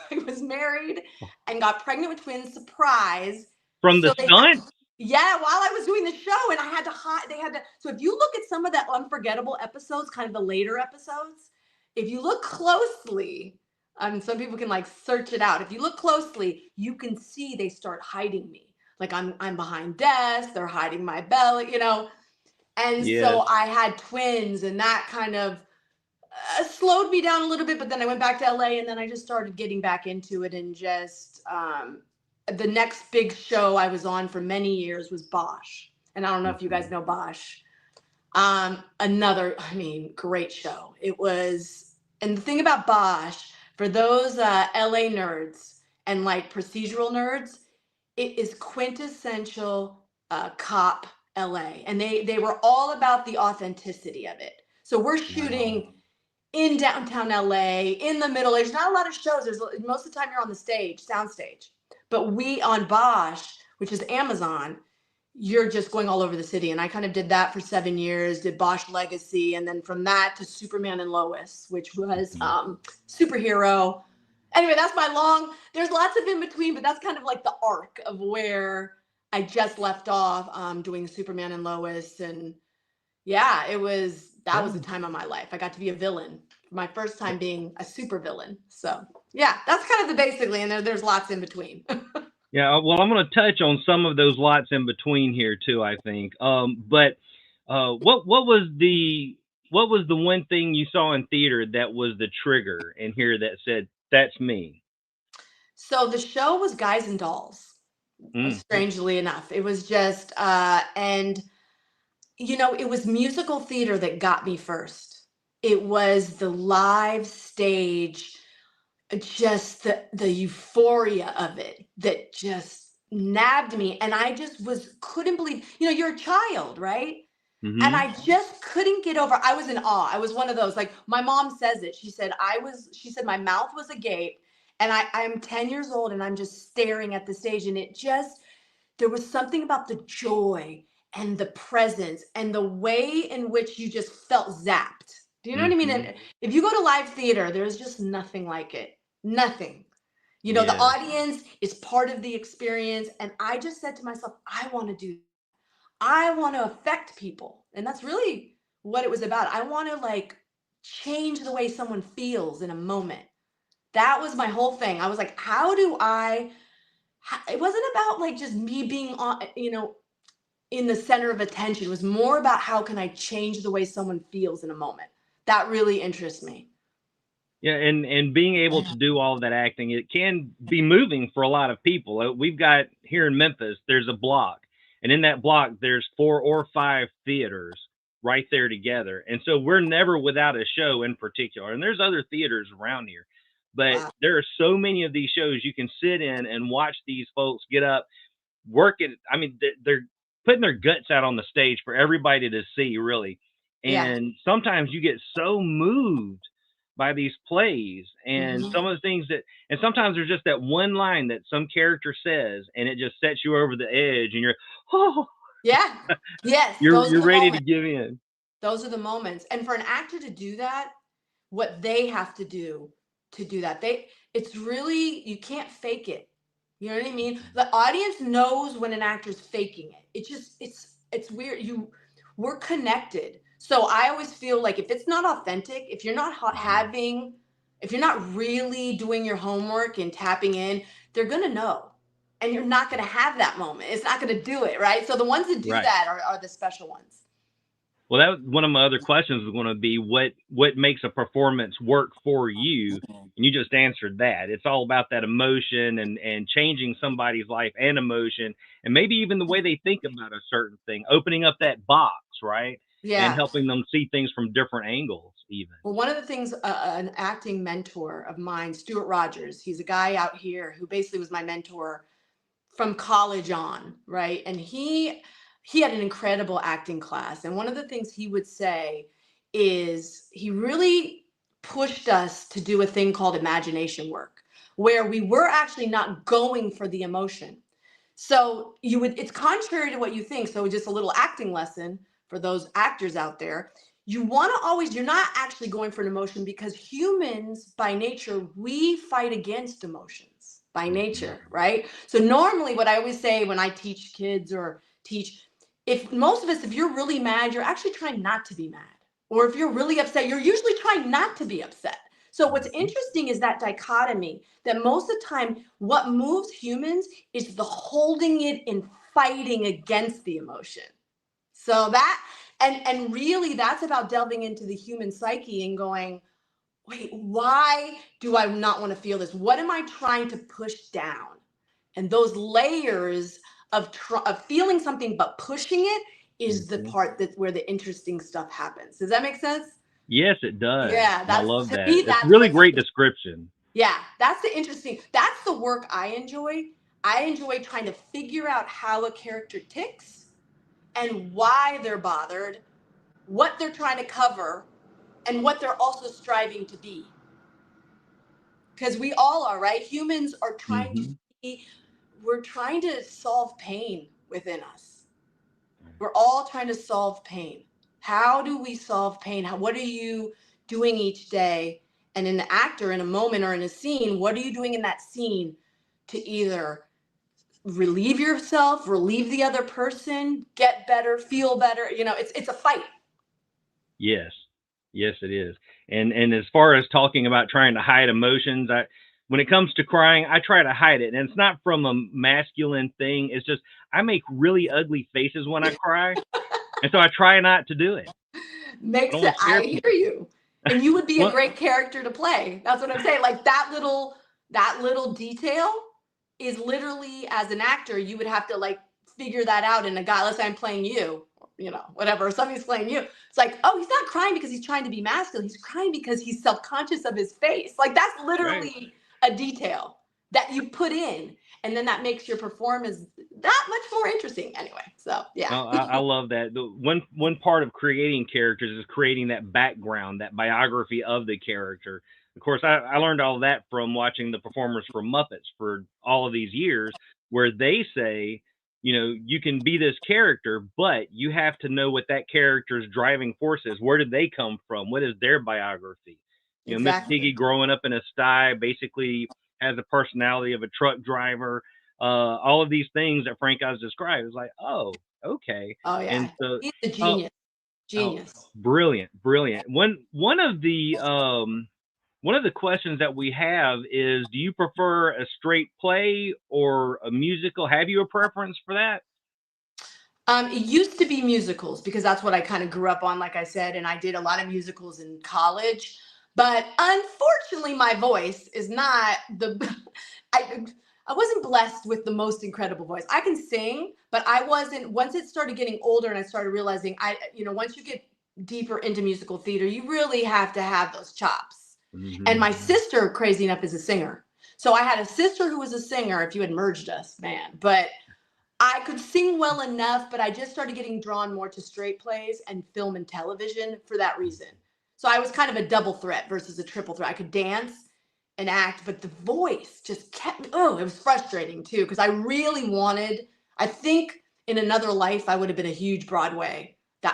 I was married and got pregnant with twins, surprise. From the stunt? Yeah, while I was doing the show, and I had to hide. So if you look at some of the Unforgettable episodes, kind of the later episodes, if you look closely, some people can search it out. If you look closely, you can see they start hiding me. Like I'm behind desks, they're hiding my belly, And Yes. so I had twins, and that kind of slowed me down a little bit, but then I went back to LA, and then I just started getting back into it. And just the next big show I was on for many years was Bosch. And I don't know if you guys know Bosch. Another, I mean, great show. It was, and the thing about Bosch, for those LA nerds and like procedural nerds, it is quintessential cop LA. And they were all about the authenticity of it. So we're shooting in downtown LA, in the middle. There's not a lot of shows. There's most of the time you're on the stage, soundstage. But we on Bosch, which is Amazon, you're just going all over the city. And I kind of did that for 7 years, did Bosch Legacy. And then from that to Superman and Lois, which was superhero. Anyway, that's my long, there's lots of in between, but that's kind of like the arc of where I just left off doing Superman and Lois. And yeah, that was a time of my life. I got to be a villain. My first time being a super villain. So yeah, that's kind of the basically, and there's lots in between. Yeah, well, I'm going to touch on some of those lots in between here too, I think. But what was the one thing you saw in theater that was the trigger in here that said, that's me? So the show was Guys and Dolls, strangely enough. It was just, and you know, it was musical theater that got me first. It was the live stage, just the euphoria of it that just nabbed me. And I just couldn't believe, you know, you're a child, right? Mm-hmm. And I just couldn't get over. I was in awe. I was one of those, like my mom says it. She said, my mouth was agape, and I'm 10 years old and I'm just staring at the stage. And there was something about the joy and the presence and the way in which you just felt zapped. Do you know what I mean? And if you go to live theater, there's just nothing like it. Nothing. You know, the audience is part of the experience. And I just said to myself, I want to do that. I want to affect people. And that's really what it was about. I want to like change the way someone feels in a moment. That was my whole thing. I was like, it wasn't about like just me being on, you know, in the center of attention. It was more about how can I change the way someone feels in a moment. That really interests me. Yeah, and being able to do all of that acting, it can be moving for a lot of people. We've got here in Memphis, there's a block, and in that block, there's 4 or 5 theaters right there together. And so we're never without a show in particular. And there's other theaters around here, but there are so many of these shows you can sit in and watch these folks get up, work it. I mean, they're putting their guts out on the stage for everybody to see, really. And sometimes you get so moved by these plays and some of the things and sometimes there's just that one line that some character says and it just sets you over the edge and you're, you're ready to give in. Those are the moments. And for an actor to do that, what they have to do that, it's really, you can't fake it. You know what I mean? The audience knows when an actor's faking it. It's weird. We're connected. So I always feel like if it's not authentic, if you're not really doing your homework and tapping in, they're going to know. And you're not going to have that moment. It's not going to do it, right? So the ones that do that are the special ones. Well, that was one of my other questions was going to be what makes a performance work for you? And you just answered that. It's all about that emotion and changing somebody's life and emotion, and maybe even the way they think about a certain thing, opening up that box, right? Yeah. And helping them see things from different angles even. Well, one of the things, an acting mentor of mine, Stuart Rogers, he's a guy out here who basically was my mentor from college on, right? And he had an incredible acting class. And one of the things he would say is he really pushed us to do a thing called imagination work, where we were actually not going for the emotion. So it's contrary to what you think. So just a little acting lesson for those actors out there. You're not actually going for an emotion, because humans by nature, we fight against emotions by nature, right? So normally what I always say when I teach kids or if you're really mad, you're actually trying not to be mad. Or if you're really upset, you're usually trying not to be upset. So what's interesting is that dichotomy, that most of the time, what moves humans is the holding it and fighting against the emotion. So And really that's about delving into the human psyche and going, wait, why do I not want to feel this? What am I trying to push down? And those layers of feeling something but pushing it is the part that where the interesting stuff happens. Does that make sense? Yes, it does. Yeah, I love to that. me, It's that's really what's great description. yeah, that's the interesting. That's the work I enjoy. I enjoy trying to figure out how a character ticks and why they're bothered, what they're trying to cover, and what they're also striving to be. Because we all are, right? Humans are trying to be, we're trying to solve pain within us. We're all trying to solve pain. How do we solve pain? What are you doing each day? And in the actor, in a moment or in a scene, what are you doing in that scene to either relieve yourself, relieve the other person, get better, feel better? You know, it's a fight. Yes. Yes, it is. And as far as talking about trying to hide emotions, when it comes to crying, I try to hide it. And it's not from a masculine thing. It's just I make really ugly faces when I cry. And so I try not to do it. Makes it, I hear you. And you would be a great character to play. That's what I'm saying. Like that little detail is literally, as an actor, you would have to like figure that out in a guy. Let's say I'm playing you, you know, whatever, somebody's playing you. It's like, oh, he's not crying because he's trying to be masculine. He's crying because he's self-conscious of his face. Like that's literally a detail that you put in. And then that makes your performance that much more interesting anyway. So yeah. I love that. One part of creating characters is creating that background, that biography of the character. Of course, I learned all that from watching the performers from Muppets for all of these years, where they say, you know, you can be this character, but you have to know what that character's driving force is. Where did they come from? What is their biography? You know, Miss Piggy growing up in a sty basically has the personality of a truck driver. All of these things that Frank Oz described is like, oh, okay. Oh yeah, and so, he's a genius. Genius. Brilliant. One of the questions that we have is, do you prefer a straight play or a musical? Have you a preference for that? It used to be musicals because that's what I kind of grew up on, like I said, and I did a lot of musicals in college. But unfortunately, my voice is not I wasn't blessed with the most incredible voice. I can sing, but I wasn't. Once it started getting older and I started realizing, once you get deeper into musical theater, you really have to have those chops. And my sister, crazy enough, is a singer. So I had a sister who was a singer. If you had merged us, man, but I could sing well enough, but I just started getting drawn more to straight plays and film and television for that reason. So I was kind of a double threat versus a triple threat. I could dance and act, but the voice just kept me, it was frustrating too, because I really wanted, I think in another life, I would have been a huge Broadway.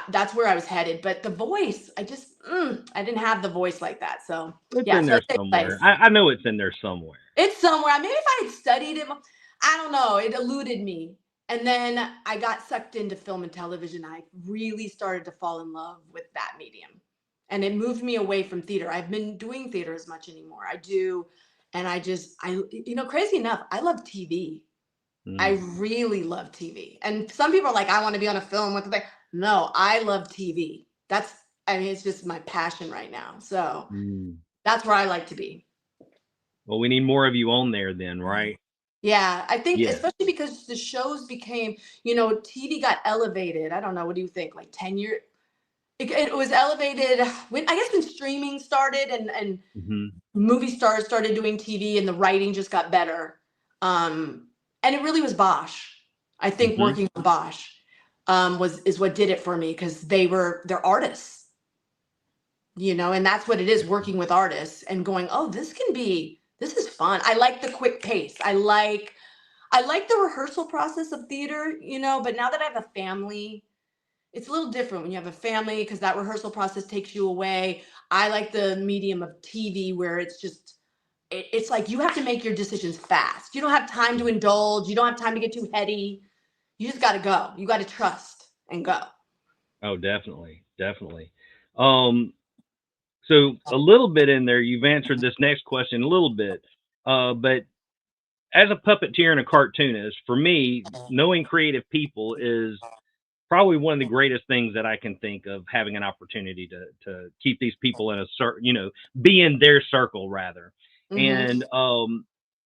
That's where I was headed. But the voice, I just, I didn't have the voice like that. So it's in there somewhere. I know it's in there somewhere. It's somewhere. Maybe if I had studied it, I don't know. It eluded me. And then I got sucked into film and television. I really started to fall in love with that medium. And it moved me away from theater. I've been doing theater as much anymore. I do. And crazy enough, I love TV. I really love TV. And some people are like, I want to be on a film with the. No, I love TV. It's just my passion right now. So that's where I like to be. Well, we need more of you on there then, right? Yeah, I think especially because the shows became, TV got elevated. I don't know. What do you think? Like 10 years? It was elevated when streaming started and movie stars started doing TV and the writing just got better. And it really was Bosch. I think working with Bosch is what did it for me, because they're artists, and that's what it is, working with artists and going, oh, this is fun. I like the quick pace. I like the rehearsal process of theater, but now that I have a family, it's a little different when you have a family, because that rehearsal process takes you away. I like the medium of TV where it's like you have to make your decisions fast. You don't have time to indulge. You don't have time to get too heady. You just got to go. You got to trust and go. Oh, definitely. Definitely. So a little bit in there, you've answered this next question a little bit, but as a puppeteer and a cartoonist, for me, knowing creative people is probably one of the greatest things that I can think of, having an opportunity to keep these people in a certain, be in their circle rather. Mhm. And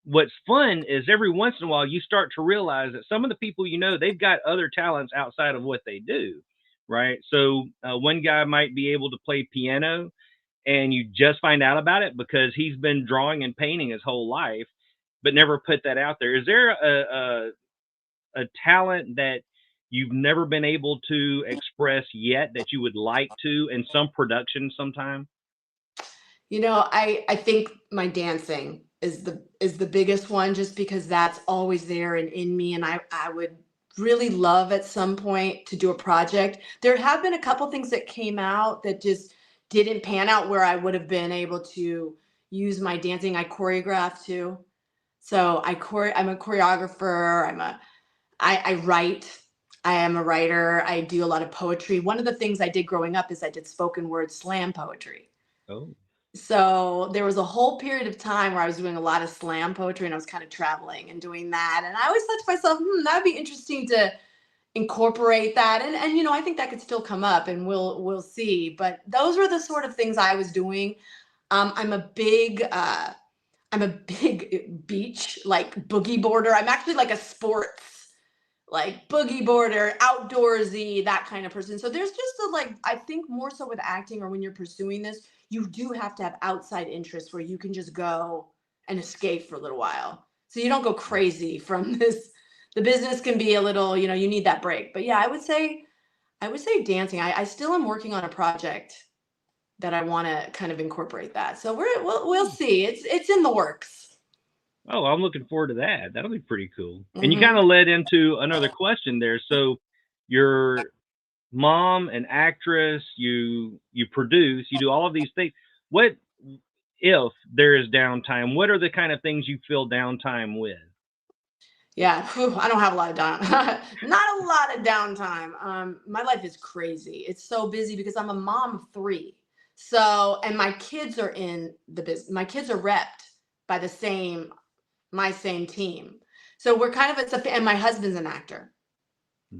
what's fun is every once in a while you start to realize that some of the people, they've got other talents outside of what they do, right? So one guy might be able to play piano, and you just find out about it because he's been drawing and painting his whole life, but never put that out there. Is there a talent that you've never been able to express yet that you would like to in some production sometime? I think my dancing is the biggest one, just because that's always there and in me, and I would really love at some point to do a project. There have been a couple things that came out that just didn't pan out where I would have been able to use my dancing. I choreograph too. So I'm a choreographer. I write. I am a writer. I do a lot of poetry. One of the things I did growing up is I did spoken word slam poetry. Oh, So there was a whole period of time where I was doing a lot of slam poetry, and I was kind of traveling and doing that. And I always thought to myself, that would be interesting to incorporate that. And I think that could still come up, and we'll see. But those were the sort of things I was doing. I'm a big beach, like boogie boarder. I'm actually like a sports, like boogie boarder, outdoorsy, that kind of person. So there's just I think more so with acting, or when you're pursuing this, you do have to have outside interests where you can just go and escape for a little while. So you don't go crazy from this. The business can be a little, you need that break. But yeah, I would say dancing. I still am working on a project that I want to kind of incorporate that. So we'll see. It's in the works. Oh, I'm looking forward to that. That'll be pretty cool. And you Mhm. kind of led into another question there. So your mom, an actress, you produce, you do all of these things. What if there is downtime? What are the kind of things you fill downtime with? Yeah, I don't have a lot of down, not a lot of downtime. My life is crazy. It's so busy because I'm a mom of three. So, and my kids are in the business. My kids are repped by my same team. So we're kind of and my husband's an actor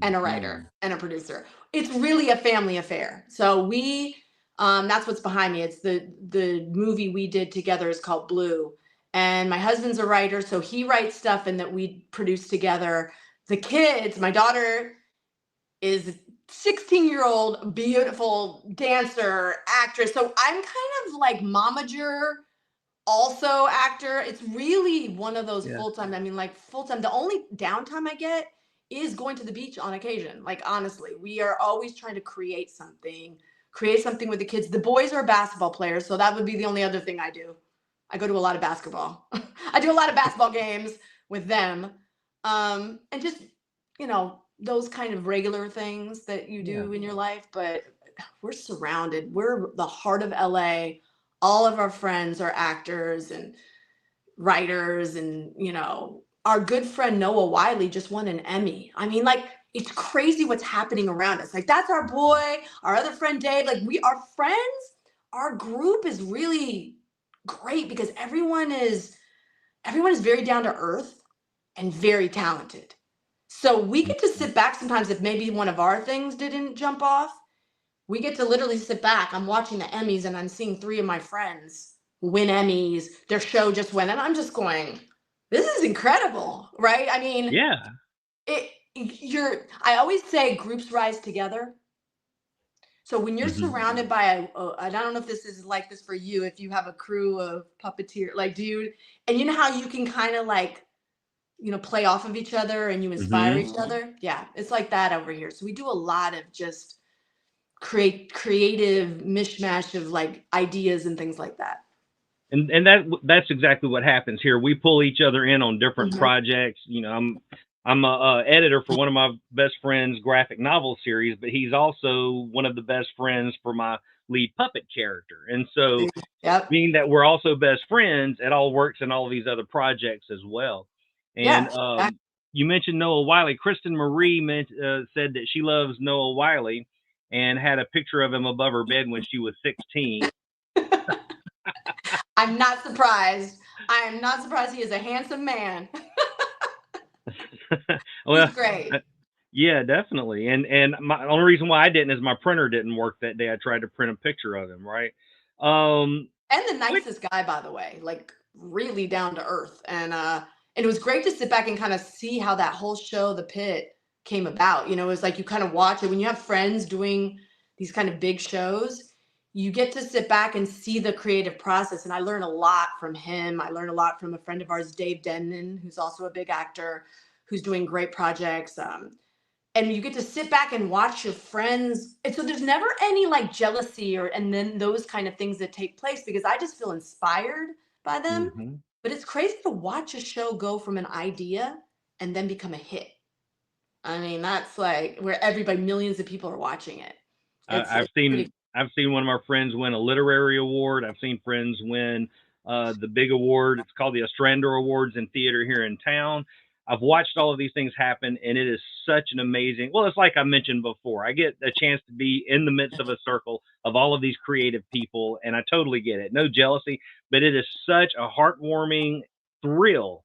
and a Mhm. writer and a producer. It's really a family affair. So that's what's behind me. It's the movie we did together is called Blue. And my husband's a writer, so he writes stuff and that we produce together. The kids, my daughter is a 16-year-old, beautiful dancer, actress. So I'm kind of like momager, also actor. It's really one of those Yeah. full-time. I mean, like full-time. The only downtime I get is going to the beach on occasion. Like, honestly, we are always trying to create something with the kids. The boys are basketball players, so that would be the only other thing I do. I go to a lot of basketball. I do a lot of basketball games with them. And just, those kind of regular things that you Yeah. do in your life. But we're surrounded. We're the heart of LA. All of our friends are actors and writers, and our good friend Noah Wiley just won an Emmy. I mean, like, it's crazy what's happening around us. Like, that's our boy. Our other friend Dave, like, we are friends. Our group is really great because everyone is very down to earth and very talented. So we get to sit back sometimes if maybe one of our things didn't jump off. We get to literally sit back. I'm watching the Emmys and I'm seeing three of my friends win Emmys. Their show just went, and I'm just going, this is incredible, right? I mean, Yeah. I always say groups rise together. So when you're Mhm. surrounded by I don't know if this is like this for you, if you have a crew of puppeteer, like, dude, and you know how you can kind of like, play off of each other and you inspire Mhm. each other. Yeah, it's like that over here. So we do a lot of just creative mishmash of like ideas and things like that. And that's exactly what happens here. We pull each other in on different Mhm. projects. I'm a editor for one of my best friends' graphic novel series, but he's also one of the best friends for my lead puppet character. And so, Yep. being that we're also best friends, it all works in all of these other projects as well. And Yeah. you mentioned Noah Wiley. Kristen Marie said that she loves Noah Wiley and had a picture of him above her bed when she was 16. I'm not surprised. I am not surprised. He is a handsome man. Well, He's great. Yeah, definitely. And my only reason why I didn't is my printer didn't work that day. I tried to print a picture of him, right? And the Which nicest guy, by the way, like really down to earth. And it was great to sit back and kind of see how that whole show, The Pit, came about. You know, it was like you kind of watch it when you have friends doing these kind of big shows. You get to sit back and see the creative process. And I learned a lot from him. I learned a lot from a friend of ours, Dave Denman, who's also a big actor, who's doing great projects. And you get to sit back and watch your friends. And so there's never any like jealousy and then those kind of things that take place, because I just feel inspired by them. Mhm. But it's crazy to watch a show go from an idea and then become a hit. I mean, that's like where everybody, millions of people are watching it. I've It's pretty. seen one of our friends win a literary award. I've seen friends win the big award. It's called the Ostrander Awards in theater here in town. I've watched all of these things happen, and it is such an amazing. Well, it's like I mentioned before. I get a chance to be in the midst of a circle of all of these creative people, and I totally get it. No jealousy, but it is such a heartwarming thrill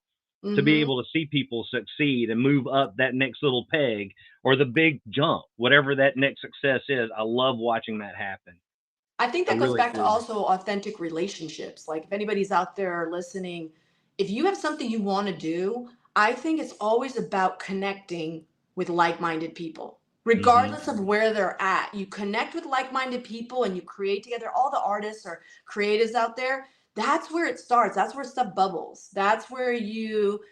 to be Mhm. able to see people succeed and move up that next little peg or the big jump, whatever that next success is. I love watching that happen. I think I that goes really back to do. also authentic relationships. Like if anybody's out there listening, if you have something you want to do, I think it's always about connecting with like-minded people, Hmm. regardless of where they're at. You connect with like-minded people and you create together. All the artists or creatives out there, that's where it starts. That's where stuff bubbles. That's where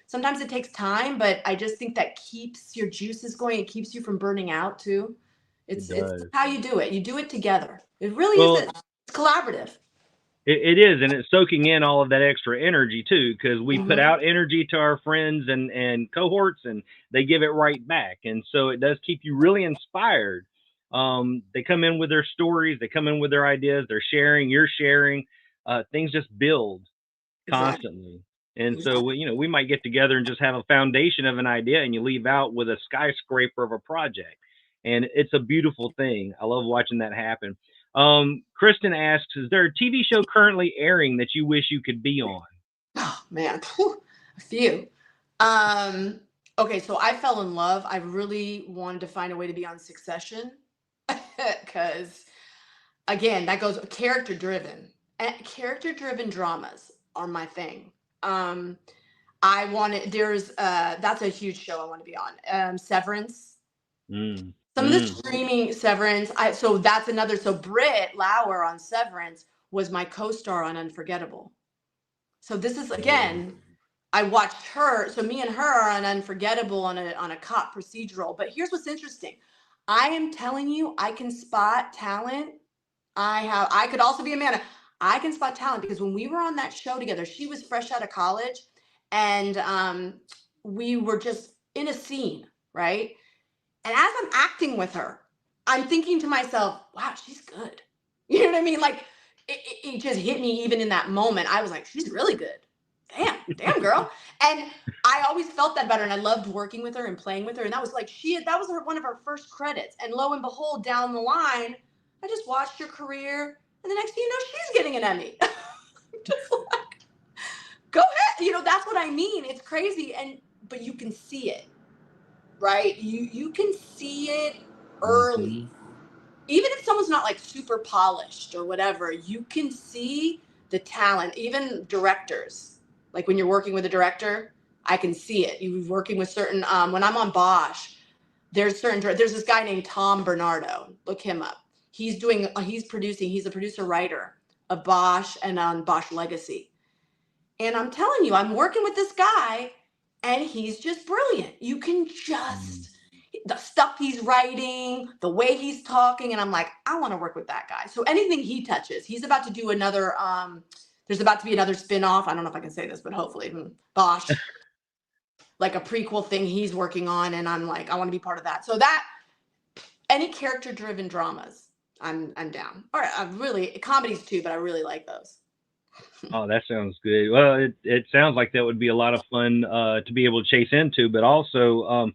sometimes it takes time, but I just think that keeps your juices going. It keeps you from burning out too. It It's does. how you do it. You do it together. It really is. Well, It's collaborative. it is, and it's soaking in all of that extra energy too, because we put Hmm. out energy to our friends and cohorts, and they give it right back, and so it does keep you really inspired. They come in with their stories, they come in with their ideas, they're sharing, you're sharing. Things just build Exactly. constantly. And so Exactly. we might get together and just have a foundation of an idea, and you leave out with a skyscraper of a project. And it's a beautiful thing. I love watching that happen. Kristen asks, is there a TV show currently airing that you wish you could be on? Oh man, a few. Um, okay, so I fell in love. I really wanted to find a way to be on Succession because again, that goes character driven. And character driven dramas are my thing. Um, I wanted there's that's a huge show I want to be on. Severance. Mm, Some of the mm. streaming Severance. So that's another. So Britt Lauer on Severance was my co-star on Unforgettable. So this is Oh. again, I watched her. So me and her are on Unforgettable on a cop procedural. But here's what's interesting. I am telling you, I can spot talent. I could also be Amanda. I can spot talent because when we were on that show together, she was fresh out of college, and we were just in a scene, right? And as I'm acting with her, I'm thinking to myself, wow, she's good. You know what I mean? Like it just hit me even in that moment. I was like, she's really good. Damn girl. And I always felt that better. And I loved working with her and playing with her. And that was like, that was one of her first credits. And lo and behold, down the line, I just watched her career. And the next thing you know, she's getting an Emmy. Just like, go ahead. That's what I mean. It's crazy. But you can see it, right? You can see it early. Mhm. Even if someone's not like super polished or whatever, you can see the talent. Even directors, like when you're working with a director, I can see it. You're working with certain when I'm on Bosch, there's this guy named Tom Bernardo. Look him up. He's producing, he's a producer writer of Bosch and on Bosch Legacy. And I'm telling you, I'm working with this guy and he's just brilliant. You can Mm. just, the stuff he's writing, the way he's talking. And I'm like, I want to work with that guy. So anything he touches, he's about to do another, there's about to be another spin-off. I don't know if I can say this, but hopefully Bosch, like a prequel thing he's working on. And I'm like, I want to be part of that. So that, any character driven dramas, I'm down. All right. I really, comedies too, but I really like those. Oh, that sounds good. Well, it sounds like that would be a lot of fun to be able to chase into, but also,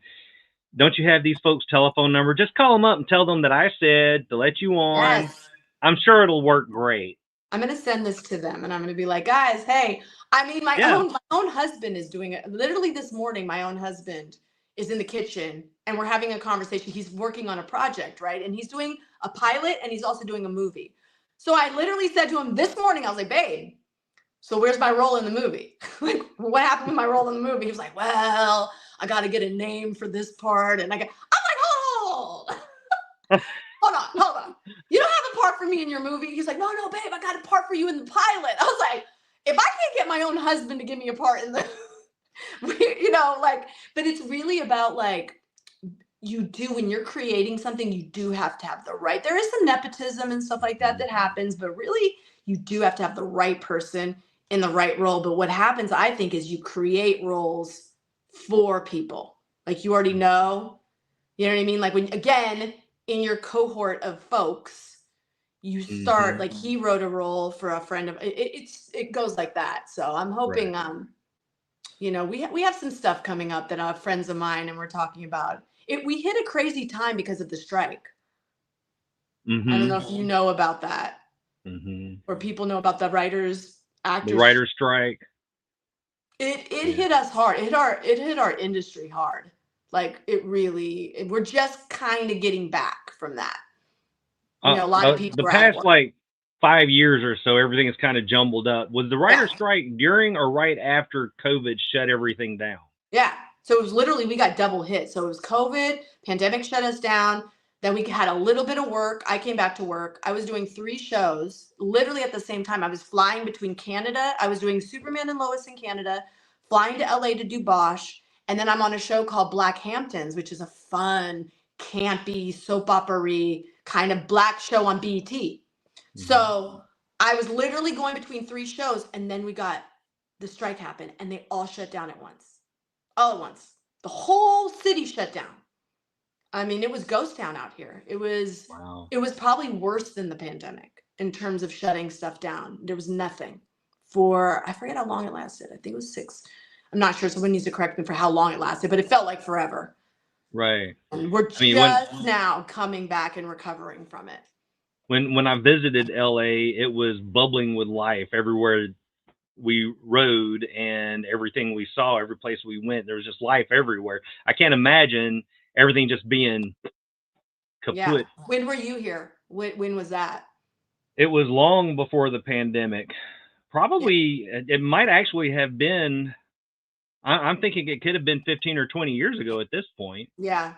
don't you have these folks' telephone number? Just call them up and tell them that I said to let you on. Yes. I'm sure it'll work great. I'm gonna send this to them and I'm gonna be like, guys, hey, I mean, my Yeah. own husband is doing it. Literally this morning, my own husband is in the kitchen and we're having a conversation. He's working on a project, right? And he's doing a pilot and he's also doing a movie. So I literally said to him this morning, I was like, babe, so where's my role in the movie? Like, what happened with my role in the movie? He was like, well, I got to get a name for this part. And I'm like, hold on. You don't have a part for me in your movie? He's like, no, babe, I got a part for you in the pilot. I was like, if I can't get my own husband to give me a part in the, you know, like, but it's really about like, you do, when you're creating something, you do have to have the right, there is some nepotism and stuff like that happens, but really you do have to have the right person in the right role. But what happens, I think, is you create roles for people. Like you already know, you know what I mean? Like when, again, in your cohort of folks, you start, like he wrote a role for a friend of, it goes like that. So I'm hoping, you know, we have some stuff coming up that are friends of mine and we're talking about it. We hit a crazy time because of the strike. I don't know if you know about that or people know about the writers, actors. The writer's strike. It hit us hard. It hit our industry hard. Like it really, we're just kind of getting back from that. You know, a lot of people. The past like 5 years or so, everything is kind of jumbled up. Was the writer's strike during or right after COVID shut everything down? Yeah. So it was literally, we got double hit. So it was COVID, pandemic shut us down. Then we had a little bit of work. I came back to work. I was doing 3 shows literally at the same time. I was flying between Canada. I was doing Superman and Lois in Canada, flying to LA to do Bosch. And then I'm on a show called Black Hamptons, which is a fun, campy, soap opera-y kind of black show on BET. So I was literally going between 3 shows, and then we got the strike happened and they all shut down at once. All at once. The whole city shut down. I mean, it was ghost town out here. It was probably worse than the pandemic in terms of shutting stuff down. There was nothing for, I forget how long it lasted. I think it was 6. I'm not sure. Someone needs to correct me for how long it lasted, but it felt like forever. Right. And we're just now coming back and recovering from it. When I visited LA, it was bubbling with life everywhere we rode and everything we saw, every place we went. There was just life everywhere. I can't imagine everything just being kaput. Yeah. When were you here? When was that? It was long before the pandemic. Probably, it might actually have been, I'm thinking it could have been 15 or 20 years ago at this point. Yeah.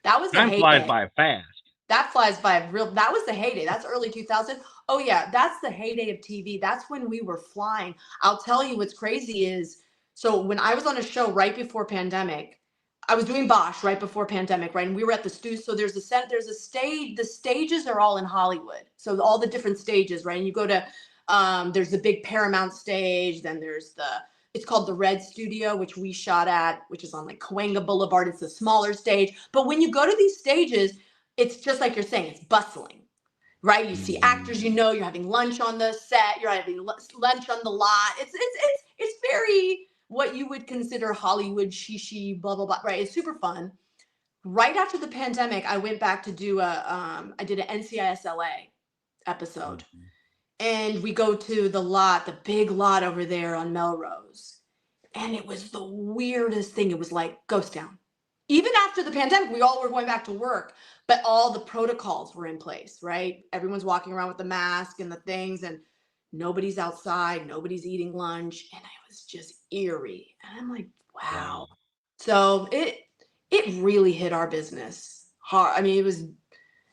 That was the time heyday. flies by fast. That flies by that was the heyday. That's early 2000. Oh yeah, that's the heyday of TV. That's when we were flying. I'll tell you what's crazy is, so when I was on a show right before pandemic, I was doing Bosch right before pandemic, right? And we were at the studio. So there's a stage, the stages are all in Hollywood. So all the different stages, right? And you go to, there's the big Paramount stage. Then there's it's called the Red Studio, which we shot at, which is on like Cahuenga Boulevard. It's a smaller stage. But when you go to these stages, it's just like you're saying, it's bustling, right? You see actors, you know, you're having lunch on the set, you're having lunch on the lot. It's very what you would consider Hollywood shishi, blah, blah, blah, right? It's super fun. Right after the pandemic, I went back to do I did an NCIS LA episode. And we go to the lot, the big lot over there on Melrose. And it was the weirdest thing. It was like ghost town. Even after the pandemic, we all were going back to work, but all the protocols were in place, right? Everyone's walking around with the mask and the things, and nobody's outside, nobody's eating lunch. And it was just eerie. And I'm like, wow. So it really hit our business hard. I mean, it was,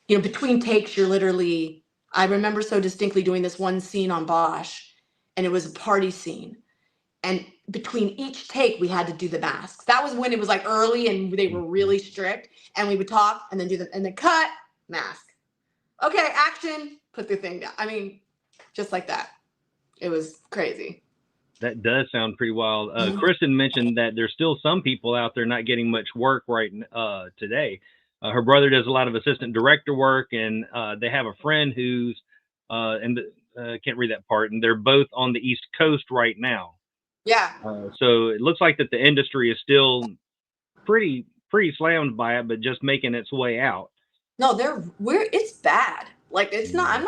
you know, between takes, you're literally, I remember so distinctly doing this one scene on Bosch, and it was a party scene. And between each take, we had to do the masks. That was when it was like early and they were really strict. And we would talk and then do and then cut, mask. Okay, action, put the thing down. I mean, just like that. It was crazy. That does sound pretty wild. Kristen mentioned that there's still some people out there not getting much work right today. Her brother does a lot of assistant director work, and they have a friend who's, can't read that part, and they're both on the East Coast right now. Yeah. So it looks like that the industry is still pretty slammed by it, but just making its way out. No, it's bad. Like it's not,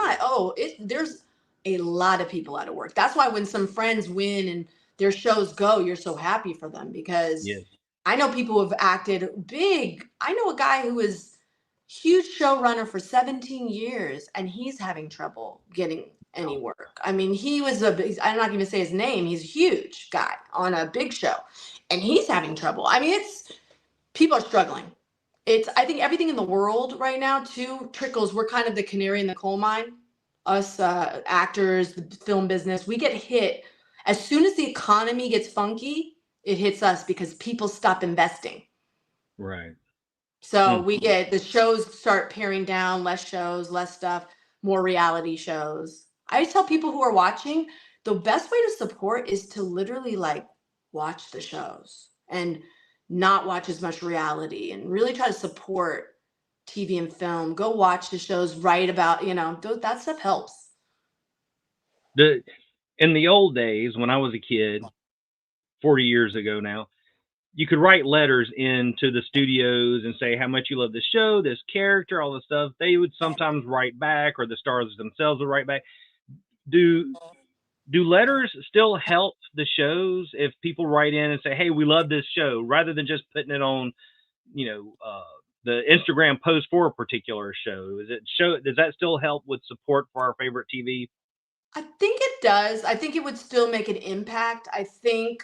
there's a lot of people out of work. That's why when some friends win and their shows go, you're so happy for them because I know people who have acted big. I know a guy who was huge showrunner for 17 years, and he's having trouble getting any work. I mean, he was I'm not going to say his name. He's a huge guy on a big show, and he's having trouble. I mean, people are struggling. I think everything in the world right now too trickles. We're kind of the canary in the coal mine. Us actors, the film business, we get hit as soon as the economy gets funky. It hits us because people stop investing. Right. So we get the shows start paring down, less shows, less stuff, more reality shows. I tell people who are watching, the best way to support is to literally like watch the shows and not watch as much reality and really try to support TV and film. Go watch the shows, write about, that stuff helps. In the old days, when I was a kid, 40 years ago now, you could write letters into the studios and say how much you love the show, this character, all this stuff. They would sometimes write back, or the stars themselves would write back. Do letters still help the shows if people write in and say, hey, we love this show, rather than just putting it on, the Instagram post for a particular show? Does that still help with support for our favorite TV? I think it does. I think it would still make an impact. I think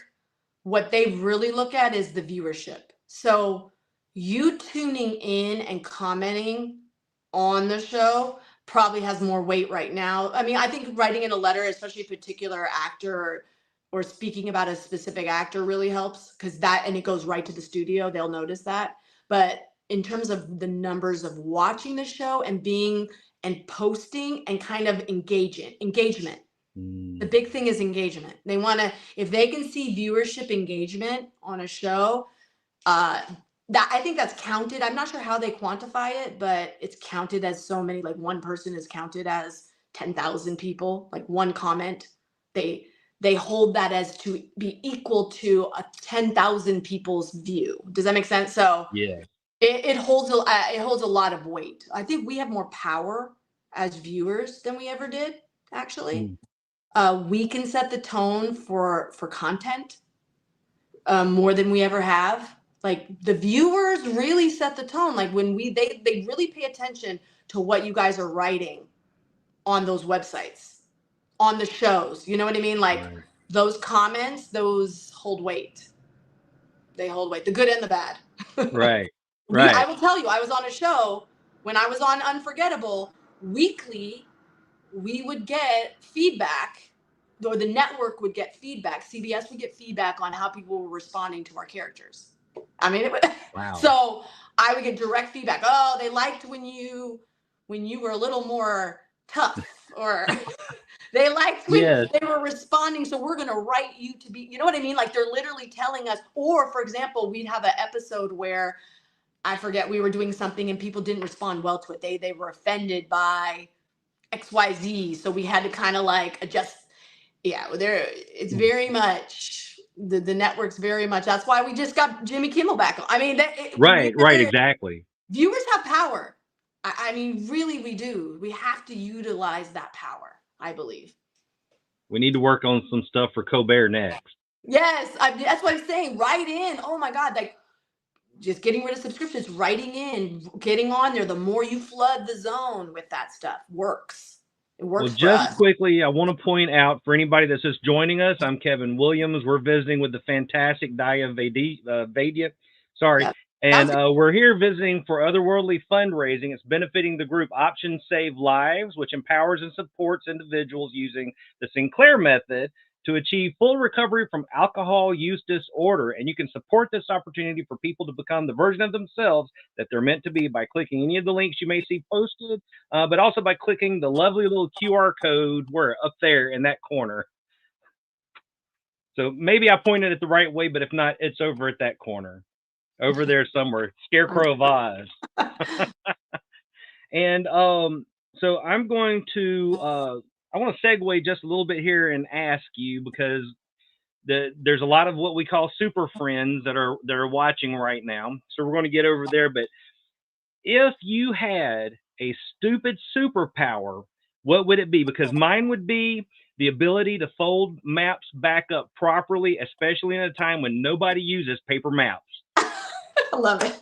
what they really look at is the viewership. So you tuning in and commenting on the show probably has more weight right now. I mean, I think writing in a letter, especially a particular actor or speaking about a specific actor, really helps, because and it goes right to the studio. They'll notice that. But in terms of the numbers of watching the show and posting and kind of engagement. The big thing is engagement. They want to, if they can see viewership engagement on a show, that I think that's counted. I'm not sure how they quantify it, but it's counted as so many, like one person is counted as 10,000 people, like one comment. They hold that as to be equal to a 10,000 people's view. Does that make sense? So yeah, it holds a lot of weight. I think we have more power as viewers than we ever did, actually. We can set the tone for content more than we ever have. Like the viewers really set the tone. Like when they really pay attention to what you guys are writing on those websites, on the shows. You know what I mean? Like those comments, those hold weight. They hold weight, the good and the bad. Right. I will tell you, I was on a show when I was on Unforgettable. Weekly, we would get feedback, or the network would get feedback. CBS would get feedback on how people were responding to our characters. I mean, wow. So I would get direct feedback. Oh, they liked when you were a little more tough, or they liked when they were responding. So we're going to write you to be, you know what I mean? Like they're literally telling us. Or for example, we'd have an episode where I forget, we were doing something and people didn't respond well to it. They were offended by XYZ. So we had to kind of like adjust. Yeah, it's very much the network's very much. That's why we just got Jimmy Kimmel back on. I mean, right, exactly. Viewers have power. I mean, really, we do. We have to utilize that power, I believe. We need to work on some stuff for Colbert next. Yes, that's what I'm saying. Write in. Oh my God, like just getting rid of subscriptions, writing in, getting on there. The more you flood the zone with that stuff, works. It works. Well, just quickly, I want to point out for anybody that's just joining us, I'm Kevin Williams. We're visiting with the fantastic Daya Vaidya. Sorry. Yep. And we're here visiting for Otherworldly Fundraising. It's benefiting the group Options Save Lives, which empowers and supports individuals using the Sinclair method to achieve full recovery from alcohol use disorder. And you can support this opportunity for people to become the version of themselves that they're meant to be by clicking any of the links you may see posted, but also by clicking the lovely little QR code up there in that corner. So maybe I pointed it the right way, but if not, it's over at that corner. Over there somewhere, Scarecrow of Oz. And so I'm going to, I want to segue just a little bit here and ask you, because there's a lot of what we call super friends that are watching right now. So we're going to get over there. But if you had a stupid superpower, what would it be? Because mine would be the ability to fold maps back up properly, especially in a time when nobody uses paper maps. I love it.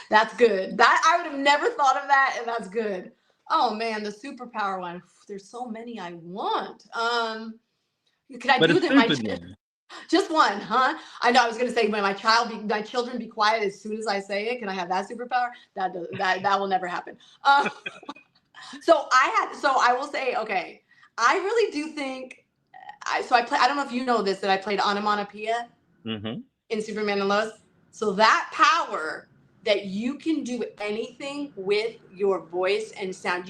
That's good. That I would have never thought of that, and that's good. Oh man, the superpower one. There's so many I want. Could I But a do them? stupid one. Just one, huh? I know. I was gonna say when my children be quiet as soon as I say it. Can I have that superpower? That will never happen. So I will say, okay. I really do think. I don't know if you know this, that I played onomatopoeia in Superman and Lois. So that power that you can do anything with your voice and sound,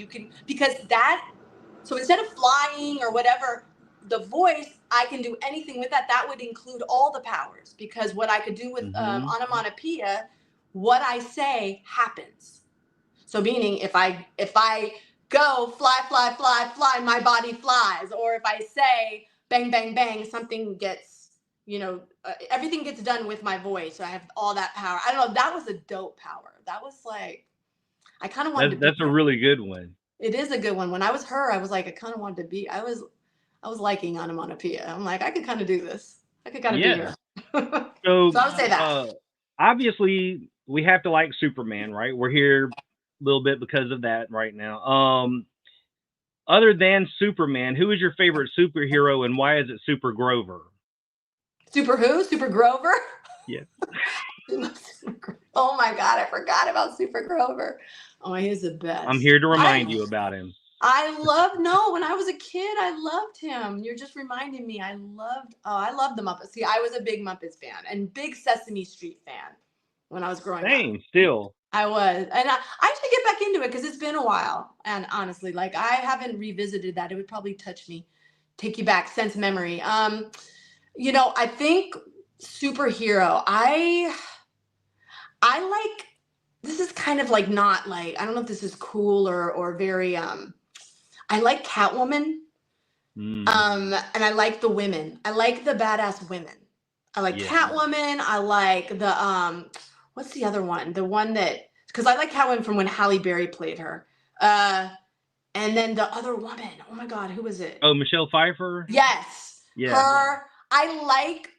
so instead of flying or whatever, the voice, I can do anything with that. That would include all the powers, because what I could do with onomatopoeia, what I say happens. So meaning if I go fly, fly, fly, fly, my body flies. Or if I say bang, bang, bang, something gets, everything gets done with my voice. So I have all that power. I don't know. That was a dope power. That was like, I kind of wanted to be That's a really good one. It is a good one. When I was her, I was like, I kind of wanted to be, I was liking onomatopoeia. I'm like, I could kind of do this. I could kind of be her. So I would say that. Obviously, we have to like Superman, right? We're here a little bit because of that right now. Other than Superman, who is your favorite superhero and why is it Super Grover? Super who? Super Grover? Yes. Oh my God, I forgot about Super Grover. Oh, he's the best. I'm here to remind you about him. When I was a kid, I loved him. You're just reminding me. I loved the Muppets. See, I was a big Muppets fan and big Sesame Street fan when I was growing up. Still. I was. And I should get back into it because it's been a while. And honestly, like I haven't revisited that. It would probably touch me, take you back, sense memory. I think superhero, I like, this is kind of like not like, I don't know if this is cool or very, I like Catwoman. And I like the women. I like the badass women. I like Catwoman. I like the, what's the other one? The one that, because I like Catwoman from when Halle Berry played her. And then the other woman, oh my God, who was it? Oh, Michelle Pfeiffer? Yes. Yeah. Her. I like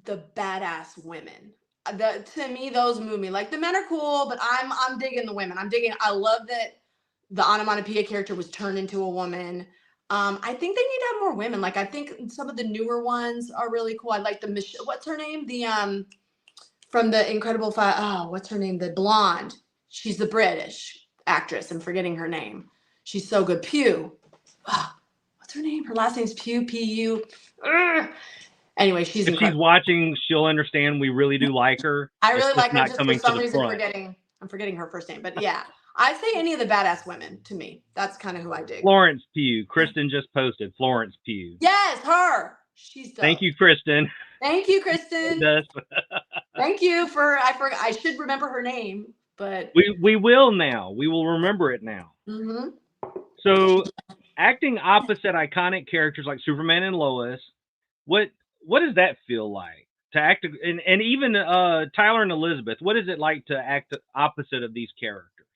the badass women. To me, those move me. Like the men are cool, but I'm digging the women. I love that the onomatopoeia character was turned into a woman. I think they need to have more women. Like I think some of the newer ones are really cool. I like the what's her name? The from the Incredible Five. Oh, what's her name? The blonde. She's the British actress. I'm forgetting her name. She's so good. Pugh. Oh, what's her name? Her last name's Pugh. P-U. Anyway, she's if she's watching, she'll understand we really do like her. I really like her. Not just coming for some to the reason front. I'm forgetting her first name. But yeah, I say any of the badass women to me. That's kind of who I dig. Florence Pugh. Kristen just posted Florence Pugh. Yes, her. She's dope. Thank you, Kristen. Thank you, Kristen. Thank you for I should remember her name, but we will now. We will remember it now. So acting opposite iconic characters like Superman and Lois, what does that feel like to act? And even Tyler and Elizabeth, what is it like to act opposite of these characters?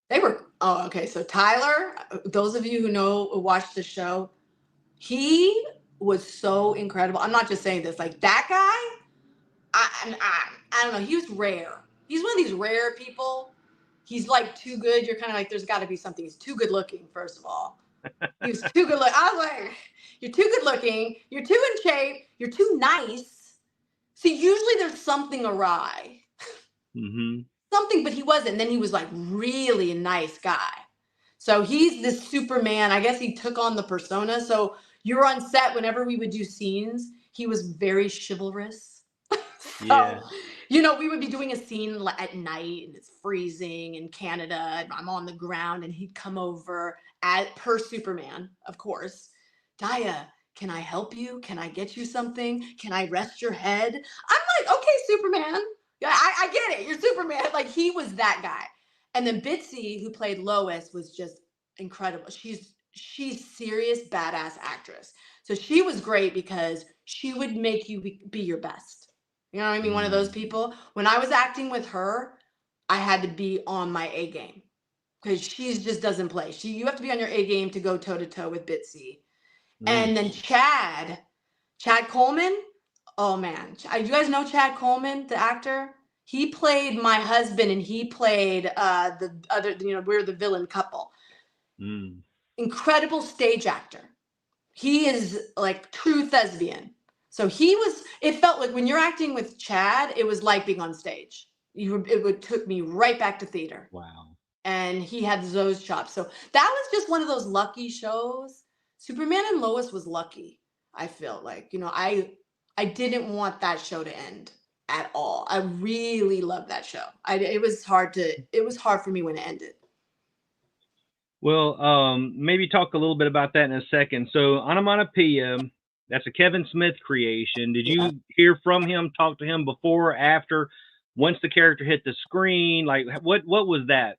They were okay. So Tyler, those of you who watch the show, he was so incredible. I'm not just saying this. Like that guy, I don't know. He was rare. He's one of these rare people. He's like too good. You're kind of like, there's got to be something. He's too good looking, first of all. He was too good looking. I was like, you're too good looking. You're too in shape. You're too nice. See, usually there's something awry. Something, but he wasn't. And then he was like really a nice guy. So he's this Superman. I guess he took on the persona. So you're on set whenever we would do scenes. He was very chivalrous. We would be doing a scene at night and it's freezing in Canada and I'm on the ground and he'd come over per Superman, of course. Daya, can I help you? Can I get you something? Can I rest your head? I'm like, okay, Superman. Yeah, I get it. You're Superman. Like he was that guy. And then Bitsy, who played Lois, was just incredible. She's serious badass actress. So she was great because she would make you be your best. You know what I mean? One of those people. When I was acting with her, I had to be on my A game because she just doesn't play. You have to be on your A game to go toe to toe with Bitsy. And then Chad Coleman. Oh man, you guys know Chad Coleman, the actor? He played my husband, and he played the other. We're the villain couple. Incredible stage actor. He is like true thespian. So it felt like when you're acting with Chad, it was like being on stage. Took me right back to theater. Wow. And he had those chops. So that was just one of those lucky shows. Superman and Lois was lucky. I feel like, I didn't want that show to end at all. I really loved that show. It was hard for me when it ended. Well, maybe talk a little bit about that in a second. So Onomatopoeia, that's a Kevin Smith creation. Did you hear from him, talk to him before, after, once the character hit the screen? Like what was that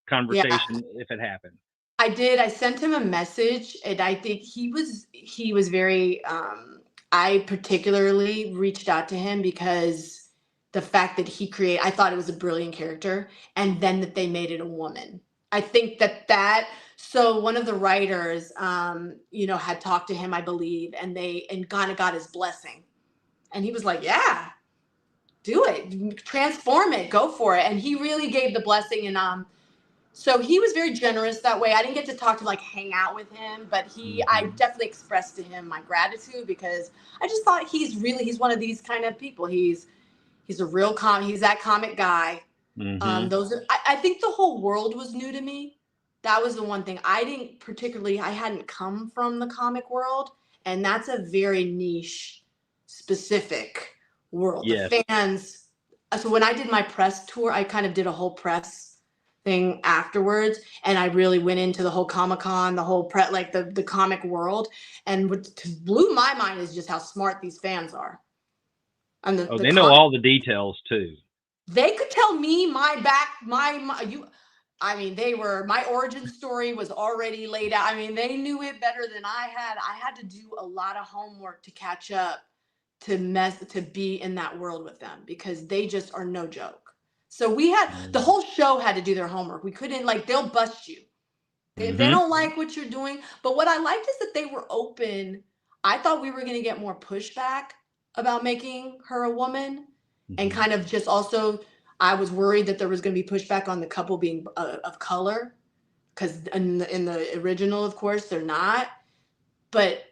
conversation, if it happened? I did. I sent him a message, and I think he was very, I particularly reached out to him because the fact that I thought it was a brilliant character, and then that they made it a woman. I think so one of the writers, had talked to him, I believe, and kind of got his blessing. And he was like, yeah, do it, transform it, go for it. And he really gave the blessing. And so he was very generous that way. I didn't get to talk to hang out with him, but I definitely expressed to him my gratitude, because I just thought he's one of these kind of people. He's a real he's that comic guy. I think the whole world was new to me. That was the one thing I hadn't come from the comic world, and that's a very niche, specific world. Yes. The fans. So when I did my press tour, I kind of did a whole press thing afterwards, and I really went into the whole Comic-Con, the whole the comic world, and what blew my mind is just how smart these fans are. And they know all the details too. They could tell me my origin story was already laid out. I mean, they knew it better than I had. I had to do a lot of homework to catch up, to be in that world with them, because they just are no joke. So the whole show had to do their homework. We couldn't, they'll bust you if they don't like what you're doing. But what I liked is that they were open. I thought we were going to get more pushback about making her a woman. And kind of just also, I was worried that there was going to be pushback on the couple being of color, because in the original, of course, they're not. But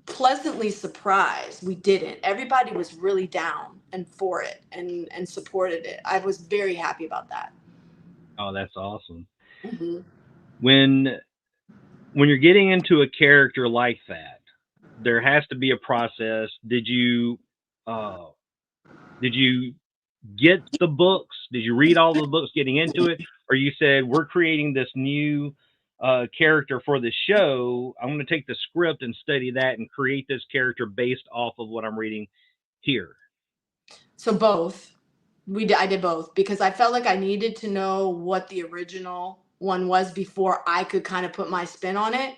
pleasantly surprised, we didn't. Everybody was really down and for it, and supported it. I was very happy about that. Oh, that's awesome. When you're getting into a character like that, there has to be a process. Did you get the books? Did you read all the books getting into it? Or you said, we're creating this new character for the show. I'm going to take the script and study that and create this character based off of what I'm reading here. So both. I did both, because I felt like I needed to know what the original one was before I could kind of put my spin on it.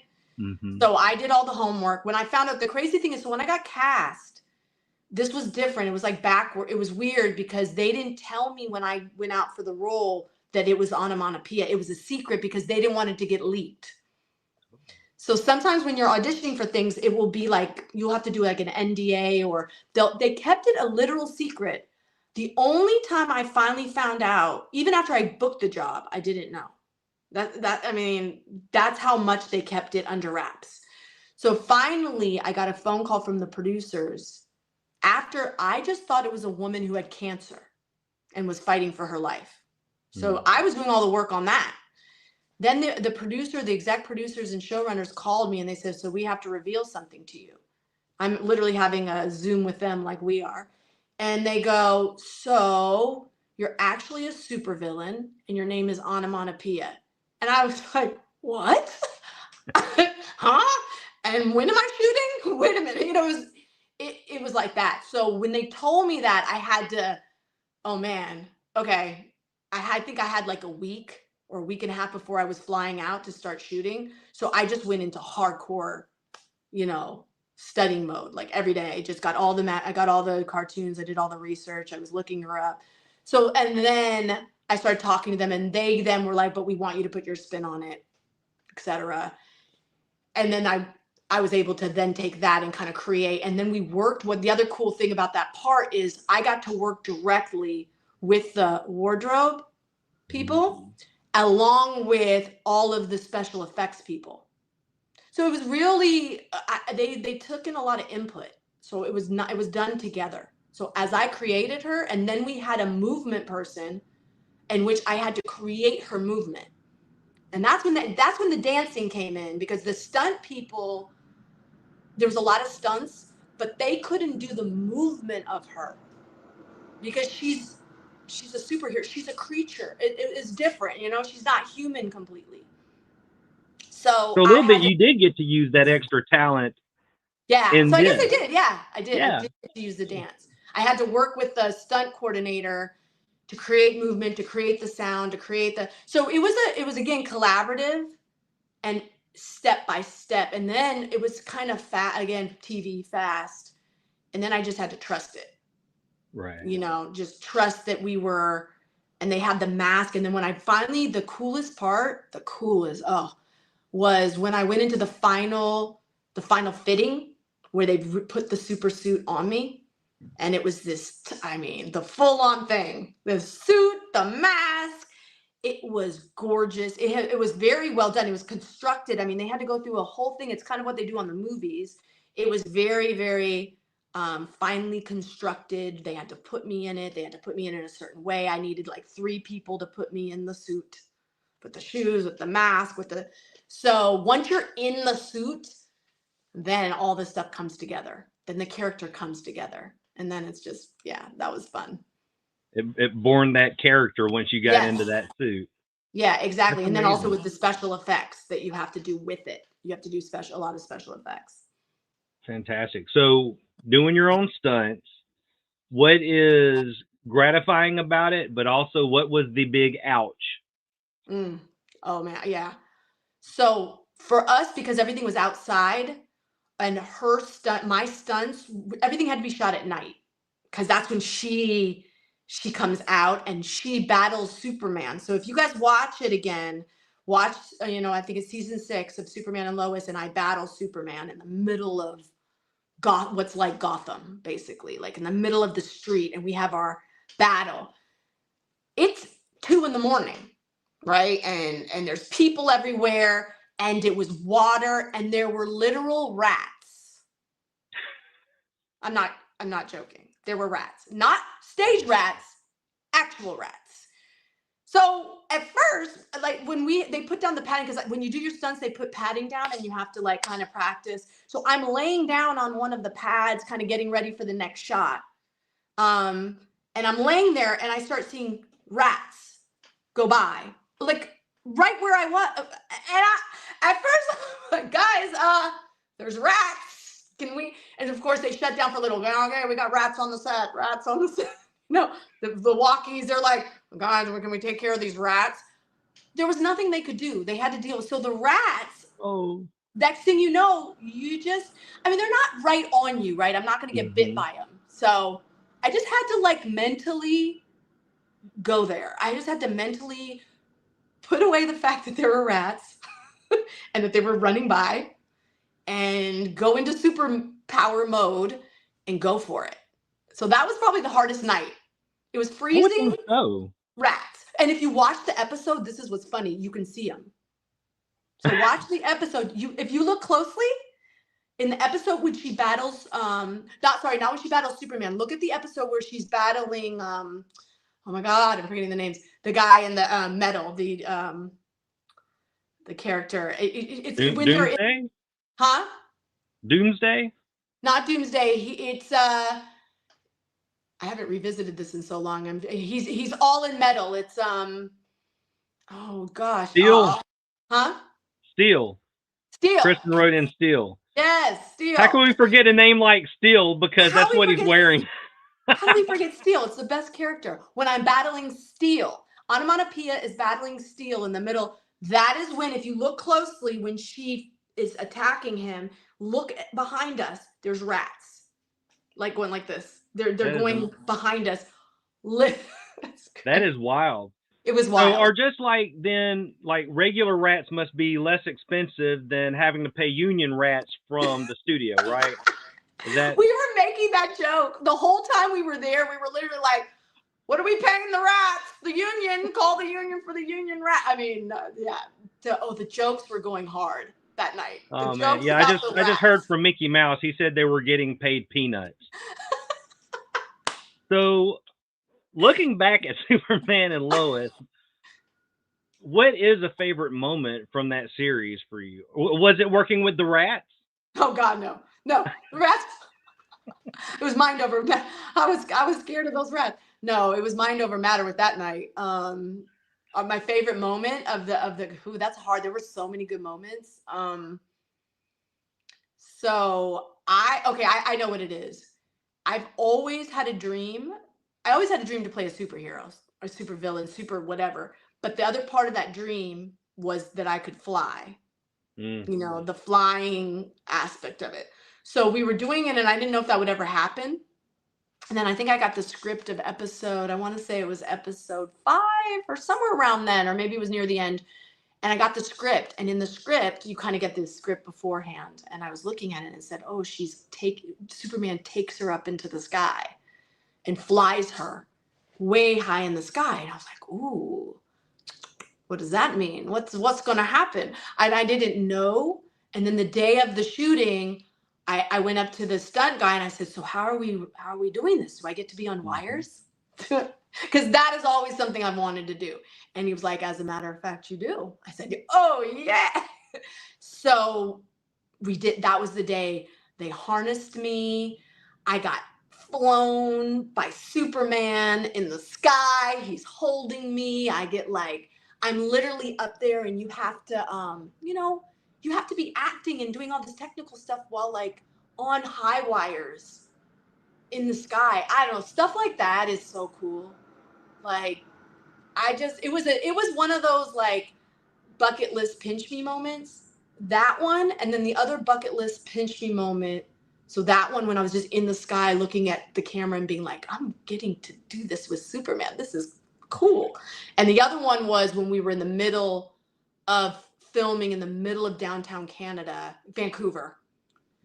So I did all the homework. When I found out, the crazy thing is, so when I got cast, this was different. It was backward. It was weird, because they didn't tell me when I went out for the role that it was onomatopoeia. It was a secret, because they didn't want it to get leaked. So sometimes when you're auditioning for things, it will be you'll have to do an NDA, or they kept it a literal secret. The only time I finally found out, even after I booked the job, I didn't know. That's how much they kept it under wraps. So finally, I got a phone call from the producers after I just thought it was a woman who had cancer and was fighting for her life. So I was doing all the work on that. Then the exec producers and showrunners called me, and they said, so we have to reveal something to you. I'm literally having a Zoom with them like we are. And they go, so you're actually a supervillain, and your name is Onomatopoeia. And I was like, what? Huh? And when am I shooting? Wait a minute. It was like that. So when they told me that, I had to, oh man, okay. I think I had a week or a week and a half before I was flying out to start shooting. So I just went into hardcore, studying mode. Every day, I just got I got all the cartoons. I did all the research. I was looking her up. So, and then I started talking to them, and they then were like, but we want you to put your spin on it, etc. And then I was able to then take that and kind of create. And then we worked. What the other cool thing about that part is I got to work directly with the wardrobe people, along with all of the special effects people. So it was really, they took in a lot of input. So it was done together. So as I created her, and then we had a movement person in which I had to create her movement. And that's when the dancing came in, because the stunt people, there was a lot of stunts, but they couldn't do the movement of her because she's a superhero. She's a creature. It is different, you know. She's not human completely. So a little bit, you did get to use that extra talent. Yeah. in So I guess this. I did. Yeah, I did. Yeah. I did get to use the dance. I had to work with the stunt coordinator to create movement, to create the sound, to create the. So it was again collaborative and step by step, and then it was kind of again TV fast, and then I just had to trust it. Right. You know, just trust that we were, and they had the mask, and then when I finally, the coolest part, was when I went into the final fitting where they put the super suit on me, and it was this, I mean, the full-on thing, the suit, the mask. It was gorgeous. It was very well done. It was constructed. I mean, they had to go through a whole thing. It's kind of what they do on the movies. It was very, very finely constructed. They had to put me in it. They had to put me in a certain way. I needed like 3 people to put me in the suit, with the shoes, with the mask, so once you're in the suit, then all this stuff comes together. Then the character comes together. And then it's just, yeah, that was fun. It born that character once you got into that suit. Yeah, exactly. That's and then amazing. also with the special effects that you have to do with it. You have to do a lot of special effects. Fantastic. So doing your own stunts, what is gratifying about it, but also what was the big ouch? Oh man, yeah. So for us, because everything was outside, and my stunts, everything had to be shot at night, because that's when she comes out and she battles Superman. So if you guys watch it again, I think it's season 6 of Superman and Lois, and I battle Superman in the middle of what's like Gotham, basically, like in the middle of the street, and we have our battle. It's 2 a.m, right? And there's people everywhere, and it was water, and there were literal rats. I'm not joking. There were rats, not stage rats, actual rats. So at first, like when they put down the padding, because when you do your stunts, they put padding down and you have to like kind of practice. So I'm laying down on one of the pads, kind of getting ready for the next shot. And I'm laying there and I start seeing rats go by, like right where I was. And at first, I'm like, guys, there's rats. Can we? And of course they shut down for a little. Okay, we got rats on the set. No, the walkies, they're like, guys, can we take care of these rats? There was nothing they could do. They had to deal with. So the rats, next thing you know, they're not right on you, right? I'm not going to get bit by them. So I just had to like mentally go there. I just had to mentally put away the fact that there were rats and that they were running by, and go into superpower mode and go for it. So that was probably the hardest night. It was freezing. Rats. And if you watch the episode, this is what's funny. You can see them. So watch the episode. If you look closely, in the episode when she battles, not when she battles Superman, look at the episode where she's battling, oh my God, I'm forgetting the names. The guy in the metal, the character. It's Doomsday? Huh? Doomsday? Not Doomsday. I haven't revisited this in so long. He's all in metal. It's oh gosh. Steel. Huh? Steel. Kristen wrote in Steel. Yes, Steel. How can we forget a name like Steel, because that's what he's wearing? How do we forget Steel? It's the best character. When I'm battling Steel, Onomatopoeia is battling Steel in the middle. That is when, if you look closely, when she is attacking him, look behind us. There's rats, like going like this. They're going behind us. That is wild. It was wild. So, or just like then, like regular rats must be less expensive than having to pay union rats from the studio, right? We were making that joke the whole time we were there. We were literally like, What are we paying the rats? The union, call the union for the union rat. I mean, yeah. The jokes were going hard that night. Oh The man, jokes yeah. about the I just heard rats. from Mickey Mouse. He said they were getting paid peanuts. So, looking back at Superman and Lois, what is a favorite moment from that series for you? Was it working with the rats? Oh God, no. The rats. It was mind over. I was scared of those rats. No, it was mind over matter with that night. My favorite moment of the who, that's hard. There were so many good moments. So I know what it is. I've always had a dream. I always had a dream to play a superhero, or super villain, super whatever. But the other part of that dream was that I could fly. Mm. You know, the flying aspect of it. So we were doing it, and I didn't know if that would ever happen. And then I think I got the script of episode, I want to say it was episode 5 or somewhere around then, or maybe it was near the end. And I got the script, and in the script, you kind of get this script beforehand. And I was looking at it and it said, oh, Superman takes her up into the sky and flies her way high in the sky. And I was like, ooh, what does that mean? What's going to happen? I didn't know. And then the day of the shooting, I went up to the stunt guy and I said, so how are we doing this? Do I get to be on wires? Because that is always something I've wanted to do. And he was like, as a matter of fact, you do. I said, oh yeah. So we did. That was the day they harnessed me. I got flown by Superman in the sky. He's holding me. I get like, I'm literally up there, and you have to, you have to be acting and doing all this technical stuff while like on high wires in the sky. I don't know, stuff like that is so cool. Like, it was one of those like bucket list pinch me moments. That one, and then the other bucket list pinch me moment. So that one, when I was just in the sky looking at the camera and being like, I'm getting to do this with Superman. This is cool. And the other one was when we were in the middle of filming in the middle of downtown Canada, Vancouver.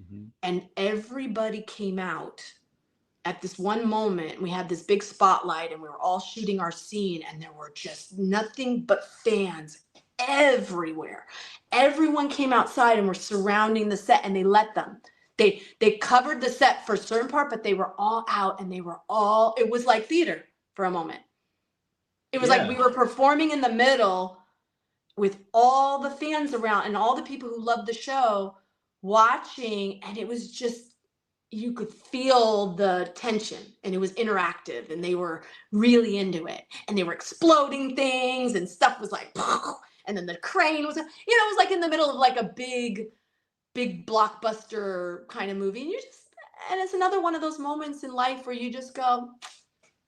Mm-hmm. And everybody came out at this one moment. We had this big spotlight and we were all shooting our scene, and there were just nothing but fans everywhere. Everyone came outside and were surrounding the set, and they let them. They covered the set for a certain part, but they were all out, and it was like theater for a moment. It was like we were performing in the middle with all the fans around and all the people who loved the show watching, and it was just, you could feel the tension, and it was interactive, and they were really into it, and they were exploding things, and stuff was like, and then the crane was, it was like in the middle of like a big blockbuster kind of movie, and it's another one of those moments in life where you just go,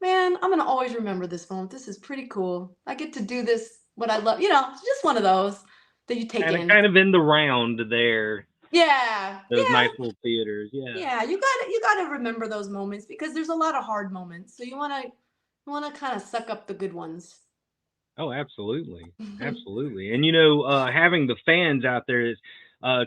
man, I'm gonna always remember this moment. This is pretty cool. I get to do this, what I love. It's just one of those that you take in. Kind of in the round there. Yeah. Those nice little theaters. Yeah. Yeah, you gotta remember those moments, because there's a lot of hard moments. So you wanna kind of suck up the good ones. Oh, absolutely. Absolutely. And having the fans out there is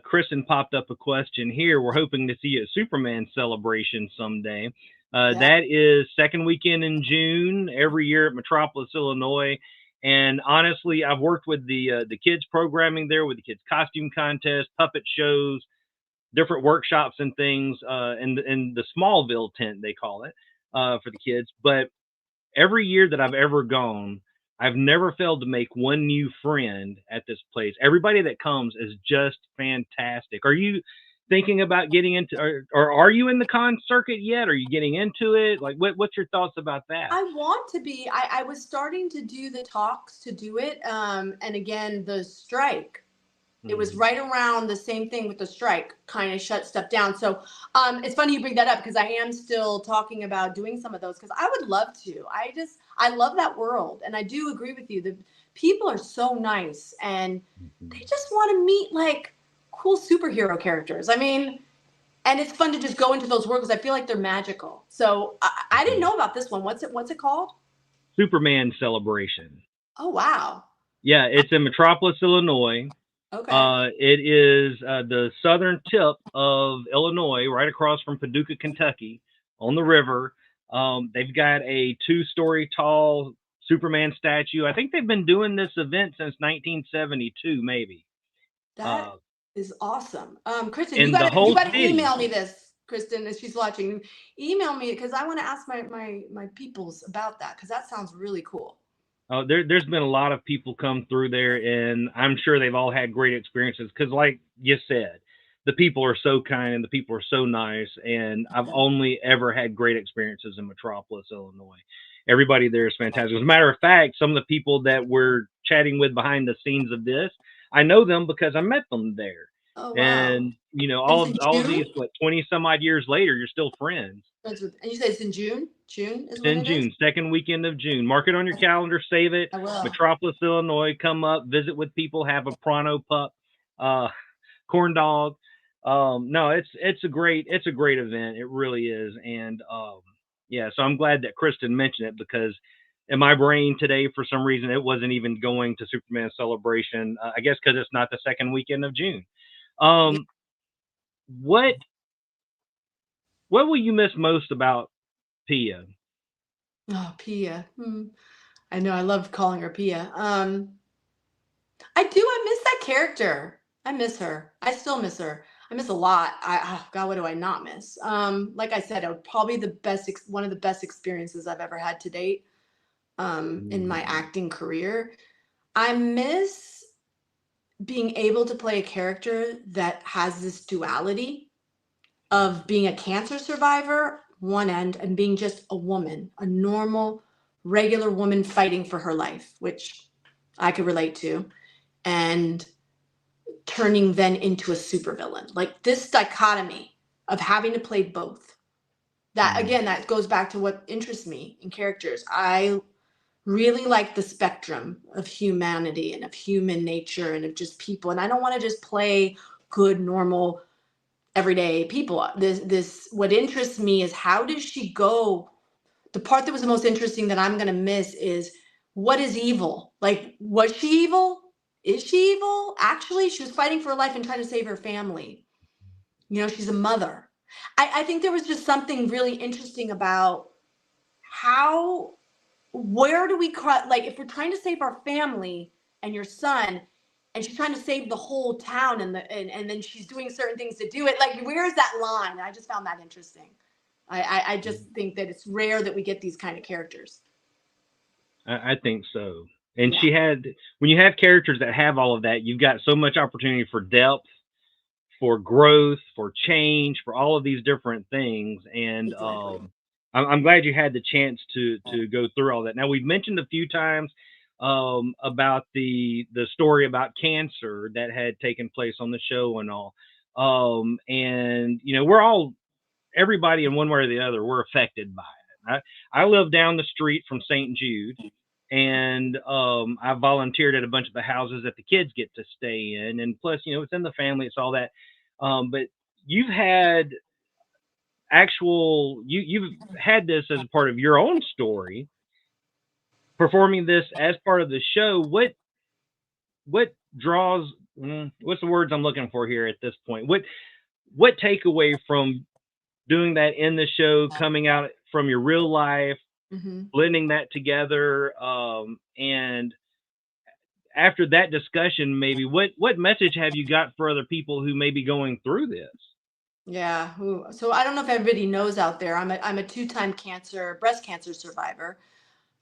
Kristen popped up a question here. We're hoping to see a Superman celebration someday. That is second weekend in June every year at Metropolis, Illinois. And honestly, I've worked with the kids programming there, with the kids costume contest, puppet shows, different workshops and things in the Smallville tent, they call it, for the kids. But every year that I've ever gone, I've never failed to make one new friend at this place. Everybody that comes is just fantastic. Are you thinking about getting into, or are you in the con circuit yet? Are you getting into it? Like, what's your thoughts about that? I want to be. I was starting to do the talks to do it. And again, the strike, it was right around the same thing with the strike, kind of shut stuff down. So it's funny you bring that up, because I am still talking about doing some of those, because I would love to. I love that world. And I do agree with you. The people are so nice, and they just want to meet like cool superhero characters. I mean, and it's fun to just go into those worlds, because I feel like they're magical. So I didn't know about this one. What's it called? Superman Celebration. Oh, wow. Yeah, it's in Metropolis, Illinois. Okay. It is the southern tip of Illinois, right across from Paducah, Kentucky, on the river. They've got a 2-story tall Superman statue. I think they've been doing this event since 1972, maybe. That is awesome. Kristen, In the you whole gotta city. email me this, Kristen, if she's watching. Email me because I want to ask my peoples about that because that sounds really cool. There's been a lot of people come through there, and I'm sure they've all had great experiences. Because, like you said, the people are so kind and the people are so nice. And I've only ever had great experiences in Metropolis, Illinois. Everybody there is fantastic. As a matter of fact, some of the people that we're chatting with behind the scenes of this, I know them because I met them there. Oh, wow. And all of these 20 some odd years later, you're still friends. And you say it's in June? June is It's when in it June, is? second weekend of June. Mark it on your calendar, save it. I will. Metropolis, Illinois. Come up, visit with people, have a Pronto pup, corn dog. No, it's a great event. It really is. And yeah, so I'm glad that Kristen mentioned it because in my brain today, for some reason, it wasn't even going to Superman Celebration. I guess because it's not the second weekend of June. What will you miss most about Pia? Oh, Pia. I know. I love calling her Pia. I do. I miss that character. I miss her. I still miss her. I miss a lot. God, what do I not miss? Like I said, it would probably one of the best experiences I've ever had to date. In my acting career, I miss being able to play a character that has this duality of being a cancer survivor, one end, and being just a woman, a normal, regular woman fighting for her life, which I could relate to, and turning then into a supervillain. Like this dichotomy of having to play both. That again, that goes back to what interests me in characters. I really like the spectrum of humanity and of human nature and of just people. And I don't want to just play good, normal, everyday people. This what interests me is how does she go? The part that was the most interesting that I'm going to miss is what is evil? Like, was she evil? Is she evil? Actually, she was fighting for her life and trying to save her family. You know, she's a mother. I think there was just something really interesting about where do we cut? Like, if we're trying to save our family and your son, and she's trying to save the whole town, and then she's doing certain things to do it. Like, where's that line? And I just found that interesting. I just think that it's rare that we get these kind of characters. I think so. And when you have characters that have all of that, you've got so much opportunity for depth, for growth, for change, for all of these different things. And Exactly. I'm glad you had the chance to go through all that. Now, we've mentioned a few times about the story about cancer that had taken place on the show and all. And everybody in one way or the other, we're affected by it. I live down the street from St. Jude, and I volunteered at a bunch of the houses that the kids get to stay in, and plus, it's in the family, it's all that. But you've had you've had this as a part of your own story, performing this as part of the show. What draws? What's the words I'm looking for here at this point? What takeaway from doing that in the show, coming out from your real life, blending that together, and after that discussion, maybe what message have you got for other people who may be going through this? Yeah. So I don't know if everybody knows out there. I'm a 2-time breast cancer survivor.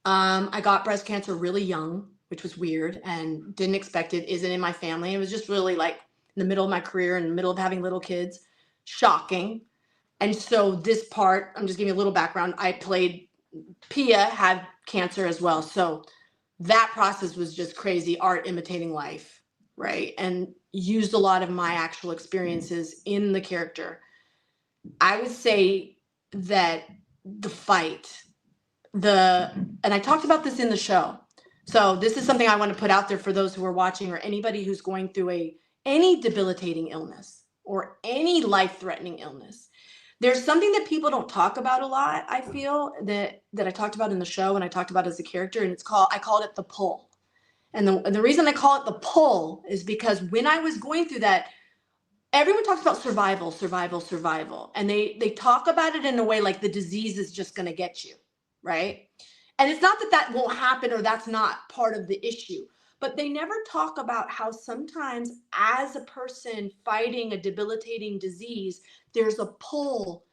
I got breast cancer really young, which was weird and didn't expect it. Isn't in my family. It was just really like in the middle of my career, in the middle of having little kids. Shocking. And so this part, I'm just giving you a little background. I played Pia had cancer as well. So that process was just crazy, art imitating life, right? And used a lot of my actual experiences in the character. I would say that the fight, and I talked about this in the show. So this is something I want to put out there for those who are watching or anybody who's going through any debilitating illness or any life-threatening illness. There's something that people don't talk about a lot, I feel, that I talked about in the show and I talked about as a character, and I called it the pull. And the reason I call it the pull is because when I was going through that, everyone talks about survival, survival, survival. And they talk about it in a way like the disease is just going to get you, right? And it's not that that won't happen or that's not part of the issue, but they never talk about how sometimes as a person fighting a debilitating disease, there's a pull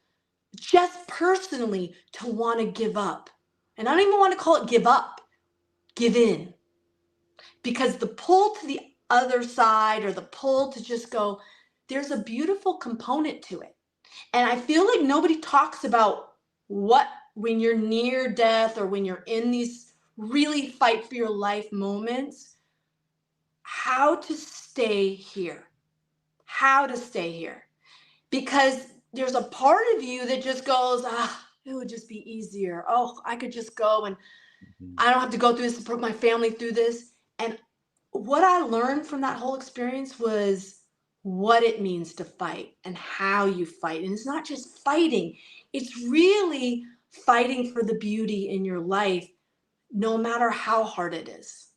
just personally to want to give up. And I don't even want to call it give up, give in. Because the pull to the other side or the pull to just go, there's a beautiful component to it. And I feel like nobody talks about what, when you're near death or when you're in these really fight for your life moments, how to stay here. How to stay here. Because there's a part of you that just goes, it would just be easier. Oh, I could just go and I don't have to go through this to put my family through this. And what I learned from that whole experience was what it means to fight and how you fight. And it's not just fighting, it's really fighting for the beauty in your life, no matter how hard it is.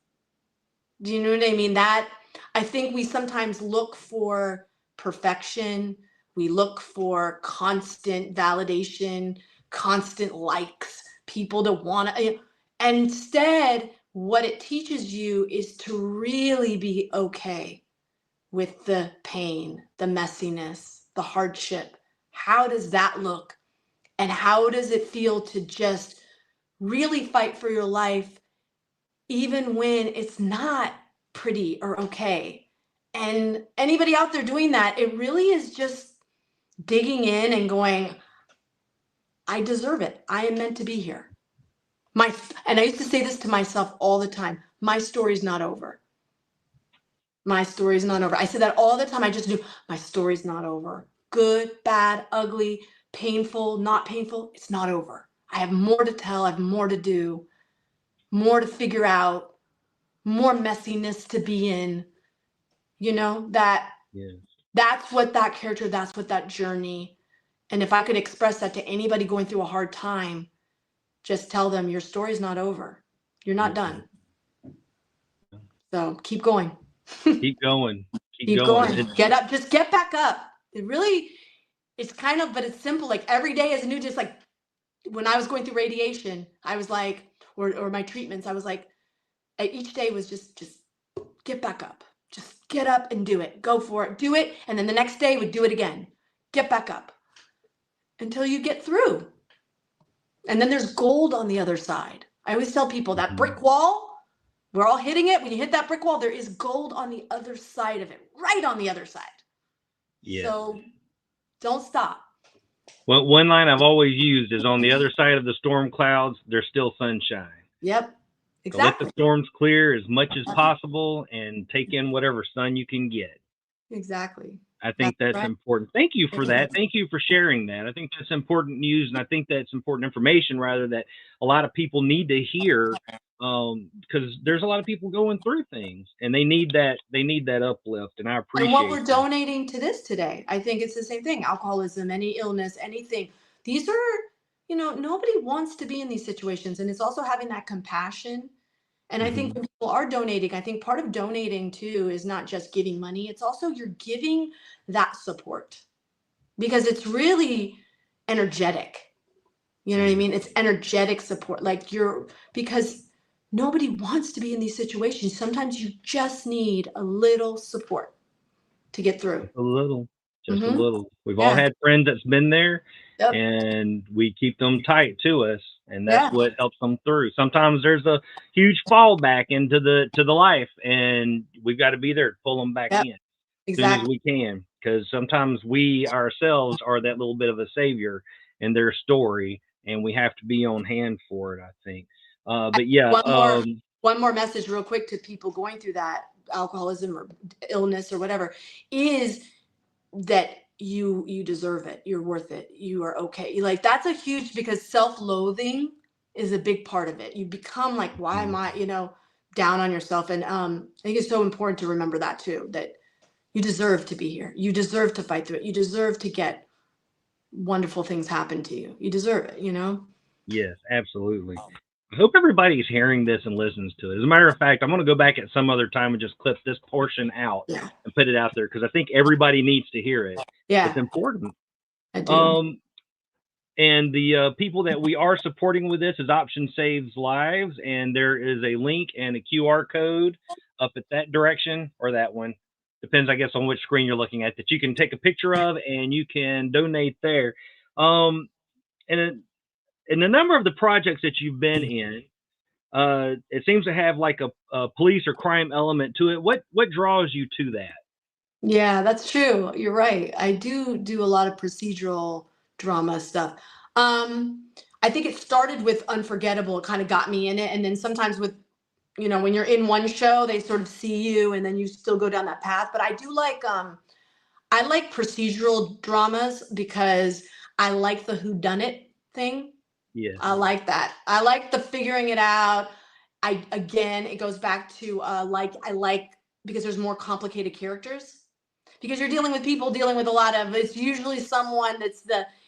Do you know what I mean? That I think we sometimes look for perfection. We look for constant validation, constant likes, people to want to, and instead, what it teaches you is to really be okay with the pain, the messiness, the hardship. How does that look? And how does it feel to just really fight for your life, even when it's not pretty or okay? And anybody out there doing that, it really is just digging in and going, I deserve it. I am meant to be here. And I used to say this to myself all the time. My story's not over. My story's not over. I say that all the time. I just do. My story's not over. Good, bad, ugly, painful, not painful. It's not over. I have more to tell. I have more to do, more to figure out, more messiness to be in. You know, that's what that character, that's what that journey. And if I could express that to anybody going through a hard time, just tell them your story's not over. You're not done. So keep going. Keep going. Keep going. Get up. Just get back up. It really, it's kind of, but it's simple. Like every day is a new, just like when I was going through radiation, I was like, or my treatments, I was like, each day was just get back up. Just get up and do it. Go for it. Do it. And then the next day would do it again. Get back up until you get through. And then there's gold on the other side. I always tell people that brick wall, we're all hitting it. When you hit that brick wall, there is gold on the other side of it, right on the other side. Yeah. So don't stop. Well, one line I've always used is on the other side of the storm clouds, there's still sunshine. Yep. Exactly. So let the storms clear as much as possible and take in whatever sun you can get. Exactly. I think that's right. Important. Thank you for that. Thank you for sharing that. I think that's important news, and I think that's important information, rather, that a lot of people need to hear, because there's a lot of people going through things, and they need that uplift, and I appreciate it. And what we're donating to this today, I think it's the same thing. Alcoholism, any illness, anything. These are, nobody wants to be in these situations, and it's also having that compassion. And I think when people are donating, I think part of donating too is not just giving money. It's also you're giving that support, because it's really energetic. You know what I mean? It's energetic support. Because nobody wants to be in these situations. Sometimes you just need a little support to get through. Just a little. We've all had friends that's been there. Yep. And we keep them tight to us, and that's what helps them through. Sometimes there's a huge fallback into the life, and we've got to be there to pull them back in as soon as we can, because sometimes we ourselves are that little bit of a savior in their story, and we have to be on hand for it, I think. But yeah, one more message real quick to people going through that alcoholism or illness or whatever is that you deserve it. You're worth it. You are okay. That's a huge, because self-loathing is a big part of it. You become like, why am I, down on yourself? And I think it's so important to remember that too, that you deserve to be here. You deserve to fight through it. You deserve to get wonderful things happen to you. You deserve it, Yes, absolutely. I hope everybody's hearing this and listens to it. As a matter of fact, I'm going to go back at some other time and just clip this portion out and put it out there because I think everybody needs to hear it. Yeah, It's important. I do. And the people that we are supporting with this is Option Saves Lives, and there is a link and a QR code up at that direction or that one. Depends, I guess, on which screen you're looking at, that you can take a picture of and you can donate there. And a number of the projects that you've been in, it seems to have like a police or crime element to it. What draws you to that? Yeah, that's true. You're right. I do a lot of procedural drama stuff. I think it started with Unforgettable. It kind of got me in it, and then sometimes with, you know, when you're in one show, they sort of see you, and then you still go down that path. But I do like I like procedural dramas because I like the whodunit thing. Yeah. I like that. I like the figuring it out. Again, it goes back to I like because there's more complicated characters. Because you're dealing with people dealing with a lot of, it's usually someone that's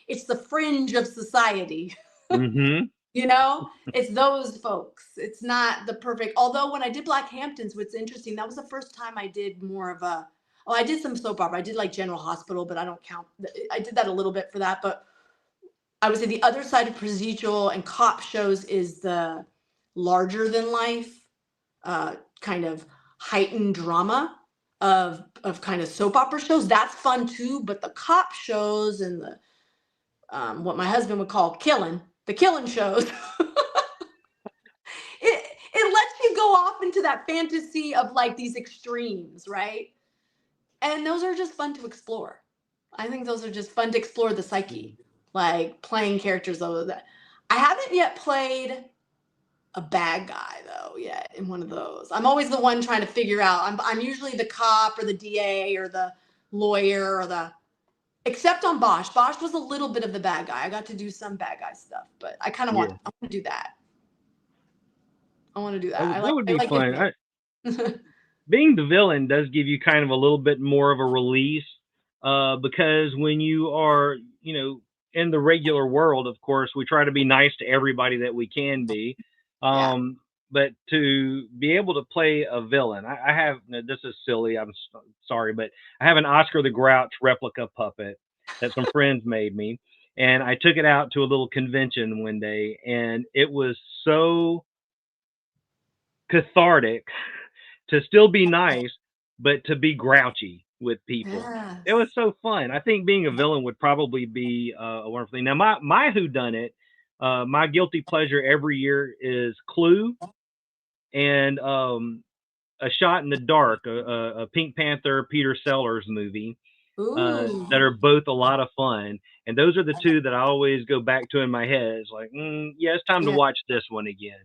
it's the fringe of society. Mm-hmm. You know, it's those folks. It's not the perfect. Although when I did Black Hamptons, what's interesting, that was the first time I did more of a. Oh, I did some soap opera. I did like General Hospital, but I don't count. I did that a little bit for that. But I would say the other side of procedural and cop shows is the larger than life, kind of heightened drama of kind of soap opera shows. That's fun too. But the cop shows and the what my husband would call the killing shows. It lets you go off into that fantasy of like these extremes, right? And those are just fun to explore. I think those are just fun to explore the psyche, like playing characters of that. I haven't yet played a bad guy though yet in one of those. I'm always the one trying to figure out. I'm usually the cop or the DA or the lawyer or the. Except on Bosch. Bosch was a little bit of the bad guy. I got to do some bad guy stuff, but I kind of want to do that. I want to do that. That would be fun. Being the villain does give you kind of a little bit more of a release, because when you are, you know, in the regular world, of course, we try to be nice to everybody that we can be. But to be able to play a villain, I have, this is silly, I'm sorry, but I have an Oscar the Grouch replica puppet that some friends made me. And I took it out to a little convention one day, and it was so cathartic to still be nice, but to be grouchy with people. Yes. It was so fun. I think being a villain would probably be a wonderful thing. Now, my whodunit, my guilty pleasure every year is Clue and A Shot in the Dark, a Pink Panther Peter Sellers movie, that are both a lot of fun. And those are the two that I always go back to in my head. It's like, yeah, it's time to watch this one again.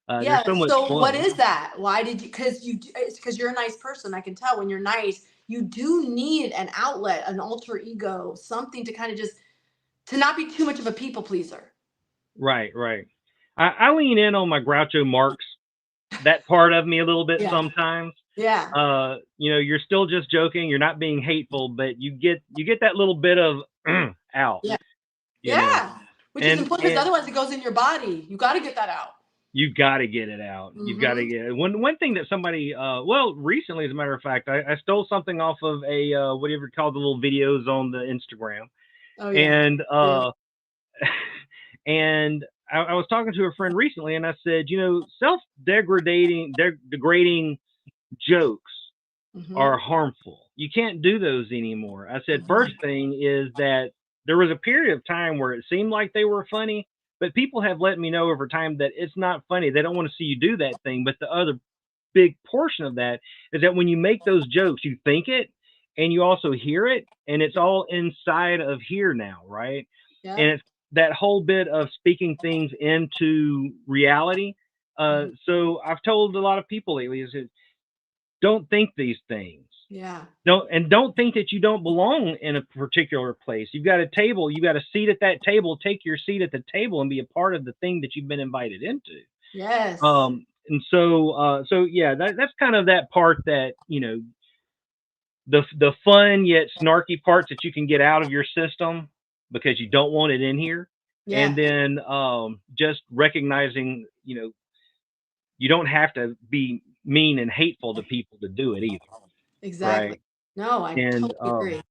Yeah. So much fun. What is that? Why did you? It's because you're a nice person. I can tell when you're nice. You do need an outlet, an alter ego, something to kind of just to not be too much of a people pleaser. Right. I lean in on my Groucho Marx, that part of me a little bit sometimes. Yeah. You know, you're still just joking. You're not being hateful, but you get that little bit of out. Yeah. Yeah. Which is important because otherwise it goes in your body. You got to get that out. You got to get it out. You've got to get it. One thing that somebody, recently, as a matter of fact, I stole something off of a, whatever you call the little videos on the Instagram. Oh, yeah. And I was talking to a friend recently, and I said, you know, degrading jokes are harmful. You can't do those anymore. I said, first thing is that there was a period of time where it seemed like they were funny, but people have let me know over time that it's not funny. They don't want to see you do that thing. But the other big portion of that is that when you make those jokes, you think it and you also hear it, and it's all inside of here now, right? Yeah. And it's that whole bit of speaking things into reality. So I've told a lot of people lately is don't think these things. Yeah. Don't think that you don't belong in a particular place. You've got a table, you got a seat at that table, take your seat at the table and be a part of the thing that you've been invited into. Yes. And so yeah, that's kind of that part that, you know, the fun yet snarky parts that you can get out of your system because you don't want it in here. Yeah. And then just recognizing, you don't have to be mean and hateful to people to do it either. Exactly. Right. No, I And totally agree.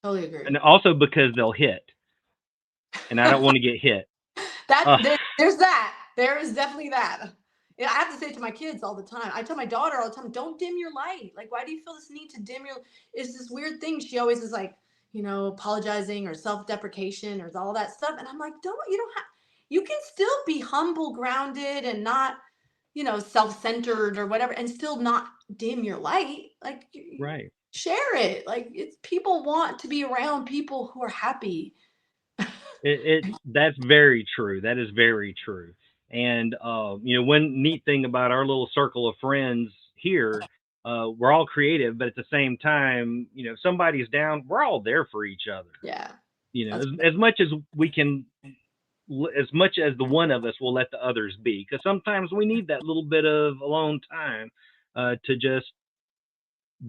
Totally agree. and also because they'll hit, and I don't want to get hit. There's that. There is definitely that. Yeah, I have to say it to my kids all the time. I tell my daughter all the time, don't dim your light. Like, why do you feel this need to dim your? It's this weird thing. She always is like, apologizing or self-deprecation or all that stuff. And I'm like, you can still be humble, grounded, and not, self-centered or whatever, and still not dim your light. Like, Right. share it. Like, people want to be around people who are happy. That's very true. That is very true. And one neat thing about our little circle of friends here, we're all creative, but at the same time, if somebody's down, we're all there for each other. Yeah. As much as we can, as much as the one of us will let the others be, because sometimes we need that little bit of alone time to just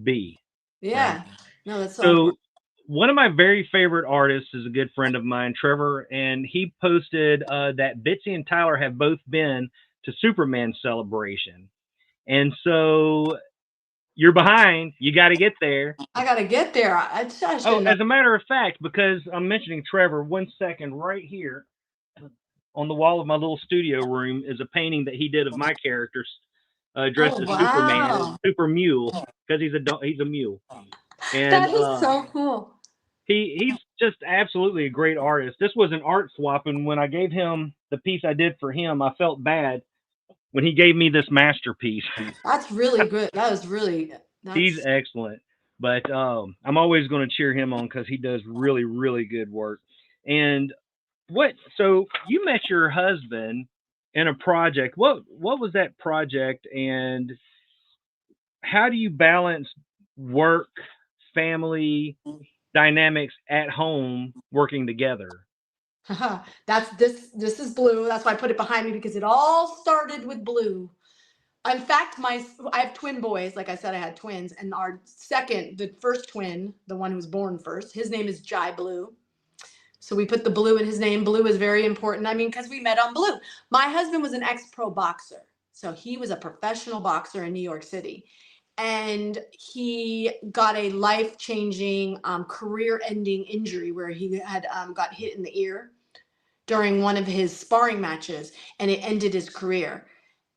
be. Yeah. Right? No, that's So important. one of my very favorite artists is a good friend of mine, Trevor, and he posted that Bitsy and Tyler have both been to Superman Celebration. And so you're behind. You got to get there. I got to get there. I should as a matter of fact, because I'm mentioning Trevor, 1 second, right here on the wall of my little studio room is a painting that he did of my characters dressed as Superman, Super Mule, because he's a mule. And that is so cool. He's just absolutely a great artist. This was an art swap, and when I gave him the piece I did for him, I felt bad when he gave me this masterpiece. That's really good. That is really. He's excellent, but I'm always going to cheer him on because he does really, really good work. And so you met your husband in a project. What was that project, and how do you balance work, family dynamics at home working together? This is Blue. That's why I put it behind me, because it all started with Blue. In fact, I have twin boys. Like I said, I had twins, and the first twin, the one who was born first, his name is Jai Blue. So we put the blue in his name. Blue is very important. I mean, because we met on Blue. My husband was an ex-pro boxer. So he was a professional boxer in New York City. And he got a life-changing, career-ending injury where he had got hit in the ear during one of his sparring matches, and it ended his career.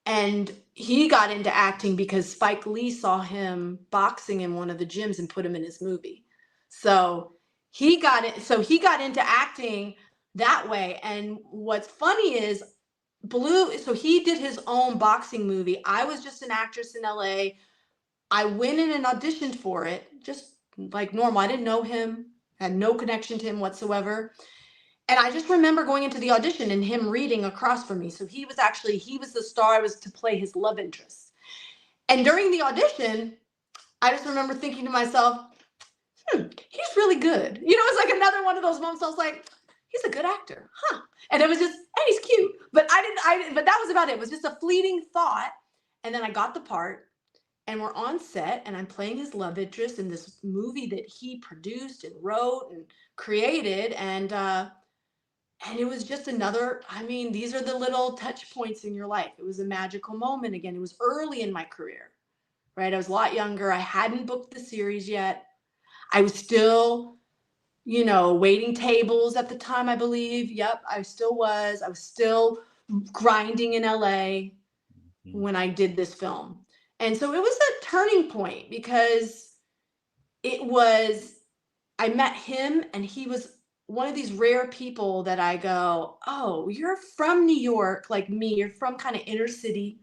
And he got into acting because Spike Lee saw him boxing in one of the gyms and put him in his movie. So he got into acting that way. And what's funny is Blue, so he did his own boxing movie. I was just an actress in LA. I went in and auditioned for it, just like normal. I didn't know him, had no connection to him whatsoever. And I just remember going into the audition and him reading across from me. So he was the star. I was to play his love interest. And during the audition, I just remember thinking to myself, he's really good. It's like another one of those moments. I was like, he's a good actor, huh? And it was just, and he's cute. But but that was about it. It was just a fleeting thought. And then I got the part. And we're on set, and I'm playing his love interest in this movie that he produced and wrote and created. And it was just these are the little touch points in your life. It was a magical moment. Again, it was early in my career, right? I was a lot younger. I hadn't booked the series yet. I was still, waiting tables at the time, I believe. Yep, I still was. I was still grinding in LA when I did this film. And so it was a turning point, because I met him, and he was one of these rare people that I go, oh, you're from New York, like me. You're from kind of inner city.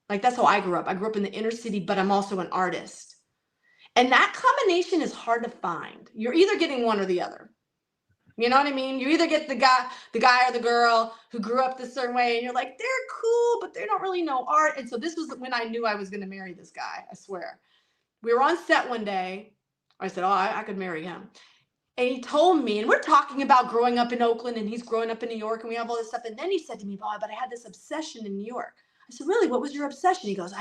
Like, that's how I grew up. I grew up in the inner city, but I'm also an artist. And that combination is hard to find. You're either getting one or the other. You know what I mean? You either get the guy or the girl who grew up this certain way, and you're like, they're cool, but they don't really know art. And so this was when I knew I was going to marry this guy. I swear. We were on set one day. I said, oh, I could marry him. And he told me, and we're talking about growing up in Oakland, and he's growing up in New York, and we have all this stuff. And then he said to me, oh, but I had this obsession in New York. I said, really? What was your obsession? He goes,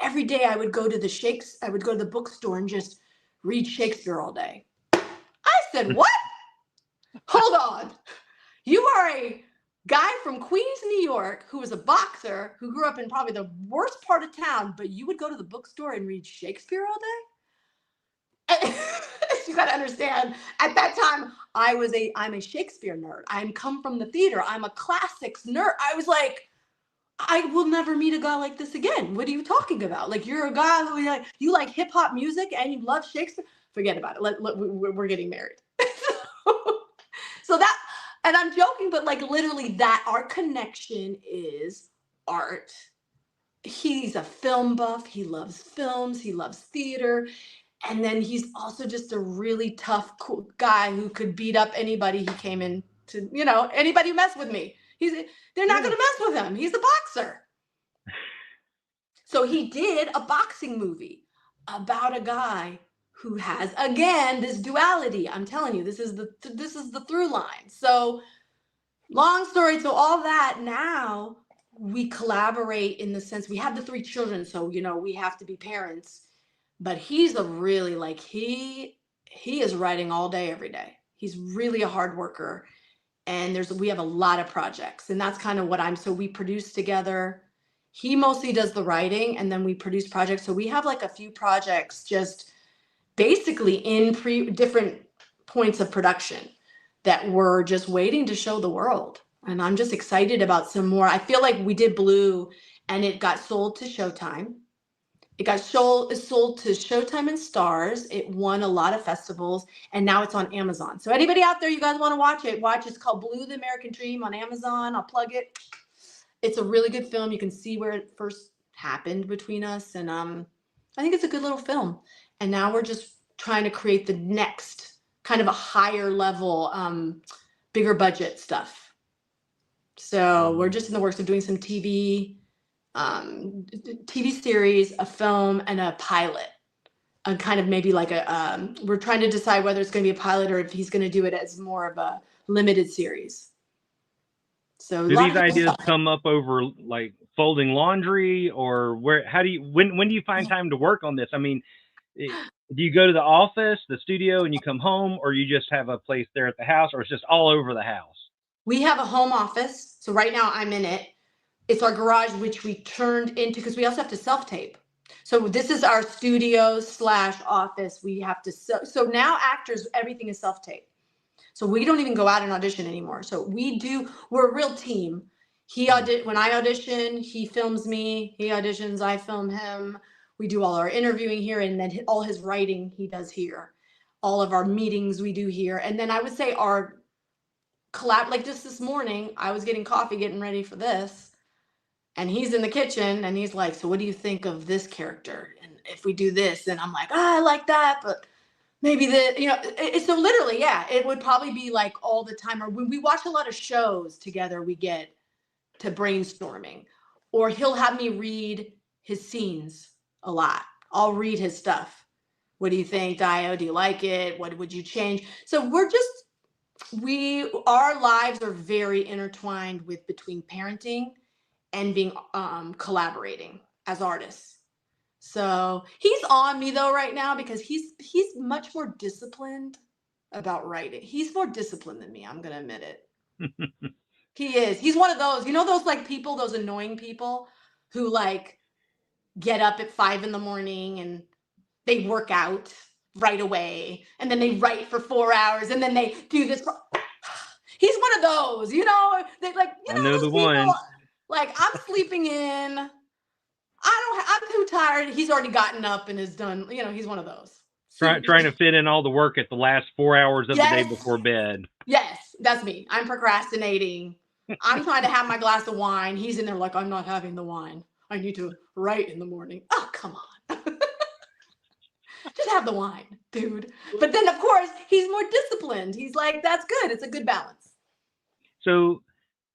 every day I would go to the bookstore and just read Shakespeare all day. I said, what? Hold on. You are a guy from Queens, New York, who was a boxer, who grew up in probably the worst part of town, but you would go to the bookstore and read Shakespeare all day? You got to understand, at that time, I'm a Shakespeare nerd. I'm come from the theater. I'm a classics nerd. I was like, I will never meet a guy like this again. What are you talking about? Like, you're a guy who you like hip hop music and you love Shakespeare. Forget about it. We're getting married. So that, and I'm joking, but like literally that our connection is art. He's a film buff. He loves films. He loves theater. And then he's also just a really tough, cool guy who could beat up anybody he came in to, anybody who mess with me. They're not going to mess with him. He's a boxer. So he did a boxing movie about a guy who has, again, this duality. I'm telling you, this is the through line. So long story to all that, now we collaborate in the sense we have the 3 children. So, we have to be parents, but he's a really he is writing all day, every day. He's really a hard worker. And we have a lot of projects, and that's kind of what so we produce together. He mostly does the writing, and then we produce projects. So we have like a few projects just basically in different points of production that we're just waiting to show the world. And I'm just excited about some more. I feel like we did Blue and it got sold to Showtime. It got sold to Showtime and Stars. It won a lot of festivals, and now it's on Amazon. So anybody out there, you guys want to watch it, It's called Blue, the American Dream on Amazon. I'll plug it. It's a really good film. You can see where it first happened between us. And I think it's a good little film. And now we're just trying to create the next kind of a higher level, bigger budget stuff. So we're just in the works of doing some TV series, a film, and a pilot. And kind of maybe like we're trying to decide whether it's going to be a pilot or if he's going to do it as more of a limited series. So do these ideas come up over like folding laundry, or when do you find time to work on this? I mean, do you go to the office, the studio, and you come home, or you just have a place there at the house, or it's just all over the house? We have a home office. So right now I'm in it. It's our garage, which we turned into, because we also have to self-tape. So this is our studio / office. We have to, so now actors, everything is self-tape. So we don't even go out and audition anymore. So we're a real team. When I audition, he films me. He auditions, I film him. We do all our interviewing here, and then all his writing he does here. All of our meetings we do here. And then I would say our collab, like just this morning, I was getting coffee, getting ready for this. And he's in the kitchen and he's like, so what do you think of this character? And if we do this, then I'm like, I like that, but maybe so literally, yeah, it would probably be like all the time. Or when we watch a lot of shows together, we get to brainstorming, or he'll have me read his scenes a lot. I'll read his stuff. What do you think, Dio? Do you like it? What would you change? So our lives are very intertwined between parenting and being collaborating as artists. So he's on me though right now because he's much more disciplined about writing. He's more disciplined than me. I'm gonna admit it. He is. He's one of those, those like people, those annoying people who like get up at 5 a.m. and they work out right away, and then they write for 4 hours, and then they do this. He's one of those, they like, I know those the people, one. like I'm sleeping in. I'm too tired. He's already gotten up and is done. He's one of those. Trying to fit in all the work at the last 4 hours of the day before bed. Yes, that's me. I'm procrastinating. I'm trying to have my glass of wine. He's in there like, I'm not having the wine. I need to write in the morning. Oh, come on. Just have the wine, dude. But then, of course, he's more disciplined. He's like, that's good. It's a good balance. So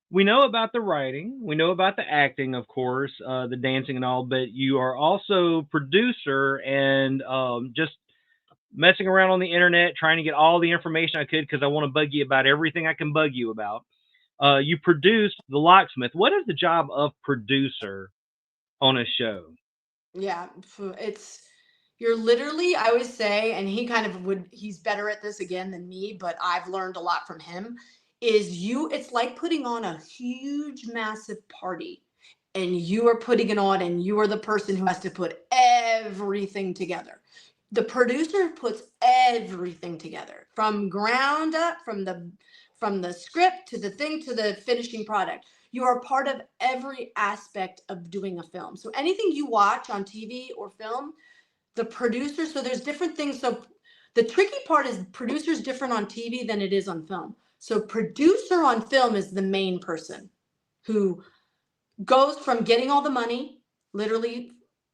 we know about the writing. We know about the acting, of course, the dancing and all, but you are also producer and just messing around on the internet, trying to get all the information I could because I want to bug you about everything I can bug you about. You produced The Locksmith. What is the job of producer on a show? Yeah, you're literally, I always say, and he's better at this again than me, but I've learned a lot from him. it's like putting on a huge, massive party, and you are putting it on, and you are the person who has to put everything together. The producer puts everything together from ground up, from the script to the thing to the finishing product. You are part of every aspect of doing a film. So anything you watch on TV or film, the producer, so there's different things. So the tricky part is producer's different on TV than it is on film. So producer on film is the main person who goes from getting all the money, literally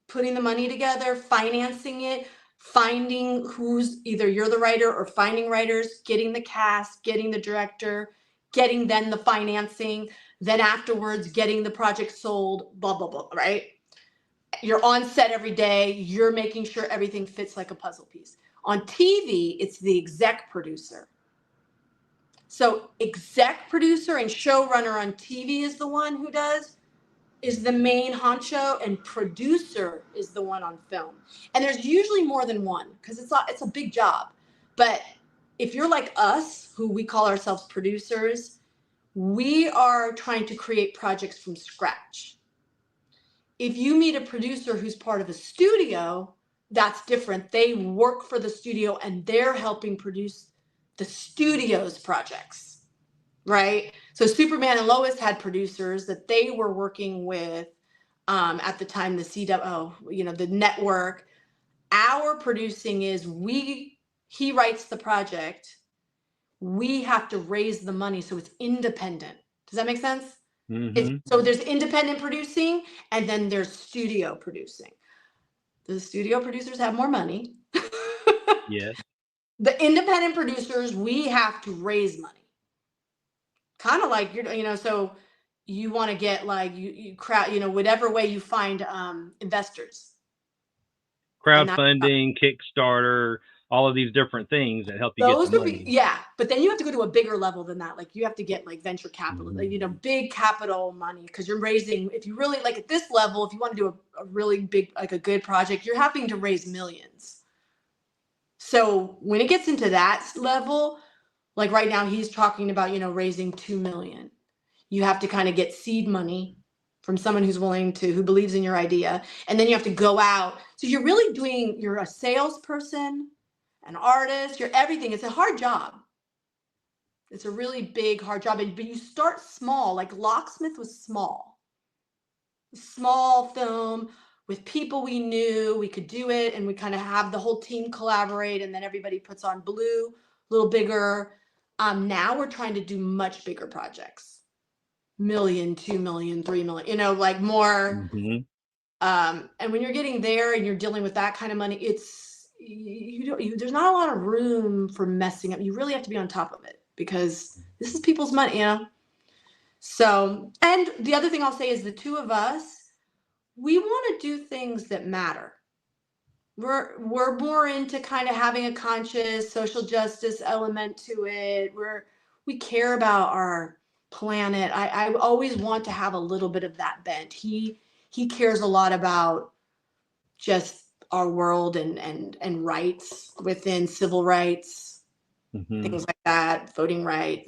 putting the money together, financing it, finding who's, either you're the writer or finding writers, getting the cast, getting the director, getting then the financing, then afterwards getting the project sold, blah, blah, blah, right? You're on set every day. You're making sure everything fits like a puzzle piece. On TV, it's the exec producer. So exec producer and showrunner on TV is the one who is the main honcho, and producer is the one on film. And there's usually more than one because it's a big job. But if you're like us, who we call ourselves producers, we are trying to create projects from scratch. If you meet a producer who's part of a studio, that's different. They work for the studio and they're helping produce the studio's projects, right? So Superman and Lois had producers that they were working with at the time, the CW, the network. Our producing is he writes the project. We have to raise the money so it's independent. Does that make sense? Mm-hmm. So there's independent producing and then there's studio producing. The studio producers have more money. Yes. The independent producers, we have to raise money. Kind of like, so you want to get like, you crowd, whatever way you find investors. Crowdfunding, Kickstarter, all of these different things that help you get the money. Yeah, but then you have to go to a bigger level than that. Like you have to get like venture capital, big capital money, because you're raising, if you really like at this level, if you want to do a really big, like a good project, you're having to raise millions. So when it gets into that level, like right now he's talking about, raising 2 million. You have to kind of get seed money from someone who believes in your idea. And then you have to go out. So you're a salesperson, an artist, you're everything. It's a hard job. It's a really big, hard job. But you start small. Like Locksmith was small film with people we knew. We could do it, and we kind of have the whole team collaborate, and then everybody puts on blue, a little bigger. Now we're trying to do much bigger projects. 1 million, 2 million, 3 million, like more. Mm-hmm. And when you're getting there and you're dealing with that kind of money, there's not a lot of room for messing up. You really have to be on top of it because this is people's money, So, and the other thing I'll say is the two of us, we want to do things that matter. We're more into kind of having a conscious social justice element to it. We care about our planet. I always want to have a little bit of that bent. He cares a lot about just our world and rights within civil rights, things like that, voting rights.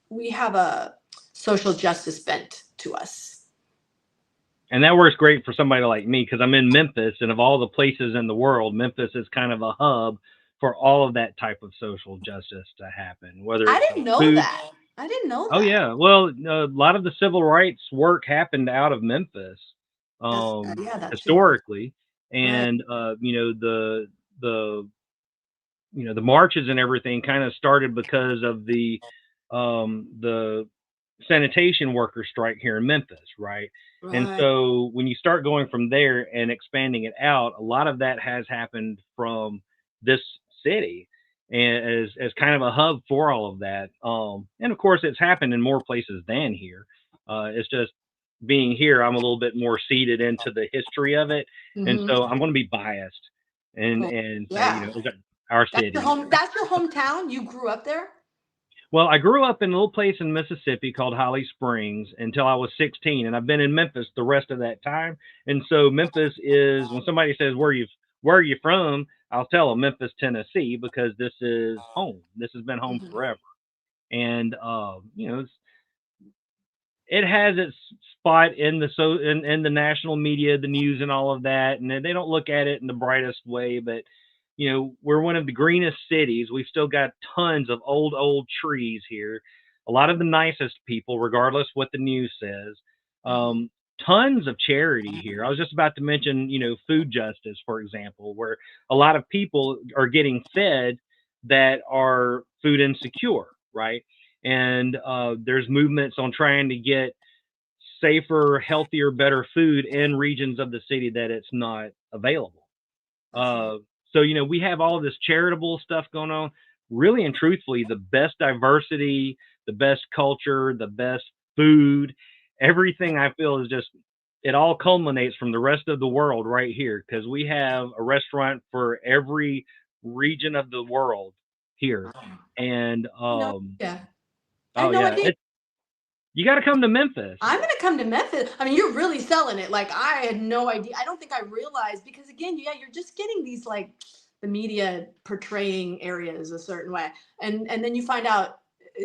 We have a social justice bent to us. And that works great for somebody like me because I'm in Memphis, and of all the places in the world, Memphis is kind of a hub for all of that type of social justice to happen. I didn't know that. Oh yeah, well, a lot of the civil rights work happened out of Memphis, that's historically, true. and the marches and everything kind of started because of the sanitation worker strike here in Memphis, right? And so when you start going from there and expanding it out, a lot of that has happened from this city and as kind of a hub for all of that. And of course, it's happened in more places than here. It's just being here, I'm a little bit more seated into the history of it, and so I'm going to be biased and say, our city. That's your hometown. You grew up there. Well, I grew up in a little place in Mississippi called Holly Springs until I was 16, and I've been in Memphis the rest of that time. And so Memphis is, when somebody says, where are you from? I'll tell them Memphis, Tennessee, because this is home. This has been home forever. And it has its spot in the national media, the news, and all of that, and they don't look at it in the brightest way. But we're one of the greenest cities. We've still got tons of old trees here. A lot of the nicest people, regardless what the news says. Tons of charity here. I was just about to mention, food justice, for example, where a lot of people are getting fed that are food insecure, right? And there's movements on trying to get safer, healthier, better food in regions of the city that it's not available. So we have all of this charitable stuff going on. Really and truthfully, the best diversity, the best culture, the best food, everything I feel is just, it all culminates from the rest of the world right here, because we have a restaurant for every region of the world here. And yeah. I oh had no yeah, idea. you got to come to Memphis. I'm going to come to Memphis. I mean, you're really selling it. Like, I had no idea. I don't think I realized, because again, yeah, you're just getting these, like, the media portraying areas a certain way. And then you find out,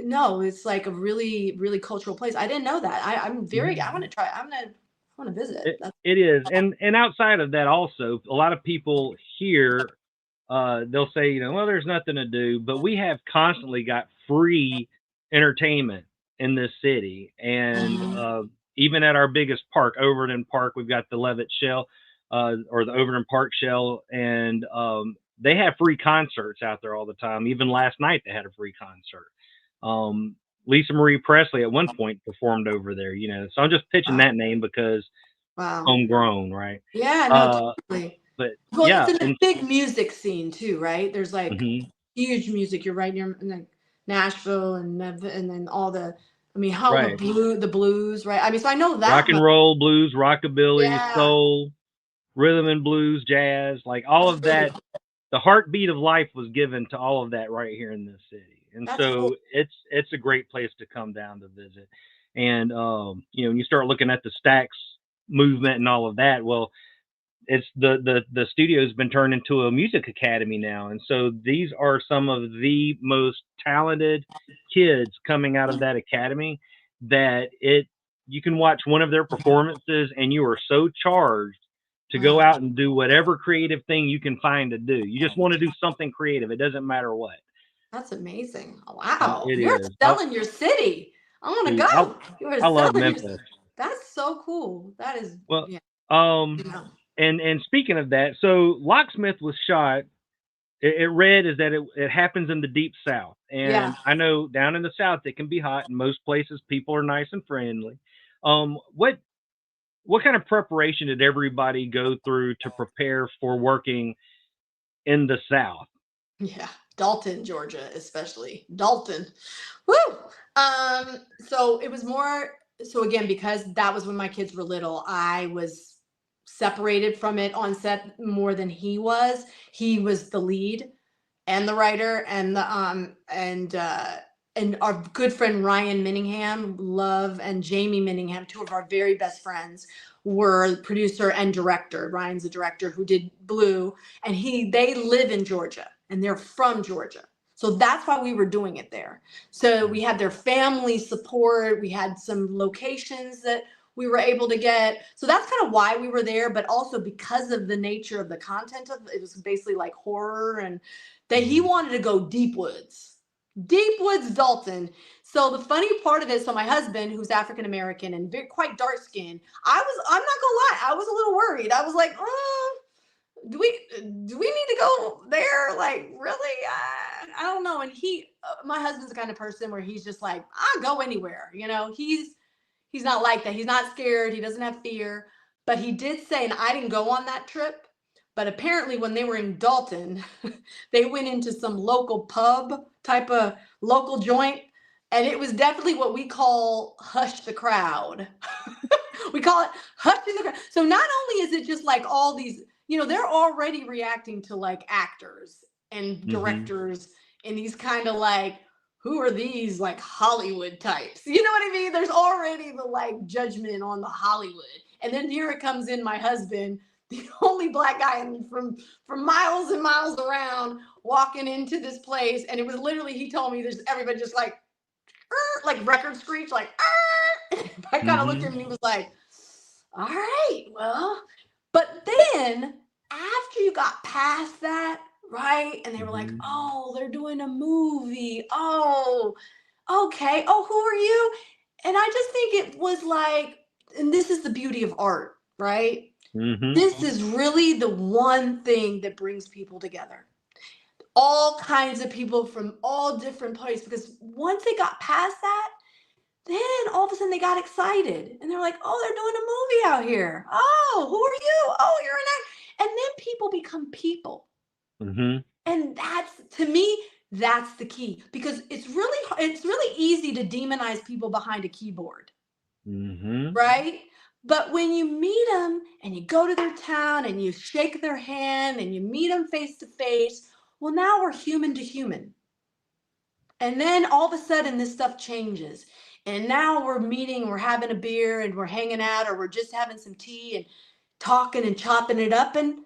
no, it's like a really, really cultural place. I didn't know that. I want to try. I want to visit. It is. And outside of that also, a lot of people here, they'll say, well, there's nothing to do, but we have constantly got free entertainment in this city. And even at our biggest park, Overton Park, we've got the Levitt Shell, or the Overton Park Shell, and they have free concerts out there all the time. Even last night they had a free concert. Lisa Marie Presley at one point performed over there, so I'm just pitching that name because homegrown, right? Yeah, no, totally. But well, yeah, it's in a big music scene too, right? There's like huge music. You're right near like Nashville and then all the, I mean, home of the blues, right? I mean, so I know that rock and roll, blues, rockabilly, Yeah. soul, rhythm and blues, jazz, like all of that. The heartbeat of life was given to all of that right here in this city. And That's so cool. it's a great place to come down to visit. And when you start looking at the Stacks movement and all of that, well, it's the studio's been turned into a music academy now. And so these are some of the most talented kids coming out of that academy that you can watch one of their performances and you are so charged to go out and do whatever creative thing you can find to do. You just want to do something creative. It doesn't matter what. That's amazing. Wow. It You're is. selling your city. I want to Dude, go. You're I love selling Memphis. That's so cool. That is, Well, yeah. and speaking of that, so Locksmith was shot. It read is that it happens in the deep South, and I know down in the South it can be hot. In most places, people are nice and friendly. What kind of preparation did everybody go through to prepare for working in the South? Yeah, Dalton, Georgia, especially Dalton. Woo! So it was more. So again, because that was when my kids were little, I was separated from it on set more than he was. He was the lead and the writer, and the and our good friend Ryan Minningham, and Jamie Minningham, two of our very best friends, were producer and director. Ryan's the director who did Blue, and they live in Georgia and they're from Georgia. So that's why we were doing it there. So we had their family support. We had some locations that we were able to get. So that's kind of why we were there, but also because of the nature of the content of it was basically like horror, and that he wanted to go deep woods, Dalton. So the funny part of it, so my husband, who's African American and quite dark skinned, I'm not gonna lie, I was a little worried. I was like, do we need to go there? Like, really? I don't know. And my husband's the kind of person where he's just like, I'll go anywhere. He's not like that. He's not scared. He doesn't have fear. But he did say, and I didn't go on that trip, but apparently when they were in Dalton, they went into some local pub type of local joint. And it was definitely what we call hush the crowd. We call it hushing the crowd. So not only is it just like all these, they're already reacting to like actors and directors in these kind of like, who are these like Hollywood types? You know what I mean? There's already the like judgment on the Hollywood. And then here it comes in my husband, the only black guy from miles and miles around, walking into this place. And it was literally, he told me there's everybody just like, like record screech, like, I kind of looked at him and he was like, all right, well, but then after you got past that, right? And they were like, oh, they're doing a movie. Oh, okay. Oh, who are you? And I just think it was like, and this is the beauty of art, right? This is really the one thing that brings people together. All kinds of people from all different places, because once they got past that, then all of a sudden they got excited and they're like, oh, they're doing a movie out here. Oh, who are you? Oh, you're an actor. And then people become people. And that's, to me, that's the key, because it's really easy to demonize people behind a keyboard, right? But when you meet them and you go to their town and you shake their hand and you meet them face to face, well, now we're human to human. And then all of a sudden this stuff changes. And now we're meeting, we're having a beer and we're hanging out, or we're just having some tea and talking and chopping it up, and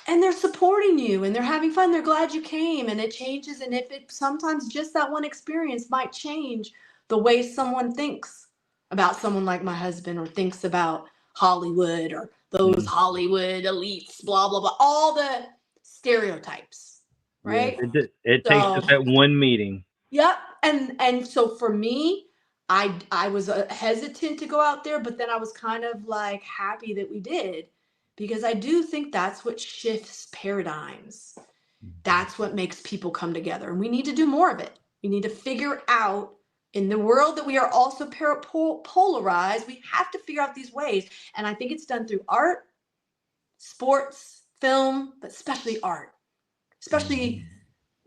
they're supporting you and they're having fun. They're glad you came, and it changes. And if it sometimes just that one experience might change the way someone thinks about someone like my husband, or thinks about Hollywood, or those Hollywood elites, blah, blah, blah, all the stereotypes, right? It takes just that one meeting. Yep. And so for me, I was hesitant to go out there, but then I was kind of like happy that we did, because I do think that's what shifts paradigms. That's what makes people come together. And we need to do more of it. We need to figure out, in the world that we are also polarized, we have to figure out these ways. And I think it's done through art, sports, film, but especially art, especially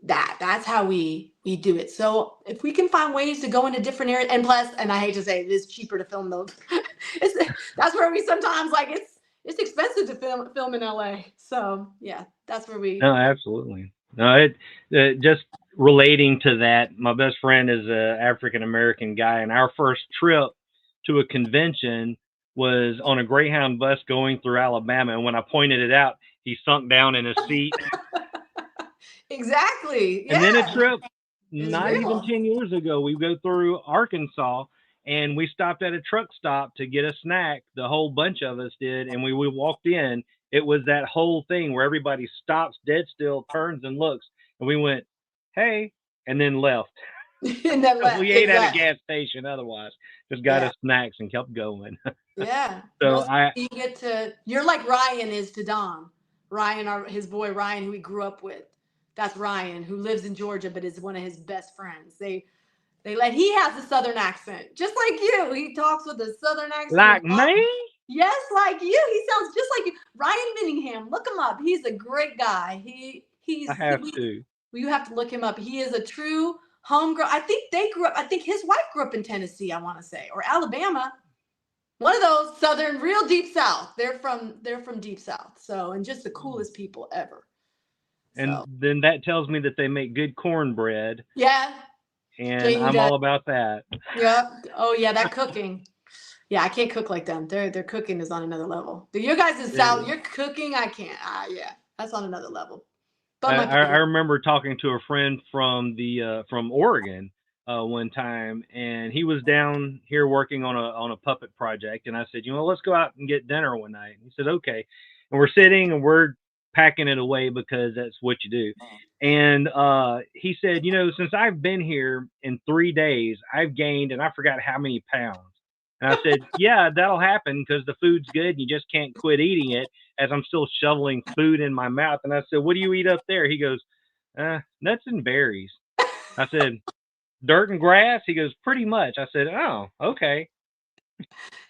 that's how we do it. So if we can find ways to go into different areas, and plus, and I hate to say it is cheaper to film those. That's where we sometimes, like, it's expensive to film in LA. So yeah, that's where we. No, absolutely. No, it just relating to that. My best friend is a African-American guy, and our first trip to a convention was on a Greyhound bus going through Alabama. And when I pointed it out, he sunk down in his seat. Exactly. Yeah. And then a trip, not real. even 10 years ago, we go through Arkansas, and we stopped at a truck stop to get a snack. The whole bunch of us did. And we walked in. It was that whole thing where everybody stops dead still, turns and looks. And we went, hey, and then left. And then left. We ate at a gas station otherwise. Just got us snacks and kept going. Yeah. So you get to, you're like Ryan is to Dom. Ryan, his boy Ryan, who he grew up with. That's Ryan, who lives in Georgia, but is one of his best friends. He has a Southern accent, just like you. He talks with a Southern accent. Like me? Yes, like you. He sounds just like you. Ryan Minningham, look him up. He's a great guy. You have to look him up. He is a true homegrown. I think his wife grew up in Tennessee, I want to say, or Alabama. One of those Southern, real deep South. They're from deep South. So, and just the coolest people ever. And then that tells me that they make good cornbread. Yeah. And I'm all about that. Yep. Oh yeah, that cooking. Yeah, I can't cook like them. Their cooking is on another level. You guys in South, your cooking, I can't. Yeah, that's on another level. But I remember talking to a friend from Oregon one time, and he was down here working on a puppet project, and I said, let's go out and get dinner one night. And he said, okay. And we're sitting and we're packing it away because that's what you do. And he said, since I've been here in 3 days, I've gained, and I forgot how many pounds. And I said, yeah, that'll happen because the food's good and you just can't quit eating it, as I'm still shoveling food in my mouth. And I said, what do you eat up there? He goes, nuts and berries. I said, dirt and grass? He goes, pretty much. I said, oh, okay.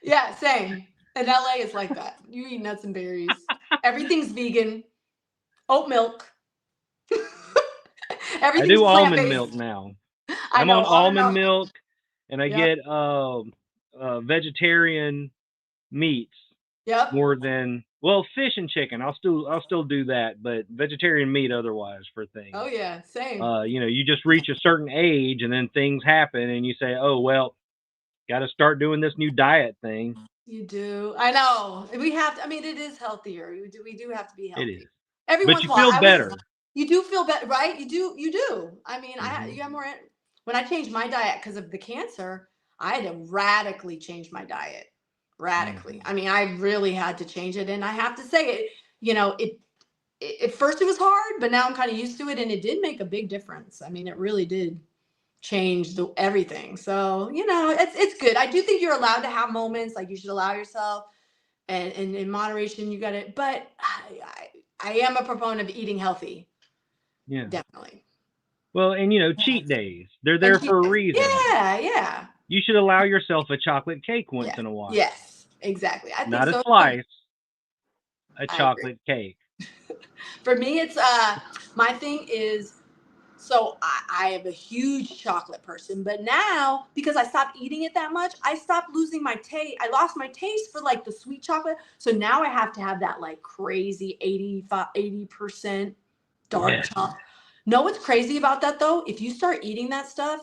Yeah, same. In LA, it's like that. You eat nuts and berries. Everything's vegan. Oat milk. I do almond milk now. I'm on almond milk, and I get vegetarian meats. Yep. More than fish and chicken. I'll still do that, but vegetarian meat otherwise for things. Oh yeah, same. You just reach a certain age, and then things happen, and you say, oh well, got to start doing this new diet thing. You do. I know. We have to. I mean, it is healthier. We do have to be healthy. It is. Every but once you in a while, feel better. You do feel better, right? You do. I mean, you have more. when I changed my diet because of the cancer, I had to radically change my diet. Radically. I mean, I really had to change it. And I have to say it, at first it was hard, but now I'm kind of used to it. And it did make a big difference. I mean, it really did change everything. So, it's good. I do think you're allowed to have moments, like you should allow yourself, and in moderation, you got it. But I am a proponent of eating healthy. Yeah. Definitely. Well, and cheat days. They're there for a reason. Yeah. You should allow yourself a chocolate cake once in a while. Yes, exactly. I think Not so. a slice, a I chocolate cake. For me, it's my thing is, so I am a huge chocolate person, but now because I stopped eating it that much, I stopped losing my taste. I lost my taste for like the sweet chocolate. So now I have to have that like crazy 80% dark chocolate. Know what's crazy about that though? If you start eating that stuff,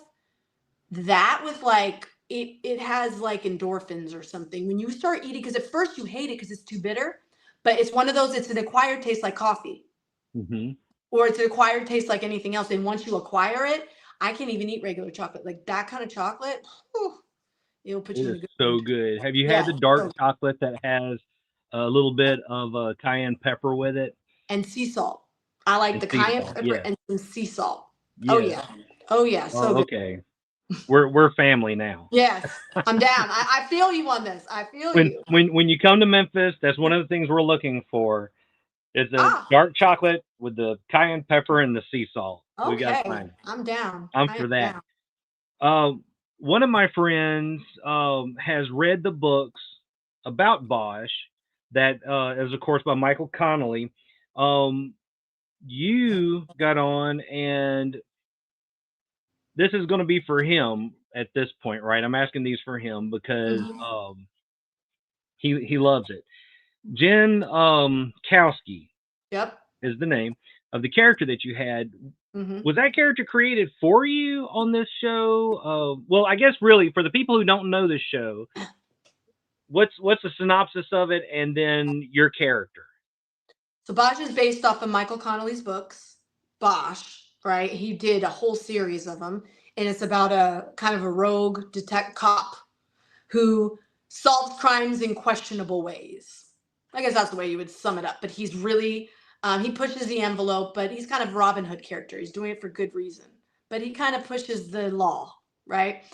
that with like it has like endorphins or something. When you start eating, because at first you hate it because it's too bitter, but it's one of those, it's an acquired taste like coffee. Mm-hmm. Or it's an acquired taste like anything else. And once you acquire it, I can't even eat regular chocolate. Like that kind of chocolate, it'll put you in a good so mood. good. Have you had the dark chocolate that has a little bit of cayenne pepper with it? And sea salt. I like the cayenne pepper and some sea salt. Yes. Oh yeah. So good. Okay. We're family now. Yes, I'm down. I feel you on this. I feel you. When you come to Memphis, that's one of the things we're looking for. It's a dark chocolate with the cayenne pepper and the sea salt. Okay, we got fine. I'm down. I'm for that. One of my friends has read the books about Bosch that is, of course, by Michael Connolly. You got on, and this is going to be for him at this point, right? I'm asking these for him because he loves it. Jen Kowski is the name of the character that you had. Was that character created for you on this show? Well, I guess really for the people who don't know this show, what's the synopsis of it, and then your character? So Bosch is based off of Michael Connolly's books. Bosch, right? He did a whole series of them, and it's about a kind of a rogue cop who solves crimes in questionable ways. I guess that's the way you would sum it up. But he's really he pushes the envelope, but he's kind of Robin Hood character. He's doing it for good reason, but he kind of pushes the law, right?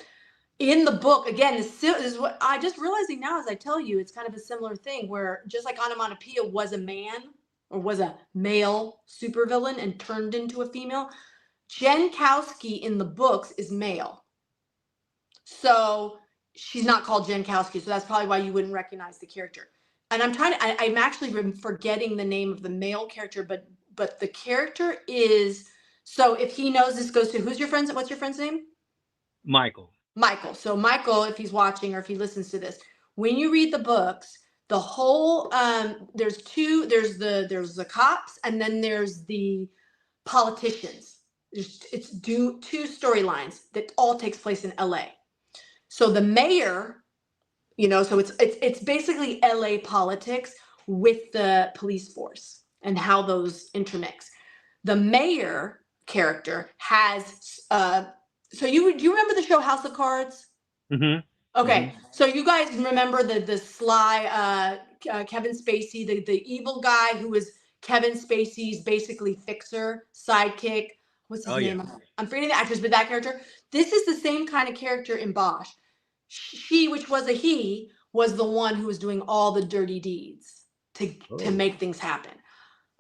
In the book, again, this is what I just realizing now as I tell you, it's kind of a similar thing where just like Onomatopoeia was a man or was a male supervillain and turned into a female, Jen Kowski in the books is male. So she's not called Jen Kowski, so that's probably why you wouldn't recognize the character. And I'm actually forgetting the name of the male character, but the character is, so if he knows, this goes to, what's your friend's name? Michael. So Michael, if he's watching or if he listens to this, when you read the books, the whole, there's the cops and then there's the politicians. It's two storylines that all takes place in LA. So the mayor, so it's basically LA politics with the police force and how those intermix. The mayor character has so you remember the show House of Cards? Mm-hmm. Okay, so you guys remember the sly Kevin Spacey, the evil guy who was Kevin Spacey's basically fixer, sidekick. What's his name? Yeah. I'm forgetting the actress, but that character. This is the same kind of character in Bosch. She, which was a he, was the one who was doing all the dirty deeds to make things happen.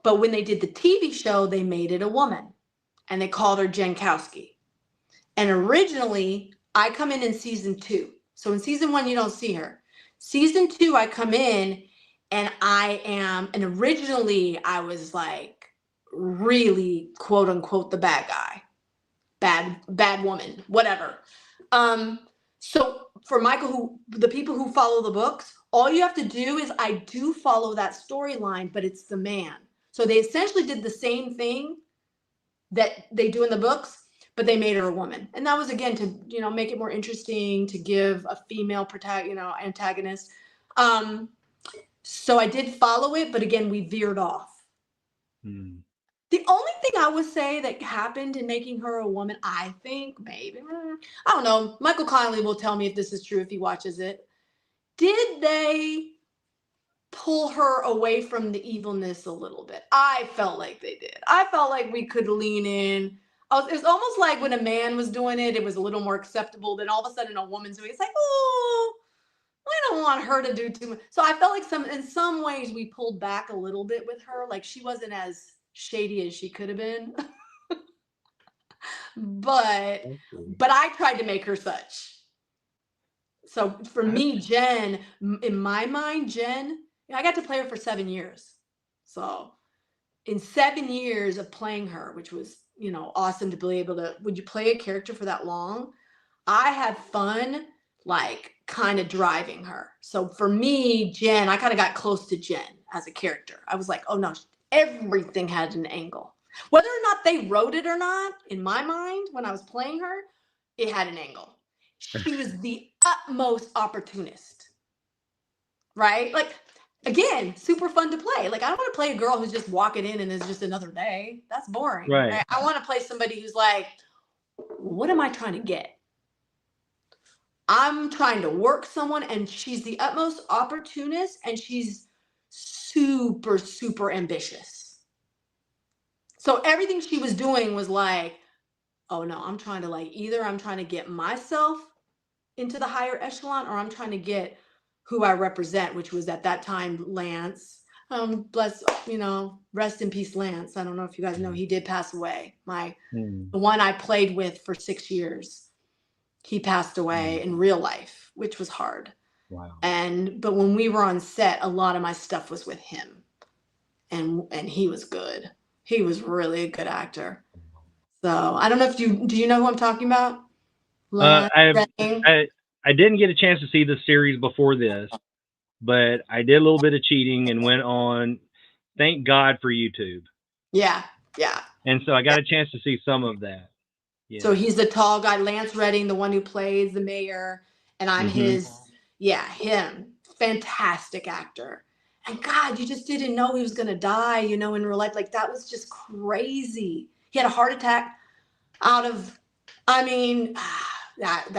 But when they did the TV show, they made it a woman, and they called her Jen Kowski. And originally, I come in season 2. So in season 1, you don't see her. Season 2, I come in, and and originally I was like really quote unquote the bad guy, bad woman, whatever. So for Michael, the people who follow the books, all you have to do is I do follow that storyline, but it's the man. So they essentially did the same thing that they do in the books, but they made her a woman. And that was, again, to, make it more interesting, to give a female antagonist. So I did follow it, but again, we veered off. The only thing I would say that happened in making her a woman, I think maybe, I don't know. Michael Conley will tell me if this is true if he watches it. Did they pull her away from the evilness a little bit? I felt like they did. I felt like we could lean in. It was almost like when a man was doing it, it was a little more acceptable. Then all of a sudden a woman's doing it. It's like, oh, we don't want her to do too much. So I felt like in some ways we pulled back a little bit with her. Like she wasn't as shady as she could have been. but I tried to make her such. So for me, Jen, in my mind, Jen, I got to play her for 7 years. So in 7 years of playing her, which was, awesome to be able to, would you play a character for that long? I had fun, like kind of driving her. So for me, Jen, I kind of got close to Jen as a character. I was like, oh no, everything had an angle. Whether or not they wrote it or not, in my mind, when I was playing her, it had an angle. She was the utmost opportunist, right? Like, again, super fun to play. Like, I don't want to play a girl who's just walking in and is just another day. That's boring. Right. I want to play somebody who's like, what am I trying to get? I'm trying to work someone, and she's the utmost opportunist, and she's super, super ambitious. So everything she was doing was like, oh no, I'm trying to either I'm trying to get myself into the higher echelon, or I'm trying to get who I represent, which was at that time Lance. Bless, rest in peace, Lance. I don't know if you guys know, he did pass away. The one I played with for 6 years, he passed away in real life, which was hard. Wow. But when we were on set, a lot of my stuff was with him, and he was good. He was really a good actor. So I don't know if do you know who I'm talking about? I didn't get a chance to see the series before this, but I did a little bit of cheating and went on, thank God for YouTube. Yeah. And so I got a chance to see some of that. Yeah. So he's the tall guy, Lance Redding, the one who plays the mayor, and I'm him. Fantastic actor. And God, you just didn't know he was going to die, in real life. Like, that was just crazy. He had a heart attack that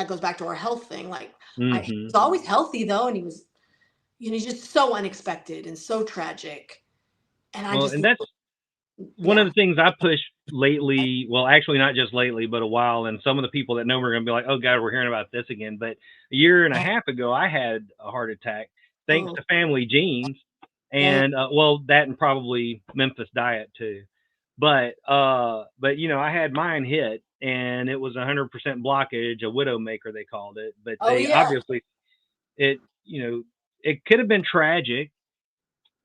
goes back to our health thing. Like, he was always healthy though. And he was, he's just so unexpected and so tragic. And that's one of the things I push lately. Well, actually not just lately, but a while. And some of the people that know me are going to be like, oh God, we're hearing about this again. But a year and a half ago, I had a heart attack thanks to family genes. And that and probably Memphis diet too. But I had mine hit, and it was 100% blockage, a widowmaker they called it. But obviously it could have been tragic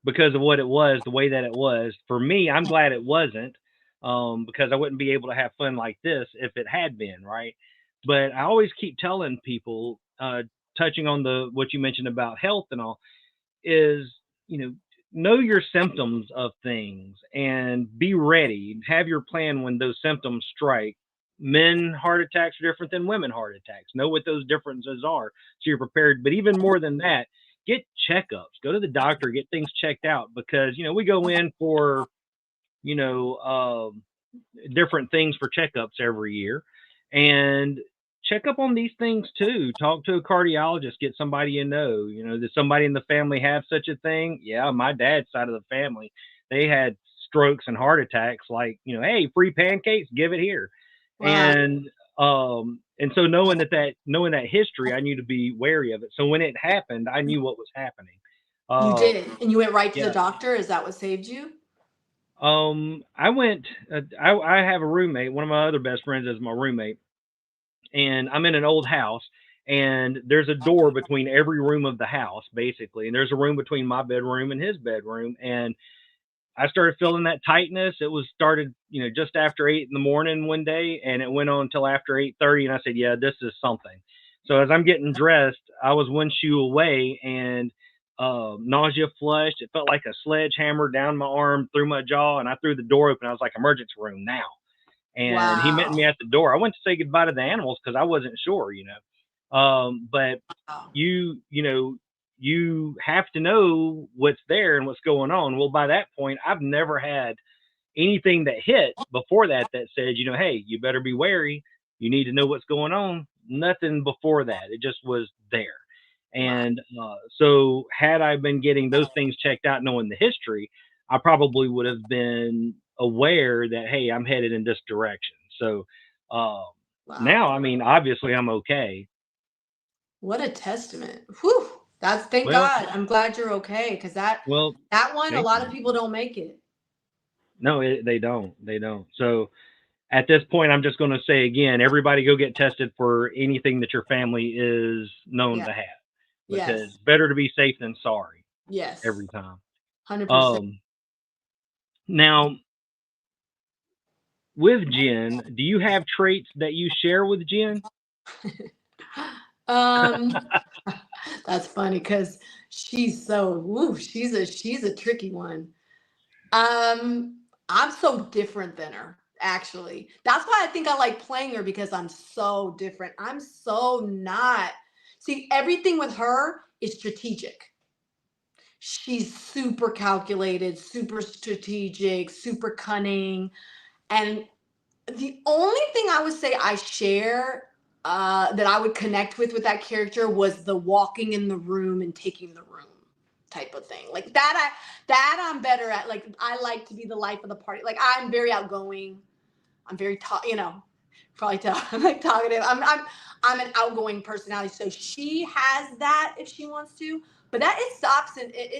because of what it was, the way that it was. For me, I'm glad it wasn't, because I wouldn't be able to have fun like this if it had been, right? But I always keep telling people, touching on what you mentioned about health and all, is, know your symptoms of things and be ready. Have your plan when those symptoms strike. Men heart attacks are different than women heart attacks. Know what those differences are so you're prepared. But even more than that, get checkups. Go to the doctor, get things checked out, because we go in for different things for checkups every year, and check up on these things too. Talk to a cardiologist, get somebody does somebody in the family have such a thing? Yeah, my dad's side of the family, they had strokes and heart attacks, like, hey, free pancakes, give it here. Wow. And so knowing that history, I knew to be wary of it. So when it happened, I knew what was happening. You did, and you went right to the doctor. Is that what saved you? I went. I have a roommate. One of my other best friends is my roommate, and I'm in an old house, and there's a door between every room of the house, basically, and there's a room between my bedroom and his bedroom, and I started feeling that tightness. It was started, just after 8 in the morning one day, and it went on until after 8:30. And I said, yeah, this is something. So as I'm getting dressed, I was one shoe away, and nausea flushed. It felt like a sledgehammer down my arm, through my jaw, and I threw the door open. I was like, emergency room now. And he met me at the door. I went to say goodbye to the animals because I wasn't sure, but you have to know what's there and what's going on. Well, by that point, I've never had anything that hit before that said, you know, hey, you better be wary. You need to know what's going on. Nothing before that. It just was there. And so had I been getting those things checked out, knowing the history, I probably would have been aware that, hey, I'm headed in this direction. So now, I mean, obviously I'm okay. What a testament. Whew. That's thank Well, God. I'm glad you're okay, because that one, a thank lot you. of people don't make it. No, they don't. They don't. So at this point, I'm just going to say again, everybody go get tested for anything that your family is known to have, because Yes. better to be safe than sorry Yes. every time. 100%. Now, with Jen, do you have traits that you share with Jen? That's funny because she's so she's a tricky one. I'm so different than her, actually. That's why I think I like playing her, because I'm so different. I'm so not. See, everything with her is strategic. She's super calculated, super strategic, super cunning. And the only thing I would say I share that I would connect with that character was the walking in the room and taking the room type of thing. Like that I'm better at. Like I like to be the life of the party. Like I'm very outgoing. I'm very probably tell I'm like talkative. I'm an outgoing personality. So she has that if she wants to, but that it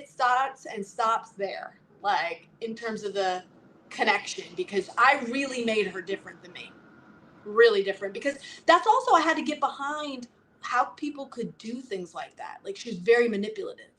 stops and stops there. Like in terms of the connection, because I really made her different than me. Really different, because that's also, I had to get behind how people could do things like that. Like she's very manipulative.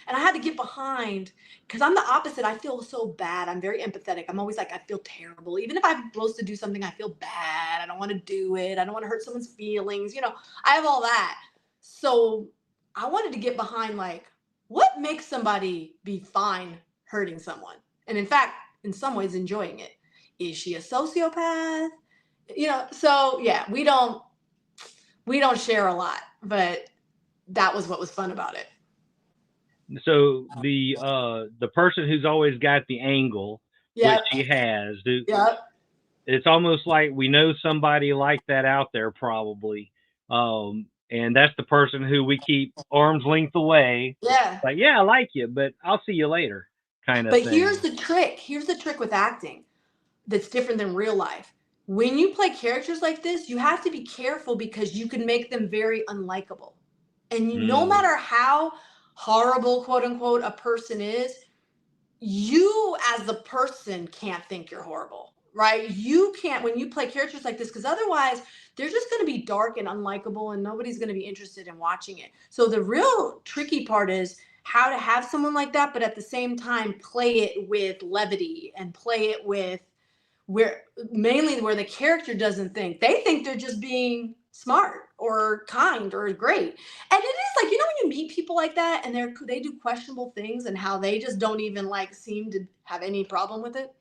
And I had to get behind, because I'm the opposite. I feel so bad. I'm very empathetic. I'm always like, I feel terrible. Even if I'm supposed to do something, I feel bad. I don't want to do it. I don't want to hurt someone's feelings. You know, I have all that. So I wanted to get behind, like, what makes somebody be fine hurting someone? And in fact, in some ways, enjoying it. Is she a sociopath? You know, so yeah, we don't share a lot, but that was what was fun about it. So the person who's always got the angle, which she has, it's almost like we know somebody like that out there probably. And that's the person who we keep arm's length away. Yeah. Like, yeah, I like you, but I'll see you later kind of thing. But here's the trick. Here's the trick with acting that's different than real life. When you play characters like this, you have to be careful, because you can make them very unlikable. And no matter how horrible, quote unquote, a person is, you as the person can't think you're horrible, right? You can't, when you play characters like this, because otherwise they're just going to be dark and unlikable and nobody's going to be interested in watching it. So the real tricky part is how to have someone like that, but at the same time play it with levity and play it with where the character doesn't think. They think they're just being smart or kind or great. And it is like, you know, when you meet people like that and they do questionable things, and how they just don't even like seem to have any problem with it.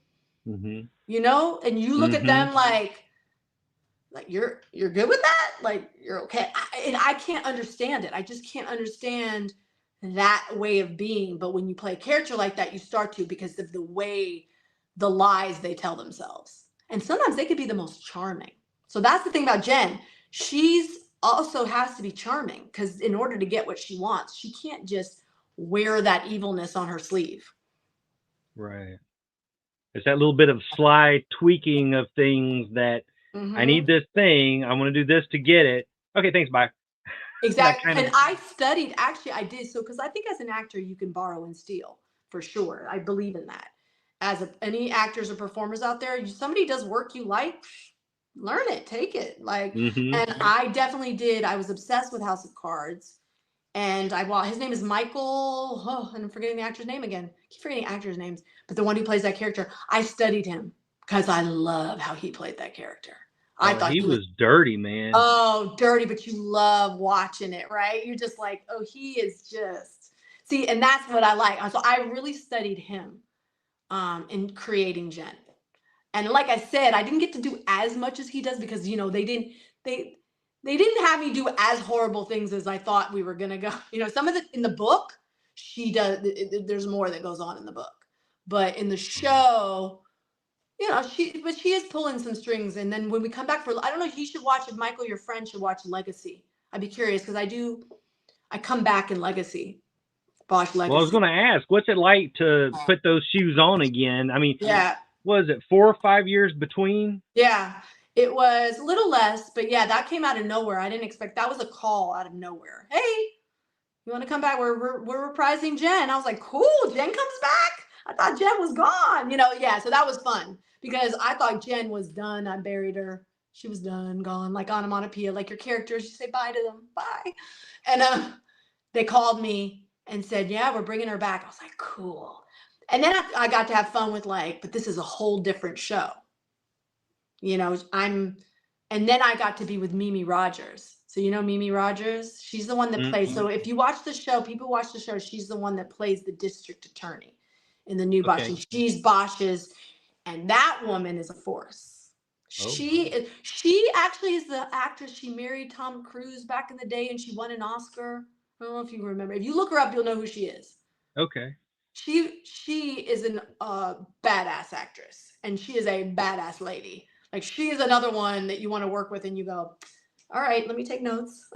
You know, and you look at them like you're good with that, like you're okay. And I can't understand it. I just can't understand that way of being. But when you play a character like that, you start to, because of the way the lies they tell themselves. And sometimes they could be the most charming. So that's the thing about Jen. She's also has to be charming, because in order to get what she wants, she can't just wear that evilness on her sleeve. Right. It's that little bit of sly tweaking of things that I need this thing. I want to do this to get it. Okay, thanks. Bye. Exactly. And I studied, actually, I did. So, because I think as an actor, you can borrow and steal for sure. I believe in that. Any actors or performers out there, somebody does work you like, learn it, take it. Like, and I definitely did. I was obsessed with House of Cards, and his name is Michael. And I'm forgetting the actor's name again. I keep forgetting actors' names, but the one who plays that character, I studied him because I love how he played that character. I thought he was dirty, man. Oh, dirty, but you love watching it, right? You're just like, oh, he is just, see, and that's what I like. So I really studied him in creating Jen. And like I said, I didn't get to do as much as he does, because, you know, they didn't have me do as horrible things as I thought we were gonna go. You know, some of in the book, she does. There's more that goes on in the book, but in the show, you know, she is pulling some strings. And then when we come back I don't know, you should watch, if Michael, your friend, should watch Legacy. I'd be curious because I come back in Legacy, Bosch Well, I was Legacy. going to ask, what's it like to put those shoes on again? I mean, Yeah. was it 4 or 5 years between? Yeah. It was a little less, but yeah, that came out of nowhere. I didn't expect, that was a call out of nowhere. Hey, you want to come back? We're reprising Jen. I was like, cool, Jen comes back. I thought Jen was gone. You know, yeah. So that was fun because I thought Jen was done. I buried her. She was done, gone, like onomatopoeia, like your characters. You say bye to them, bye. And they called me and said, yeah, we're bringing her back. I was like, cool. And then I got to have fun with like, but this is a whole different show. You know, and then I got to be with Mimi Rogers. So you know Mimi Rogers? She's the one that plays. So if you watch the show, people watch the show, she's the one that plays the district attorney in the new Bosch. Okay. And she's Bosch's, and that woman is a force. Oh. She actually is the actress. She married Tom Cruise back in the day and she won an Oscar. I don't know if you remember. If you look her up, you'll know who she is. Okay. She is an badass actress, and she is a badass lady. Like, she is another one that you want to work with and you go, all right, let me take notes.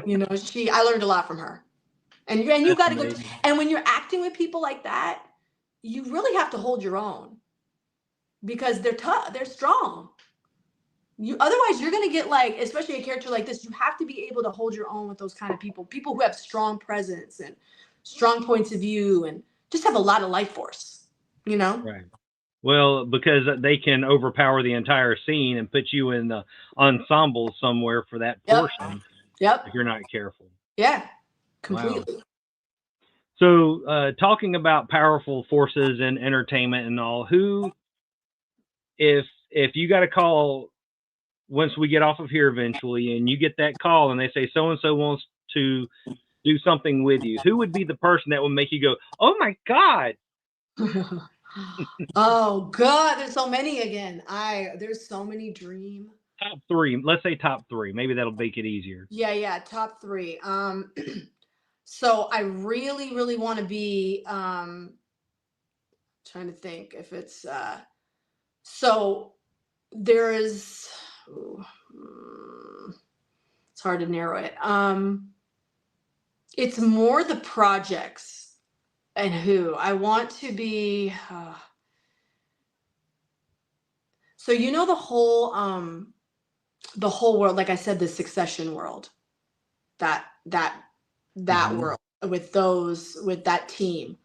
You know, I learned a lot from her. And you got to go. And when you're acting with people like that, you really have to hold your own because they're tough, they're strong. Otherwise you're going to get like, especially a character like this, you have to be able to hold your own with those kind of people who have strong presence and strong points of view and just have a lot of life force, you know? Right. Well, because they can overpower the entire scene and put you in the ensemble somewhere for that portion. Yep. If you're not careful. Yeah, completely. Wow. So talking about powerful forces in entertainment and all, if you got a call once we get off of here eventually and you get that call and they say so-and-so wants to do something with you, who would be the person that would make you go, oh my God? Oh God, there's so many again. There's so many dream. Top 3. Let's say top 3. Maybe that'll make it easier. Yeah, top 3. So I really, really want to be trying to think if it's so there is it's hard to narrow it. It's more the projects and who I want to be. So you know the whole world, like I said, the Succession world, that world with that team,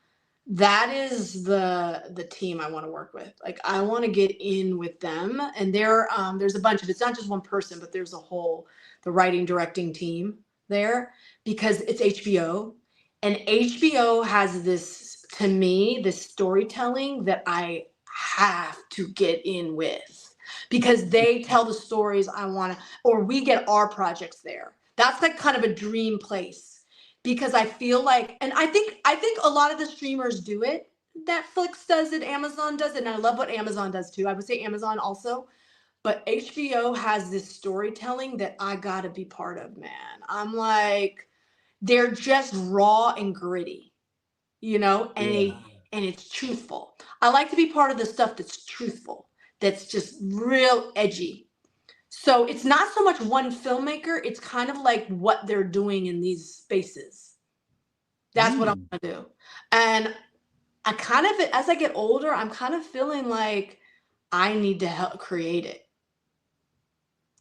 that is the team I want to work with. Like I want to get in with them, and there's a bunch of, it's not just one person, but there's the writing directing team there because it's HBO, and HBO has this, to me, this storytelling that I have to get in with because they tell the stories I want to, or we get our projects there. That's like kind of a dream place because I feel like, and I think a lot of the streamers do it. Netflix does it, Amazon does it, and I love what Amazon does too. I would say Amazon also, but HBO has this storytelling that I gotta be part of, man. I'm like, they're just raw and gritty, you know, and it's truthful. I like to be part of the stuff that's truthful, that's just real edgy. So it's not so much one filmmaker, it's kind of like what they're doing in these spaces. That's what I want to do. And I kind of, as I get older, I'm kind of feeling like I need to help create it.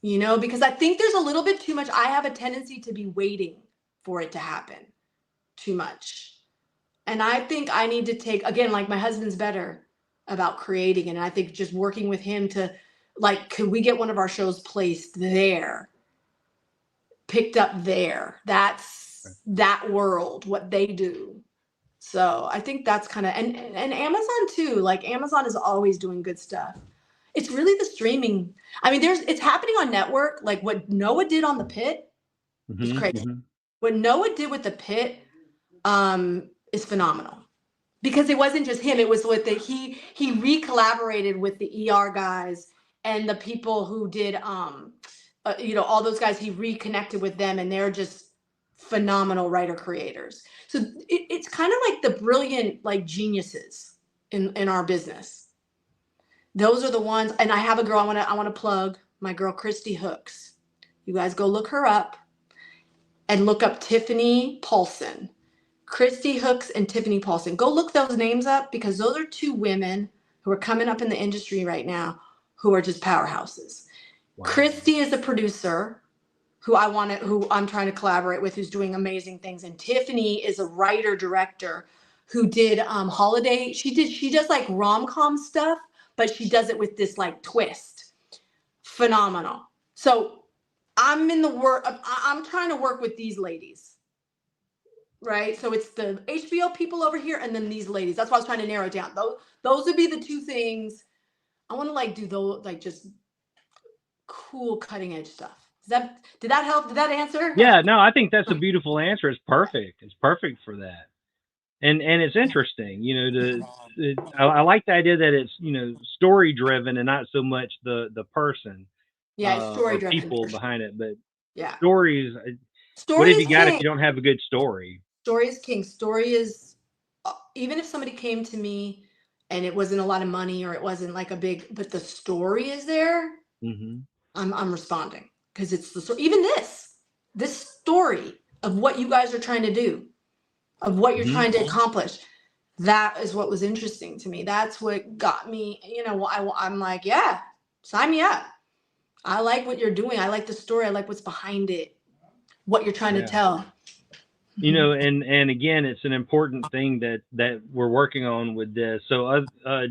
You know, because I think there's a little bit too much. I have a tendency to be waiting for it to happen too much. And I think I need to take, again, like my husband's better about creating it. And I think just working with him to, like, could we get one of our shows placed there, picked up there? That's that world, what they do. So I think that's kind of, and Amazon too, like Amazon is always doing good stuff. It's really the streaming. I mean, it's happening on network. Like what Noah did on The Pit is crazy. What Noah did with The Pit is phenomenal because it wasn't just him. It was with he re-collaborated with the ER guys and the people who did, you know, all those guys, he reconnected with them and they're just phenomenal writer creators. So it's kind of like the brilliant, like geniuses in our business. Those are the ones. And I have a girl, I want to plug my girl, Christy Hooks. You guys go look her up and look up Tiffany Paulson. Christy Hooks and Tiffany Paulson. Go look those names up because those are two women who are coming up in the industry right now who are just powerhouses. Wow. Christy is a producer who I'm trying to collaborate with, who's doing amazing things. And Tiffany is a writer director who did holiday. She does like rom-com stuff, but she does it with this like twist. Phenomenal. So I'm trying to work with these ladies. Right. So it's the HBO people over here and then these ladies. That's why I was trying to narrow it down. Those would be the two things. I want to like do those, like just cool cutting edge stuff. Did that help? Did that answer? Yeah, no, I think that's a beautiful answer. It's perfect. It's perfect for that. And it's interesting, you know, I like the idea that it's, you know, story driven and not so much the person. Yeah, it's story driven. People behind it, but yeah. Stories. What have you got if you don't have a good story? Story is king. Story is, even if somebody came to me and it wasn't a lot of money or it wasn't like a big, but the story is there, I'm responding because it's the story. Even this story of what you guys are trying to do, of what you're trying to accomplish. That is what was interesting to me. That's what got me, you know, I'm like, yeah, sign me up. I like what you're doing. I like the story. I like what's behind it, what you're trying to tell. You know, and again, it's an important thing that we're working on with this. So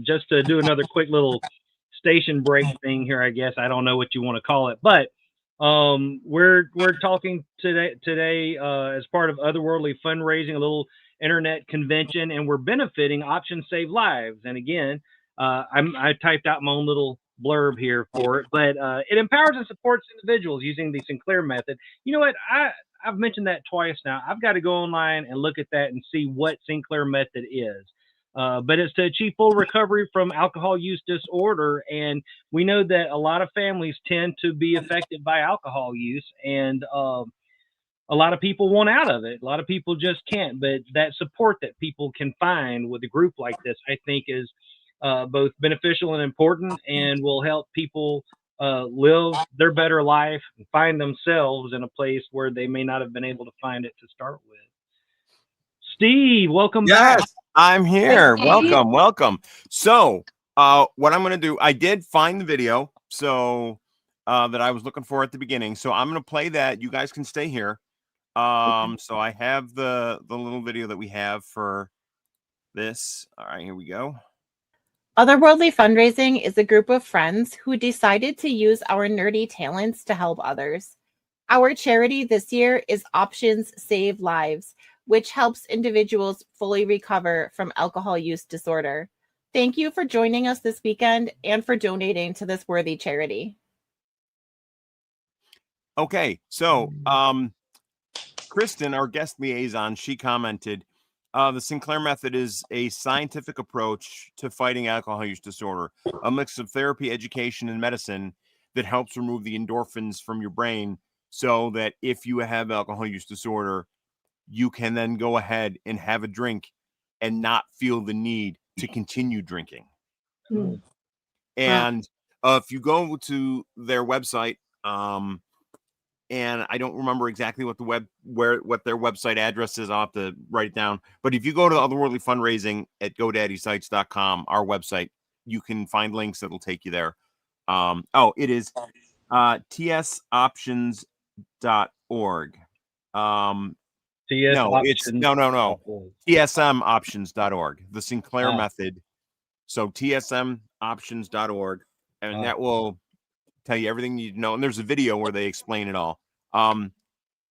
just to do another quick little station break thing here, I guess, I don't know what you want to call it, but we're talking today as part of Otherworldly Fundraising, a little internet convention, and we're benefiting Options Save Lives. And again, I typed out my own little blurb here for it, but it empowers and supports individuals using the Sinclair method. You know what? I've mentioned that twice now. I've got to go online and look at that and see what Sinclair method is. But it's to achieve full recovery from alcohol use disorder. And we know that a lot of families tend to be affected by alcohol use, and a lot of people want out of it. A lot of people just can't. But that support that people can find with a group like this, I think, is both beneficial and important, and will help people live their better life and find themselves in a place where they may not have been able to find it to start with. Steve, welcome back. I'm here. Welcome. So what I'm going to do, I did find the video so that I was looking for at the beginning. So I'm going to play that. You guys can stay here. So I have the little video that we have for this. All right, here we go. Otherworldly Fundraising is a group of friends who decided to use our nerdy talents to help others. Our charity this year is Options Save Lives, which helps individuals fully recover from alcohol use disorder. Thank you for joining us this weekend and for donating to this worthy charity. Okay, so Kristen, our guest liaison, she commented, the Sinclair method is a scientific approach to fighting alcohol use disorder, a mix of therapy, education, and medicine that helps remove the endorphins from your brain so that if you have alcohol use disorder, you can then go ahead and have a drink and not feel the need to continue drinking. And if you go to their website, and I don't remember exactly what what their website address is. I'll have to write it down. But if you go to Otherworldly Fundraising at GoDaddySites.com, our website, you can find links that'll take you there. It is tsoptions.org. tsmoptions.org, the Sinclair method. So tsmoptions.org, and that will tell you everything you need to know. And there's a video where they explain it all.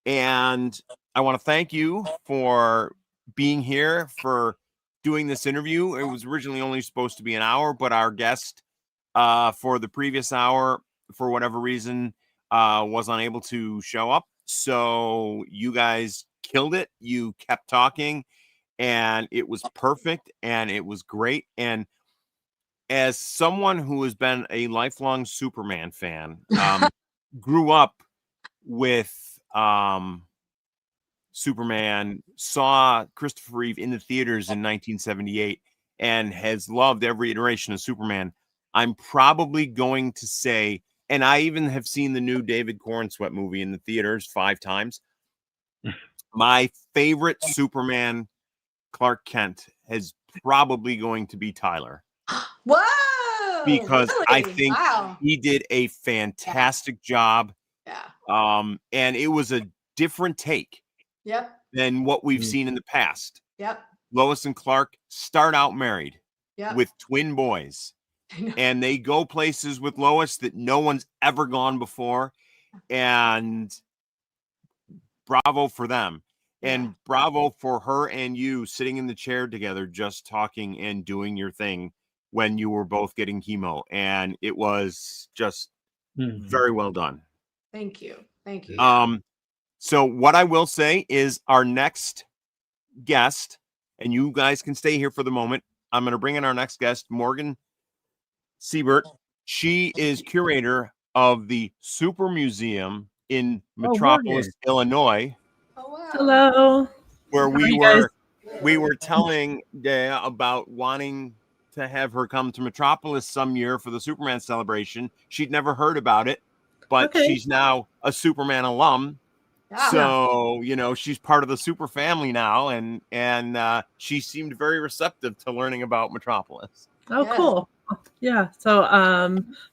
And I want to thank you for being here, for doing this interview. It was originally only supposed to be an hour, but our guest for the previous hour, for whatever reason, was unable to show up. So you guys killed it. You kept talking, and it was perfect, and it was great. And as someone who has been a lifelong Superman fan, grew up with Superman, saw Christopher Reeve in the theaters in 1978, and has loved every iteration of Superman, I'm probably going to say, and I even have seen the new David Cornsweet movie in the theaters 5 times. My favorite Superman Clark Kent is probably going to be Tyler. Whoa! Because really? I think Wow. he did a fantastic job. Yeah. And it was a different take Yep. than what we've Mm. seen in the past. Yep. Lois and Clark start out married Yep. with twin boys, I know. and they go places with Lois that no one's ever gone before. And bravo for them. And bravo for her and you sitting in the chair together, just talking and doing your thing when you were both getting chemo. And it was just very well done. Thank you. Thank you. Yeah. So what I will say is our next guest, and you guys can stay here for the moment. I'm going to bring in our next guest, Morgan Siebert. She is curator of the Super Museum in Metropolis, Illinois. Oh wow. Hello. Where How are you guys? we were telling Dea about wanting to have her come to Metropolis some year for the Superman celebration. She'd never heard about it, but Okay. she's now a Superman alum. Yeah. So, you know, she's part of the super family now, and she seemed very receptive to learning about Metropolis. Oh, Yes. cool. Yeah. So,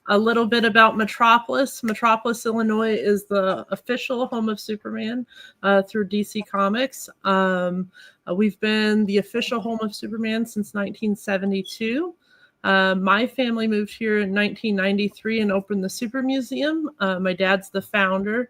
a little bit about Metropolis. Metropolis, Illinois is the official home of Superman through DC Comics. We've been the official home of Superman since 1972. My family moved here in 1993 and opened the Super Museum. My dad's the founder.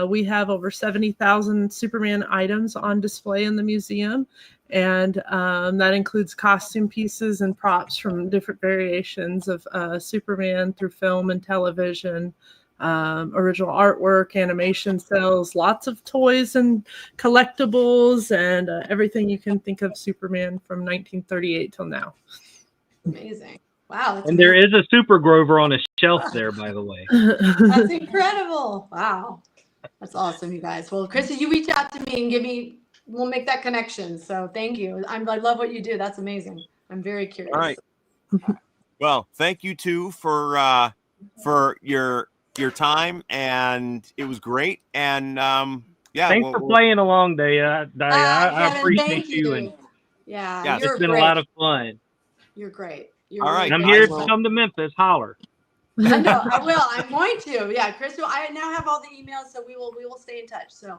We have over 70,000 Superman items on display in the museum, and that includes costume pieces and props from different variations of Superman through film and television, original artwork, animation cells, lots of toys and collectibles, and everything you can think of Superman from 1938 till now. Amazing. Wow. That's And there amazing. is a Super Grover on a shelf there, by the way. That's incredible. Wow. That's awesome, you guys. Well, Chrissy, you reach out to me and we'll make that connection. So thank you. I love what you do. That's amazing. I'm very curious. All right. Well, thank you too for your time, and it was great. And yeah, Thanks for playing along, Dea. I Kevin, appreciate thank you, and yeah, yes, you're it's been great. a lot of fun. You're great. You're All really right. And I'm great. here I to will- come to Memphis. Holler. I know, I will. I'm going to. Yeah, Chris, I now have all the emails, so we will stay in touch. So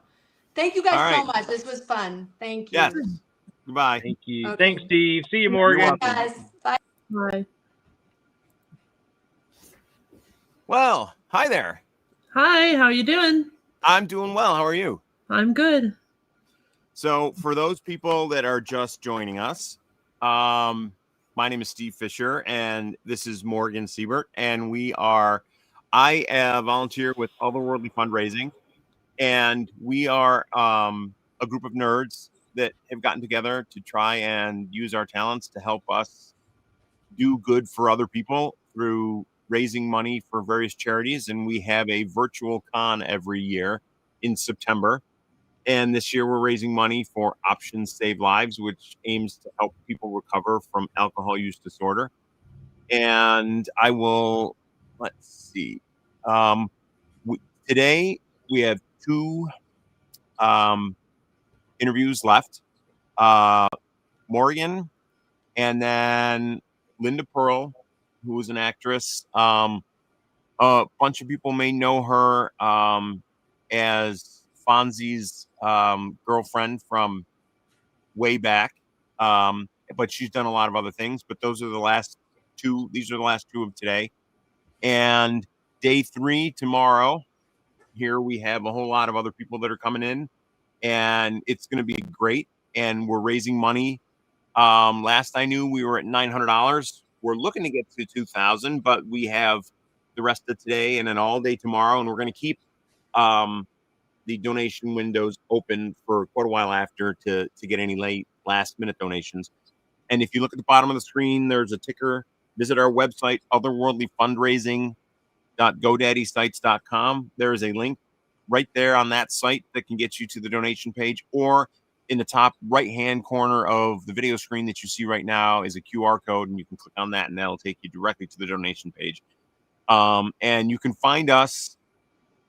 thank you guys All so right. much. This was fun. Thank you. Yes. Goodbye. Thank you. Okay. Thanks, Steve. See you, You're Morgan. welcome. Guys, bye. Hi. Well, hi there. Hi, how you doing? I'm doing well. How are you? I'm good. So, for those people that are just joining us, my name is Steve Fisher, and this is Morgan Siebert, and I volunteer with Otherworldly Fundraising, and we are a group of nerds that have gotten together to try and use our talents to help us do good for other people through raising money for various charities. And we have a virtual con every year in September. And this year we're raising money for Options Save Lives, which aims to help people recover from alcohol use disorder. And let's see. Today we have 2 interviews left. Morgan, and then Linda Pearl, who is an actress. A bunch of people may know her as Fonzie's girlfriend from way back, but she's done a lot of other things. But those are the last 2. These are the last 2 of today, and day 3 tomorrow. Here we have a whole lot of other people that are coming in, and it's going to be great. And we're raising money. Last I knew, we were at $900. We're looking to get to 2,000, but we have the rest of today and an all day tomorrow, and we're going to keep the donation windows open for quite a while after to get any last minute donations. And if you look at the bottom of the screen, there's a ticker. Visit our website, otherworldlyfundraising.godaddysites.com. There is a link right there on that site that can get you to the donation page. Or in the top right-hand corner of the video screen that you see right now is a QR code, and you can click on that, and that'll take you directly to the donation page. And you can find us,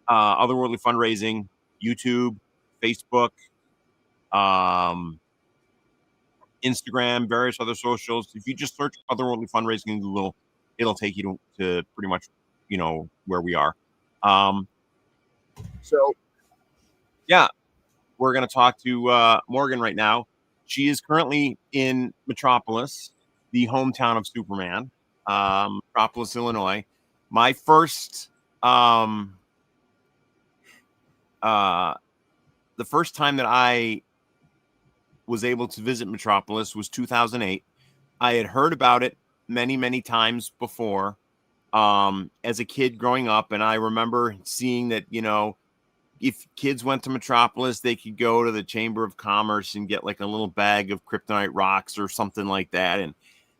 Otherworldly Fundraising, YouTube, Facebook, Instagram, various other socials. If you just search Otherworldly Fundraising in Google, it'll take you to pretty much, where we are. So, yeah, we're going to talk to Morgan right now. She is currently in Metropolis, the hometown of Superman, Metropolis, Illinois. My first, the first time that I was able to visit Metropolis was 2008. I had heard about it many, many times before as a kid growing up. And I remember seeing that, if kids went to Metropolis, they could go to the Chamber of Commerce and get like a little bag of kryptonite rocks or something like that.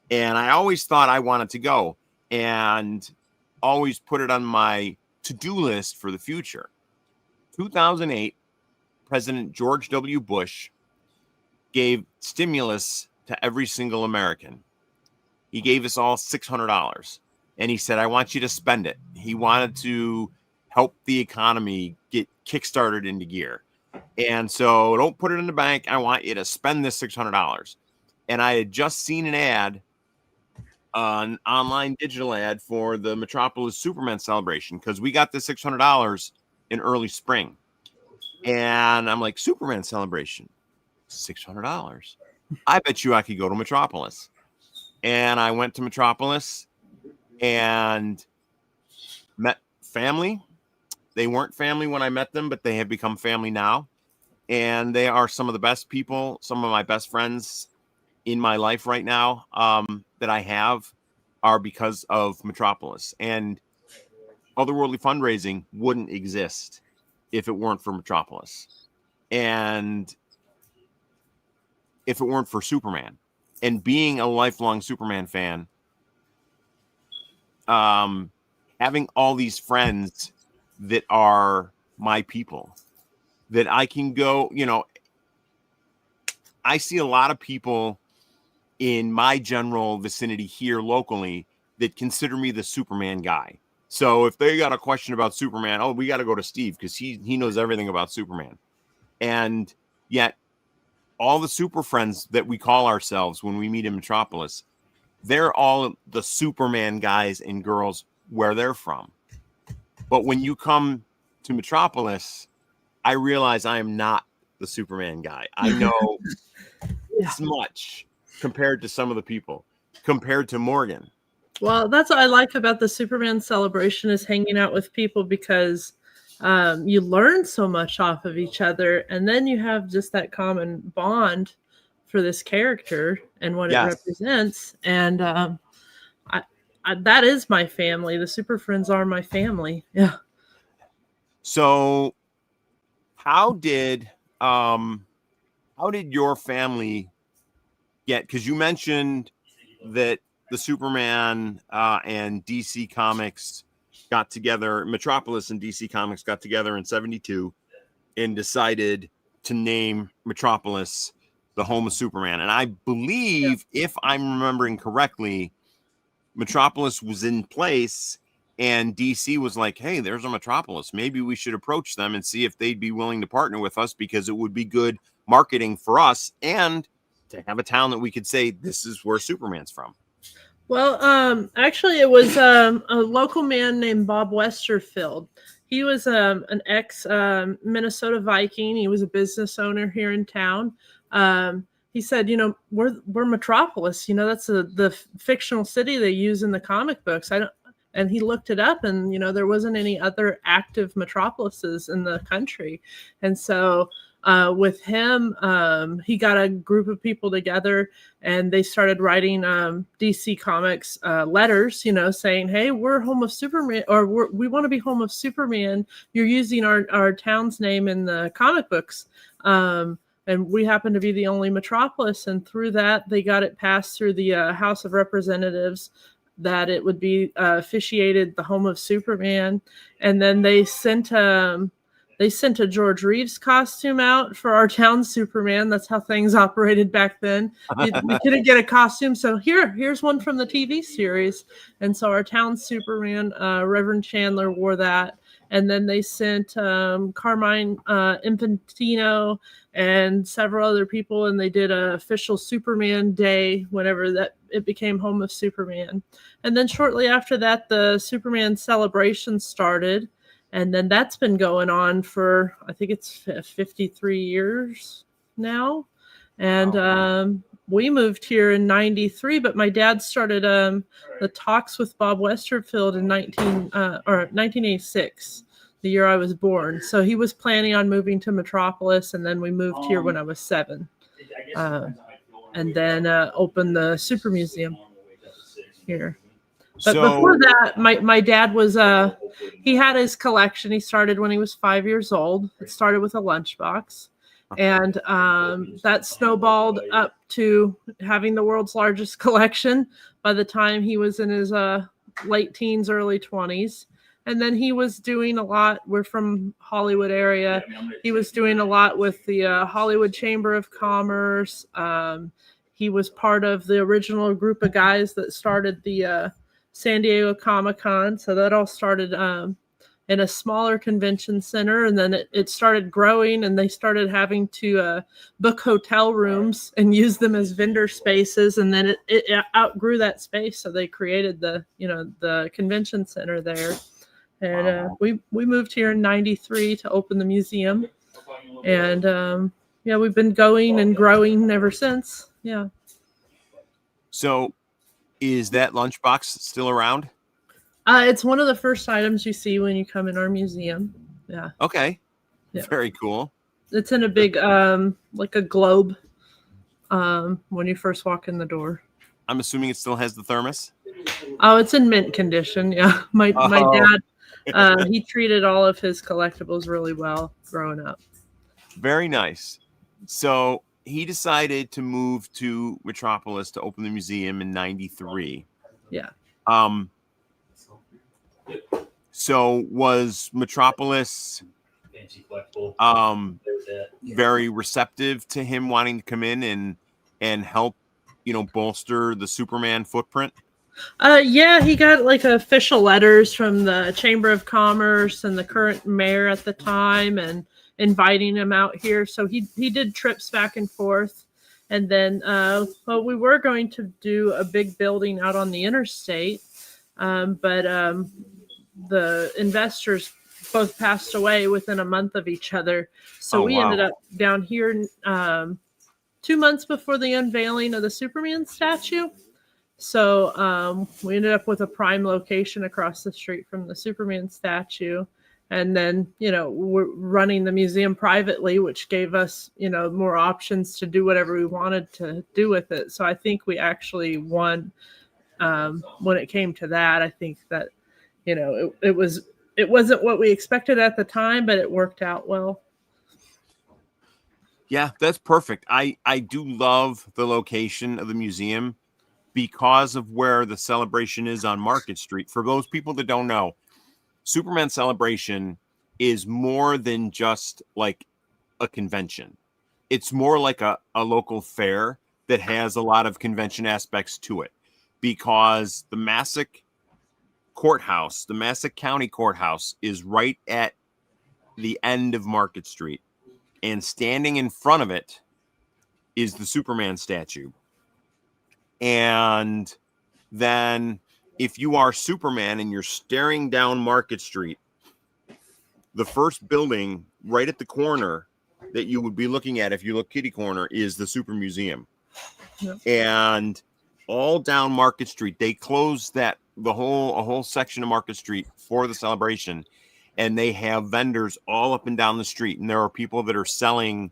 And I always thought I wanted to go and always put it on my to-do list for the future. 2008, President George W. Bush gave stimulus to every single American. He gave us all $600, and he said, I want you to spend it. He wanted to help the economy get kickstarted into gear. And so don't put it in the bank. I want you to spend this $600. And I had just seen an ad, an online digital ad for the Metropolis Superman celebration, because we got the $600 in early spring. And I'm like, Superman celebration, $600. I bet you I could go to Metropolis. And I went to Metropolis and met family. They weren't family when I met them, but they have become family now. And they are some of the best people, some of my best friends in my life right now that I have are because of Metropolis. And Otherworldly Fundraising wouldn't exist if it weren't for Metropolis. And if it weren't for Superman. And being a lifelong Superman fan, having all these friends that are my people, that I can go, I see a lot of people in my general vicinity here locally that consider me the Superman guy. So if they got a question about Superman, we got to go to Steve because he knows everything about Superman. And yet all the super friends that we call ourselves when we meet in Metropolis, they're all the Superman guys and girls where they're from. But when you come to Metropolis, I realize I am not the Superman guy. I know this much compared to some of the people, compared to Morgan. Well, that's what I like about the Superman celebration is hanging out with people because you learn so much off of each other. And then you have just that common bond for this character and what it represents. And that is my family. The Super Friends are my family. Yeah. So how did your family get, because you mentioned that the Superman and DC Comics got together, Metropolis and DC Comics got together in 1972 and decided to name Metropolis the home of Superman. And I believe, if I'm remembering correctly, Metropolis was in place and DC was like, hey, there's a Metropolis. Maybe we should approach them and see if they'd be willing to partner with us because it would be good marketing for us and to have a town that we could say, this is where Superman's from. Well, actually, it was a local man named Bob Westerfield. He was an ex Minnesota Viking. He was a business owner here in town. He said, we're Metropolis. That's the fictional city they use in the comic books. And he looked it up, and there wasn't any other active Metropolises in the country. And so with him, he got a group of people together, and they started writing DC Comics letters, saying, hey, we're home of Superman, or we want to be home of Superman. You're using our town's name in the comic books. And we happen to be the only Metropolis. And through that, they got it passed through the House of Representatives that it would be officiated the home of Superman. And then they sent They sent a George Reeves costume out for our town Superman. That's how things operated back then. We couldn't get a costume, so here's one from the TV series. And so our town Superman, Reverend Chandler, wore that. And then they sent Carmine Infantino and several other people, and they did an official Superman Day whenever that it became Home of Superman. And then shortly after that, the Superman celebration started. And then that's been going on for, I think it's 53 years now. And we moved here in 93, but my dad started the talks with Bob Westerfield in 1986, the year I was born. So he was planning on moving to Metropolis, and then we moved here when I was 7. And then opened the Super Museum here. But before that, my dad was he had his collection. He started when he was 5 years old. It started with a lunchbox, and that snowballed up to having the world's largest collection by the time he was in his late teens, early 20s. And then he was doing a lot. We're from Hollywood area. He was doing a lot with the Hollywood Chamber of Commerce. He was part of the original group of guys that started the San Diego Comic-Con. So that all started in a smaller convention center, and then it started growing, and they started having to book hotel rooms and use them as vendor spaces, and then it outgrew that space, so they created the convention center there. And we moved here in 93 to open the museum, and we've been going and growing ever since. Yeah. So is that lunchbox still around? It's one of the first items you see when you come in our museum. Yeah. Okay. Yeah. Very cool. It's in a big, like a globe, when you first walk in the door. I'm assuming it still has the thermos. Oh, it's in mint condition. Yeah. My dad, he treated all of his collectibles really well growing up. Very nice. So he decided to move to Metropolis to open the museum in 93. Yeah. So was Metropolis very receptive to him wanting to come in and help, bolster the Superman footprint? Yeah, he got like official letters from the Chamber of Commerce and the current mayor at the time, and inviting him out here. So he did trips back and forth. And then we were going to do a big building out on the interstate, but the investors both passed away within a month of each other. So we ended up down here 2 months before the unveiling of the Superman statue. So we ended up with a prime location across the street from the Superman statue. And then, we're running the museum privately, which gave us, more options to do whatever we wanted to do with it. So I think we actually won when it came to that. I think that, it wasn't what we expected at the time, but it worked out well. Yeah, that's perfect. I do love the location of the museum because of where the celebration is on Market Street. For those people that don't know, Superman Celebration is more than just like a convention. It's more like a local fair that has a lot of convention aspects to it, because the Massac courthouse, the Massac County courthouse, is right at the end of Market Street, and standing in front of it is the Superman statue. And then if you are Superman and you're staring down Market Street, the first building right at the corner that you would be looking at if you look kitty corner is the Super Museum. Yep. And all down Market Street, they closed a whole section of Market Street for the celebration, and they have vendors all up and down the street, and there are people that are selling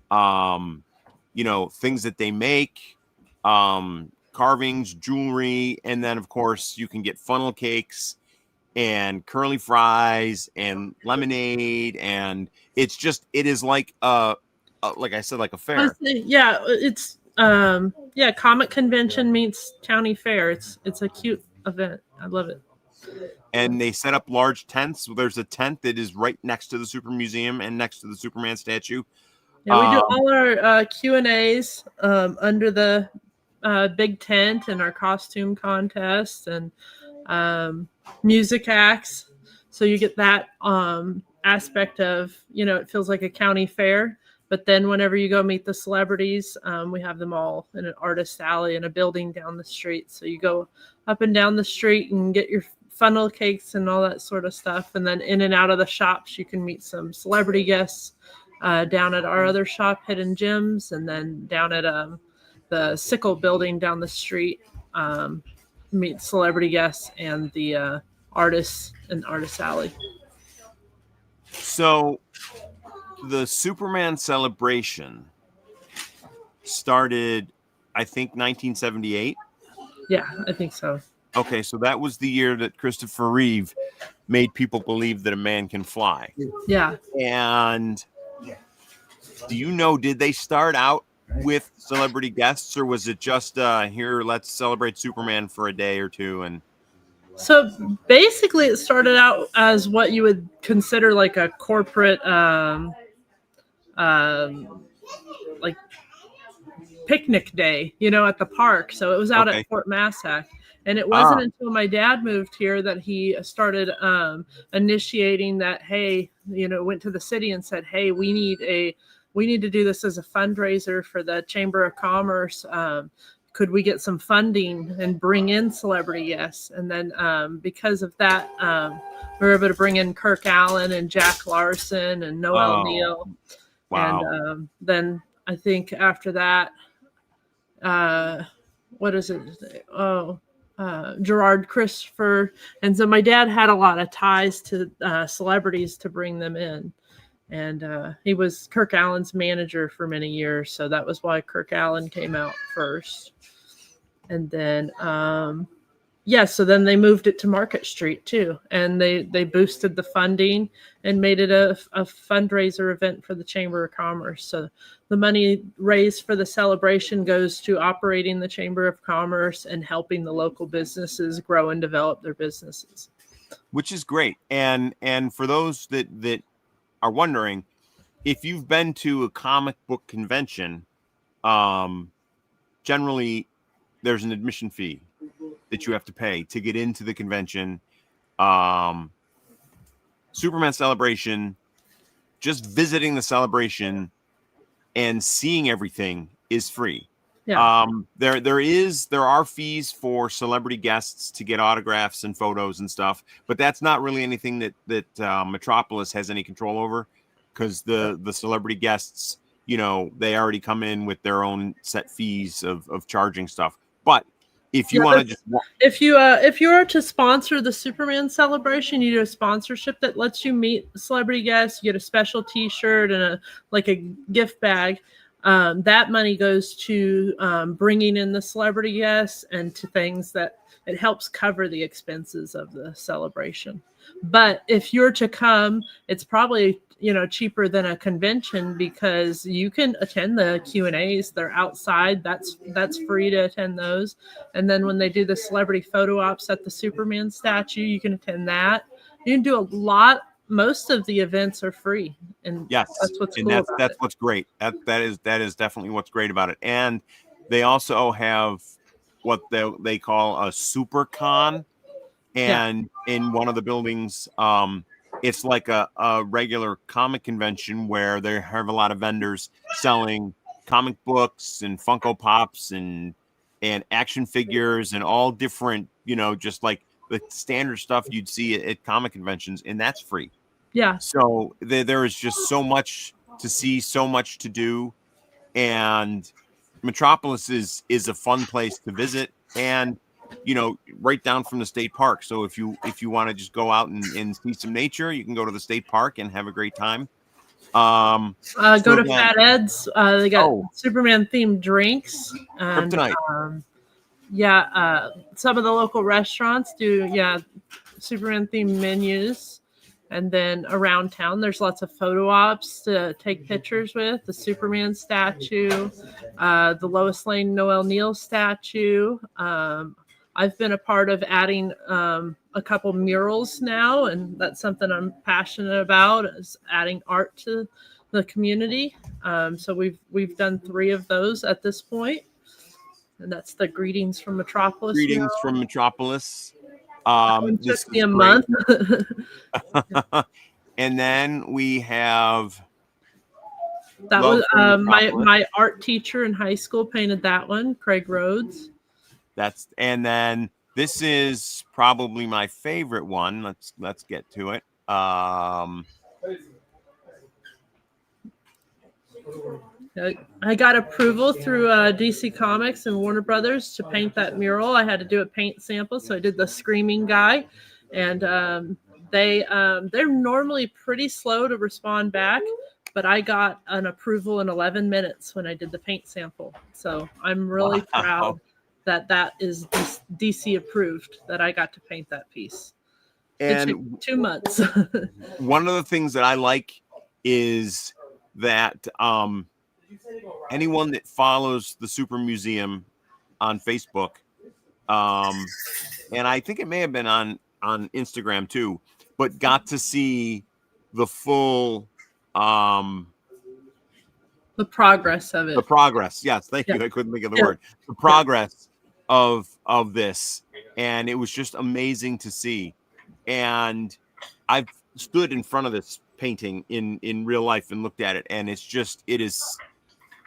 things that they make, carvings, jewelry, and then of course you can get funnel cakes and curly fries and lemonade, and it is like like I said, like a fair. Yeah, it's comic convention meets county fair. It's a cute event. I love it. and they set up large tents. There's a tent that is right next to the Super Museum and next to the Superman statue. Yeah, we do all our Q&As under the big tent, and our costume contest and music acts. So you get that aspect of, it feels like a county fair. But then whenever you go meet the celebrities, we have them all in an artist alley in a building down the street. So you go up and down the street and get your funnel cakes and all that sort of stuff. And then in and out of the shops, you can meet some celebrity guests down at our other shop, Hidden Gems, and then down at the Sickle building down the street, meet celebrity guests and the artists in Artist Alley. So the Superman celebration started, I think, 1978. Yeah, I think so. Okay, so that was the year that Christopher Reeve made people believe that a man can fly. Yeah. And do you know, did they start out with celebrity guests, or was it just here, let's celebrate Superman for a day or two? And so basically it started out as what you would consider like a corporate like picnic day, at the park. So it was out at Fort Massac. And it wasn't until my dad moved here that he started initiating that, hey, went to the city and said, hey, we need to do this as a fundraiser for the Chamber of Commerce. Could we get some funding and bring in celebrity guests? And then because of that, we were able to bring in Kirk Allen and Jack Larson and Noel Neal. Wow. And then I think after that, what is it? Gerard Christopher. And so my dad had a lot of ties to celebrities to bring them in. And he was Kirk Allen's manager for many years. So that was why Kirk Allen came out first. And then, so then they moved it to Market Street too. And they boosted the funding and made it a fundraiser event for the Chamber of Commerce. So the money raised for the celebration goes to operating the Chamber of Commerce and helping the local businesses grow and develop their businesses. Which is great. And for those that are wondering, if you've been to a comic book convention, generally there's an admission fee that you have to pay to get into the convention. Superman celebration, just visiting the celebration and seeing everything is free. Yeah. There are fees for celebrity guests to get autographs and photos and stuff, but that's not really anything that Metropolis has any control over, because the celebrity guests, they already come in with their own set fees of charging stuff. But if you want to just, if you are to sponsor the Superman celebration, you do a sponsorship that lets you meet celebrity guests. You get a special T-shirt and a gift bag. That money goes to bringing in the celebrity guests and to things that it helps cover the expenses of the celebration. But if you're to come, it's probably cheaper than a convention, because you can attend the Q&As. They're outside. That's free to attend those. And then when they do the celebrity photo ops at the Superman statue, you can attend that. You can do most of the events are free. And yes, that's what's and cool. that's what's great. That is definitely what's great about it. And they also have what they call a super con. And in one of the buildings, it's like a regular comic convention where they have a lot of vendors selling comic books and Funko Pops and action figures and all different, just like the standard stuff you'd see at comic conventions, and that's free. Yeah. So there is just so much to see, so much to do, and Metropolis is a fun place to visit, and right down from the state park. So if you want to just go out and see some nature, you can go to the state park and have a great time. Go to Fat Ed's. They got Superman themed drinks. And, Kryptonite. Some of the local restaurants do Superman themed menus. And then around town, there's lots of photo ops to take pictures with. The Superman statue, the Lois Lane Noel Neal statue. I've been a part of adding a couple murals now, and that's something I'm passionate about, is adding art to the community. So we've done 3 of those at this point, and that's the Greetings from Metropolis. Greetings from Metropolis. It This took me is a great. month. And then we have That Love was from my Metropolis. art teacher in high school painted that one, Craig Rhodes. And then this is probably my favorite one. Let's get to it. I got approval through DC Comics and Warner Brothers to paint that mural. I had to do a paint sample, so I did the Screaming Guy, and they're normally pretty slow to respond back, but I got an approval in 11 minutes when I did the paint sample. So I'm really proud that is DC approved, that I got to paint that piece. And it took 2 months. One of the things that I like is that anyone that follows the Super Museum on Facebook, and I think it may have been on Instagram too, but got to see the full the progress of it. The progress, yes, thank you. I couldn't think of the word. The progress of this, and it was just amazing to see. And I've stood in front of this painting in real life and looked at it, and it is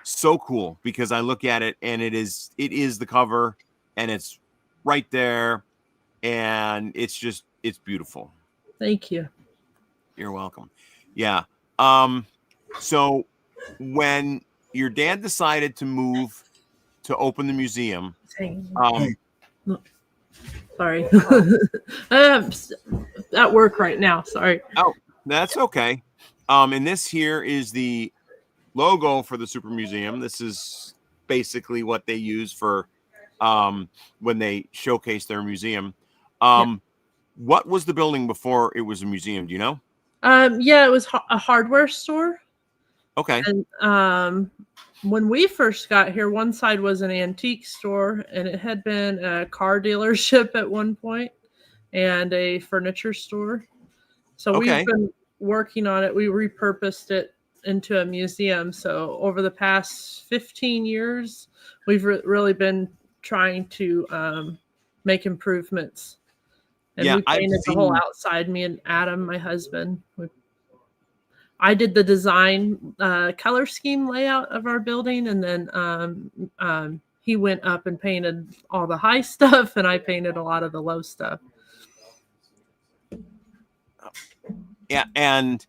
so cool, because I look at it and it is the cover, and it's right there, and it's beautiful. Thank you. You're welcome. Yeah. So when your dad decided to move to open the museum, sorry, I'm at work right now. Sorry. Oh, that's okay. And this here is the logo for the Super Museum. This is basically what they use for when they showcase their museum. What was the building before it was a museum? Do you know? Yeah, it was a hardware store. Okay. And when we first got here, one side was an antique store, and it had been a car dealership at one point and a furniture store. So we've been working on it. We repurposed it into a museum. So over the past 15 years, we've really been trying to make improvements. And we painted the whole outside, me and Adam, my husband. I did the design color scheme layout of our building, and then he went up and painted all the high stuff, and I painted a lot of the low stuff. Yeah, and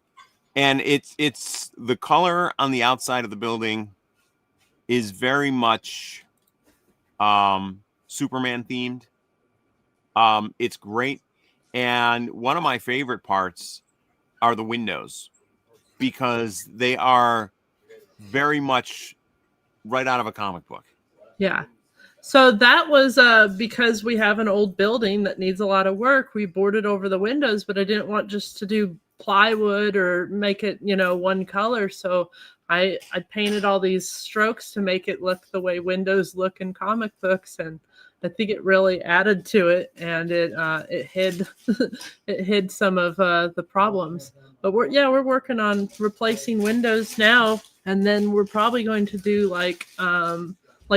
it's the color on the outside of the building is very much Superman themed. It's great, and one of my favorite parts are the windows, because they are very much right out of a comic book. Yeah. So that was because we have an old building that needs a lot of work. We boarded over the windows, but I didn't want just to do plywood or make it, one color. So I painted all these strokes to make it look the way windows look in comic books, and I think it really added to it, and it hid it hid some of the problems. But we're working on replacing windows now, and then we're probably going to do like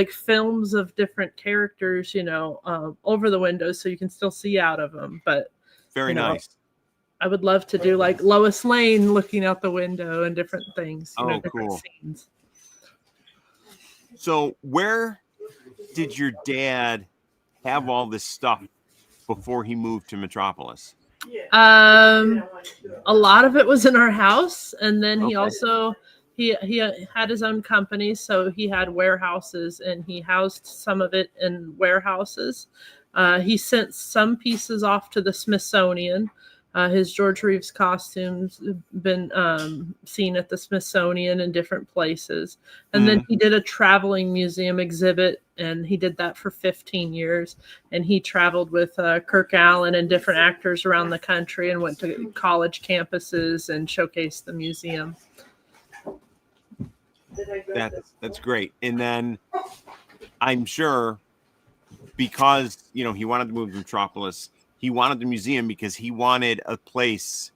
films of different characters, over the windows, so you can still see out of them. But very nice. I would love to do like Lois Lane looking out the window and different things. Different cool. Scenes. So where did your dad have all this stuff before he moved to Metropolis? A lot of it was in our house, and then he also he had his own company, so he had warehouses, and he housed some of it in warehouses. He sent some pieces off to the Smithsonian. His George Reeves costumes have been seen at the Smithsonian in different places. And then he did a traveling museum exhibit, and he did that for 15 years. And he traveled with Kirk Allen and different actors around the country and went to college campuses and showcased the museum. That's great. And then I'm sure because, you know, he wanted to move to Metropolis. He wanted the museum because he wanted a place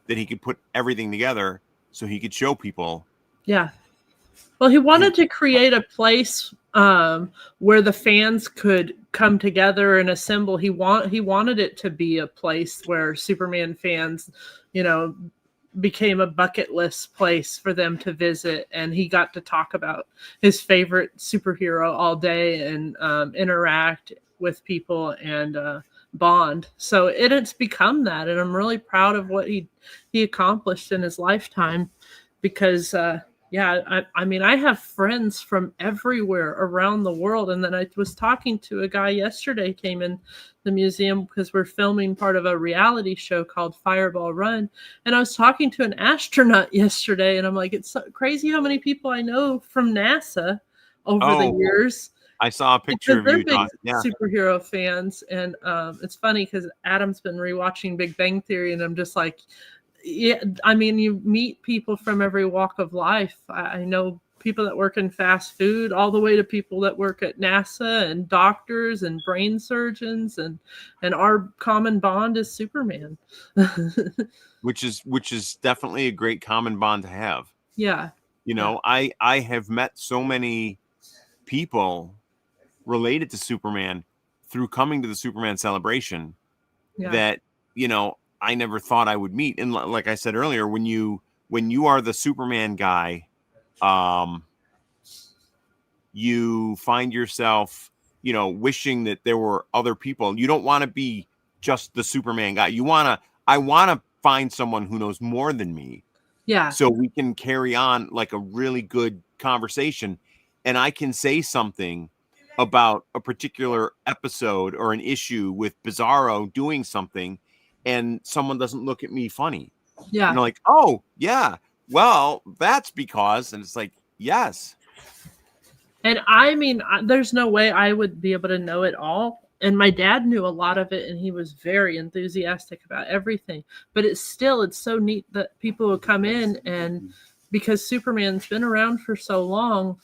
that he could put everything together so he could show people. Yeah. Well, he wanted to create a place where the fans could come together and assemble. He wanted it to be a place where Superman fans, you know, became a bucket list place for them to visit, and he got to talk about his favorite superhero all day and interact with people and bond. So it's become that, and I'm really proud of what he accomplished in his lifetime, because I mean, I have friends from everywhere around the world. And then I was talking to a guy yesterday, came in the museum because we're filming part of a reality show called Fireball Run. And I was talking to an astronaut yesterday, and I'm like, it's so crazy how many people I know from NASA over the years. I saw a picture of They're you big talking. Yeah. superhero fans. And it's funny because Adam's been rewatching Big Bang Theory, and I'm just like, yeah, I mean, you meet people from every walk of life. I know people that work in fast food, all the way to people that work at NASA, and doctors and brain surgeons, and our common bond is Superman. which is definitely a great common bond to have. Yeah. You know, I have met so many people related to Superman through coming to the Superman celebration that, you know, I never thought I would meet. And like I said earlier, when you are the Superman guy, you find yourself, you know, wishing that there were other people. You don't want to be just the Superman guy. I want to find someone who knows more than me. Yeah. So we can carry on like a really good conversation, and I can say something about a particular episode or an issue with Bizarro doing something, and someone doesn't look at me funny. Yeah. And they're like, oh, yeah, well, that's because, and it's like, yes. And I mean, there's no way I would be able to know it all. And my dad knew a lot of it, and he was very enthusiastic about everything. But it's so neat that people will come in, and because Superman's been around for so long,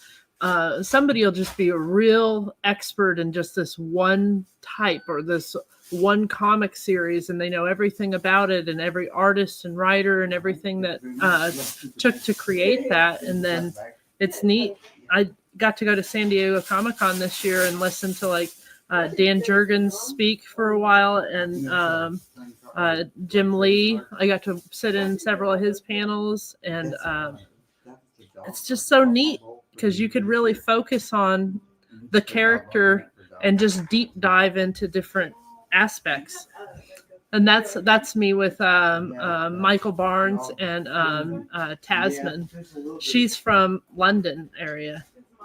somebody will just be a real expert in just this one type or this one comic series, and they know everything about it, and every artist and writer and everything that took to create that. And then it's neat. I got to go to San Diego Comic-Con this year and listen to like Dan Jurgens speak for a while, and Jim Lee. I got to sit in several of his panels, and it's just so neat because you could really focus on the character and just deep dive into different aspects. And that's me with Michael Barnes and Tasman. She's from London area.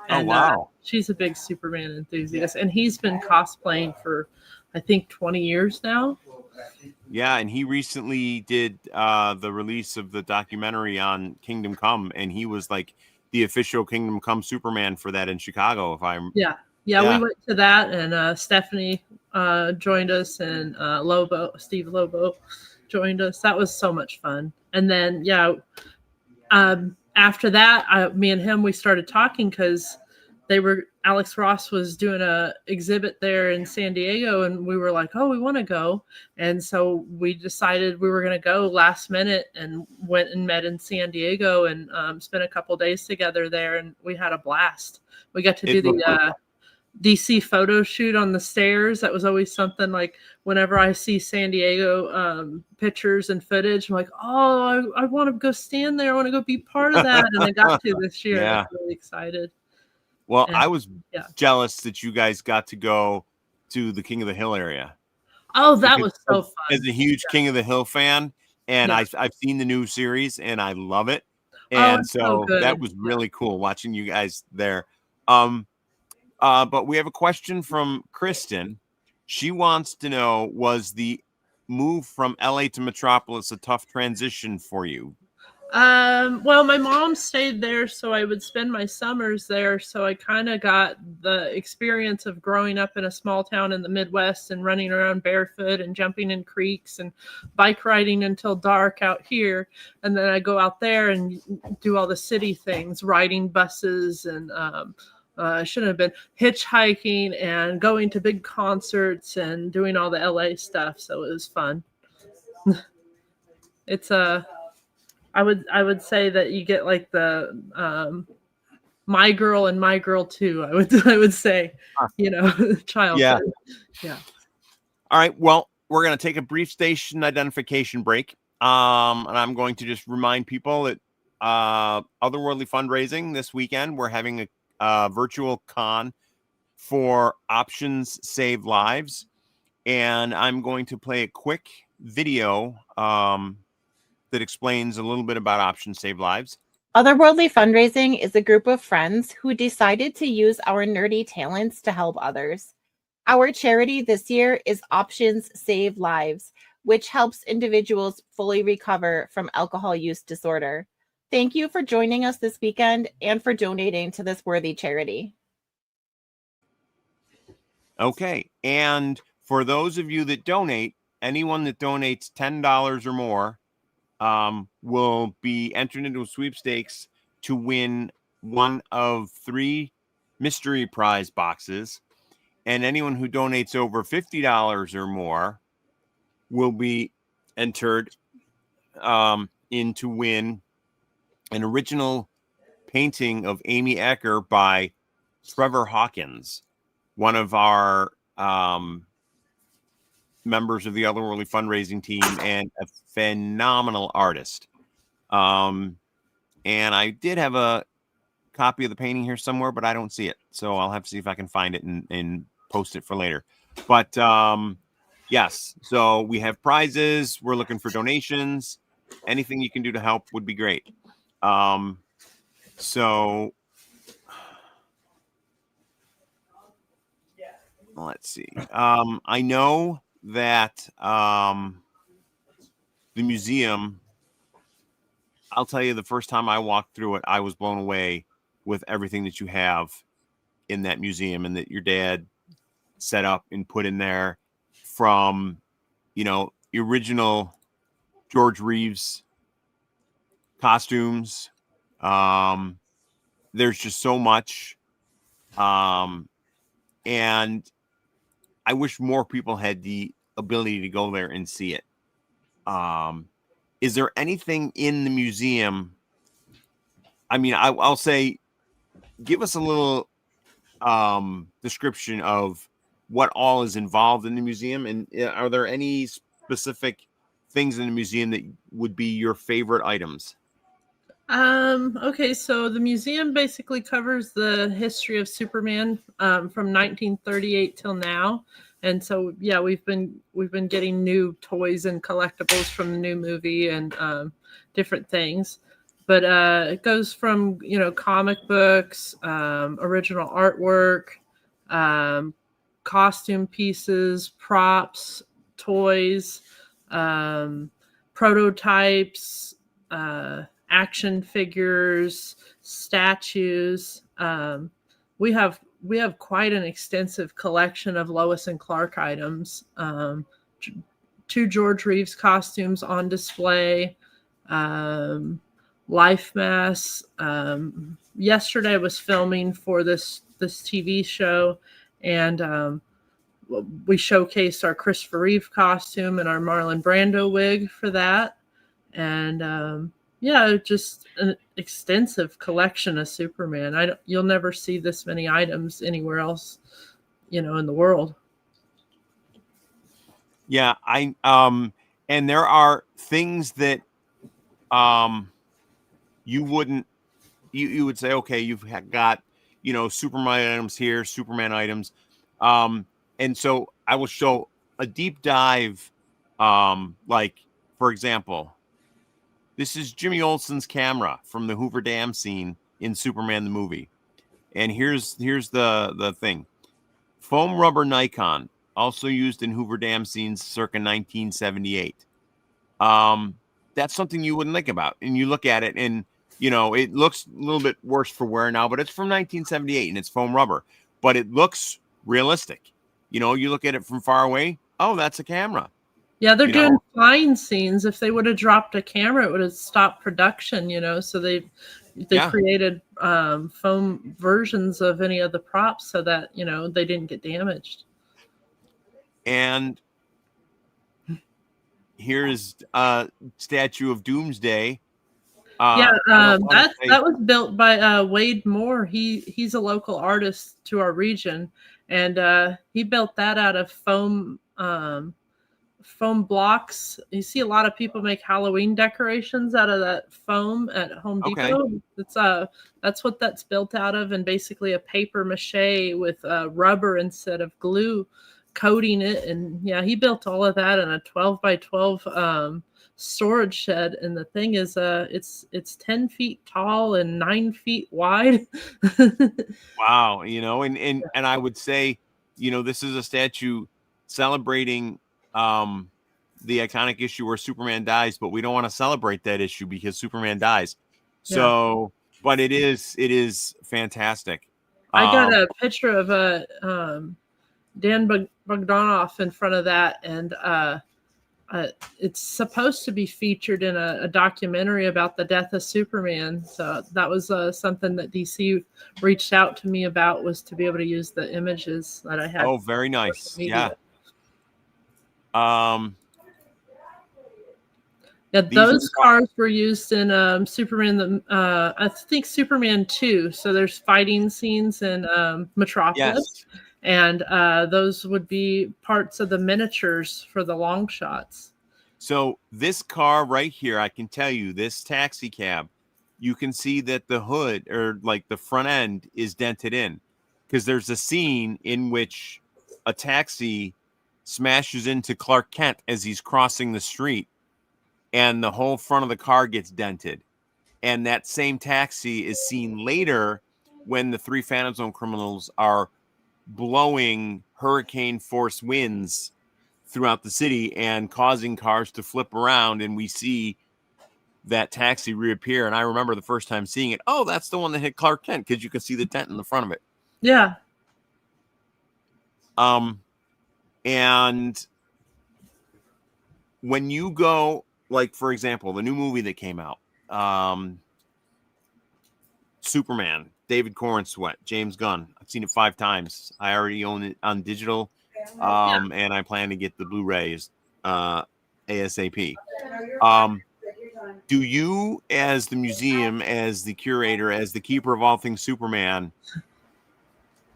And, wow. She's a big Superman enthusiast, and he's been cosplaying for, I think, 20 years now. Yeah, and he recently did the release of the documentary on Kingdom Come, and he was like the official Kingdom Come Superman for that in Chicago. Yeah, we went to that, and Stephanie joined us, and Steve Lobo joined us. That was so much fun. And then after that, me and him, we started talking because Alex Ross was doing a exhibit there in San Diego, and we were like, oh, we want to go. And so we decided we were going to go last minute, and went and met in San Diego, and spent a couple days together there, and we had a blast. We got to do the DC photo shoot on the stairs. That was always something, like whenever I see San Diego pictures and footage, I'm like, oh, I want to go stand there. I want to go be part of that. And I got to this year. Yeah. I was really excited. Well, I was jealous that you guys got to go to the King of the Hill area. Oh, that was so fun. As a huge King of the Hill fan, and I've seen the new series, and I love it. And so that was really cool watching you guys there. But we have a question from Kristen. She wants to know, was the move from LA to Metropolis a tough transition for you? Well, my mom stayed there, so I would spend my summers there. So I kind of got the experience of growing up in a small town in the Midwest and running around barefoot and jumping in creeks and bike riding until dark out here. And then I go out there and do all the city things, riding buses and I shouldn't have been hitchhiking and going to big concerts and doing all the LA stuff. So it was fun. It's I would say that you get like the My Girl and My Girl 2. I would say, childhood. Yeah. All right. Well, we're going to take a brief station identification break. And I'm going to just remind people that Otherworldly Fundraising this weekend, we're having a virtual con for Options Save Lives. And I'm going to play a quick video that explains a little bit about Options Save Lives. Otherworldly Fundraising is a group of friends who decided to use our nerdy talents to help others. Our charity this year is Options Save Lives, which helps individuals fully recover from alcohol use disorder. Thank you for joining us this weekend and for donating to this worthy charity. Okay. And for those of you that donate, anyone that donates $10 or more will be entered into a sweepstakes to win one of 3 mystery prize boxes. And anyone who donates over $50 or more will be entered in to win an original painting of Amy Ecker by Trevor Hawkins, one of our members of the Otherworldly Fundraising team and a phenomenal artist. And I did have a copy of the painting here somewhere, but I don't see it. So I'll have to see if I can find it and post it for later. But yes, so we have prizes. We're looking for donations. Anything you can do to help would be great. So let's see. I know that the museum, I'll tell you, the first time I walked through it, I was blown away with everything that you have in that museum and that your dad set up and put in there, from, the original George Reeves costumes. There's just so much. And I wish more people had the ability to go there and see it. Is there anything in the museum? I mean, I'll say, give us a little description of what all is involved in the museum, and are there any specific things in the museum that would be your favorite items? Okay, so the museum basically covers the history of Superman from 1938 till now. And so, yeah, we've been getting new toys and collectibles from the new movie and different things. But it goes from, comic books, original artwork, costume pieces, props, toys, prototypes, action figures, statues. We have quite an extensive collection of Lois and Clark items. 2 George Reeves costumes on display. Life masks. Yesterday I was filming for this TV show, and we showcased our Christopher Reeve costume and our Marlon Brando wig for that. And yeah, just an extensive collection of Superman. You'll never see this many items anywhere else, in the world. Yeah, and there are things that you would say, okay, you've got, Superman items here, Superman items. And so I will show a deep dive, like, for example, this is Jimmy Olsen's camera from the Hoover Dam scene in Superman the movie. And here's the thing. Foam rubber Nikon, also used in Hoover Dam scenes circa 1978. That's something you wouldn't think about. And you look at it and, it looks a little bit worse for wear now, but it's from 1978 and it's foam rubber. But it looks realistic. You look at it from far away. Oh, that's a camera. Yeah, they're doing flying scenes. If they would have dropped a camera, it would have stopped production, so they they Yeah. created foam versions of any of the props so that, you know, they didn't get damaged. And here's a statue of Doomsday. Yeah, I don't want to say. that was built by Wade Moore. He's a local artist to our region, and he built that out of foam blocks. You see a lot of people make Halloween decorations out of that foam at Home Okay. Depot. It's that's what that's built out of, and basically a paper mache with rubber instead of glue coating it. And yeah, he built all of that in a 12 by 12 storage shed. And the thing is, it's 10 feet tall and 9 feet wide. Wow, you know, and I would say, you know, this is a statue celebrating the iconic issue where Superman dies, but we don't want to celebrate that issue because Superman dies. Yeah. So, but it is fantastic. I got a picture of Dan Bogdanoff in front of that, and it's supposed to be featured in a documentary about the death of Superman. So that was something that DC reached out to me about, was to be able to use the images that I had. Oh, very nice. Yeah. Yeah, those cars were used in Superman. I think Superman 2. So there's fighting scenes in Metropolis, Yes. and those would be parts of the miniatures for the long shots. So this car right here, I can tell you, this taxi cab, you can see that the hood, or like the front end, is dented in, because there's a scene in which a taxi smashes into Clark Kent as he's crossing the street, and the whole front of the car gets dented. And that same taxi is seen later when the three Phantom Zone criminals are blowing hurricane force winds throughout the city and causing cars to flip around, and we see that taxi reappear. And I remember the first time seeing it, oh, that's the one that hit Clark Kent, because you can see the dent in the front of it. Yeah. And when you go, like, for example, the new movie that came out, Superman, David Cornsweet, James Gunn. I've seen it 5 times. I already own it on digital, and I plan to get the Blu-rays ASAP. Do you, as the museum, as the curator, as the keeper of all things Superman,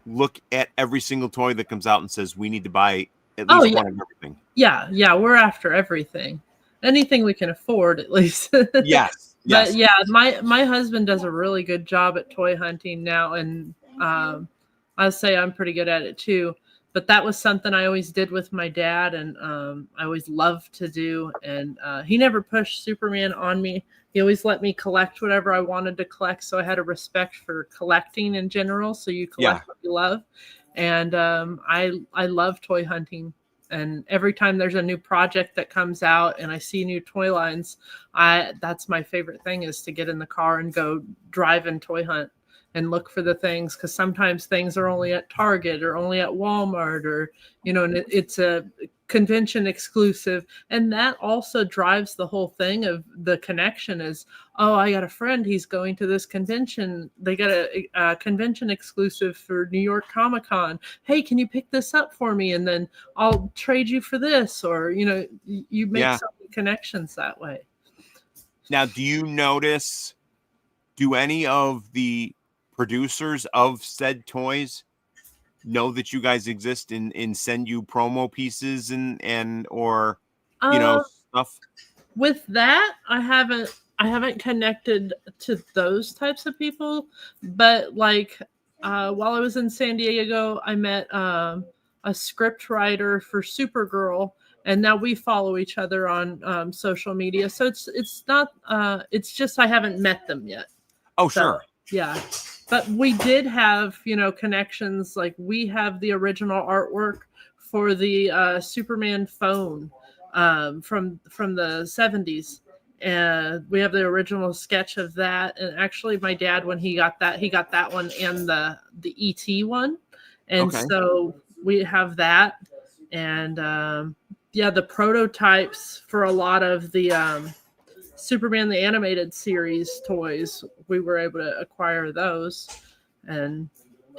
look at every single toy that comes out and says, we need to buy at least one of everything? Yeah, we're after everything. Anything we can afford, at least. Yes. But yeah, my husband does a really good job at toy hunting now, and I'll say I'm pretty good at it too. But that was something I always did with my dad, and I always loved to do. And he never pushed Superman on me. He always let me collect whatever I wanted to collect. So I had a respect for collecting in general. So you collect what you love. And I love toy hunting. And every time there's a new project that comes out and I see new toy lines, that's my favorite thing, is to get in the car and go drive and toy hunt and look for the things, because sometimes things are only at Target or only at Walmart, or, you know, and it's a convention exclusive. And that also drives the whole thing of the connection is, oh, I got a friend, he's going to this convention. They got a convention exclusive for New York Comic-Con. Hey, can you pick this up for me? And then I'll trade you for this, or, you know, you make so many connections that way. Now, do you notice, do any of the producers of said toys know that you guys exist and send you promo pieces and or, you know, stuff? With that, I haven't connected to those types of people, but like while I was in San Diego, I met a script writer for Supergirl, and now we follow each other on social media. So it's not it's just I haven't met them yet. Oh, sure. Yeah. But we did have, you know, connections. Like, we have the original artwork for the Superman phone from the 70s. And we have the original sketch of that. And actually, my dad, when he got that one and the ET one. And so we have that. And the prototypes for a lot of the Superman the Animated Series toys, we were able to acquire those. And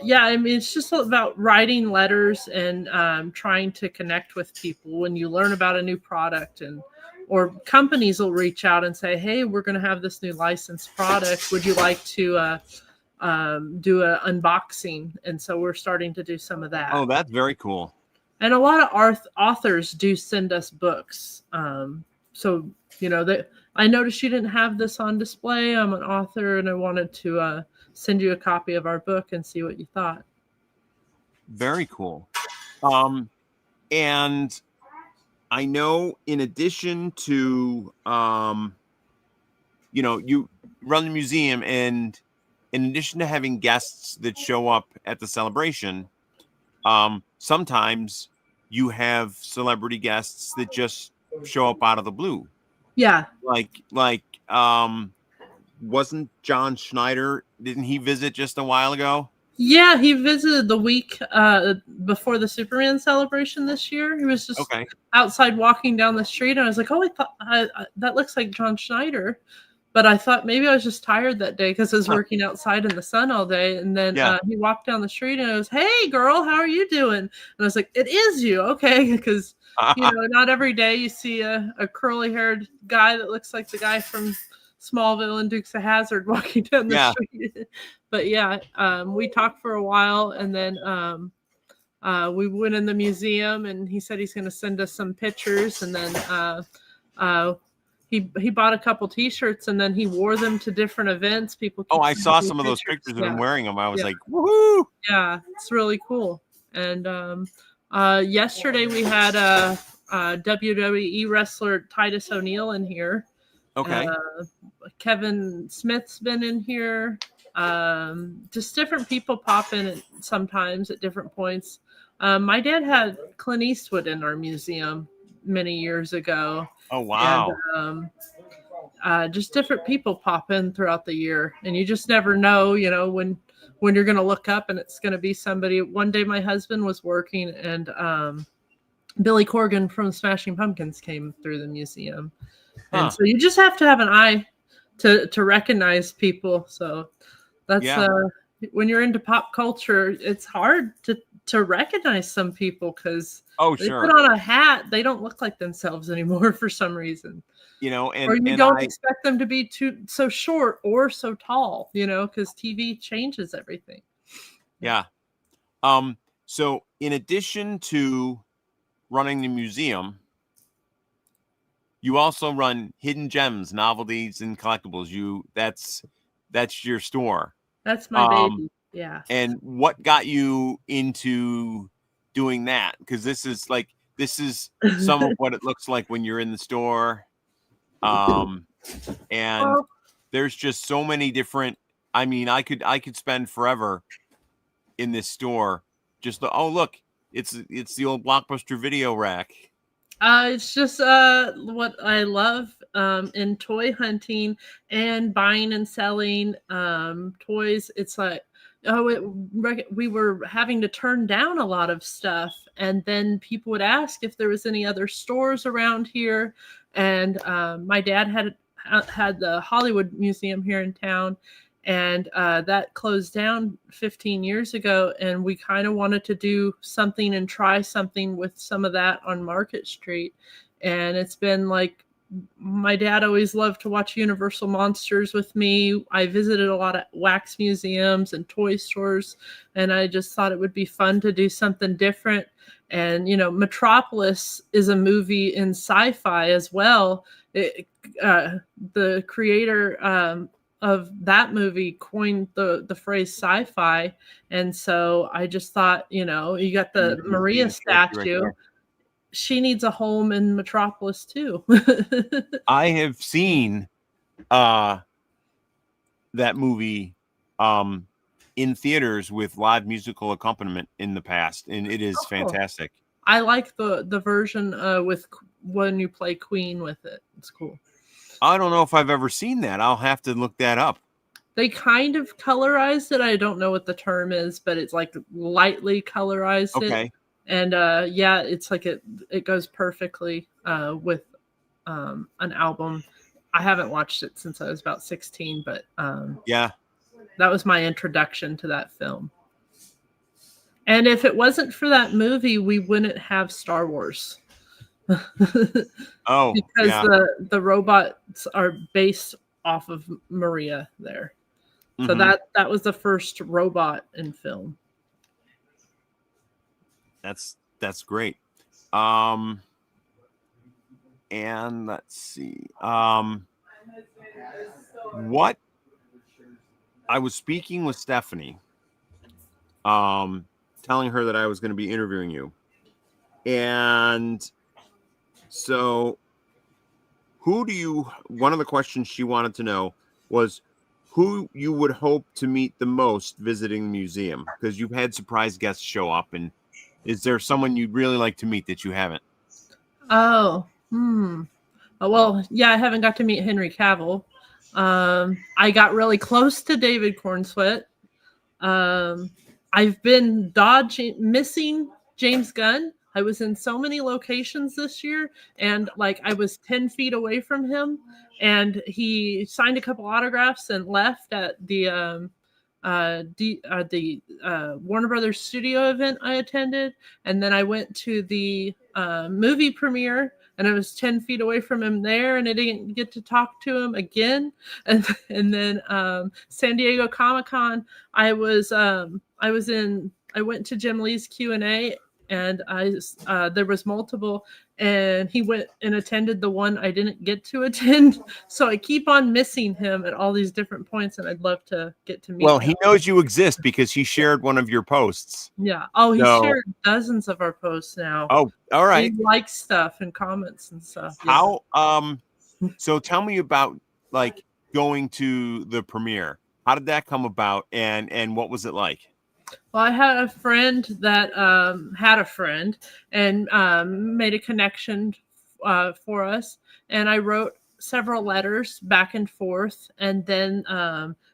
yeah, I mean, it's just about writing letters and trying to connect with people when you learn about a new product, and or companies will reach out and say, hey, we're going to have this new licensed product. Would you like to do an unboxing? And so we're starting to do some of that. Oh, that's very cool. And a lot of authors do send us books. So, you know, I noticed you didn't have this on display. I'm an author, and I wanted to send you a copy of our book and see what you thought. Very cool. And I know in addition to, you know, you run the museum, and in addition to having guests that show up at the celebration, sometimes you have celebrity guests that just show up out of the blue. Yeah. Like, wasn't John Schneider, didn't he visit just a while ago? Yeah, he visited the week before the Superman celebration this year. He was just outside walking down the street, and I was like, oh, I thought that looks like John Schneider. But I thought maybe I was just tired that day because I was working outside in the sun all day. And then he walked down the street and I was, hey, girl, how are you doing? And I was like, it is you. Okay. Because, you know, not every day you see a curly haired guy that looks like the guy from Smallville and Dukes of Hazzard walking down the street. But yeah, we talked for a while, and then we went in the museum, and he said he's going to send us some pictures. And then he bought a couple T-shirts, and then he wore them to different events. People. Oh, I saw some of those pictures of him wearing them. I was like, woohoo! Yeah, it's really cool. And yesterday we had a WWE wrestler Titus O'Neil in here. Okay. Kevin Smith's been in here. Just different people pop in sometimes at different points. My dad had Clint Eastwood in our museum many years ago. Oh, wow. And, just different people pop in throughout the year, and you just never know, you know, when you're going to look up and it's going to be somebody. One day my husband was working, and Billy Corgan from Smashing Pumpkins came through the museum. And so you just have to have an eye to recognize people. So that's when you're into pop culture, it's hard to recognize some people because they put on a hat, they don't look like themselves anymore for some reason. You know, or you don't expect them to be so short or so tall, you know, because TV changes everything. Yeah. So in addition to running the museum, you also run Hidden Gems, Novelties, and Collectibles. That's your store. That's my baby. Yeah. And what got you into doing that? Because this is some of what it looks like when you're in the store. And there's just so many different. I mean, I could spend forever in this store. Just look, it's the old Blockbuster video rack. It's just what I love in toy hunting and buying and selling toys. It's like, we were having to turn down a lot of stuff, and then people would ask if there was any other stores around here. And my dad had the Hollywood Museum here in town, and that closed down 15 years ago, and we kind of wanted to do something and try something with some of that on Market Street. And it's been like, my dad always loved to watch Universal Monsters with me. I visited a lot of wax museums and toy stores, and I just thought it would be fun to do something different. And, you know, Metropolis is a movie in sci-fi as well. The creator of that movie coined the phrase sci-fi. And so I just thought, you know, you got the Maria statue. Right, she needs a home in Metropolis too. I have seen that movie in theaters with live musical accompaniment in the past, and it is fantastic. I like the version with when you play Queen with it. It's cool. I don't know if I've ever seen that. I'll have to look that up. They kind of colorized it. I don't know what the term is, but it's like lightly colorized it. And it's like it goes perfectly with an album. I haven't watched it since I was about 16, but Yeah. that was my introduction to that film. And if it wasn't for that movie, we wouldn't have Star Wars. Oh, because yeah. the robots are based off of Maria there. So Mhm. that was the first robot in film. That's great. And let's see. What I was speaking with Stephanie, telling her that I was going to be interviewing you. And so one of the questions she wanted to know was who you would hope to meet the most visiting the museum, because you've had surprise guests show up, and is there someone you'd really like to meet that you haven't? Oh, well, yeah, I haven't got to meet Henry Cavill. I got really close to David Cornsweet. I've been missing James Gunn. I was in so many locations this year, and like I was 10 feet away from him, and he signed a couple autographs and left at the Warner Brothers studio event I attended, and then I went to the movie premiere, and I was 10 feet away from him there, and I didn't get to talk to him again. And then San Diego Comic-Con, I went to Jim Lee's Q&A, and there was multiple, and he went and attended the one I didn't get to attend. So I keep on missing him at all these different points, and I'd love to get to meet him. He knows you exist because he shared one of your posts. Yeah. Oh, he shared dozens of our posts now. Oh, all right. He likes stuff and comments and stuff. How so tell me about like going to the premiere. How did that come about, and what was it like? Well, I had a friend that had a friend and made a connection for us. And I wrote several letters back and forth. And then,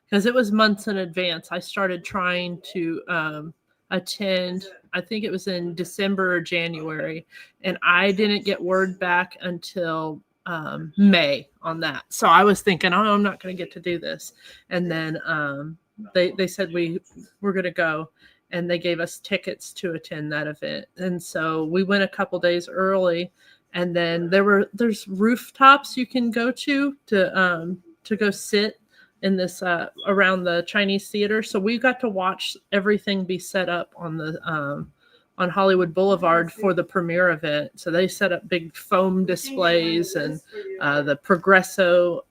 because it was months in advance, I started trying to attend. I think it was in December or January. And I didn't get word back until May on that. So I was thinking, oh, I'm not going to get to do this. And then they said we were going to go, and they gave us tickets to attend that event. And so we went a couple days early, and then there's rooftops you can go to go sit in this around the Chinese theater. So we got to watch everything be set up on the on Hollywood Boulevard for the premiere event. So they set up big foam displays and the progressive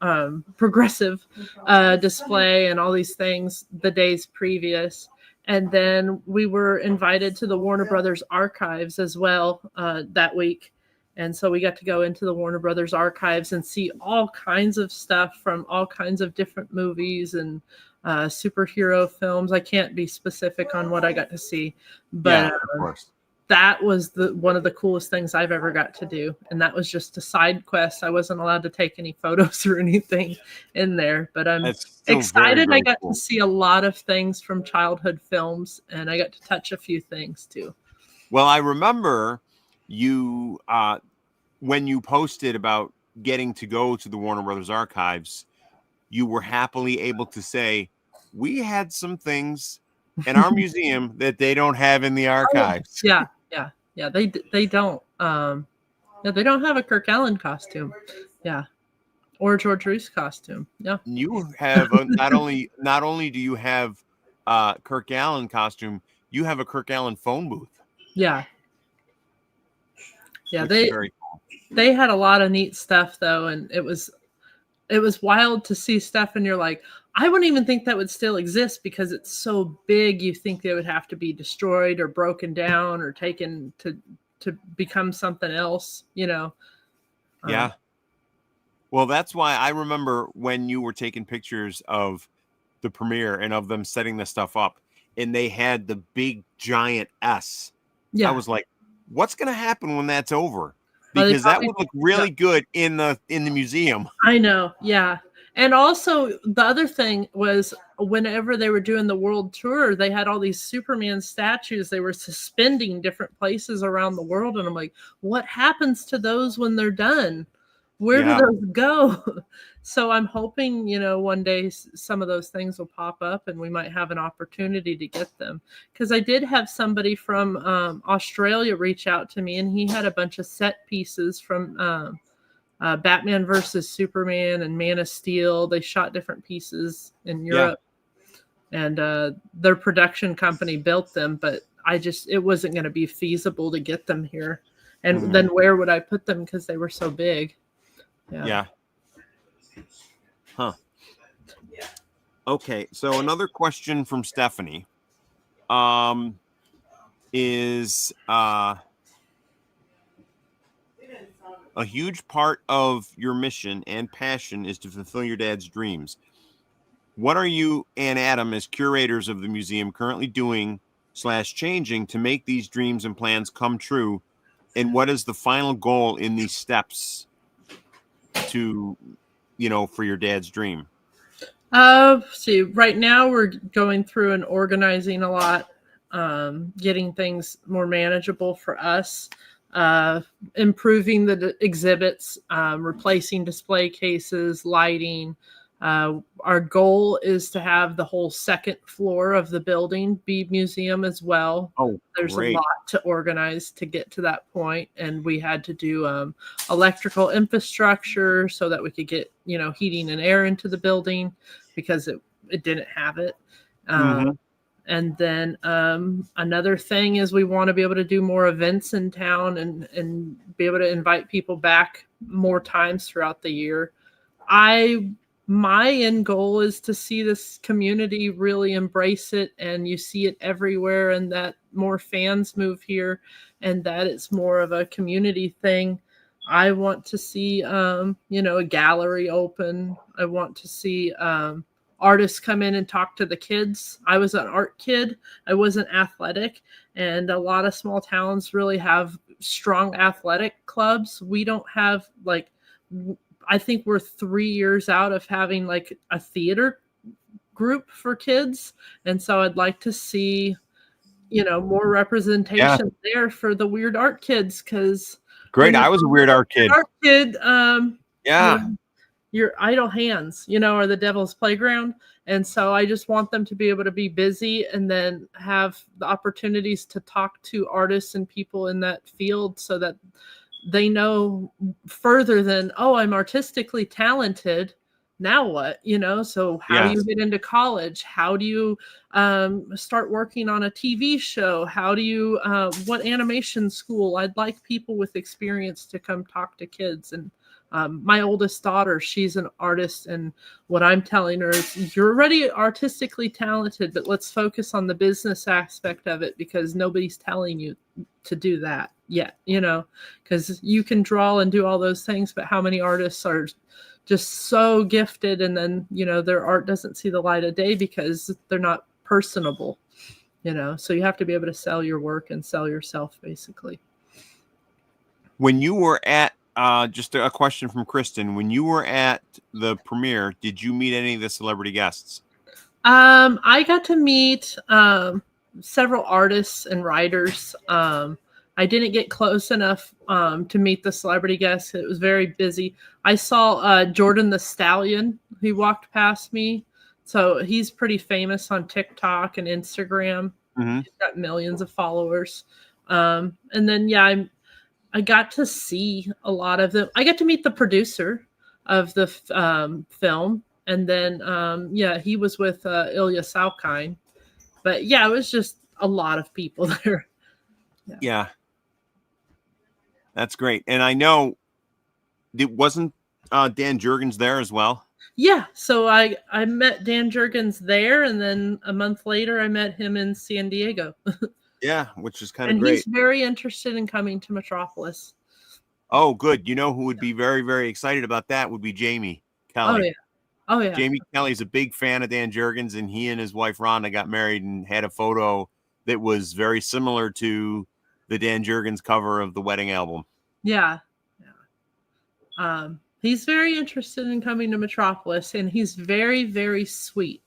display and all these things the days previous. And then we were invited to the Warner Brothers archives as well that week. And so we got to go into the Warner Brothers archives and see all kinds of stuff from all kinds of different movies and superhero films. I can't be specific on what I got to see, but of course. That was one of the coolest things I've ever got to do. And that was just a side quest. I wasn't allowed to take any photos or anything in there, but I'm excited. I got to see a lot of things from childhood films, and I got to touch a few things too. Well, I remember you, when you posted about getting to go to the Warner Brothers archives, you were happily able to say, we had some things in our museum that they don't have in the archives. Yeah. They don't. They don't have a Kirk Allen costume. Yeah. Or George Roos costume. Yeah. You have not only do you have Kirk Allen costume, you have a Kirk Allen phone booth. Yeah. Yeah. Very cool. They had a lot of neat stuff though, and it was wild to see stuff, and you're like, I wouldn't even think that would still exist because it's so big. You think they would have to be destroyed or broken down or taken to become something else, you know? Yeah. Well, that's why I remember when you were taking pictures of the premiere and of them setting the stuff up, and they had the big giant S. Yeah. I was like, what's going to happen when that's over? Because that would look really good in the museum. I know. Yeah. And also the other thing was whenever they were doing the world tour, they had all these Superman statues. They were suspending different places around the world. And I'm like, what happens to those when they're done? Where do those go? So I'm hoping, one day some of those things will pop up and we might have an opportunity to get them. Because I did have somebody from Australia reach out to me, and he had a bunch of set pieces from Batman versus Superman and Man of Steel. They shot different pieces in Europe, and their production company built them, but it wasn't going to be feasible to get them here. And then where would I put them, because they were so big? Yeah. Huh. Okay, so another question from Stephanie is a huge part of your mission and passion is to fulfill your dad's dreams. What are you and Adam, as curators of the museum, currently doing / changing to make these dreams and plans come true? And what is the final goal in these steps to, for your dad's dream? See, right now we're going through and organizing a lot, getting things more manageable for us, improving the exhibits, replacing display cases, lighting. Our goal is to have the whole second floor of the building be museum as well. Oh, there's great. a lot to organize to get to that point, and we had to do electrical infrastructure so that we could get heating and air into the building, because it didn't have it. And then another thing is we want to be able to do more events in town and be able to invite people back more times throughout the year. My end goal is to see this community really embrace it, and you see it everywhere, and that more fans move here, and that it's more of a community thing. I want to see, a gallery open. I want to see artists come in and talk to the kids. I was an art kid. I wasn't athletic, and a lot of small towns really have strong athletic clubs. We don't have I think we're 3 years out of having a theater group for kids. And so I'd like to see, more representation there for the weird art kids. Cause great. I was a weird art kid. Your idle hands, are the devil's playground. And so I just want them to be able to be busy and then have the opportunities to talk to artists and people in that field, so that they know further than, oh, I'm artistically talented. Now what? So how do you get into college? How do you start working on a TV show? How do you, what animation school? I'd like people with experience to come talk to kids. And my oldest daughter, she's an artist, and what I'm telling her is, you're already artistically talented, but let's focus on the business aspect of it, because nobody's telling you to do that yet, because you can draw and do all those things, but how many artists are just so gifted, and then their art doesn't see the light of day because they're not personable, so you have to be able to sell your work and sell yourself, basically. When you were at just a question from Kristen, when you were at the premiere, did you meet any of the celebrity guests? I got to meet several artists and writers. I didn't get close enough to meet the celebrity guests. It was very busy. I saw Jordan the Stallion. He walked past me. So he's pretty famous on TikTok and Instagram. He's got millions of followers. And then, I got to see a lot of them. I got to meet the producer of the film. And then, he was with Ilya Salkind. But, it was just a lot of people there. Yeah. That's great. And I know it wasn't Dan Jurgens there as well. Yeah. So I met Dan Jurgens there. And then a month later, I met him in San Diego. Yeah, which is kind of great. And he's very interested in coming to Metropolis. Oh, good. Who would be very, very excited about that would be Jamie Kelly. Oh, yeah. Jamie Kelly's a big fan of Dan Jurgens, and he and his wife Rhonda got married and had a photo that was very similar to the Dan Jurgens cover of the wedding album. Yeah. He's very interested in coming to Metropolis, and he's very, very sweet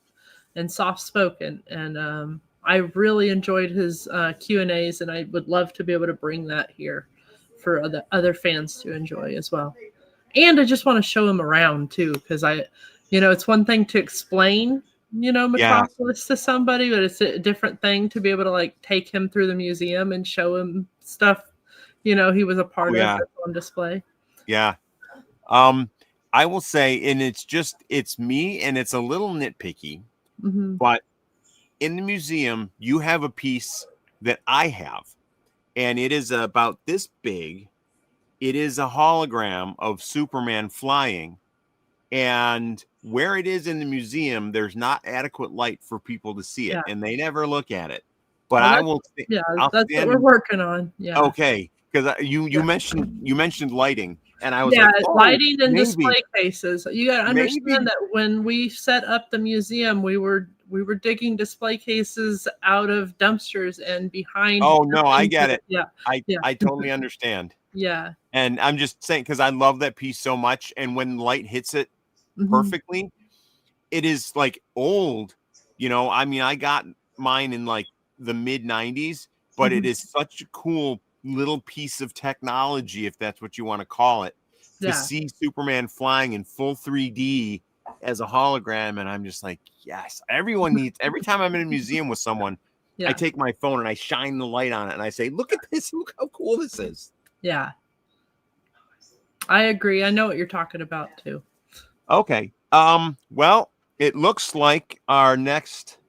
and soft-spoken. And I really enjoyed his Q&As, and I would love to be able to bring that here for other fans to enjoy as well. and I just want to show him around too, because it's one thing to explain, Metropolis to somebody, but it's a different thing to be able to like take him through the museum and show him stuff, he was a part of that's on display. Yeah. I will say, and it's me, and it's a little nitpicky, but in the museum, you have a piece that I have, and it is about this big. It is a hologram of Superman flying, and where it is in the museum, there's not adequate light for people to see it, and they never look at it. But Well, I will. That's what we're working on. Yeah. Okay, because you mentioned lighting, and I was like, lighting and display cases. You got to understand that when we set up the museum, we were digging display cases out of dumpsters and behind. Oh no, I get it. Yeah, I totally understand. Yeah. And I'm just saying, because I love that piece so much, and when light hits it perfectly, it is like old. I mean, I got mine in like the mid 90s, but it is such a cool little piece of technology, if that's what you want to call it, to see Superman flying in full 3D as a hologram. And I'm just like, yes, every time I'm in a museum with someone, I take my phone and I shine the light on it and I say, look at this, look how cool this is. Yeah, I agree. I know what you're talking about too. Okay. Well, it looks like our next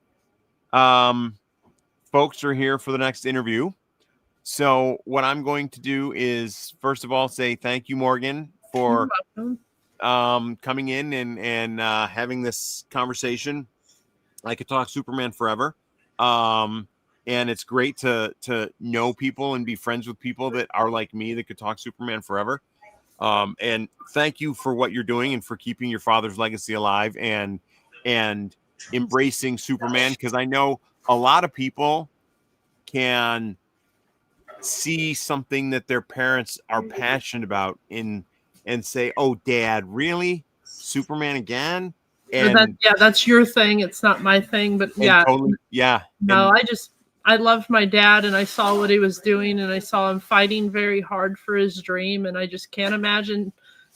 folks are here for the next interview. So what I'm going to do is, first of all, say thank you, Morgan, for coming in and having this conversation. I could talk Superman forever. And it's great to know people and be friends with people that are like me that could talk Superman forever. And thank you for what you're doing and for keeping your father's legacy alive and embracing Superman, because I know a lot of people can see something that their parents are passionate about and say, oh, Dad, really? Superman again? And that's your thing. It's not my thing, but totally, no, I loved my dad, and I saw what he was doing, and I saw him fighting very hard for his dream, and I just can't imagine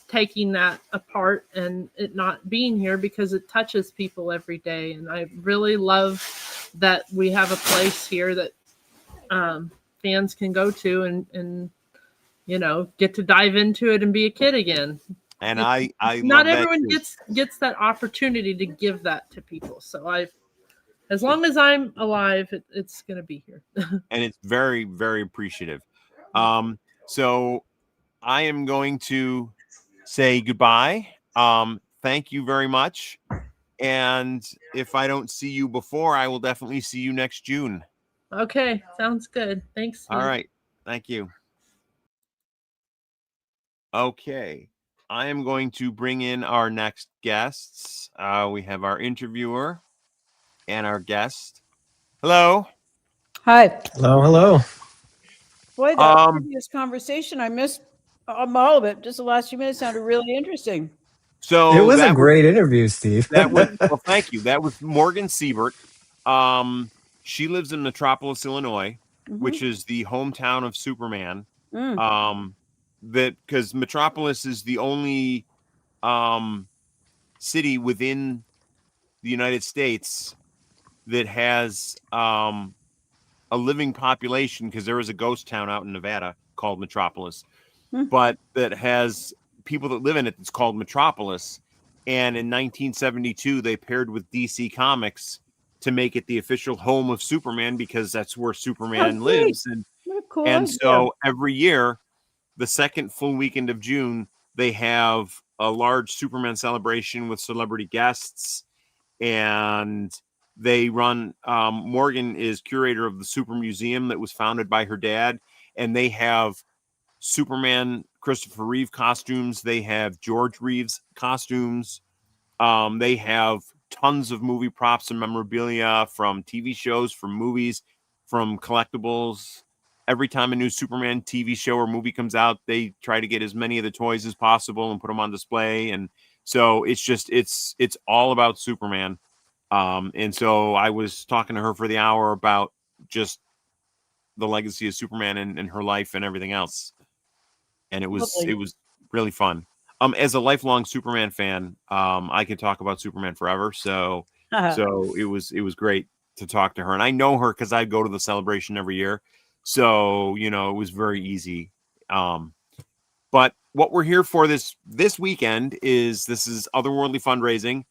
taking that apart and it not being here, because it touches people every day. And I really love that we have a place here that fans can go to and get to dive into it and be a kid again. And I not everyone gets that opportunity to give that to people. So as long as I'm alive, it's going to be here. And it's very, very appreciative. So I am going to say goodbye. Thank you very much. And if I don't see you before, I will definitely see you next June. Okay, sounds good. Thanks, Steve. All right. Thank you. Okay. I am going to bring in our next guests. We have our interviewer and our guest. Hello. Hi. Hello. Boy, that previous conversation, I missed all of it. Just the last few minutes sounded really interesting. So it was a great interview, Steve. Well, thank you. That was Morgan Siebert. She lives in Metropolis, Illinois, which is the hometown of Superman. Because Metropolis is the only city within the United States that has a living population, because there is a ghost town out in Nevada called Metropolis, but that has people that live in it. It's called Metropolis. And in 1972, they paired with DC Comics to make it the official home of Superman, because that's where Superman lives. And so every year, the second full weekend of June, they have a large Superman celebration with celebrity guests, and they run. Morgan is curator of the Super Museum that was founded by her dad, and they have Superman Christopher Reeve costumes. They have George Reeves costumes. They have tons of movie props and memorabilia from TV shows, from movies, from collectibles. Every time a new Superman TV show or movie comes out, they try to get as many of the toys as possible and put them on display. And so it's all about Superman. And so I was talking to her for the hour about just the legacy of Superman and her life and everything else. And it was really fun. as a lifelong Superman fan, I could talk about Superman forever. So it was great to talk to her, and I know her because I go to the celebration every year. So it was very easy. But what we're here for this weekend is Otherworldly Fundraising,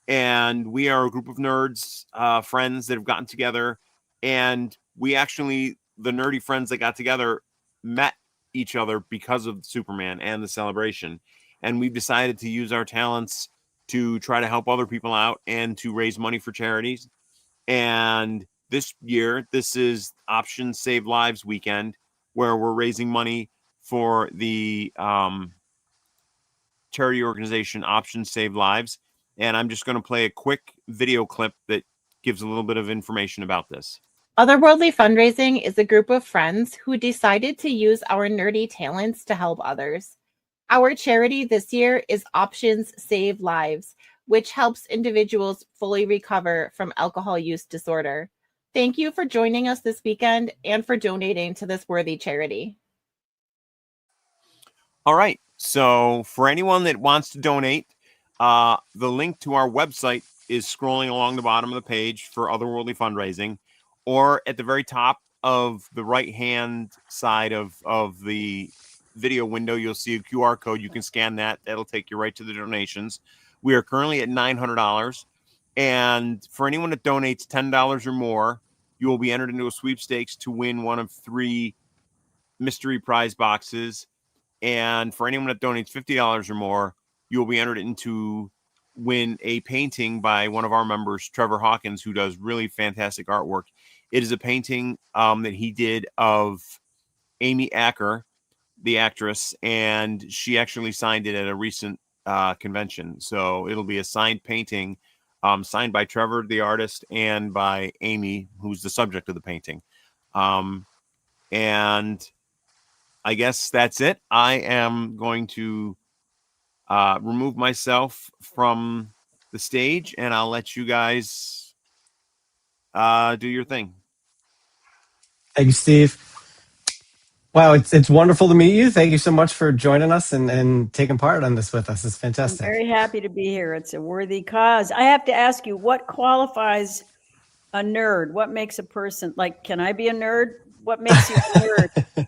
and we are a group of nerds, friends that have gotten together, and we actually, the nerdy friends that got together, met each other because of Superman and the celebration, and we've decided to use our talents to try to help other people out and to raise money for charities. And this year, this is Options Save Lives weekend, where we're raising money for the charity organization Options Save Lives. And I'm just going to play a quick video clip that gives a little bit of information about this. Otherworldly Fundraising is a group of friends who decided to use our nerdy talents to help others. Our charity this year is Options Save Lives, which helps individuals fully recover from alcohol use disorder. Thank you for joining us this weekend and for donating to this worthy charity. All right. So for anyone that wants to donate, the link to our website is scrolling along the bottom of the page for Otherworldly Fundraising, or at the very top of the right-hand side of the video window, you'll see a QR code. You can scan that. That'll take you right to the donations. We are currently at $900. And for anyone that donates $10 or more, you will be entered into a sweepstakes to win one of 3 mystery prize boxes. And for anyone that donates $50 or more, you will be entered into win a painting by one of our members, Trevor Hawkins, who does really fantastic artwork. It is a painting that he did of Amy Acker, the actress, and she actually signed it at a recent convention. So it'll be a signed painting, signed by Trevor, the artist, and by Amy, who's the subject of the painting. And I guess that's it. I am going to remove myself from the stage, and I'll let you guys do your thing. Thank you, Steve. Wow, it's wonderful to meet you. Thank you so much for joining us and taking part on this with us. It's fantastic. I'm very happy to be here. It's a worthy cause. I have to ask you, what qualifies a nerd? What makes a person, like, can I be a nerd? What makes you a nerd?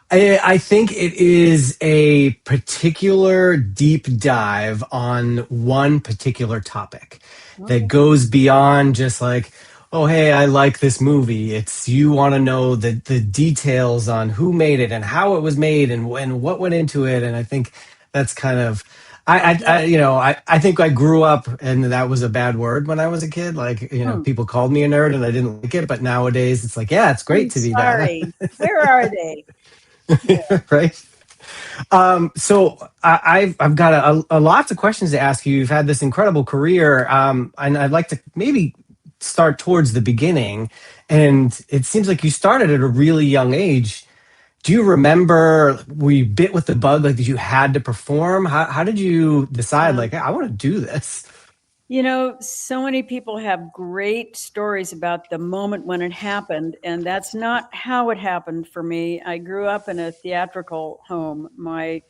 I think it is a particular deep dive on one particular topic that goes beyond just like, oh, hey, I like this movie. It's you want to know the details on who made it and how it was made and what went into it. And I think that's kind of, I think I grew up and that was a bad word when I was a kid. Like, people called me a nerd and I didn't like it. But nowadays it's like, yeah, it's great to be that. Where are they? Yeah. Right. So I've got a lots of questions to ask you. You've had this incredible career, and I'd like to maybe start towards the beginning. And it seems like you started at a really young age. Do you remember, were you bit with the bug? Like, did you had to perform? How did you decide, like, hey, I want to do this? So many people have great stories about the moment when it happened, and that's not how it happened for me. I grew up in a theatrical home. My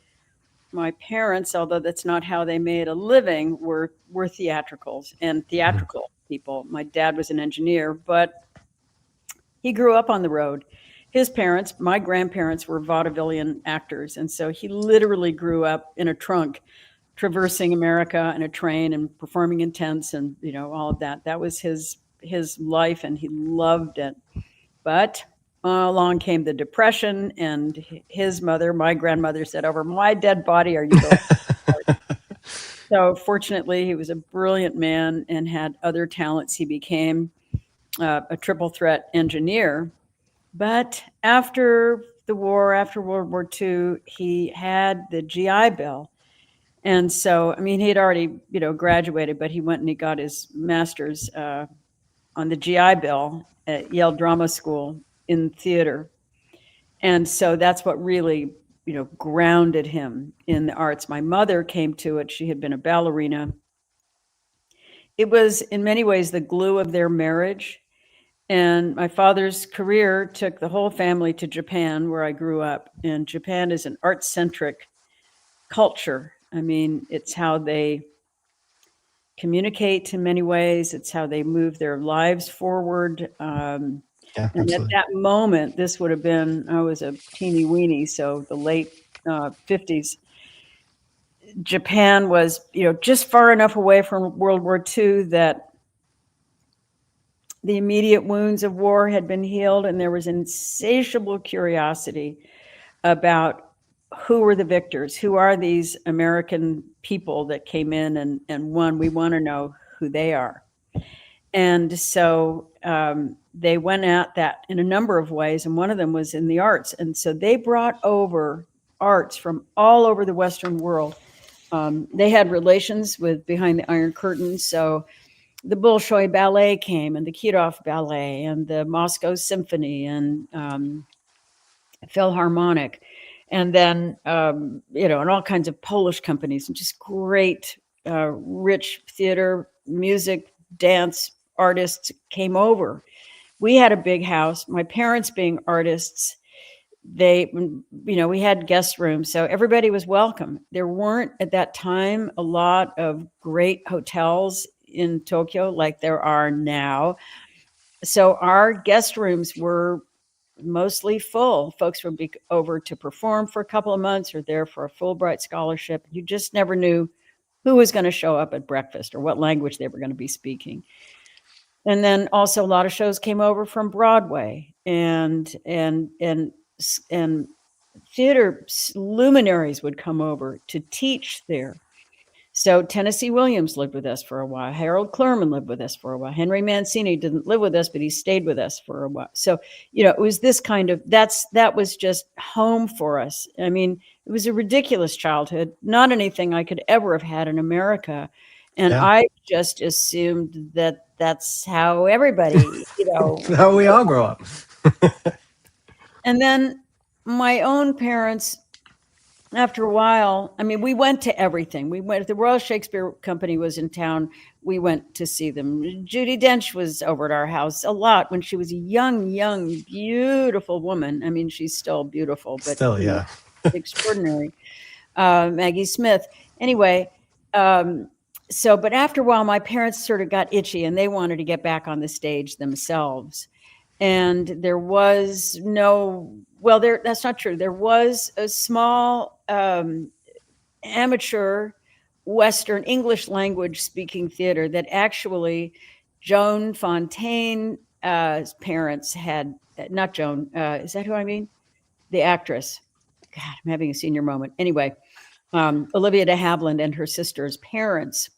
parents, although that's not how they made a living, were theatricals and theatrical people. My dad was an engineer, but he grew up on the road. His parents, my grandparents, were vaudevillian actors, and so he literally grew up in a trunk, traversing America in a train and performing in tents and all of that. That was his life, and he loved it. But along came the Depression, and his mother, my grandmother, said, "Over my dead body are you going?" So fortunately, he was a brilliant man and had other talents. He became a triple threat engineer. But after the war, after World War II, he had the GI Bill. And so, he had already, graduated, but he went and he got his master's on the GI Bill at Yale Drama School in theater. And so that's what really, grounded him in the arts. My mother came to it. She had been a ballerina. It was in many ways the glue of their marriage. And my father's career took the whole family to Japan, where I grew up. And Japan is an art-centric culture. I mean, it's how they communicate in many ways. It's how they move their lives forward. Yeah, And at absolutely. that moment, this would have been, I was a teeny weeny, so the late 50s. Japan was, just far enough away from World War II that the immediate wounds of war had been healed, and there was insatiable curiosity about who were the victors, who are these American people that came in and won. We want to know who they are. And so they went at that in a number of ways, and one of them was in the arts. And so they brought over arts from all over the Western world. They had relations with Behind the Iron Curtain, so the Bolshoi Ballet came, and the Kirov Ballet, and the Moscow Symphony, and Philharmonic, and then and all kinds of Polish companies, and just great, rich theater, music, dance artists came over. We had a big house. My parents being artists, we had guest rooms, so everybody was welcome. There weren't at that time a lot of great hotels in Tokyo like there are now. So our guest rooms were mostly full. Folks would be over to perform for a couple of months or there for a Fulbright scholarship. You just never knew who was going to show up at breakfast or what language they were going to be speaking. And then also a lot of shows came over from Broadway, and theater luminaries would come over to teach there. So Tennessee Williams lived with us for a while. Harold Clurman lived with us for a while. Henry Mancini didn't live with us, but he stayed with us for a while. So, it was this kind of, that was just home for us. I mean, it was a ridiculous childhood, not anything I could ever have had in America. And Yeah. I just assumed that that's how everybody, How we all grow up. And then my own parents, after a while, I mean, we went to everything. We went, the Royal Shakespeare Company was in town. We went to see them. Judi Dench was over at our house a lot when she was a young, beautiful woman. I mean, she's still beautiful, but Still, yeah. extraordinary. Maggie Smith. Anyway, but after a while, my parents sort of got itchy and they wanted to get back on the stage themselves. And there was that's not true. There was a small amateur Western English language speaking theater that actually Joan Fontaine's parents had, not Joan, is that who I mean? The actress. God, I'm having a senior moment. Anyway, Olivia de Havilland and her sister's parents,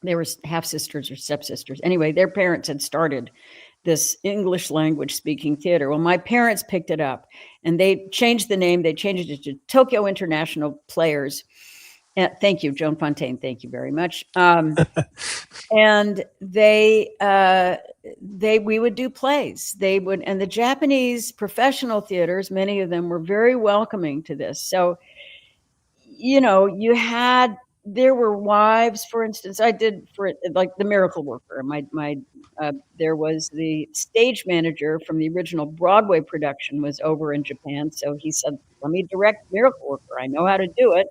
they were half sisters or stepsisters. Anyway, their parents had started this English language speaking theater. Well, my parents picked it up and they changed the name. We changed it to Tokyo International Players. Thank you, Joan Fontaine. Thank you very much. And we would do plays. And the Japanese professional theaters, many of them were very welcoming to this. So, there were wives, for instance, I did for like The Miracle Worker. There was the stage manager from the original Broadway production was over in Japan. So he said, let me direct Miracle Worker. I know how to do it.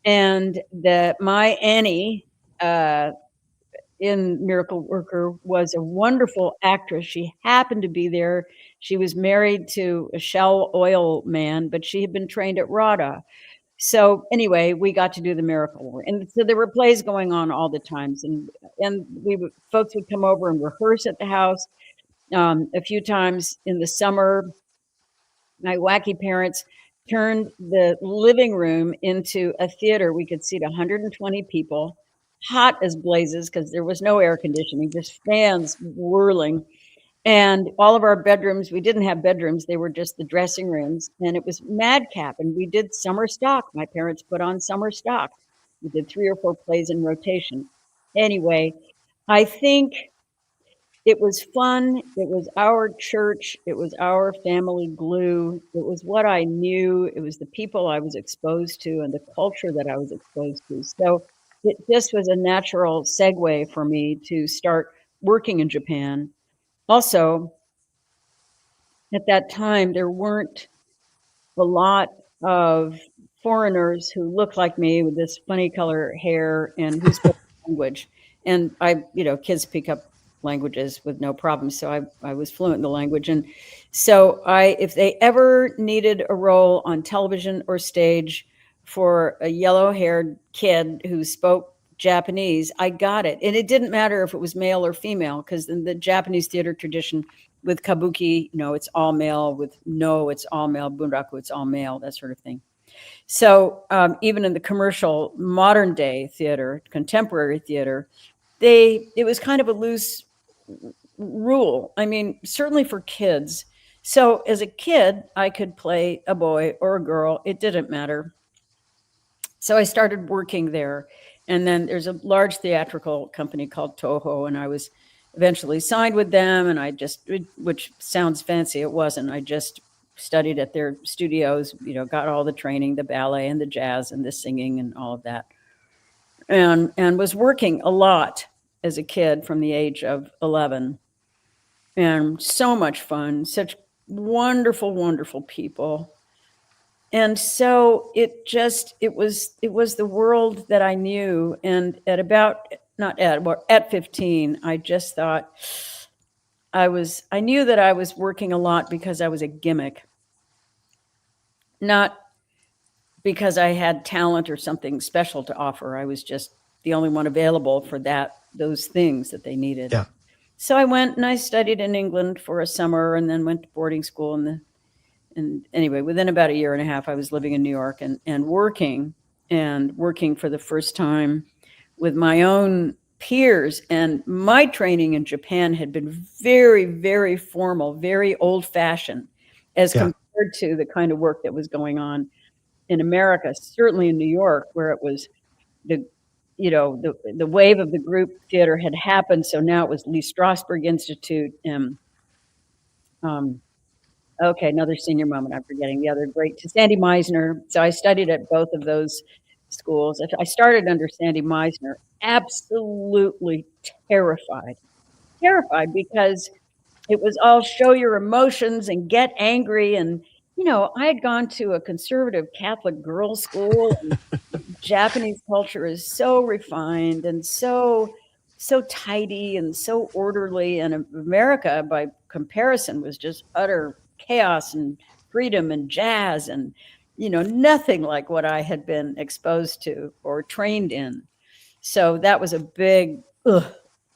And my Annie in Miracle Worker was a wonderful actress. She happened to be there. She was married to a Shell oil man, but she had been trained at RADA. So anyway, we got to do the Miracle, and so there were plays going on all the times, and folks would come over and rehearse at the house. A few times in the summer, my wacky parents turned the living room into a theater. We could seat 120 people, hot as blazes because there was no air conditioning, just fans whirling. And all of our bedrooms, we didn't have bedrooms. They were just the dressing rooms. And it was madcap. And we did summer stock. My parents put on summer stock. We did 3 or 4 plays in rotation. Anyway, I think it was fun. It was our church. It was our family glue. It was what I knew. It was the people I was exposed to and the culture that I was exposed to. So this was a natural segue for me to start working in Japan. Also, at that time, there weren't a lot of foreigners who looked like me with this funny color hair and who spoke language. And kids pick up languages with no problem. So I was fluent in the language. And so if they ever needed a role on television or stage for a yellow-haired kid who spoke Japanese, I got it. And it didn't matter if it was male or female, because in the Japanese theater tradition with kabuki, it's all male. With No, it's all male. Bunraku, it's all male, that sort of thing. So even in the commercial modern day theater, contemporary theater, it was kind of a loose rule. I mean, certainly for kids. So as a kid, I could play a boy or a girl. It didn't matter. So I started working there. And then there's a large theatrical company called Toho, and I was eventually signed with them. And which sounds fancy, it wasn't. I just studied at their studios, got all the training, the ballet and the jazz and the singing and all of that. And was working a lot as a kid from the age of 11. And so much fun, such wonderful, wonderful people. And so it was the world that I knew. And at 15, I just thought I knew that I was working a lot because I was a gimmick, not because I had talent or something special to offer. I was just the only one available for those things that they needed. Yeah. So I went and I studied in England for a summer and then went to boarding school. And anyway, within about a year and a half, I was living in New York and working for the first time with my own peers. And my training in Japan had been very, very formal, very old fashioned as compared to the kind of work that was going on in America, certainly in New York, where it was the wave of the group theater had happened. So now it was Lee Strasberg Institute. Okay, another senior moment. I'm forgetting the other great, Sandy Meisner. So I studied at both of those schools. I started under Sandy Meisner, absolutely terrified because it was all show your emotions and get angry. And, I had gone to a conservative Catholic girls' school, and Japanese culture is so refined and so tidy and so orderly. And America, by comparison, was just utter chaos and freedom and jazz and, nothing like what I had been exposed to or trained in. So that was a big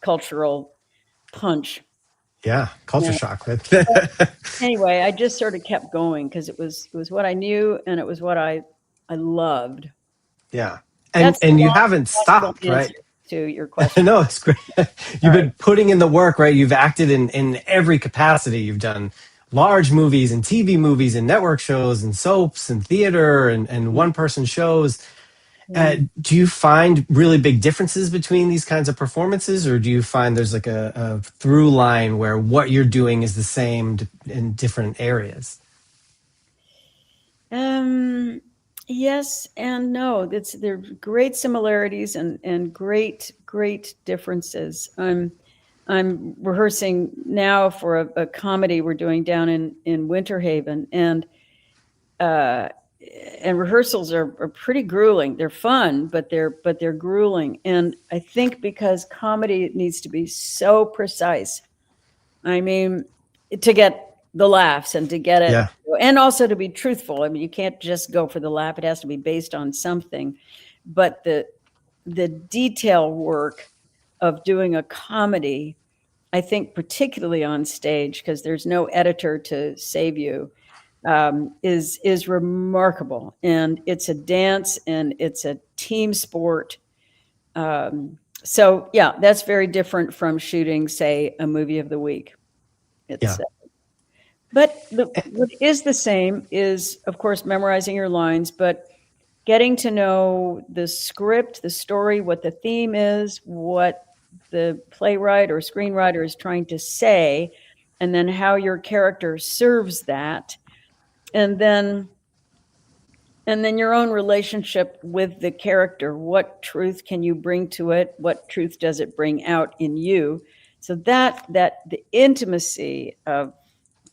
cultural punch. Yeah, culture shock. Anyway, I just sort of kept going because it was what I knew and it was what I loved. Yeah. And you haven't stopped, right? To your question. No, it's great. You've been putting in the work, right? You've acted in every capacity. You've done large movies and TV movies and network shows and soaps and theater and one-person shows. Do you find really big differences between these kinds of performances, or do you find there's like a through line where what you're doing is the same in different areas? Yes and no. There are great similarities and great differences. I'm rehearsing now for a comedy we're doing down in Winter Haven, and rehearsals are pretty grueling. They're fun, but they're grueling. And I think because comedy needs to be so precise. I mean, to get the laughs and to get it, and also to be truthful. I mean, you can't just go for the laugh. It has to be based on something. But the detail work of doing a comedy, I think particularly on stage, because there's no editor to save you, is remarkable. And it's a dance and it's a team sport. So yeah, that's very different from shooting, say, a movie of the week. But what is the same is, of course, memorizing your lines, but getting to know the script, the story, what the theme is, what the playwright or screenwriter is trying to say, and then how your character serves that. And then your own relationship with the character. What truth can you bring to it? What truth does it bring out in you? So that the intimacy of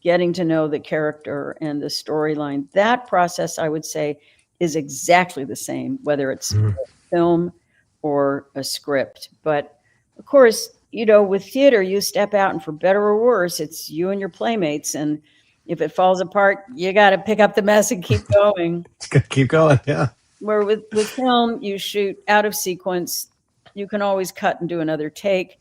getting to know the character and the storyline, that process, I would say, is exactly the same, whether it's Mhm. a film or a script. But of course, you know, with theater, you step out, and for better or worse, it's you and your playmates. And if it falls apart, you got to pick up the mess and keep going. Keep going. Yeah. Where with film, you shoot out of sequence. You can always cut and do another take.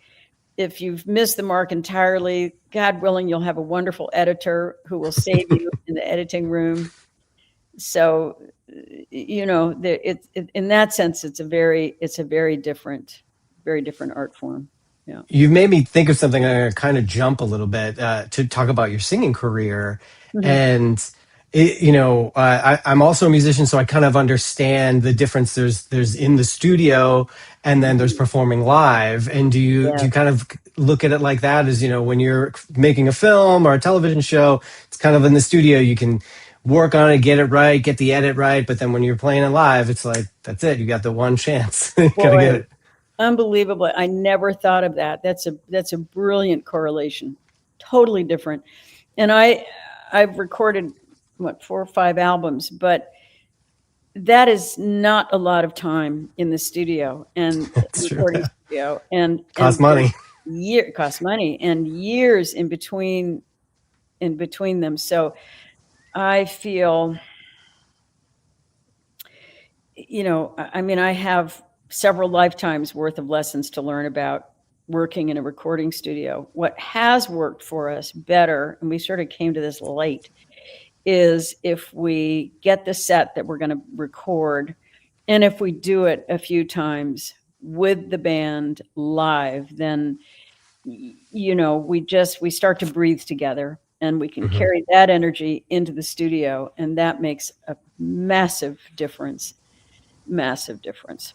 If you've missed the mark entirely, God willing, you'll have a wonderful editor who will save you in the editing room. So, you know, in that sense, it's a very different art form. Yeah. You've made me think of something. I'm going to kind of jump a little bit to talk about your singing career. Mhm. And, you know, I'm also a musician, so I kind of understand the difference there's in the studio and then there's performing live. And do you Yeah. kind of look at it like that as, you know, when you're making a film or a television show, it's kind of in the studio, you can work on it, get it right, get the edit right. But then when you're playing it live, it's like, that's it. You got the one chance. Got to get it. Unbelievable. I never thought of that. That's a brilliant correlation. Totally different. And I've recorded 4 or 5 albums, but that is not a lot of time in the studio and recording studio, and Costs money. Costs money and years in between them. So I feel, you know, I mean, I have several lifetimes worth of lessons to learn about working in a recording studio. What has worked for us better, and we sort of came to this late, is if we get the set that we're going to record, and if we do it a few times with the band live, then, you know, we start to breathe together, and we can carry that energy into the studio, and that makes a massive difference. Massive difference.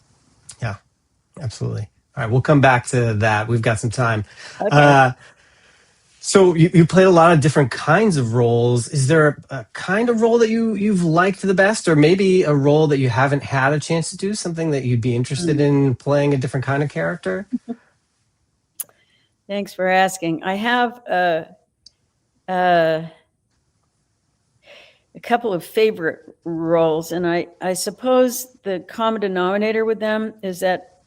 Yeah, absolutely. All right, we'll come back to that. We've got some time. Okay. So you played a lot of different kinds of roles. Is there a kind of role that you've liked the best, or maybe a role that you haven't had a chance to do, something that you'd be interested in playing, a different kind of character? Thanks for asking. I have a couple of favorite roles, and I suppose the common denominator with them is that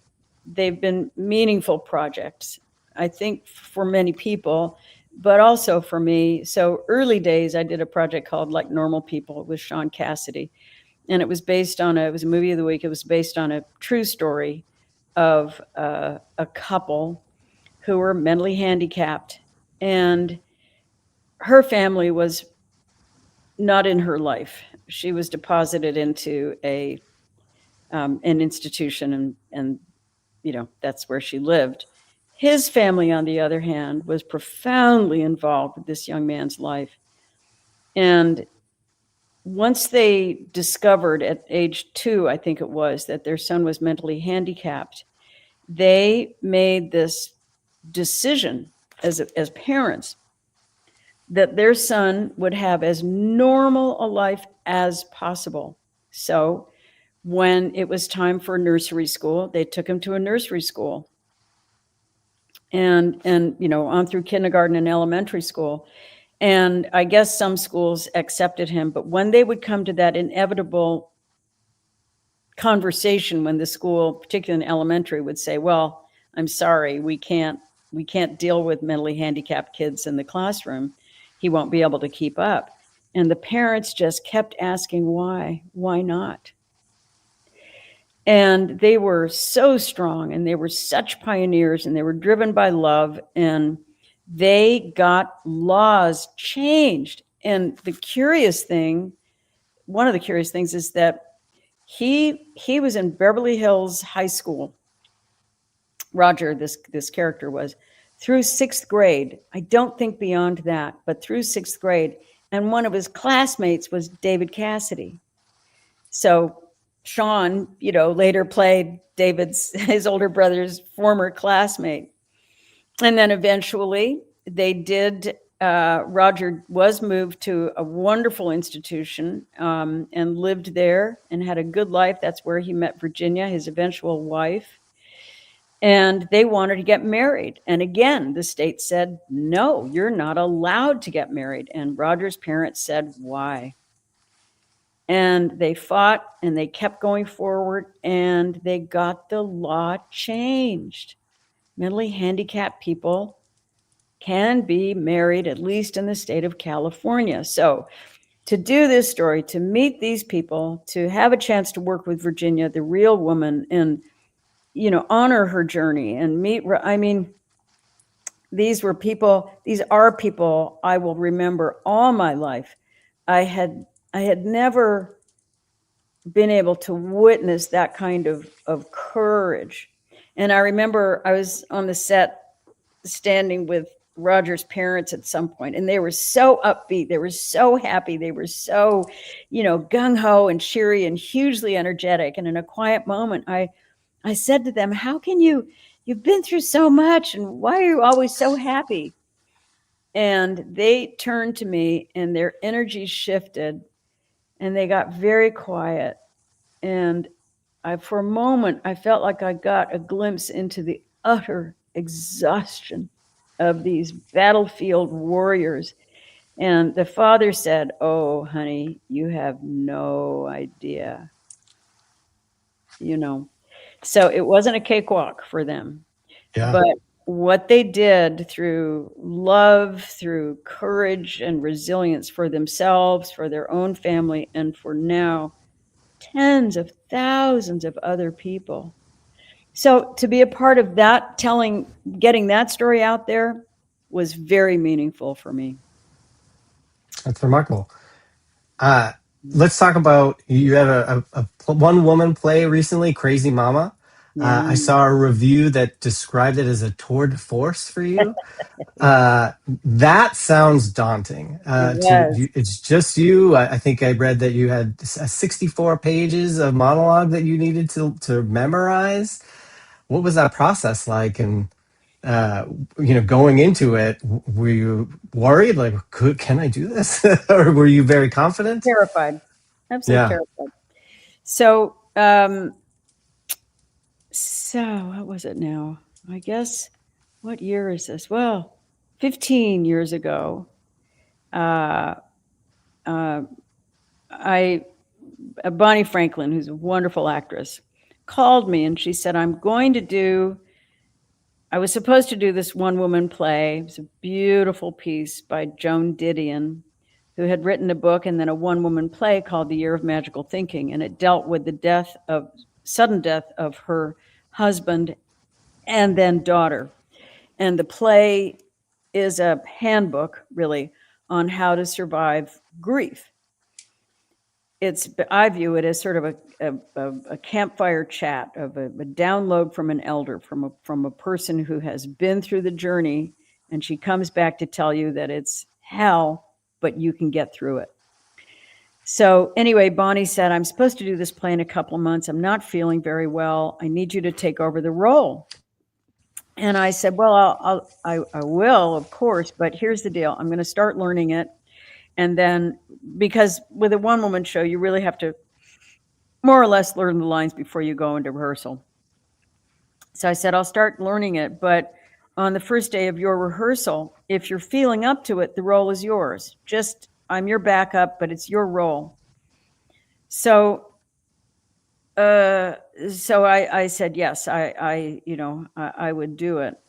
they've been meaningful projects, I think, for many people, but also for me. So early days, I did a project called Like Normal People with Sean Cassidy, and it was based on it was a movie of the week. It was based on a true story of a couple who were mentally handicapped, and her family was not in her life. She was deposited into an institution, and you know, that's where she lived. His family, on the other hand, was profoundly involved with this young man's life. And once they discovered at age 2, I think it was, that their son was mentally handicapped, they made this decision as parents that their son would have as normal a life as possible. So when it was time for nursery school, they took him to a nursery school, and you know, on through kindergarten and elementary school. And I guess some schools accepted him, but when they would come to that inevitable conversation, when the school, particularly in elementary, would say, well, I'm sorry, we can't deal with mentally handicapped kids in the classroom. He won't be able to keep up. And the parents just kept asking why not? And they were so strong, and they were such pioneers, and they were driven by love, and they got laws changed. And the curious thing, one of the curious things, is that he was in Beverly Hills High School. Roger, this character was, through 6th grade. I don't think beyond that, but through 6th grade. And one of his classmates was David Cassidy. So Sean, you know, later played his older brother's former classmate. And then eventually they did, Roger was moved to a wonderful institution, and lived there and had a good life. That's where he met Virginia, his eventual wife. And they wanted to get married. And again, the state said, no, you're not allowed to get married. And Roger's parents said, why? And they fought and they kept going forward and they got the law changed. Mentally handicapped people can be married, at least in the state of California. So to do this story, to meet these people, to have a chance to work with Virginia, the real woman, and, you know, honor her journey and meet, I mean, these are people I will remember all my life. I had never been able to witness that kind of courage. And I remember I was on the set standing with Roger's parents at some point, and they were so upbeat. They were so happy. They were so, you know, gung-ho and cheery and hugely energetic. And in a quiet moment, I said to them, how can you've been through so much, and why are you always so happy? And they turned to me and their energy shifted and they got very quiet. And for a moment, I felt like I got a glimpse into the utter exhaustion of these battlefield warriors. And the father said, oh, honey, you have no idea. You know, so it wasn't a cakewalk for them. Yeah. But what they did through love, through courage and resilience for themselves, for their own family, and for now tens of thousands of other people. So to be a part of that, getting that story out there was very meaningful for me. That's remarkable. Let's talk about, you have a one woman play recently, Crazy Mama. Yeah. I saw a review that described it as a tour de force for you. That sounds daunting. It's just you. I think I read that you had 64 pages of monologue that you needed to memorize. What was that process like? And you know, going into it, were you worried? Like, can I do this? Or were you very confident? Terrified. Absolutely terrified. So, what was it now? I guess, what year is this? Well, 15 years ago, Bonnie Franklin, who's a wonderful actress, called me and she said, I was supposed to do this one woman play. It was a beautiful piece by Joan Didion, who had written a book and then a one woman play called The Year of Magical Thinking. And it dealt with the sudden death of her husband and then daughter. And the play is a handbook, really, on how to survive grief. I view it as sort of a campfire chat of a download from an elder, from a person who has been through the journey, and she comes back to tell you that it's hell, but you can get through it. So anyway, Bonnie said, I'm supposed to do this play in a couple of months. I'm not feeling very well. I need you to take over the role. And I said, well, I will, of course, but here's the deal. I'm going to start learning it. And then, because with a one-woman show, you really have to more or less learn the lines before you go into rehearsal. So I said, I'll start learning it, but on the first day of your rehearsal, if you're feeling up to it, the role is yours. I'm your backup, but it's your role. So I said, yes, I would do it.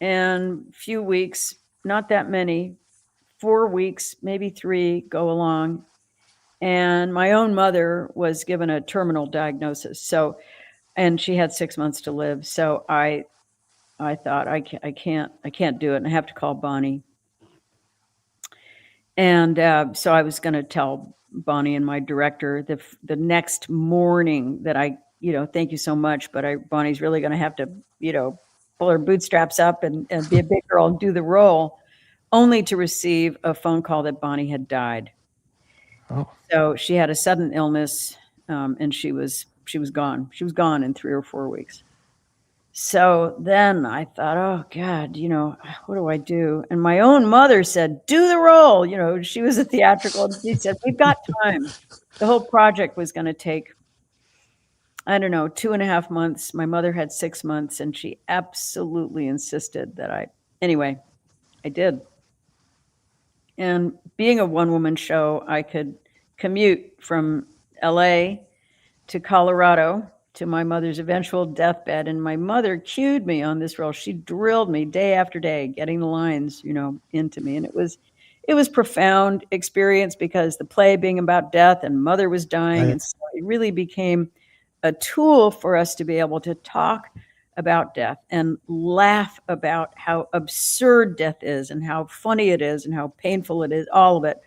And a few weeks, not that many, 4 weeks, maybe 3 go along. And my own mother was given a terminal diagnosis. And she had 6 months to live. So I thought I can't do it. And I have to call Bonnie. And so I was going to tell Bonnie and my director the next morning that thank you so much, but Bonnie's really going to have to, pull her bootstraps up and be a big girl and do the role, only to receive a phone call that Bonnie had died. Oh. So she had a sudden illness, and she was gone. She was gone in 3 or 4 weeks. So then I thought, oh God, what do I do? And my own mother said, do the role. She was a theatrical, and she said, we've got time. The whole project was going to take, 2.5 months. My mother had 6 months, and she absolutely insisted that anyway, I did. And being a one-woman show, I could commute from LA to Colorado to my mother's eventual deathbed. And my mother cued me on this role. She drilled me day after day, getting the lines, into me. And it was profound experience because the play being about death and mother was dying. Right. And so it really became a tool for us to be able to talk about death and laugh about how absurd death is and how funny it is and how painful it is, all of it.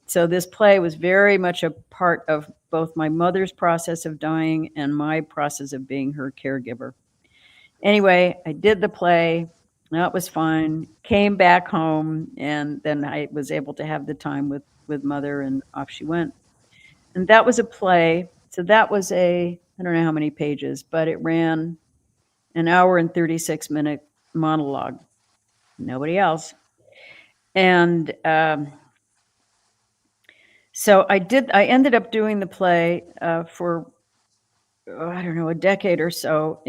So this play was very much a part of both my mother's process of dying and my process of being her caregiver. Anyway, I did the play. That was fine. Came back home, and then I was able to have the time with mother, and off she went. And that was a play. So that was I don't know how many pages, but it ran an hour and 36-minute monologue. Nobody else. And so I ended up doing the play for, I don't know, a decade or so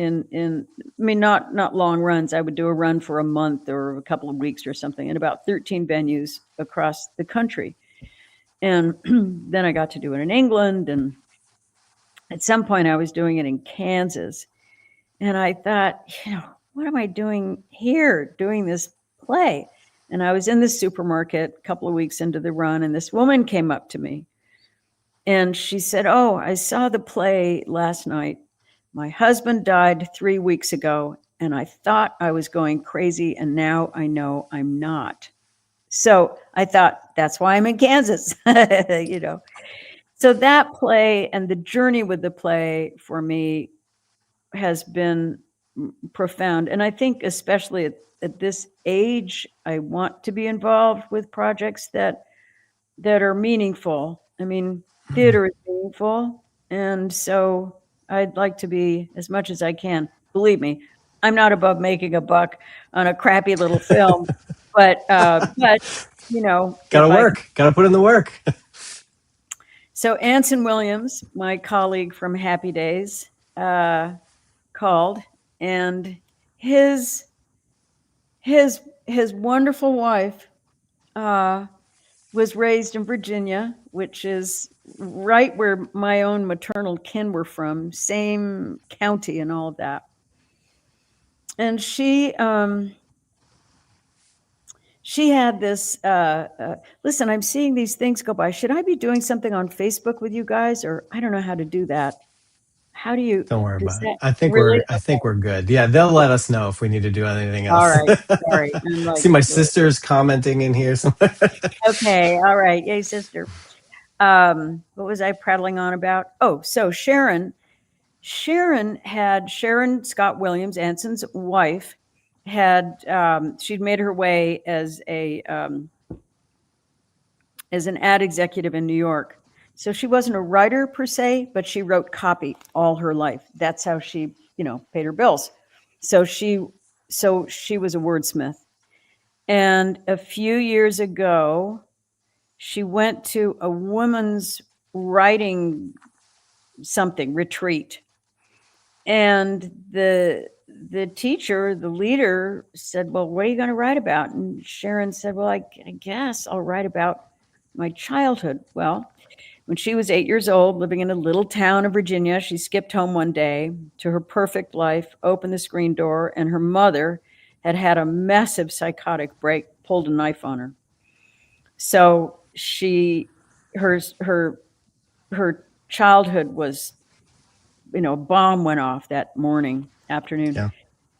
not long runs. I would do a run for a month or a couple of weeks or something in about 13 venues across the country. And then I got to do it in England. And at some point I was doing it in Kansas. And I thought, what am I doing here doing this play? And I was in the supermarket a couple of weeks into the run, and this woman came up to me. And she said, "Oh, I saw the play last night. My husband died 3 weeks ago, and I thought I was going crazy, and now I know I'm not." So I thought, that's why I'm in Kansas, So that play and the journey with the play for me has been profound. And I think especially at this age, I want to be involved with projects that are meaningful. I mean, theater is meaningful. And so I'd like to be, as much as I can, believe me, I'm not above making a buck on a crappy little film, but gotta put in the work. So Anson Williams, my colleague from Happy Days, called, and his wonderful wife was raised in Virginia, which is right where my own maternal kin were from, same county and all of that. And she had this, listen, I'm seeing these things go by. Should I be doing something on Facebook with you guys? Or I don't know how to do that. How do you? Don't worry about it. I think we're good. Yeah, they'll let us know if we need to do anything else. All right. Sorry. See, my sister's commenting in here. Okay. All right. Yay, sister. What was I prattling on about? Oh, so Sharon Scott Williams, Anson's wife, she'd made her way as an ad executive in New York. So she wasn't a writer per se, but she wrote copy all her life. That's how she, paid her bills. So she was a wordsmith. And a few years ago, she went to a women's writing retreat. And the teacher, the leader, said, "Well, what are you going to write about?" And Sharon said, "Well, I guess I'll write about my childhood." Well, when she was 8 years old, living in a little town of Virginia, she skipped home one day to her perfect life, opened the screen door, and her mother had a massive psychotic break, pulled a knife on her. So her childhood was, bomb went off that afternoon. Yeah.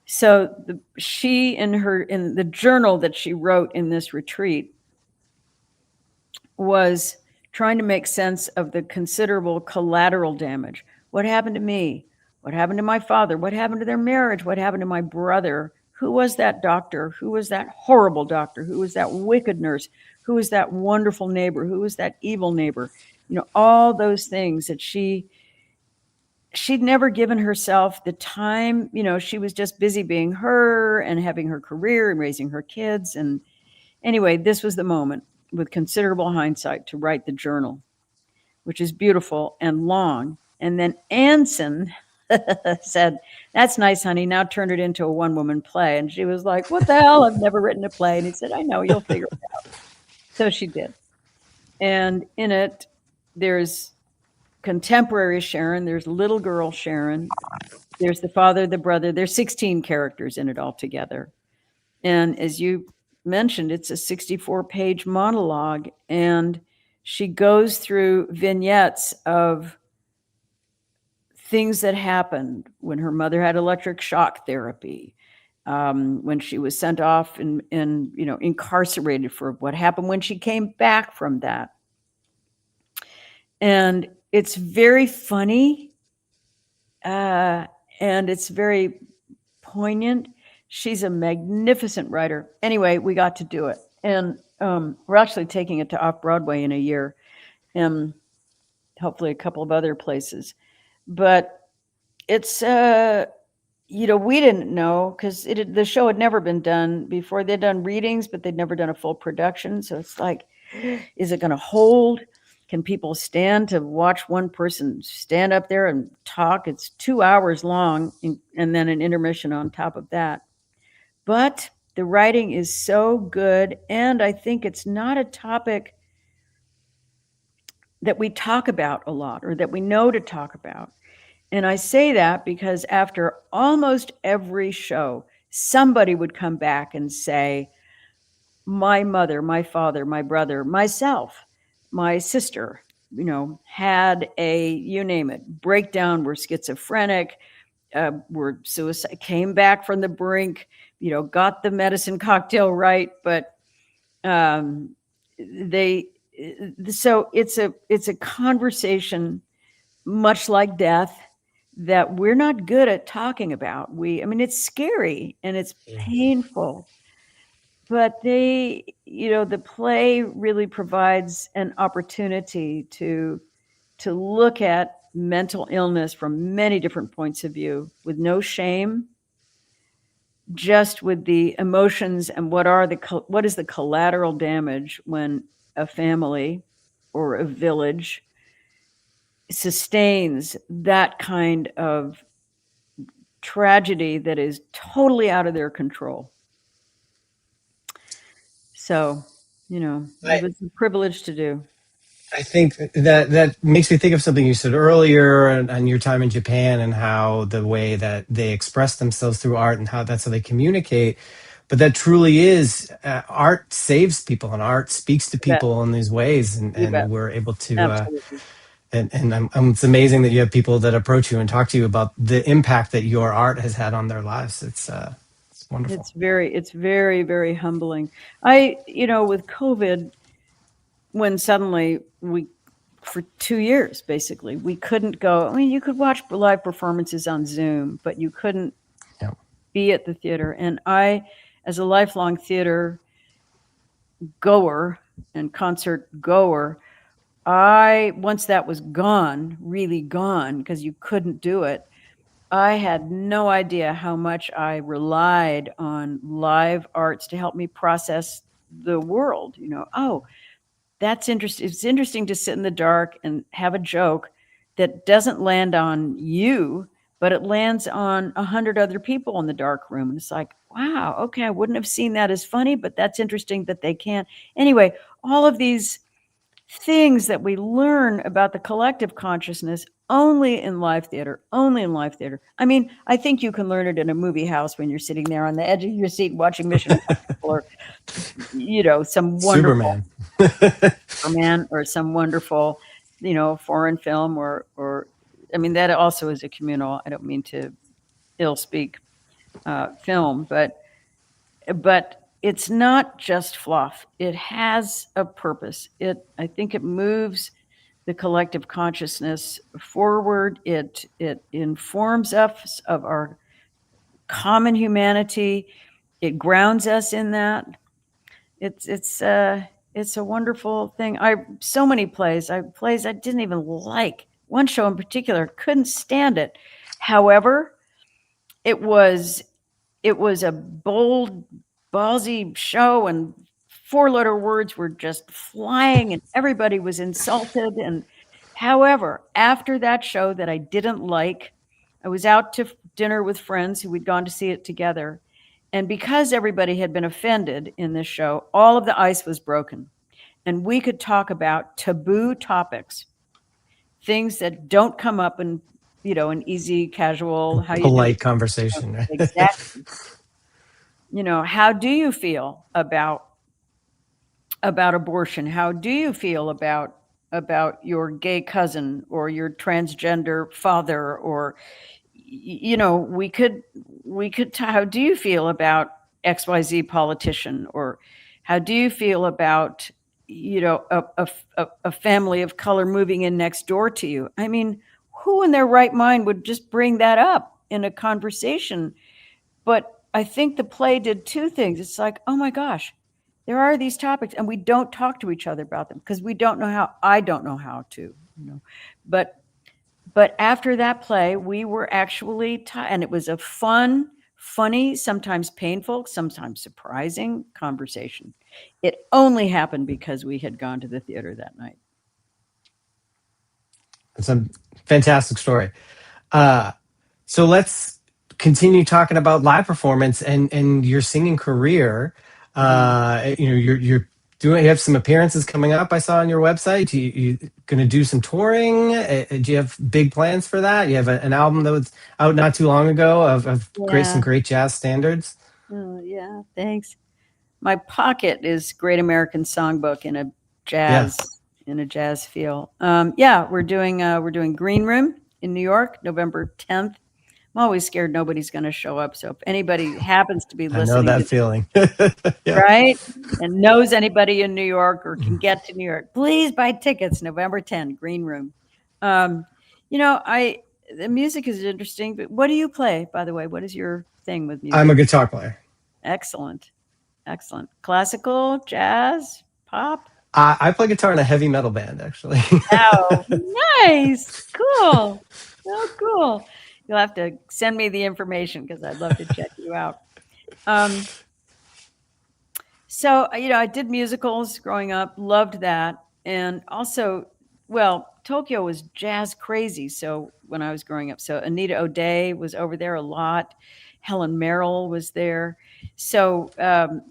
So she in the journal that she wrote in this retreat was trying to make sense of the considerable collateral damage. What happened to me? What happened to my father? What happened to their marriage? What happened to my brother? Who was that doctor? Who was that horrible doctor? Who was that wicked nurse? Who was that wonderful neighbor? Who was that evil neighbor? All those things that she'd never given herself the time. She was just busy being her and having her career and raising her kids. And anyway, this was the moment, with considerable hindsight, to write the journal, which is beautiful and long. And then Anson said, "That's nice, honey. Now turn it into a one-woman play." And she was like, "What the hell? I've never written a play." And he said, "I know, you'll figure it out." So she did. And in it, there's contemporary Sharon, there's little girl Sharon, there's the father, the brother. There's 16 characters in it altogether. And as you mentioned, it's a 64-page monologue, and she goes through vignettes of things that happened when her mother had electric shock therapy, when she was sent off and incarcerated, for what happened when she came back from that. And it's very funny, and it's very poignant. She's a magnificent writer. Anyway, we got to do it. And we're actually taking it to Off-Broadway in a year, and hopefully a couple of other places. But it's, we didn't know, because the show had never been done before. They'd done readings, but they'd never done a full production. So it's like, is it going to hold? Can people stand to watch one person stand up there and talk? It's 2 hours long, and then an intermission on top of that. But the writing is so good, and I think it's not a topic that we talk about a lot, or that we know to talk about. And I say that because after almost every show, somebody would come back and say, my mother, my father, my brother, myself, my sister, had a, you name it, breakdown, were schizophrenic, were suicide, came back from the brink, got the medicine cocktail right, but so it's a conversation, much like death, that we're not good at talking about. It's scary and it's painful, but the play really provides an opportunity to look at mental illness from many different points of view, with no shame, just with the emotions and what is the collateral damage when a family or a village sustains that kind of tragedy that is totally out of their control. So, it was a privilege to do. I think that makes me think of something you said earlier on your time in Japan, and how the way that they express themselves through art, and how that's how they communicate. But that truly is, art saves people, and art speaks to people in these ways, and we're able to. Absolutely. And it's amazing that you have people that approach you and talk to you about the impact that your art has had on their lives. It's wonderful. It's very, very humbling. With COVID, when suddenly for 2 years, basically, we couldn't go. You could watch live performances on Zoom, but you couldn't be at the theater. And I, as a lifelong theater goer and concert goer, once that was gone, really gone, because you couldn't do it, I had no idea how much I relied on live arts to help me process the world. That's interesting. It's interesting to sit in the dark and have a joke that doesn't land on you, but it lands on 100 other people in the dark room. And it's like, wow, okay, I wouldn't have seen that as funny, but that's interesting that they can. Anyway, all of these things that we learn about the collective consciousness only in live theater. I think you can learn it in a movie house when you're sitting there on the edge of your seat watching Mission Impossible, or some wonderful Superman, or some wonderful foreign film, or that also is a communal, I don't mean to ill speak, film, but it's not just fluff. It has a purpose. I think it moves the collective consciousness forward. It informs us of our common humanity. It grounds us in that. It's a wonderful thing. So many plays I didn't even like. One show in particular, couldn't stand it. However, it was a bold, ballsy show, and 4-letter words were just flying, and everybody was insulted. And however, after that show that I didn't like, I was out to dinner with friends who we'd gone to see it together. And because everybody had been offended in this show, all of the ice was broken. And we could talk about taboo topics things that don't come up in, an easy, casual, how you doing? Polite conversation. Right? Exactly. How do you feel about abortion? How do you feel about your gay cousin or your transgender father? Or we could how do you feel about XYZ politician? Or how do you feel about a family of color moving in next door to you? I mean, who in their right mind would just bring that up in a conversation? But I think the play did two things. It's like, oh my gosh, there are these topics and we don't talk to each other about them because we don't know how. I don't know how to, but after that play, we were actually and it was a fun, funny, sometimes painful, sometimes surprising conversation. It only happened because we had gone to the theater that night. It's a fantastic story. So let's continue talking about live performance and your singing career. You're doing. You have some appearances coming up. I saw on your website. You going to do some touring? Do you have big plans for that? You have an album that was out not too long ago of some great jazz standards. Oh yeah, thanks. My pocket is Great American Songbook in a jazz feel. We're doing Green Room in New York, November 10th. I'm always scared nobody's going to show up. So if anybody happens to be listening, I know that feeling. Right? And knows anybody in New York or can get to New York, please buy tickets. November 10, Green Room. The music is interesting, but what do you play, by the way? What is your thing with music? I'm a guitar player. Excellent. Classical, jazz, pop? I play guitar in a heavy metal band, actually. Oh, nice. Cool. So cool. You'll have to send me the information because I'd love to check you out. So, I did musicals growing up, loved that. And also, Tokyo was jazz crazy. So when I was growing up, so Anita O'Day was over there a lot. Helen Merrill was there. So, and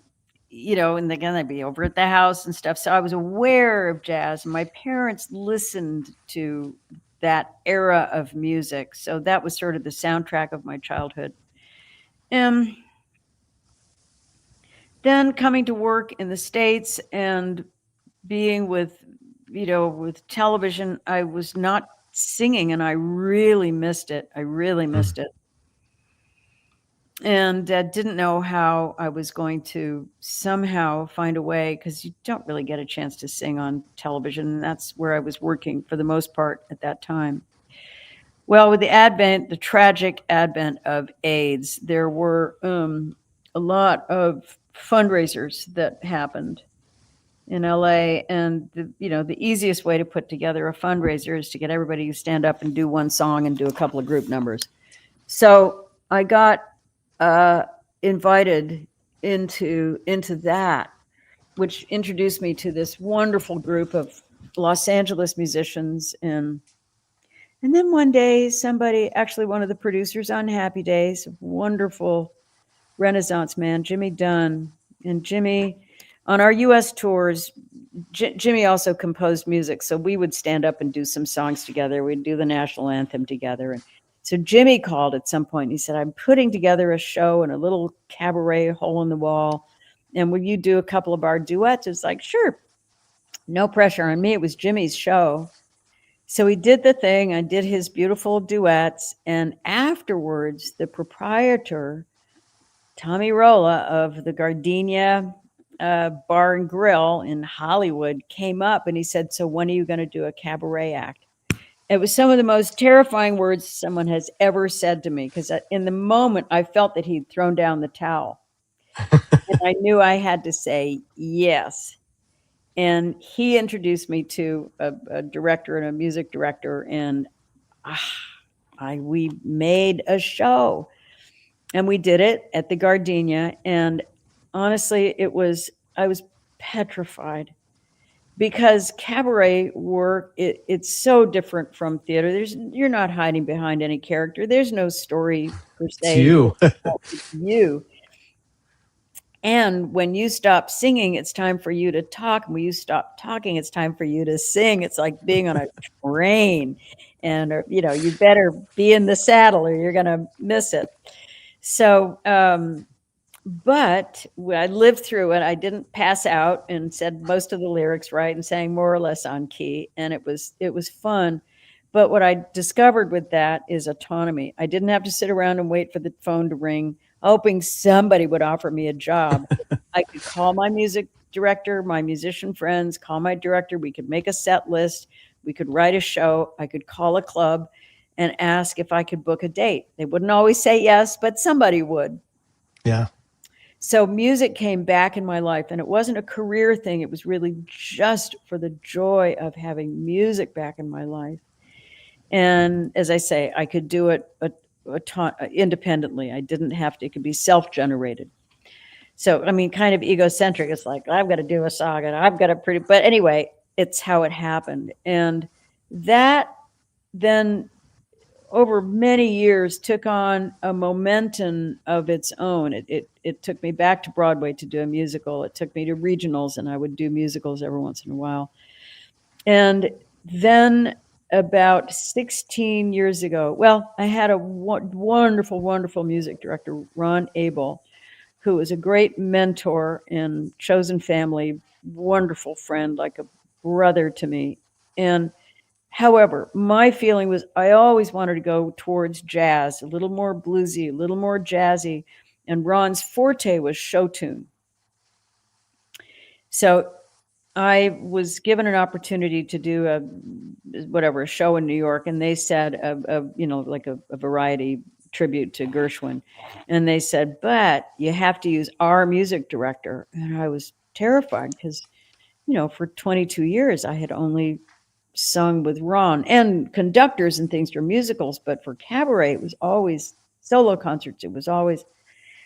again, I'd be over at the house and stuff. So I was aware of jazz. My parents listened to that era of music. So that was sort of the soundtrack of my childhood. Then coming to work in the States and being with television, I was not singing and I really missed it. And didn't know how I was going to somehow find a way, because you don't really get a chance to sing on television. And that's where I was working for the most part at that time. Well, with the tragic advent of AIDS, there were a lot of fundraisers that happened in LA. And the easiest way to put together a fundraiser is to get everybody to stand up and do one song and do a couple of group numbers. So I got invited into that, which introduced me to this wonderful group of Los Angeles musicians. And then one day, somebody, actually one of the producers on Happy Days, wonderful Renaissance man, Jimmy Dunn. And Jimmy, on our U.S. tours, Jimmy also composed music. So we would stand up and do some songs together. We'd do the national anthem together. And so Jimmy called at some point. And he said, I'm putting together a show in a little cabaret hole in the wall. And will you do a couple of our duets? It's like, sure. No pressure on me. It was Jimmy's show. So he did the thing. I did his beautiful duets. And afterwards, the proprietor, Tommy Rolla of the Gardenia Bar and Grill in Hollywood, came up and he said, so when are you going to do a cabaret act? It was some of the most terrifying words someone has ever said to me, because in the moment I felt that he'd thrown down the towel. And I knew I had to say yes. And he introduced me to a director and a music director, and we made a show. And we did it at the Gardenia. And honestly, I was petrified, because cabaret work, it's so different from theater. You're not hiding behind any character. There's no story per se. It's you. It's you. And when you stop singing, it's time for you to talk. When you stop talking, it's time for you to sing. It's like being on a train. And, you better be in the saddle or you're going to miss it. So, but I lived through it. I didn't pass out and said most of the lyrics right and sang more or less on key. And it was fun. But what I discovered with that is autonomy. I didn't have to sit around and wait for the phone to ring, hoping somebody would offer me a job. I could call my music director, my musician friends, call my director. We could make a set list. We could write a show. I could call a club and ask if I could book a date. They wouldn't always say yes, but somebody would. Yeah. So music came back in my life, and it wasn't a career thing. It was really just for the joy of having music back in my life. And as I say, I could do it independently. I didn't have to, it could be self-generated. So, I mean, kind of egocentric. It's like, I've got to do a song and I've got to but anyway, it's how it happened. And that then over many years took on a momentum of its own. It took me back to Broadway to do a musical. It took me to regionals, and I would do musicals every once in a while. And then about 16 years ago, well, I had a wonderful, wonderful music director, Ron Abel, who was a great mentor and chosen family, wonderful friend, like a brother to me. And however, my feeling was I always wanted to go towards jazz, a little more bluesy, a little more jazzy. And Ron's forte was show tune. So I was given an opportunity to do a show in New York, and they said, like a variety tribute to Gershwin. And they said, but you have to use our music director. And I was terrified because, for 22 years, I had only sung with Ron and conductors and things for musicals, but for cabaret, it was always solo concerts. It was always,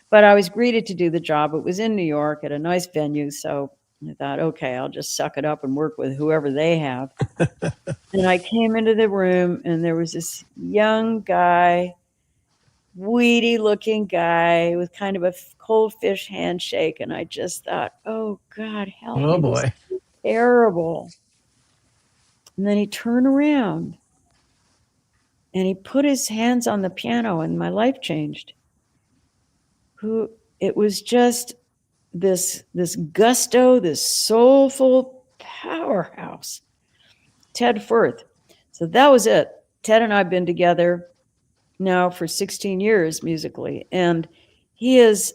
but I was greeted to do the job. It was in New York at a nice venue. So I thought, okay, I'll just suck it up and work with whoever they have. And I came into the room and there was this young guy, weedy looking guy with kind of a cold fish handshake. And I just thought, oh God, help me. Oh boy. This is terrible. And then he turned around and he put his hands on the piano and my life changed. It was just this gusto, this soulful powerhouse, Ted Firth. So that was it. Ted and I have been together now for 16 years musically. And if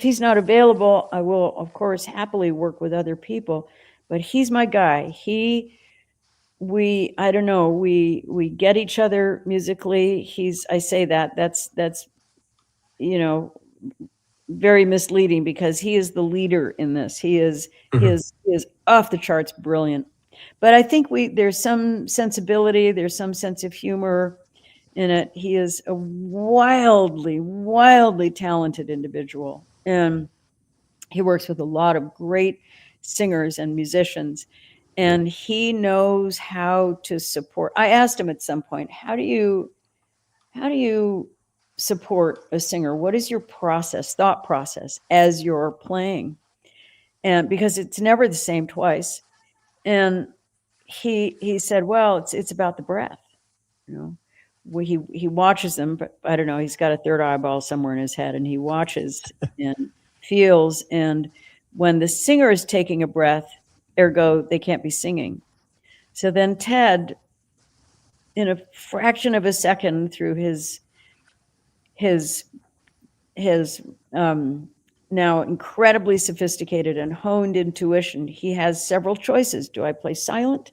he's not available, I will, of course, happily work with other people, but he's my guy. We get each other musically. I say that's very misleading because he is the leader in this. He is off the charts brilliant. But I think there's some sensibility, there's some sense of humor in it. He is a wildly, wildly talented individual. And he works with a lot of great singers and musicians. And he knows how to support. I asked him at some point, how do you support a singer? What is your thought process as you're playing? And because it's never the same twice. And he said, well, it's about the breath. He watches them, but I don't know, he's got a third eyeball somewhere in his head, and he watches and feels. And when the singer is taking a breath, ergo, they can't be singing. So then Ted, in a fraction of a second, through his now incredibly sophisticated and honed intuition, he has several choices. Do I play silent?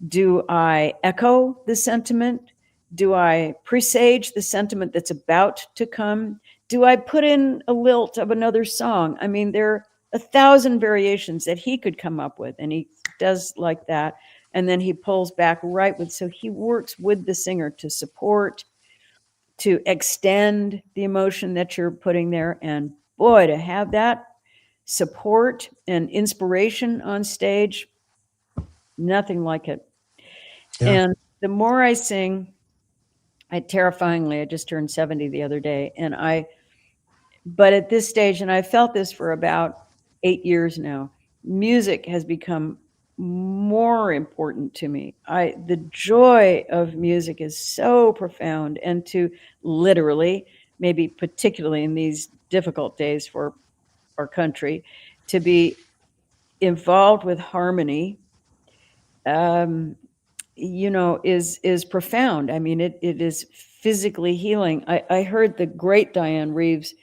Do I echo the sentiment? Do I presage the sentiment that's about to come? Do I put in a lilt of another song? I mean, there are 1,000 variations that he could come up with, and he does like that. And then he pulls back so he works with the singer to support, to extend the emotion that you're putting there. And boy, to have that support and inspiration on stage, nothing like it. Yeah. And the more I sing, I just turned 70 the other day, and But at this stage, and I've felt this for about 8 years now, music has become more important to me. The joy of music is so profound, and to literally, maybe particularly in these difficult days for our country, to be involved with harmony, is profound. I mean, it is physically healing. I heard the great Diane Reeves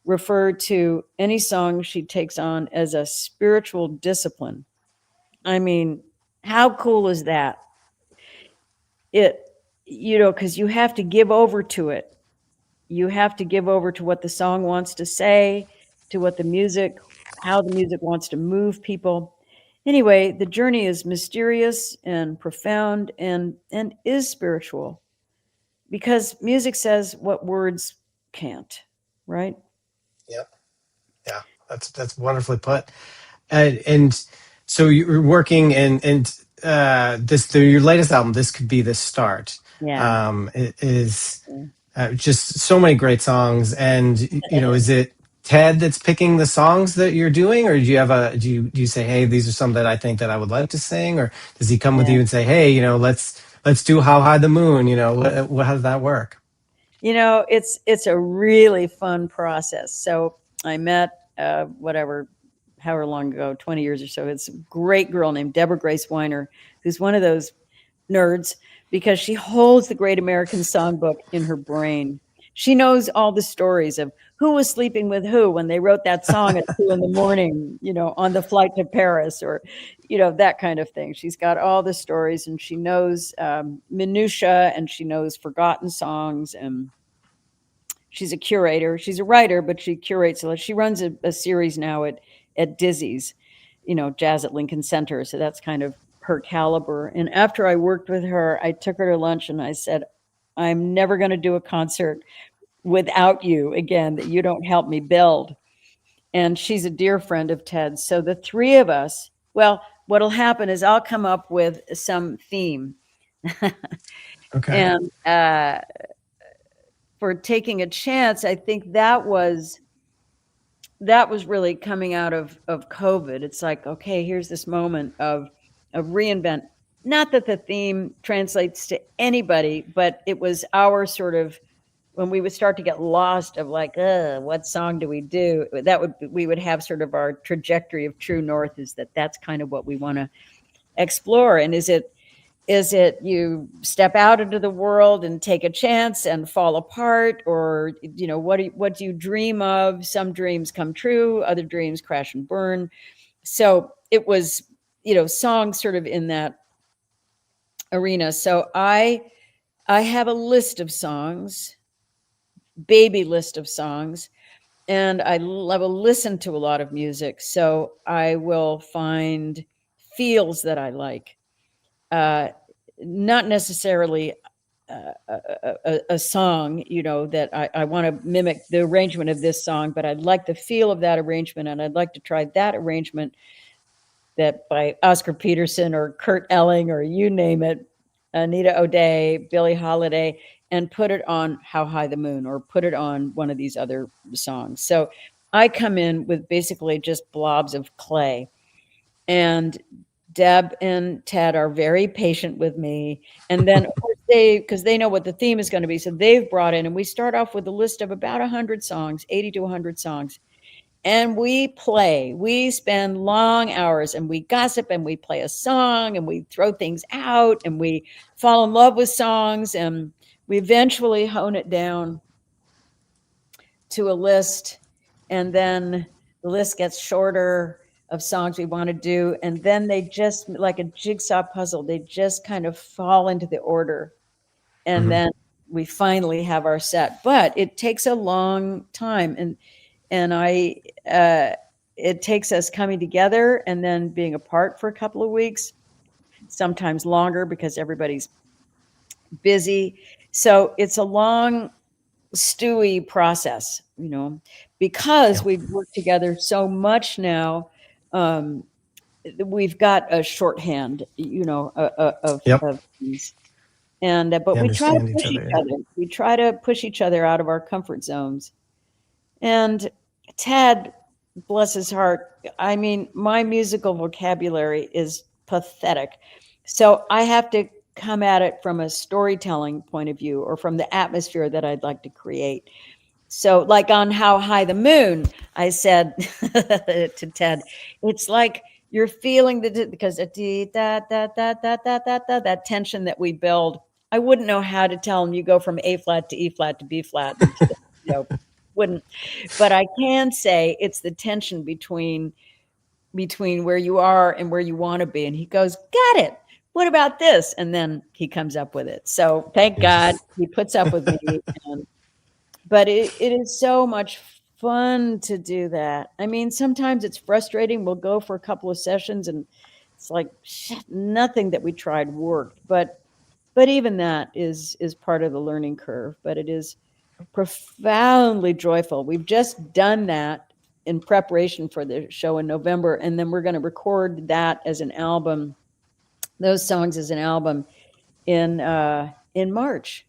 refer to any song she takes on as a spiritual discipline. I mean, how cool is that? Because you have to give over to it. You have to give over to what the song wants to say, to what how the music wants to move people. Anyway, the journey is mysterious and profound and is spiritual, because music says what words can't, right? Yep. Yeah. That's wonderfully put. And so you're working and your latest album, This Could Be the Start. Yeah. It is just so many great songs. And is it Ted that's picking the songs that you're doing, or do you say, hey, these are some that I think that I would like to sing, or does he come with you and say, hey, let's do How High the Moon? How does that work? It's a really fun process. So I met however long ago, 20 years or so. It's a great girl named Deborah Grace Weiner, who's one of those nerds, because she holds the Great American Songbook in her brain. She knows all the stories of who was sleeping with who when they wrote that song at 2 a.m, on the flight to Paris, or, that kind of thing. She's got all the stories, and she knows minutia, and she knows forgotten songs, and she's a curator. She's a writer, but she curates. She runs a series now at Dizzy's, Jazz at Lincoln Center. So that's kind of her caliber. And after I worked with her, I took her to lunch and I said, I'm never going to do a concert without you again, that you don't help me build. And she's a dear friend of Ted's. So the three of us, well, what'll happen is I'll come up with some theme. Okay. And for Taking a Chance, I think that was really coming out of COVID. It's like, okay, here's this moment of reinvent. Not that the theme translates to anybody, but it was our sort of, when we would start to get lost of like, what song do we do? We would have sort of our trajectory of true north, is that's kind of what we want to explore. And is it you step out into the world and take a chance and fall apart, or what do you dream of? Some dreams come true, other dreams crash and burn. So it was songs sort of in that arena. So I have a list of songs, baby list of songs, and I will listen to a lot of music. So I will find feels that I like. Not necessarily a song, that I want to mimic the arrangement of this song, but I'd like the feel of that arrangement, and I'd like to try that arrangement that by Oscar Peterson or Kurt Elling or you name it, Anita O'Day, Billie Holiday, and put it on How High the Moon, or put it on one of these other songs. So I come in with basically just blobs of clay, and Deb and Ted are very patient with me. And then, of course, because they know what the theme is going to be, so they've brought in, and we start off with a list of about 100 songs, 80 to 100 songs. And we spend long hours, and we gossip, and we play a song, and we throw things out, and we fall in love with songs, and we eventually hone it down to a list. And then the list gets shorter of songs we want to do. And then they just, like a jigsaw puzzle, they just kind of fall into the order. And then we finally have our set. But it takes a long time. And it takes us coming together and then being apart for a couple of weeks, sometimes longer because everybody's busy. So it's a long, stewy process, because we've worked together so much now. We've got a shorthand, of things. And but we try to push each other. We try to push each other out of our comfort zones. And Ted, bless his heart, I mean, my musical vocabulary is pathetic. So I have to come at it from a storytelling point of view, or from the atmosphere that I'd like to create. So, like on How High the Moon, I said to Ted, it's like you're feeling because that tension that we build. I wouldn't know how to tell him you go from A flat to E flat to B flat. Wouldn't. But I can say it's the tension between where you are and where you want to be. And he goes, got it. What about this? And then he comes up with it. So thank God he puts up with me. But it is so much fun to do that. I mean, sometimes it's frustrating. We'll go for a couple of sessions and it's like, shit, nothing that we tried worked. But even that is part of the learning curve. But it is profoundly joyful. We've just done that in preparation for the show in November, and then we're going to record that as an album, those songs as an album in March.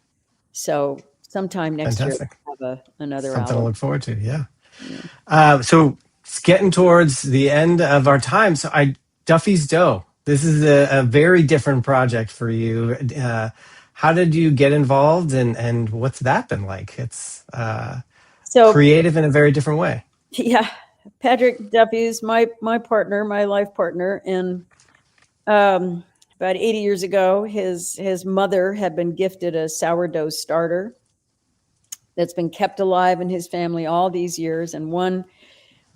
So sometime next Fantastic. year we'll have another Something album. to look forward to. Yeah. So it's getting towards the end of our time. So Duffy's Dough. This is a very different project for you. How did you get involved, and what's that been like? It's so creative in a very different way. Yeah, Patrick Duffy is my partner, my life partner, and about 80 years ago, his mother had been gifted a sourdough starter that's been kept alive in his family all these years. And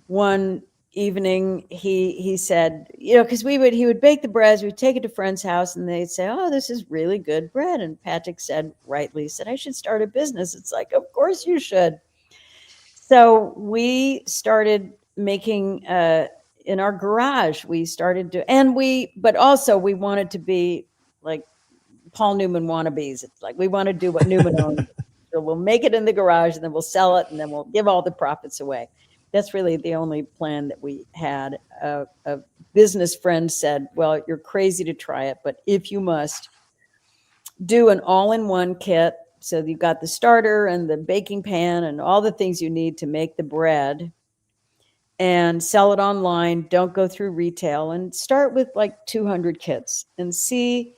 one evening, he said, because he would bake the breads, we'd take it to friends' house, and they'd say, "Oh, this is really good bread." And Patrick said, rightly said, "I should start a business." It's like, of course you should. So we started making in our garage. We started to, but also we wanted to be like Paul Newman wannabes. It's like we want to do what Newman owned. So we'll make it in the garage, and then we'll sell it, and then we'll give all the profits away. That's really the only plan that we had. A business friend said, "Well, you're crazy to try it, but if you must, do an all-in-one kit. So you've got the starter and the baking pan and all the things you need to make the bread, and sell it online. Don't go through retail, and start with like 200 kits and see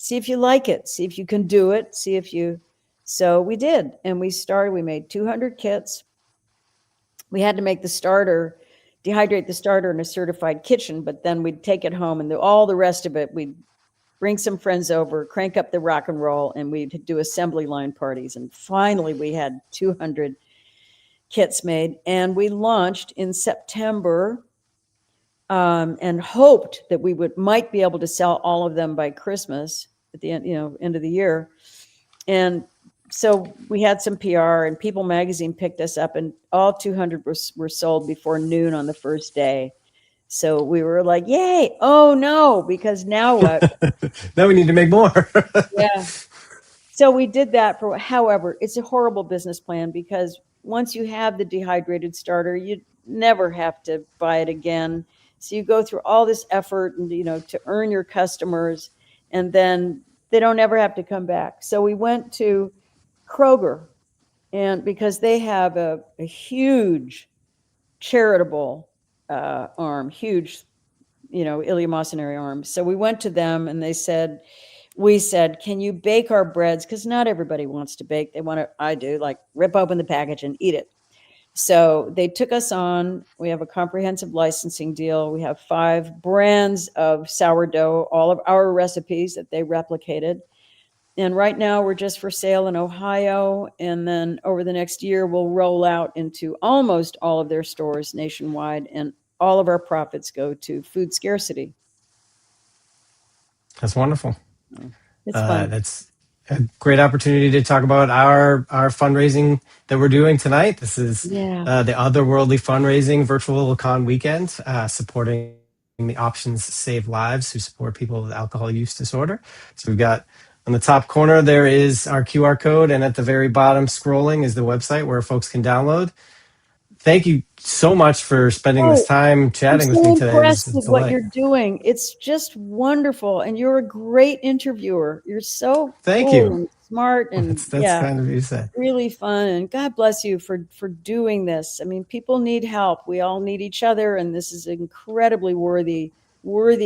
if you like it, see if you can do it, see if you." So we did, and we made 200 kits. We had to make the starter, dehydrate the starter in a certified kitchen, but then we'd take it home, and all the rest of it, we'd bring some friends over, crank up the rock and roll, and we'd do assembly line parties. And finally, we had 200 kits made, and we launched in September, and hoped that we might be able to sell all of them by Christmas at the end of the year. And so we had some PR, and People Magazine picked us up, and all 200 were sold before noon on the first day. So we were like, yay. Oh no, because now what? Now we need to make more. Yeah. So we did that however, it's a horrible business plan, because once you have the dehydrated starter, you never have to buy it again. So you go through all this effort and, to earn your customers, and then they don't ever have to come back. So we went to Kroger, and because they have a huge charitable arm, huge, ileomocenary arm. So we went to them, and we said, can you bake our breads? Because not everybody wants to bake. They want to, I do, like rip open the package and eat it. So they took us on. We have a comprehensive licensing deal. We have 5 brands of sourdough, all of our recipes that they replicated. And right now we're just for sale in Ohio. And then over the next year, we'll roll out into almost all of their stores nationwide. And all of our profits go to food scarcity. That's wonderful. It's fun. That's a great opportunity to talk about our fundraising that we're doing tonight. This is the Otherworldly Fundraising Virtual Con Weekend, supporting the Options Save Lives, who support people with alcohol use disorder. So we've got on the top corner, there is our QR code, and at the very bottom scrolling is the website where folks can download. Thank you so much for spending this time chatting with me today. I'm impressed with what you're doing. It's just wonderful, and you're a great interviewer. You're so Thank cool you. and smart and That's kind of you say. really fun. And God bless you for doing this. I mean, people need help. We all need each other, and this is an incredibly worthy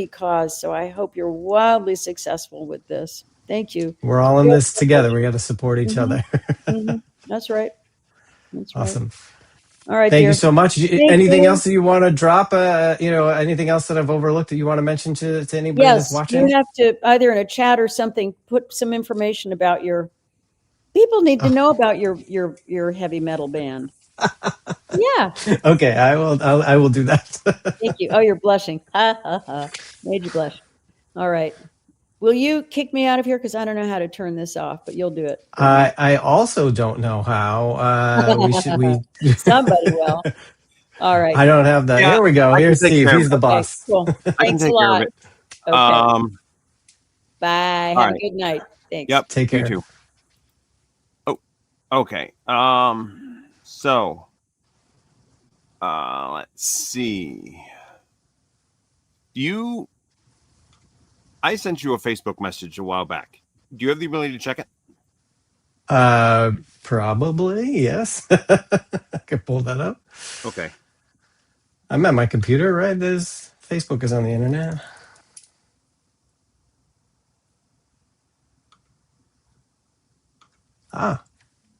cause. So I hope you're wildly successful with this. Thank you. We're all in this together. We got to support each other. That's right. That's right. Awesome. All right, Thank dear. you so much. Thank Anything you. else that you want to drop? Anything else that I've overlooked that you want to mention to anybody that's Yes, watching? you have to either in a chat or something put some information about your. People need to know about your heavy metal band. Yeah. Okay, I will do that. Thank you. Oh, you're blushing. Ha ha ha. Made you blush. All right. Will you kick me out of here? Because I don't know how to turn this off, but you'll do it. I also don't know how. Somebody will. All right. I don't have that. Yeah, Here we go. I can Here's take Steve. care of He's it. the Okay, boss. cool. I can Thanks a take care of lot. it. Okay. Bye. all Have a right. good night. Thanks. Yep. Take care. You too. Oh, okay. So, let's see. I sent you a Facebook message a while back. Do you have the ability to check it? Probably, yes. I could pull that up. Okay. I'm at my computer, right? Facebook is on the internet.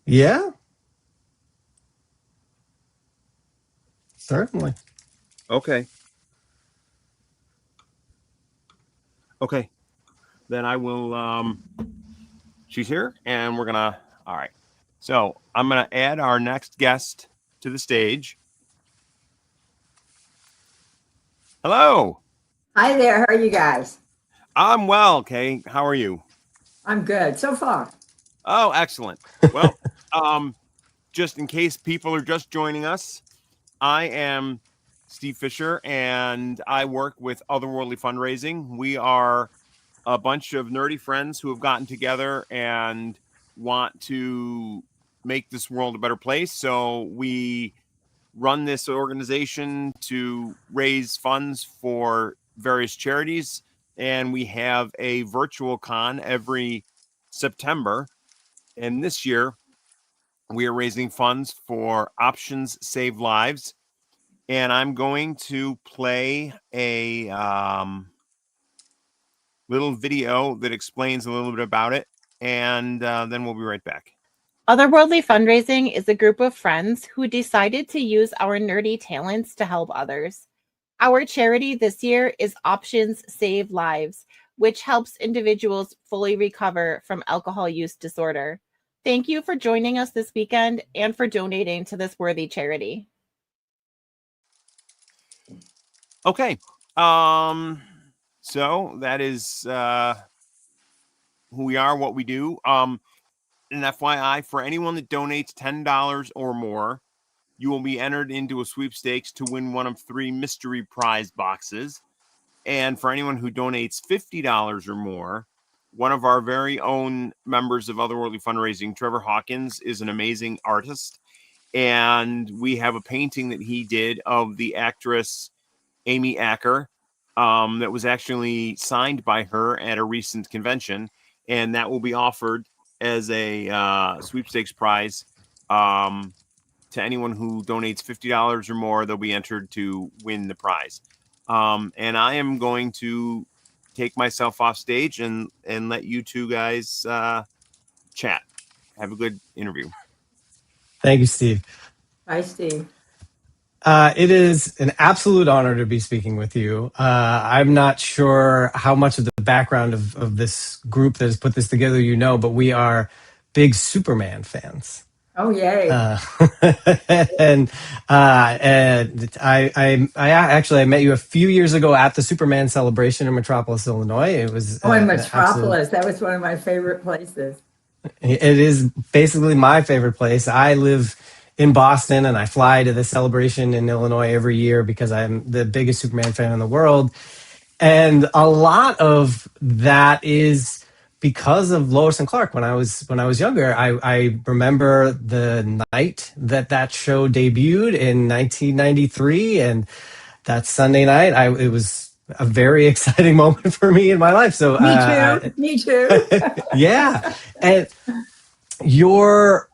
Yeah. Certainly. Okay. Okay. Then I will she's here and we're gonna all right. So I'm gonna add our next guest to the stage. Hello. Hi there. How are you guys? I'm well, Kay. How are you? I'm good so far. Oh, excellent. Well, just in case people are just joining us, I am Steve Fisher and I work with Otherworldly Fundraising. We are a bunch of nerdy friends who have gotten together and want to make this world a better place. So we run this organization to raise funds for various charities. And we have a virtual con every September. And this year, we are raising funds for Options Save Lives. And I'm going to play a little video that explains a little bit about it. And then we'll be right back. Otherworldly Fundraising is a group of friends who decided to use our nerdy talents to help others. Our charity this year is Options Save Lives, which helps individuals fully recover from alcohol use disorder. Thank you for joining us this weekend and for donating to this worthy charity. Okay. So that is who we are, what we do. An FYI, for anyone that donates $10 or more, you will be entered into a sweepstakes to win one of 3 mystery prize boxes. And for anyone who donates $50 or more, one of our very own members of Otherworldly Fundraising, Trevor Hawkins, is an amazing artist. And we have a painting that he did of the actress Amy Acker that was actually signed by her at a recent convention. And that will be offered as a sweepstakes prize to anyone who donates $50 or more. They'll be entered to win the prize. And I am going to take myself off stage and let you two guys chat. Have a good interview. Thank you, Steve. Hi, Steve. It is an absolute honor to be speaking with you. I'm not sure how much of the background of this group that has put this together you know, but we are big Superman fans. Oh, yay. And I actually met you a few years ago at the Superman celebration in Metropolis, Illinois. It was in Metropolis. That was one of my favorite places. It is basically my favorite place. I live in Boston and I fly to the celebration in Illinois every year because I'm the biggest Superman fan in the world. And a lot of that is because of Lois and Clark. When I was younger, I remember the night that show debuted in 1993, and that Sunday night, it was a very exciting moment for me in my life. So Me too. Me too. yeah, and your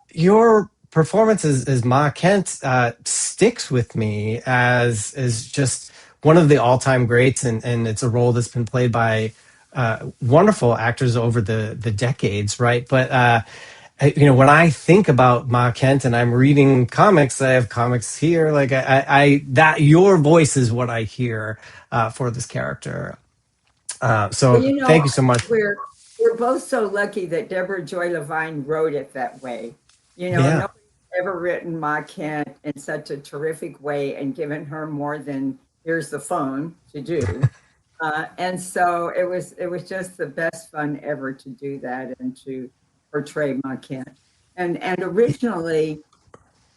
performance as Ma Kent sticks with me as just one of the all-time greats, and it's a role that's been played by wonderful actors over the decades, right? But when I think about Ma Kent and I'm reading comics, I have comics here. Like I that your voice is what I hear for this character. Well, So thank you so much. we're both so lucky that Deborah Joy Levine wrote it that way. Yeah. Nobody's ever written Ma Kent in such a terrific way and given her more than here's the phone to do. And so it was just the best fun ever to do that and to portray Ma Kent. And originally,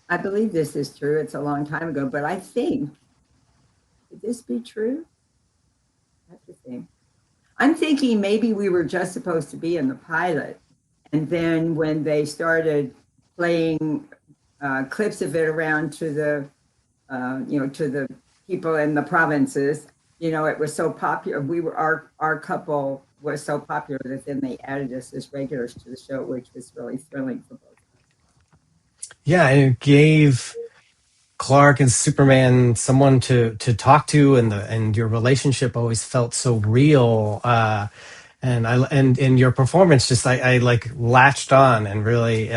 I believe this is true. It's a long time ago, but I think, could this be true? I have to think. I'm thinking maybe we were just supposed to be in the pilot. And then when they started playing clips of it around to the, to the people in the provinces, it was so popular. Our couple was so popular that then they added us as regulars to the show, which was really thrilling for both of us. Yeah, and it gave Clark and Superman someone to talk to, and your relationship always felt so real. And your performance just I like latched on and really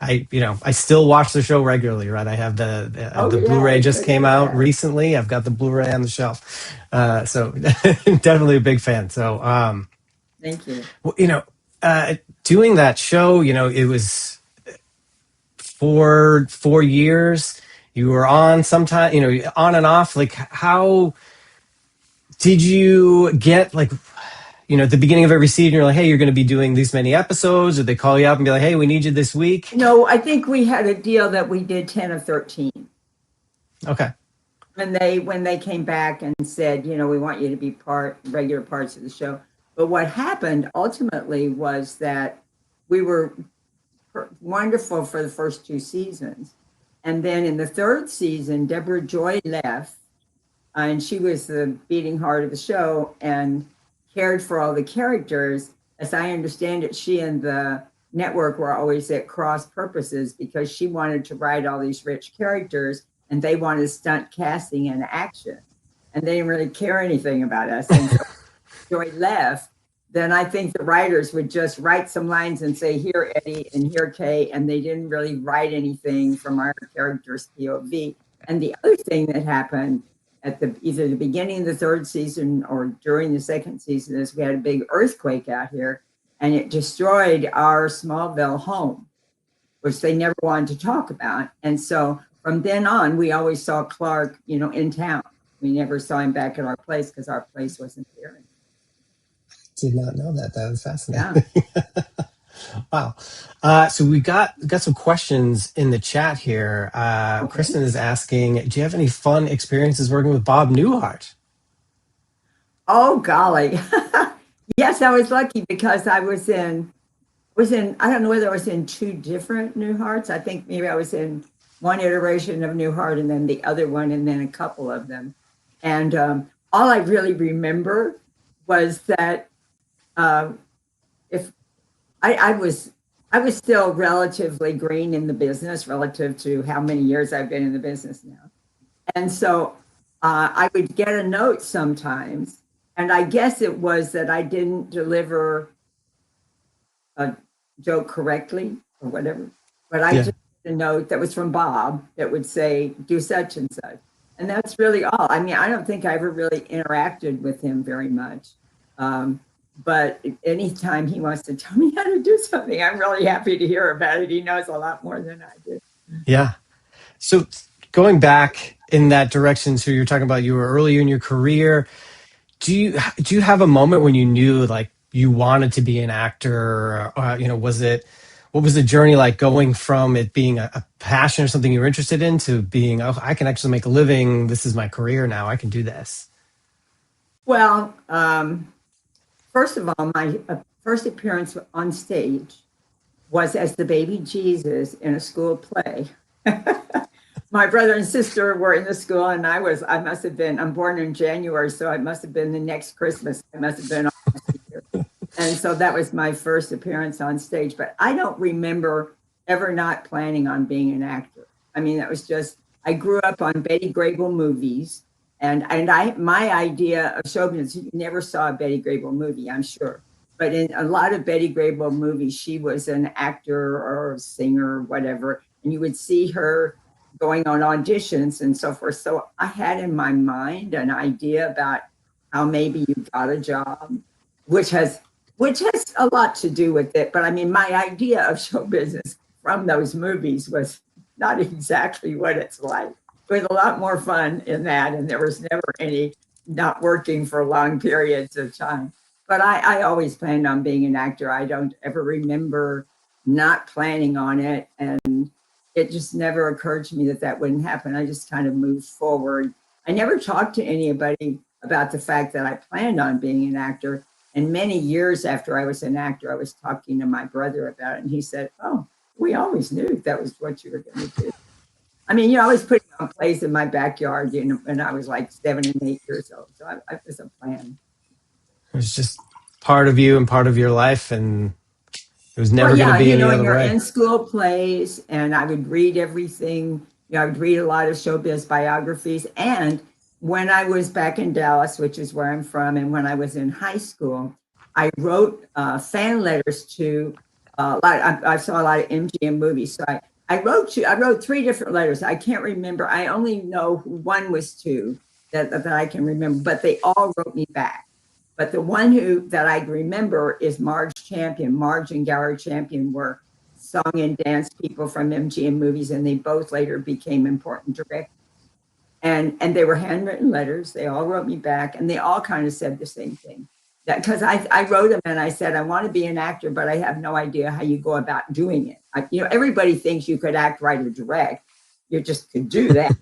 I still watch the show regularly, right? I have the Blu-ray just came out recently. I've got the Blu-ray on the shelf, so definitely a big fan. So thank you. Doing that show, it was for 4 years. You were on sometime, on and off. Like, how did you get, like, at the beginning of every season, you're like, hey, you're going to be doing these many episodes, or they call you up and be like, hey, we need you this week? No, I think we had a deal that we did 10 or 13. Okay. When they came back and said, we want you to be regular parts of the show. But what happened ultimately was that we were wonderful for the first 2 seasons. And then in the 3rd season, Deborah Joy left, and she was the beating heart of the show and cared for all the characters. As I understand it, she and the network were always at cross purposes because she wanted to write all these rich characters and they wanted stunt casting and action. And they didn't really care anything about us. And so Joy left, then I think the writers would just write some lines and say, here, Eddie, and here, Kay, and they didn't really write anything from our characters' POV. And the other thing that happened at either the beginning of the 3rd season or during the 2nd season is we had a big earthquake out here, and it destroyed our Smallville home, which they never wanted to talk about. And so from then on, we always saw Clark, in town. We never saw him back at our place because our place wasn't there. Did not know that. That was fascinating. Yeah. Wow. So we got some questions in the chat here. Okay. Kristen is asking, do you have any fun experiences working with Bob Newhart? Oh, golly. Yes, I was lucky because I was in, I don't know whether I was in 2 different Newharts. I think maybe I was in one iteration of Newhart and then the other one and then a couple of them. And all I really remember was that if I was still relatively green in the business relative to how many years I've been in the business now. And so I would get a note sometimes, and I guess it was that I didn't deliver a joke correctly or whatever, but I just got a note that was from Bob that would say, do such and such. And that's really all. I mean, I don't think I ever really interacted with him very much. But anytime he wants to tell me how to do something, I'm really happy to hear about it. He knows a lot more than I do. Yeah. So going back in that direction, so you're talking about you were earlier in your career. Do you have a moment when you knew like you wanted to be an actor? What was the journey like going from it being a passion or something you were interested in to being, oh, I can actually make a living. This is my career now. I can do this. Well, first of all, my first appearance on stage was as the baby Jesus in a school play. my brother and sister were in the school, and I'm born in January, so it must have been the next Christmas. I must have been here. And so that was my first appearance on stage. But I don't remember ever not planning on being an actor. I mean, that was just, I grew up on Betty Grable movies. And my idea of show business, you never saw a Betty Grable movie, I'm sure. But in a lot of Betty Grable movies, she was an actor or a singer or whatever. And you would see her going on auditions and so forth. So I had in my mind an idea about how maybe you got a job, which has a lot to do with it. But I mean, my idea of show business from those movies was not exactly what it's like. It was a lot more fun in that, and there was never any not working for long periods of time. But I always planned on being an actor. I don't ever remember not planning on it, and it just never occurred to me that that wouldn't happen. I just kind of moved forward. I never talked to anybody about the fact that I planned on being an actor. And many years after I was an actor, I was talking to my brother about it, and he said, "Oh, we always knew that was what you were going to do." I mean, I was putting on plays in my backyard, when I was like 7 and 8 years old. So I was a plan. It was just part of you and part of your life, and it was never going to be any and other you're way. in school plays, and I would read everything. I would read a lot of showbiz biographies. And when I was back in Dallas, which is where I'm from, and when I was in high school, I wrote fan letters to a lot. I saw a lot of MGM movies, so I wrote 3 different letters. I can't remember. I only know one was 2 that I can remember, but they all wrote me back. But the one that I remember is Marge Champion. Marge and Gary Champion were song and dance people from MGM movies, and they both later became important directors. And they were handwritten letters. They all wrote me back, and they all kind of said the same thing. That because I wrote them and I said, I want to be an actor, but I have no idea how you go about doing it. Everybody thinks you could act, write, or direct. You just could do that.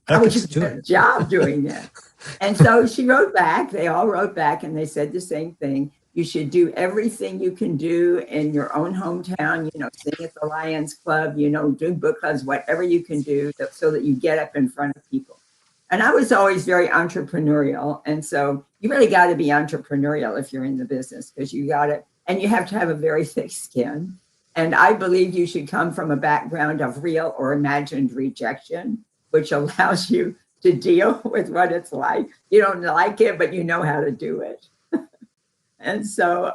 How would you get a job doing that? And so she wrote back. They all wrote back, and they said the same thing. You should do everything you can do in your own hometown, sing at the Lions Club, do book clubs, whatever you can do so that you get up in front of people. And I was always very entrepreneurial. And so you really got to be entrepreneurial if you're in the business, because you have to have a very thick skin. And I believe you should come from a background of real or imagined rejection, which allows you to deal with what it's like. You don't like it, but you know how to do it. And so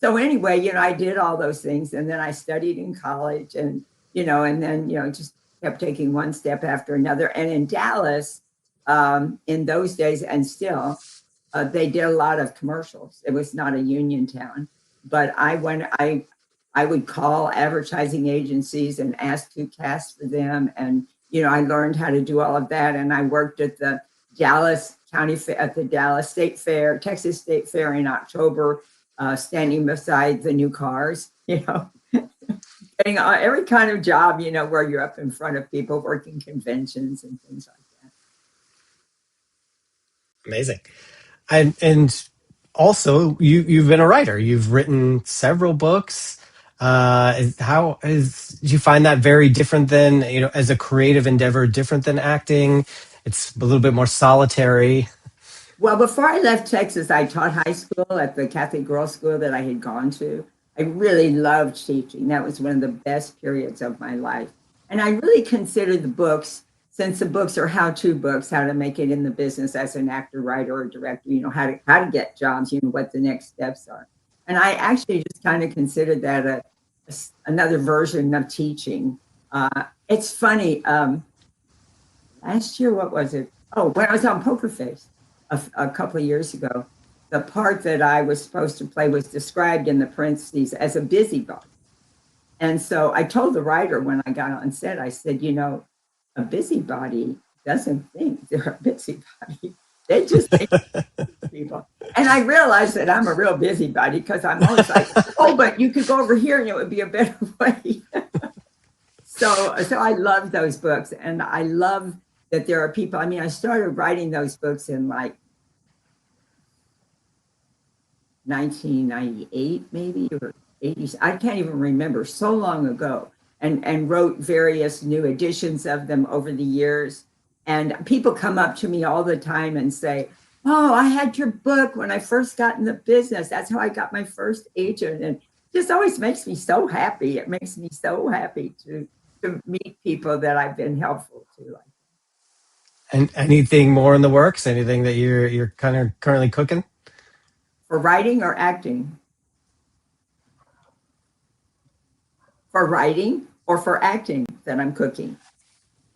anyway, I did all those things, and then I studied in college, and then just kept taking one step after another. And in Dallas, in those days, and still, they did a lot of commercials. It was not a union town, but I would call advertising agencies and ask to cast for them, and I learned how to do all of that. And I worked at the Dallas County Fair, at the Dallas State Fair, Texas State Fair in October, standing beside the new cars, getting every kind of job, where you're up in front of people, working conventions and things like that. Amazing. And also you've been a writer. You've written several books. Did you find that very different than, as a creative endeavor, different than acting? It's a little bit more solitary. Well, before I left Texas, I taught high school at the Catholic girls' school that I had gone to. I really loved teaching. That was one of the best periods of my life. And I really consider the books, since the books are how-to books, how to make it in the business as an actor, writer, or director, how to get jobs, what the next steps are. And I actually just kind of considered that another version of teaching. It's funny. Last year, what was it? Oh, when I was on Poker Face a couple of years ago, the part that I was supposed to play was described in the parentheses as a busybody. And so I told the writer when I got on set, I said, a busybody doesn't think they're a busybody. They just think people. And I realized that I'm a real busybody, because I'm always like, oh, but you could go over here and it would be a better way. So I love those books, and I love that there are people. I mean, I started writing those books in like 1998, maybe, or 80s. I can't even remember, so long ago. and wrote various new editions of them over the years. And people come up to me all the time and say, "Oh, I had your book when I first got in the business. That's how I got my first agent." And it just always makes me so happy. It makes me so happy to meet people that I've been helpful to. And anything more in the works? Anything that you're kind of currently cooking? For writing or acting? For writing or for acting that I'm cooking?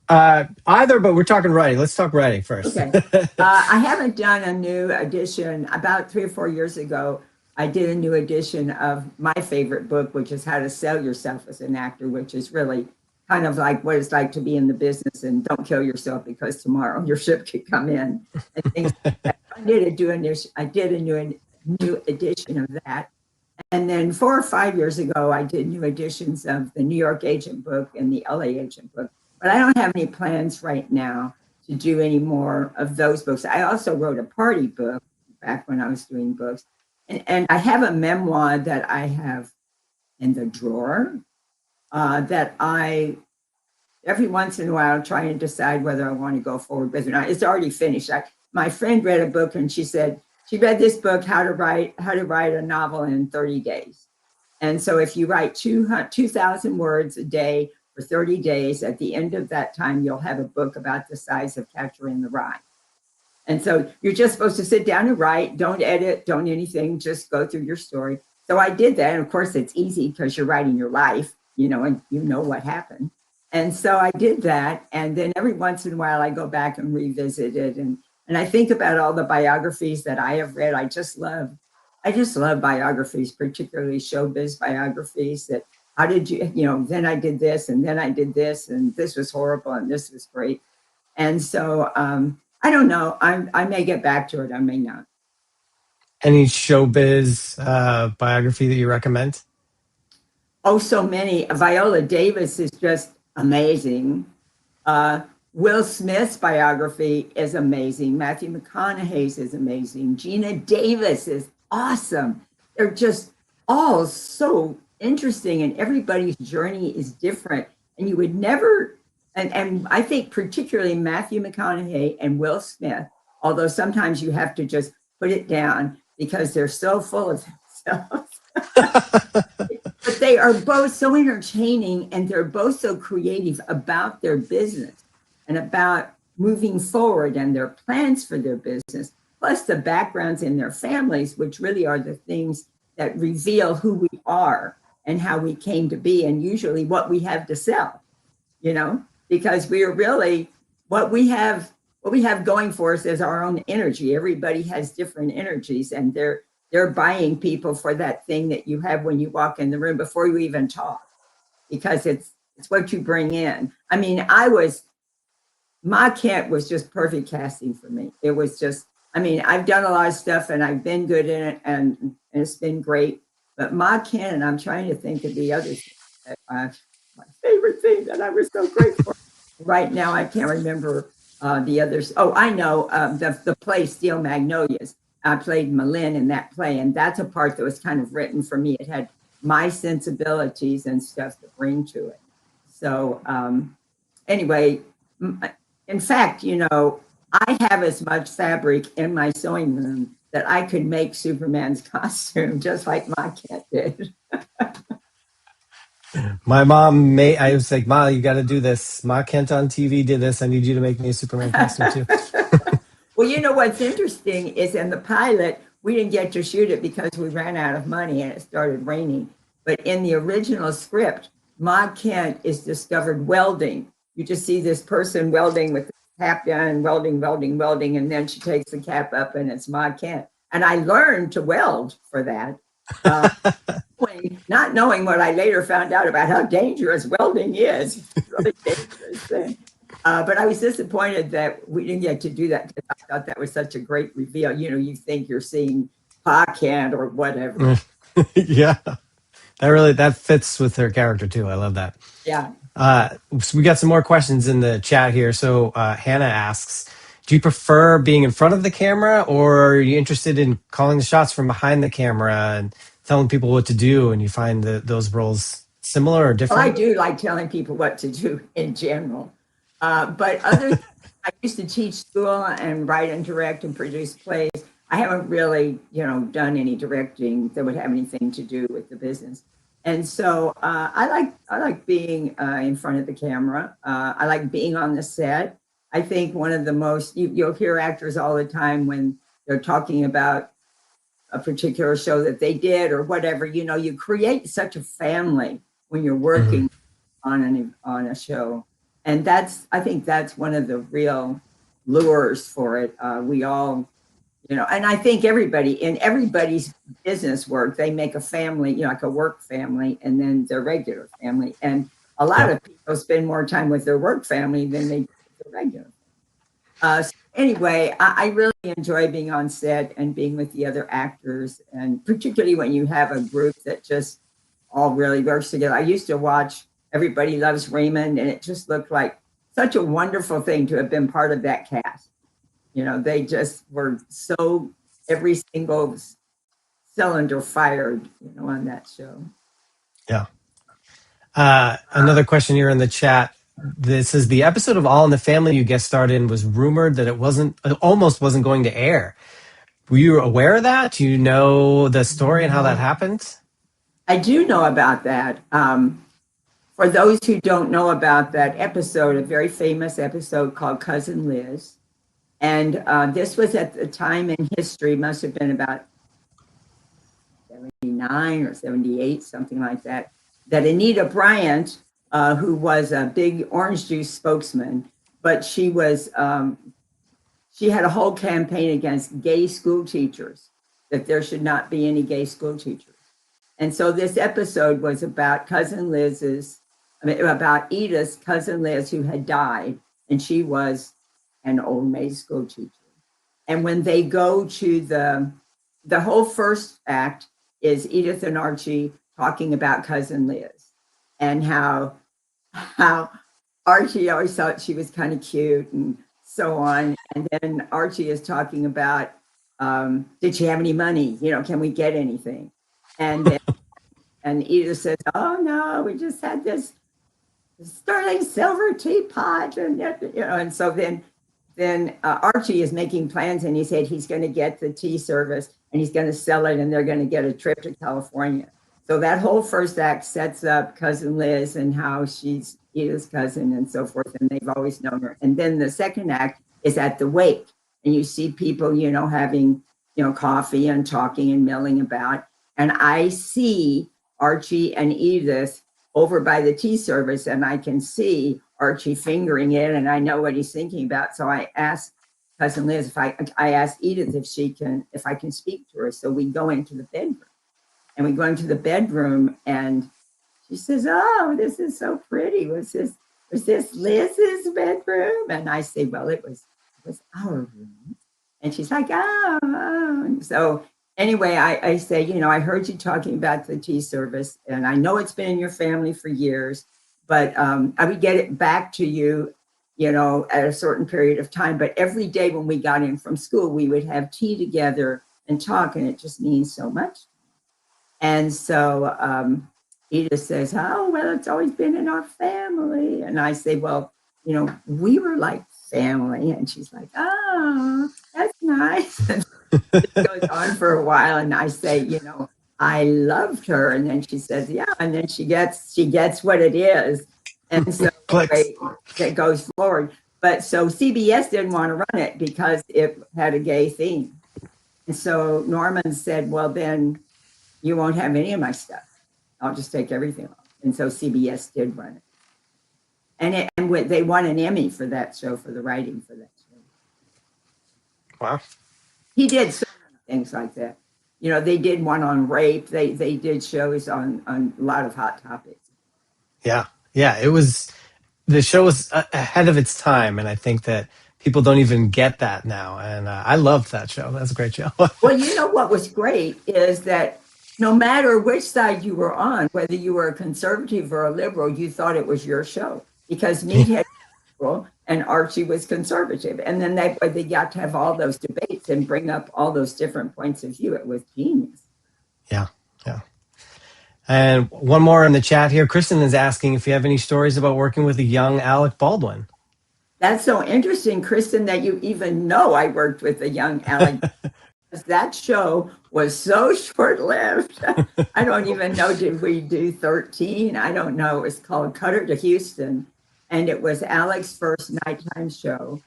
Either, but we're talking writing. Let's talk writing first. Okay. I haven't done a new edition. About 3 or 4 years ago, I did a new edition of my favorite book, which is How to Sell Yourself as an Actor, which is really kind of like what it's like to be in the business and don't kill yourself because tomorrow your ship could come in and things like that. I did a new edition of that. And then 4 or 5 years ago, I did new editions of the New York Agent book and the LA Agent book. But I don't have any plans right now to do any more of those books. I also wrote a party book back when I was doing books. And I have a memoir that I have in the drawer that I, every once in a while, try and decide whether I want to go forward with it or not. It's already finished. My friend read a book and she said, she read this book, How to Write a Novel in 30 Days. And so if you write 2,000 words a day for 30 days, at the end of that time, you'll have a book about the size of Catcher in the Rye. And so you're just supposed to sit down and write, don't edit, don't anything, just go through your story. So I did that. And of course, it's easy because you're writing your life, and you know what happened. And so I did that. And then every once in a while, I go back and revisit it. And I think about all the biographies that I have read. I just love biographies, particularly showbiz biographies that, how did you, then I did this and then I did this and this was horrible and this was great. And so I don't know. I may get back to it. I may not. Any showbiz biography that you recommend? Oh, so many. Viola Davis is just amazing. Will Smith's biography is amazing. Matthew McConaughey's is amazing. Gina Davis is awesome. They're just all so interesting, and everybody's journey is different. And you would never, and I think particularly Matthew McConaughey and Will Smith, although sometimes you have to just put it down because they're so full of themselves. But they are both so entertaining and they're both so creative about their business and about moving forward and their plans for their business, plus the backgrounds in their families, which really are the things that reveal who we are and how we came to be, and usually what we have to sell, because we are really what we have going for us is our own energy. Everybody has different energies, and they're buying people for that thing that you have when you walk in the room before you even talk, because it's what you bring in. I mean, Ma Kent was just perfect casting for me. It was just, I've done a lot of stuff and I've been good in it and it's been great. But Ma Kent, and I'm trying to think of the other thing, my favorite thing that I was so grateful for. Right now, I can't remember the others. Oh, I know the play Steel Magnolias. I played Malin in that play, and that's a part that was kind of written for me. It had my sensibilities and stuff to bring to it. So anyway, in fact, I have as much fabric in my sewing room that I could make Superman's costume just like Ma Kent did. My mom I was like, Ma, you got to do this. Ma Kent on TV did this. I need you to make me a Superman costume too. Well, what's interesting is in the pilot, we didn't get to shoot it because we ran out of money and it started raining. But in the original script, Ma Kent is discovered welding. You just see this person welding with the cap down and welding, and then she takes the cap up and it's Ma Kent. And I learned to weld for that, not knowing what I later found out about how dangerous welding is. It's a really dangerous thing. But I was disappointed that we didn't get to do that because I thought that was such a great reveal. You think you're seeing Pa Kent or whatever. Yeah, that fits with her character too. I love that. Yeah. So we got some more questions in the chat here. So Hannah asks, do you prefer being in front of the camera, or are you interested in calling the shots from behind the camera and telling people what to do, and you find those roles similar or Well, different? I do like telling people what to do in general. But other, I used to teach school and write and direct and produce plays. I haven't really, done any directing that would have anything to do with the business. And so I like being in front of the camera. I like being on the set. I think one of the most, you'll hear actors all the time when they're talking about a particular show that they did or whatever, you create such a family when you're working on a show. And I think that's one of the real lures for it. We all, and I think everybody's business work, they make a family, like a work family and then their regular family. And a lot of people spend more time with their work family than they do with their regular. So anyway, I really enjoy being on set and being with the other actors, and particularly when you have a group that just all really works together. I used to watch Everybody Loves Raymond, and it just looked like such a wonderful thing to have been part of that cast. They just were so, every single cylinder fired, on that show. Yeah. Another question here in the chat. This is the episode of All in the Family you guest starred in was rumored that it almost wasn't going to air. Were you aware of that? Do you know the story and how that happened? I do know about that. For those who don't know about that episode, a very famous episode called Cousin Liz. And this was at the time in history, must have been about 79 or 78, something like that, that Anita Bryant, who was a big orange juice spokesman, but she had a whole campaign against gay school teachers, that there should not be any gay school teachers. And so this episode was about about Edith's cousin Liz, who had died, and she was an old maid school teacher. And when they go to the whole first act is Edith and Archie talking about cousin Liz and how Archie always thought she was kind of cute and so on. And then Archie is talking about, did she have any money? Can we get anything? And Edith says, oh no, we just had this sterling silver teapot. And so then Archie is making plans, and he said he's going to get the tea service and he's going to sell it, and they're going to get a trip to California. So that whole first act sets up cousin Liz and how she's Edith's cousin and so forth, and they've always known her. And then the second act is at the wake, and you see people, having, coffee and talking and milling about. And I see Archie and Edith over by the tea service, and I can see Archie fingering it, and I know what he's thinking about. So I asked cousin Liz I asked Edith if I can speak to her. So we go into the bedroom, and she says, "Oh, this is so pretty. Was this Liz's bedroom?" And I say, "Well, it was our room." And she's like, "Oh." So anyway, I say, I heard you talking about the tea service, and I know it's been in your family for years, but I would get it back to you, at a certain period of time. But every day when we got in from school, we would have tea together and talk, and it just means so much. And so Edith says, "Oh, well, it's always been in our family." And I say, "Well, we were like family." And she's like, "Oh, that's nice." And it goes on for a while, and I say, I loved her. And then she says, "Yeah." And then she gets what it is. And so it goes forward. But so CBS didn't want to run it because it had a gay theme. And so Norman said, "Well, then you won't have any of my stuff. I'll just take everything off." And so CBS did run it. And they won an Emmy for that show, for the writing for that show. Wow. He did so many things like that. They did one on rape. They did shows on a lot of hot topics. Yeah. The show was ahead of its time, and I think that people don't even get that now. And I loved that show. That's a great show. Well, what was great is that no matter which side you were on, whether you were a conservative or a liberal, you thought it was your show, because Meathead liberal and Archie was conservative. And then they got to have all those debates and bring up all those different points of view. It was genius. Yeah. And one more in the chat here. Kristen is asking if you have any stories about working with a young Alec Baldwin. That's so interesting, Kristen, that you even know I worked with a young Alec. That show was so short-lived. I don't even know, did we do 13? I don't know. It was called Cutter to Houston, and it was Alec's first nighttime show.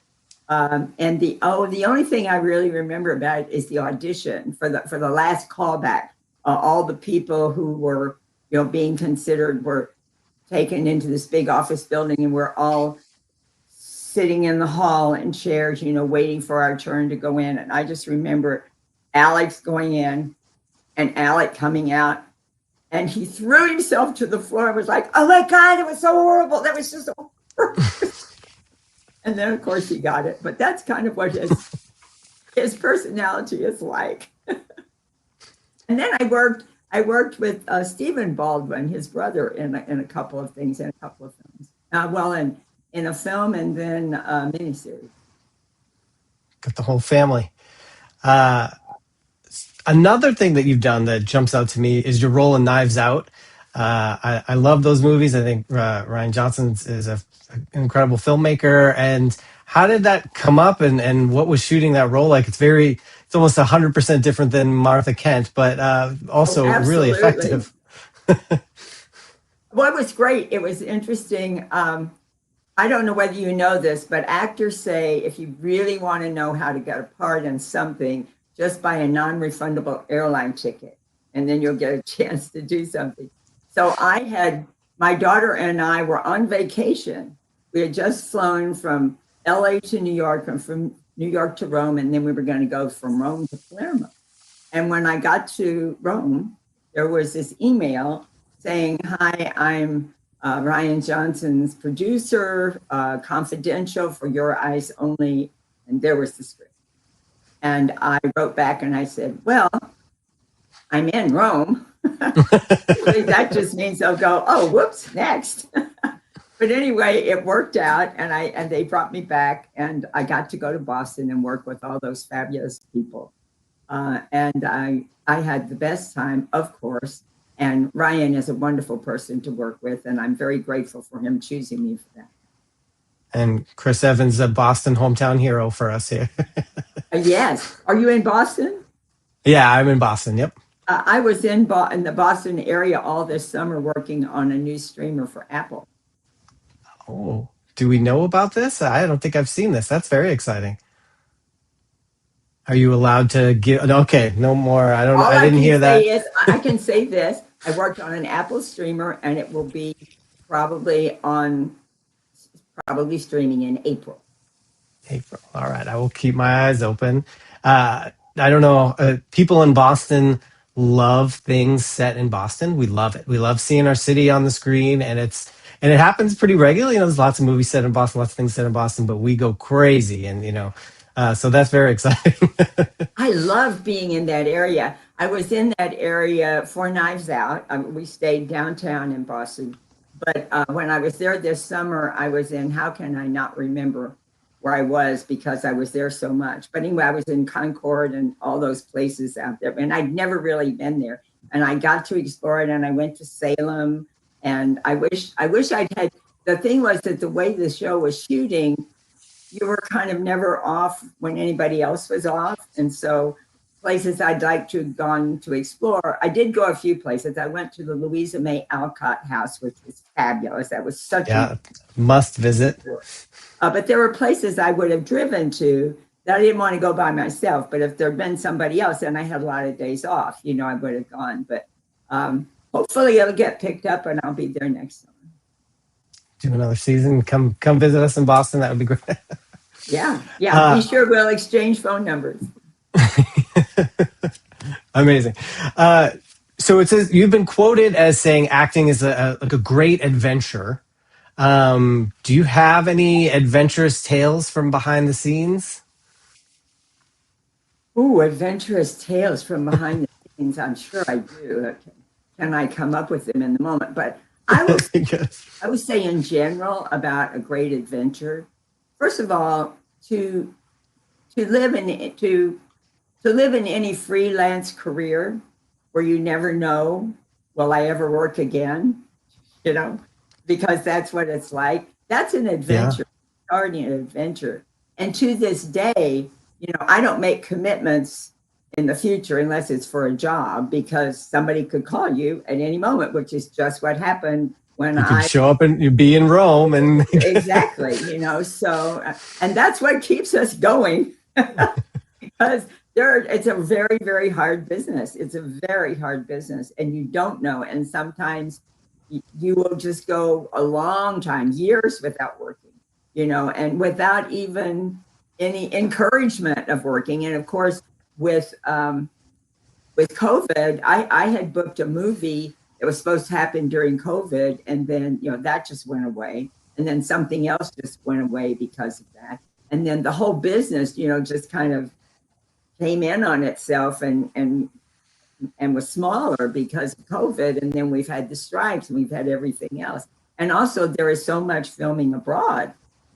And the only thing I really remember about it is the audition for the last callback. All the people who were being considered were taken into this big office building, and we're all sitting in the hall in chairs, waiting for our turn to go in. And I just remember Alex going in and Alec coming out, and he threw himself to the floor and was like, "Oh my God, it was so horrible. That was just so horrible." And then, of course, he got it. But that's kind of what his personality is like. And then I worked with Stephen Baldwin, his brother, in a couple of things, in a couple of films. In a film and then a miniseries. Got the whole family. Another thing that you've done that jumps out to me is your role in Knives Out. I love those movies. I think Ryan Johnson is an incredible filmmaker. And how did that come up, and what was shooting that role like? It's almost 100% different than Martha Kent, but also really effective. Well, it was great. It was interesting. I don't know whether you know this, but actors say if you really want to know how to get a part in something, just buy a non-refundable airline ticket, and then you'll get a chance to do something. So my daughter and I were on vacation. We had just flown from LA to New York and from New York to Rome, and then we were going to go from Rome to Palermo. And when I got to Rome, there was this email saying, "Hi, I'm Ryan Johnson's producer, confidential, for your eyes only." And there was the script. And I wrote back and I said, "Well, I'm in Rome." That just means they'll go, "Oh, whoops, next." But anyway, it worked out, and they brought me back, and I got to go to Boston and work with all those fabulous people. And I had the best time, of course. And Ryan is a wonderful person to work with, and I'm very grateful for him choosing me for that. And Chris Evans, a Boston hometown hero for us here. Yes. Are you in Boston? Yeah, I'm in Boston. Yep. I was in the Boston area all this summer working on a new streamer for Apple. Oh, do we know about this? I don't think I've seen this. That's very exciting. Are you allowed to give? Okay, no more. I didn't hear that. I can say this. I worked on an Apple streamer, and it will be probably streaming in April. April. All right. I will keep my eyes open. I don't know. People in Boston love things set in Boston. We love it. We love seeing our city on the screen, and it happens pretty regularly. There's lots of movies set in Boston, lots of things set in Boston, but we go crazy, and so that's very exciting. I love being in that area. I was in that area for Knives Out. We stayed downtown in Boston. But when I was there this summer, I was in, how can I not remember where I was, because I was there so much. But anyway, I was in Concord and all those places out there. And I'd never really been there. And I got to explore it, and I went to Salem. And I wish I'd had, the thing was that the way the show was shooting, you were kind of never off when anybody else was off. And so places I'd like to have gone to explore, I did go a few places. I went to the Louisa May Alcott house, which was fabulous. That was such a must visit. But there were places I would have driven to that I didn't want to go by myself. But if there'd been somebody else and I had a lot of days off, I would have gone. But hopefully it'll get picked up and I'll be there next summer. Do another season. Come visit us in Boston. That would be great. Yeah. Be sure we'll exchange phone numbers. Amazing. So it says you've been quoted as saying acting is a great adventure. Do you have any adventurous tales from behind the scenes? Ooh, adventurous tales from behind the scenes. I'm sure I do. Okay. Can I come up with them in the moment? But I would say in general about a great adventure. First of all, to live in any freelance career where you never know will I ever work again? You know, because that's what it's like. That's an adventure, starting an adventure. And to this day, you know, I don't make commitments in the future unless it's for a job, because somebody could call you at any moment, which is just what happened when You could show up and you'd be in Rome and exactly, you know, so and that's what keeps us going. Because it's a very, very hard business. It's a very hard business, and you don't know. And sometimes you will just go a long time, years without working, you know, and without even any encouragement of working. And of course, with COVID, I had booked a movie that was supposed to happen during COVID, and then, you know, that just went away. And then something else just went away because of that. And then the whole business, you know, just kind of came in on itself and was smaller because of COVID. And then we've had the strikes and we've had everything else. And also there is so much filming abroad,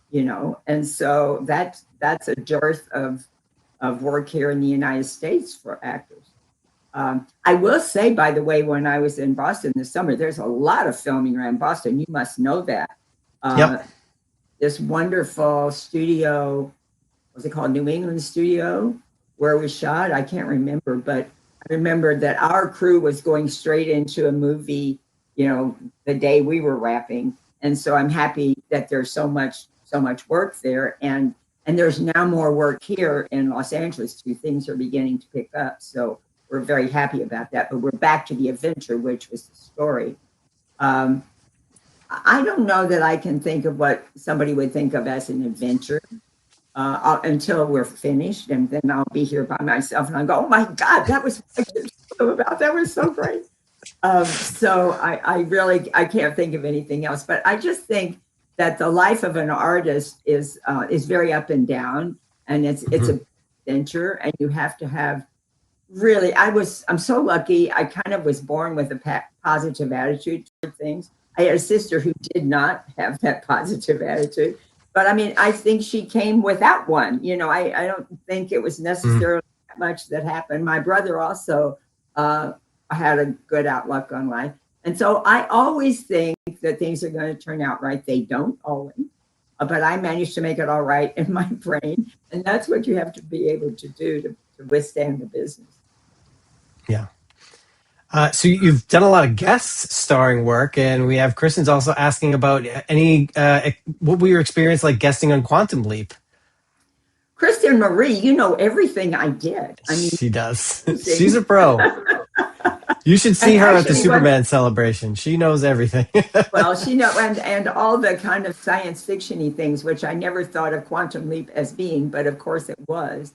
you know, and so that's a dearth of work here in the United States for actors. I will say, by the way, when I was in Boston this summer, there's a lot of filming around Boston. You must know that. This wonderful studio, what's it called? New England Studio, where we shot. I can't remember, but I remember that our crew was going straight into a movie, you know, the day we were wrapping. And so I'm happy that there's so much work there. And there's now more work here in Los Angeles too. Things are beginning to pick up. So we're very happy about that. But we're back to the adventure, which was the story. I don't know that I can think of what somebody would think of as an adventure until we're finished, and then I'll be here by myself, and I'll go, "Oh my God, that was what I could talk about. That was so great." So I can't think of anything else. But I just think that the life of an artist is very up and down, and it's a adventure, and you have to have really. I'm so lucky. I kind of was born with a positive attitude toward things. I had a sister who did not have that positive attitude, but I mean, I think she came without one. You know, I don't think it was necessarily that much that happened. My brother also had a good outlook on life. And so I always think that things are going to turn out right. They don't always, but I managed to make it all right in my brain. And that's what you have to be able to do to withstand the business. Yeah. So you've done a lot of guest starring work, and we have Kristen's also asking about what were your experience like guesting on Quantum Leap? Kristen Marie, you know everything I did. I mean, she does. She's a pro. You should see her at the Superman celebration. She knows everything. Well, she knows, and all the kind of science fiction-y things, which I never thought of Quantum Leap as being, but of course it was.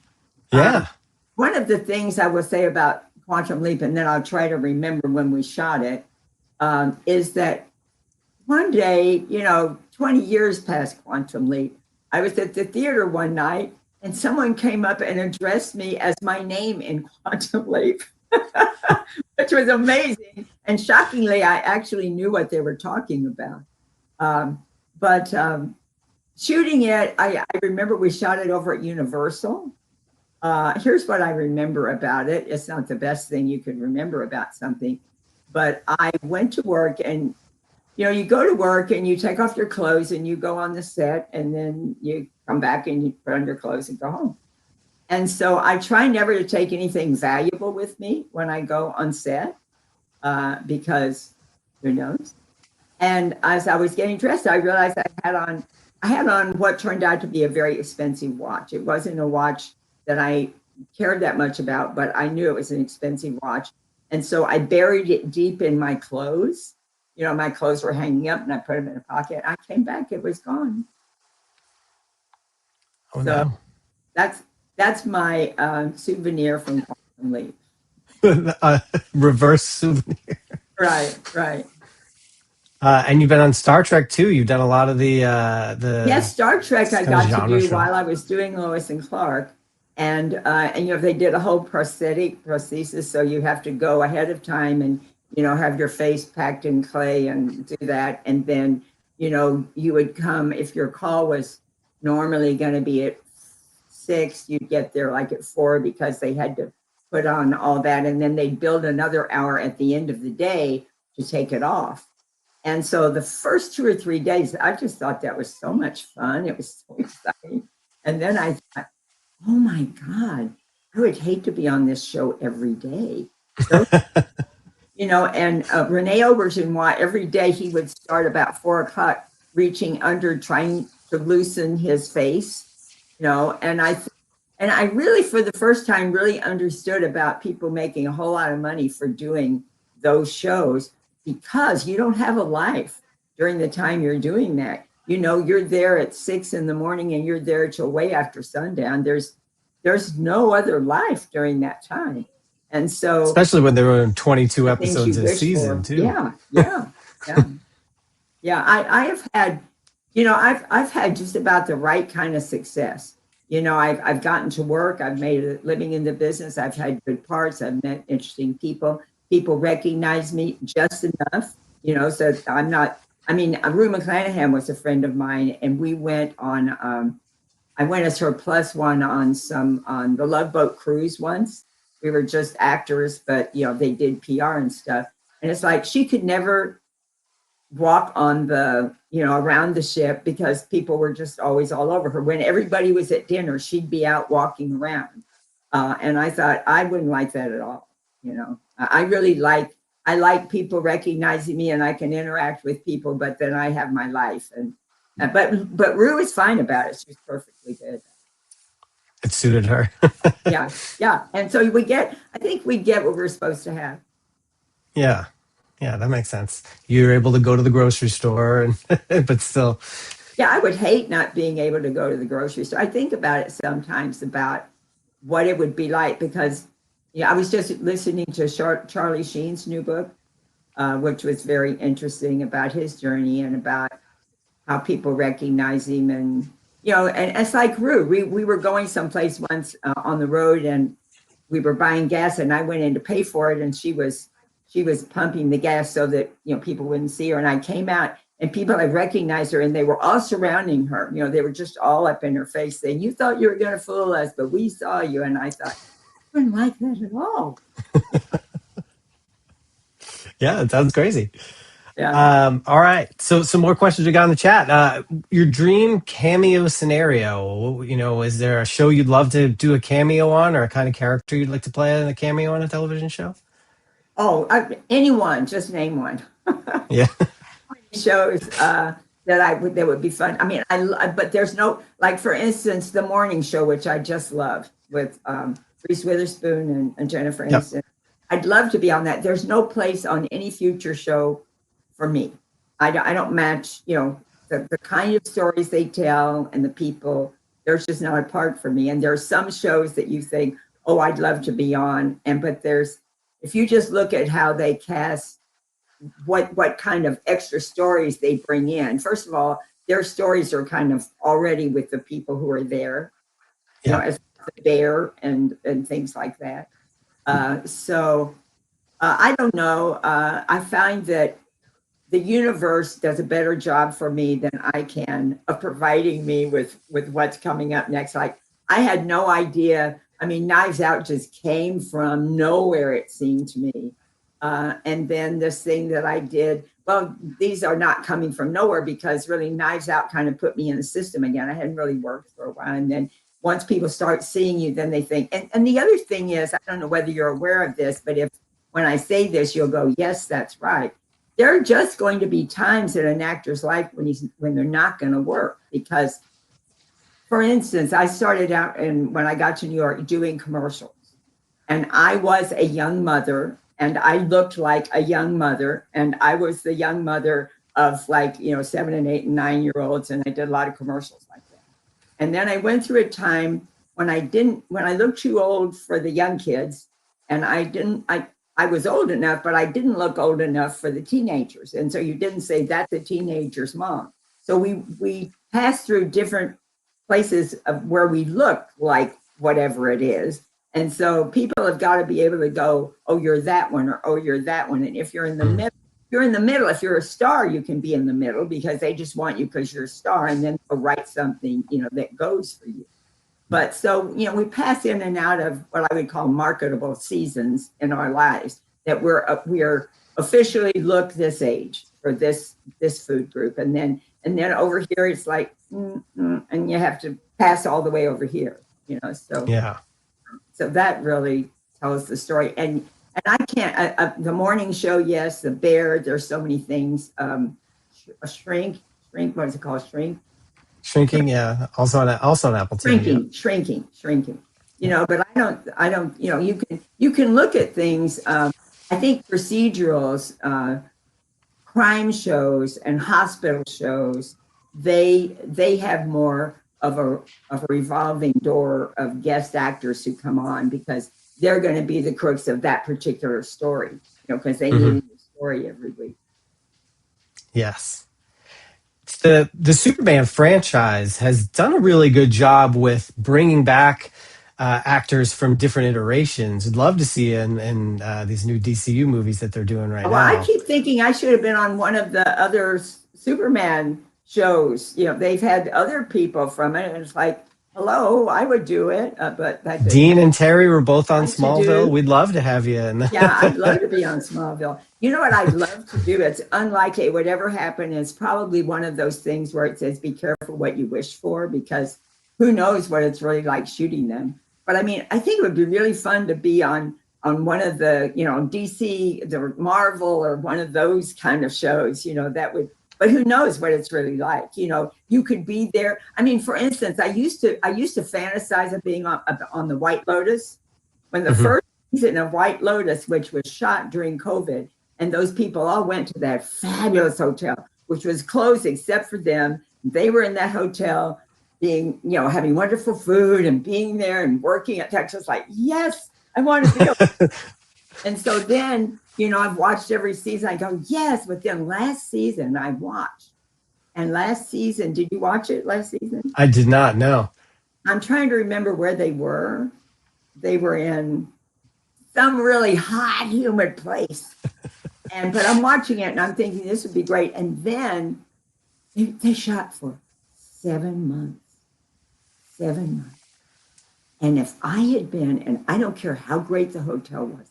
Yeah. One of the things I will say about Quantum Leap, and then I'll try to remember when we shot it, is that one day, you know, 20 years past Quantum Leap, I was at the theater one night and someone came up and addressed me as my name in Quantum Leap, which was amazing. And shockingly, I actually knew what they were talking about. But shooting it, I remember we shot it over at Universal. Here's what I remember about it. It's not the best thing you can remember about something, but I went to work, and you know, you go to work and you take off your clothes and you go on the set, and then you come back and you put on your clothes and go home. And so I try never to take anything valuable with me when I go on set, because who knows? And as I was getting dressed, I realized I had on what turned out to be a very expensive watch. It wasn't a watch that I cared that much about, but I knew it was an expensive watch. And so I buried it deep in my clothes. You know, my clothes were hanging up and I put them in a pocket. I came back, it was gone. Oh, so no. that's my souvenir from Quantum Leap. Reverse souvenir. Right. And you've been on Star Trek too. You've done a lot of the yes, Star Trek I got to do show. while I was doing Lois and Clark. And you know, they did a whole prosthesis, so you have to go ahead of time and, you know, have your face packed in clay and do that. And then, you know, you would come, if your call was normally going to be at 6, you'd get there like at 4 because they had to put on all that. And then they'd build another hour at the end of the day to take it off. And so the first 2 or 3 days, I just thought that was so much fun. It was so exciting. And then I thought, oh my God, I would hate to be on this show every day. So, and Renee Auberjonois, every day he would start about 4 o'clock reaching under, trying to loosen his face, and I really, for the first time, really understood about people making a whole lot of money for doing those shows, because you don't have a life during the time you're doing that. You're there at 6 in the morning and you're there till way after sundown. There's no other life during that time. And so, especially when there were 22 the things episodes you a wish season for. too. Yeah. I have had, I've had just about the right kind of success. I've gotten to work. I've made a living in the business. I've had good parts. I've met interesting people. People recognize me just enough, so I'm not. Rue McClanahan was a friend of mine, and we went on. I went as her plus one on the Love Boat cruise once. We were just actors, but they did PR and stuff. And it's like she could never walk on the, around the ship because people were just always all over her. When everybody was at dinner, she'd be out walking around. And I thought I wouldn't like that at all. I like people recognizing me and I can interact with people, but then I have my life. But Rue is fine about it. She's perfectly good. It suited her. Yeah. And so I think we get what we're supposed to have. Yeah, that makes sense. You're able to go to the grocery store, but still. Yeah, I would hate not being able to go to the grocery store. I think about it sometimes about what it would be like, because I was just listening to Charlie Sheen's new book, which was very interesting about his journey and about how people recognize him. And, and it's like Rue, we were going someplace once on the road and we were buying gas and I went in to pay for it and she was pumping the gas so that, people wouldn't see her. And I came out and people had recognized her and they were all surrounding her. They were just all up in her face saying, you thought you were going to fool us, but we saw you. And I thought, I wouldn't like that at all. Yeah, it sounds crazy. Yeah. All right. So some more questions we got in the chat. Your dream cameo scenario, is there a show you'd love to do a cameo on, or a kind of character you'd like to play in a cameo on a television show? Oh, anyone, just name one. Yeah. Shows that would be fun. But there's no, like, for instance, the morning show, which I just love with Reese Witherspoon and Jennifer Aniston. Yep. I'd love to be on that. There's no place on any future show for me. I don't match, the kind of stories they tell and the people. There's just not a part for me. And there are some shows that you think, oh, I'd love to be on. But if you just look at how they cast, what kind of extra stories they bring in. First of all, their stories are kind of already with the people who are there, as the bear and things like that. So I don't know. I find that the universe does a better job for me than I can of providing me with what's coming up next. Like, I had no idea. Knives Out just came from nowhere, it seemed to me. And then this thing that I did, well, these are not coming from nowhere, because really Knives Out kind of put me in the system again. I hadn't really worked for a while. And then once people start seeing you, then they think, and the other thing is, I don't know whether you're aware of this, but when I say this, you'll go, yes, that's right. There are just going to be times in an actor's life when they're not going to work, because, for instance, I started out when I got to New York doing commercials, and I was a young mother. And I looked like a young mother, and I was the young mother of 7 and 8 and 9-year-olds. And I did a lot of commercials like that. And then I went through a time when I looked too old for the young kids, and I was old enough, but I didn't look old enough for the teenagers. And so you didn't say that's a teenager's mom. So we passed through different places of where we look like whatever it is. And so people have got to be able to go, oh, you're that one, or oh, you're that one. And if you're in the middle, if you're a star, you can be in the middle because they just want you because you're a star, and then they'll write something, that goes for you. But so, we pass in and out of what I would call marketable seasons in our lives, that we're officially look this age for this food group, and then over here it's like, and you have to pass all the way over here, you know. So Yeah. so that really tells the story. And I can't, the morning show, yes, the bear, there's so many things. A shrink, what is it called? Shrinking, yeah. Also on Apple TV. Shrinking. You know, but I don't, you know, you can look at things. I think procedurals, crime shows and hospital shows, they have more of a revolving door of guest actors who come on because they're going to be the crooks of that particular story, you know, because they need a new story every week. Yes. The Superman franchise has done a really good job with bringing back actors from different iterations. I'd love to see in these new DCU movies that they're doing right Well, now. I keep thinking I should have been on one of the other Superman shows. You know, they've had other people from it, and it's like, hello, I would do it, but that Dean and Terry were both on Like to Smallville. do. We'd love to have you in. Yeah, I'd love to be on Smallville. You know what I'd love to do? It's unlikely it would ever happen. It's probably one of those things where it says, be careful what you wish for, because who knows what it's really like shooting them. But I mean, I think it would be really fun to be on one of the, you know, DC, the Marvel, or one of those kind of shows, you know, that would, but who knows what it's really like? You know, you could be there. I mean, for instance, I used to fantasize of being on the White Lotus when the first season of White Lotus, which was shot during COVID, and those people all went to that fabulous hotel, which was closed except for them. They were in that hotel being, you know, having wonderful food and being there and working at Texas. Like, yes, I want to be able. And so then, you know, I've watched every season. I go, yes, but then last season I watched. And last season, did you watch it last season? I did not know. I'm trying to remember where they were. They were in some really hot, humid place. But I'm watching it and I'm thinking this would be great. And then they shot for 7 months. 7 months. And if I had been, and I don't care how great the hotel was,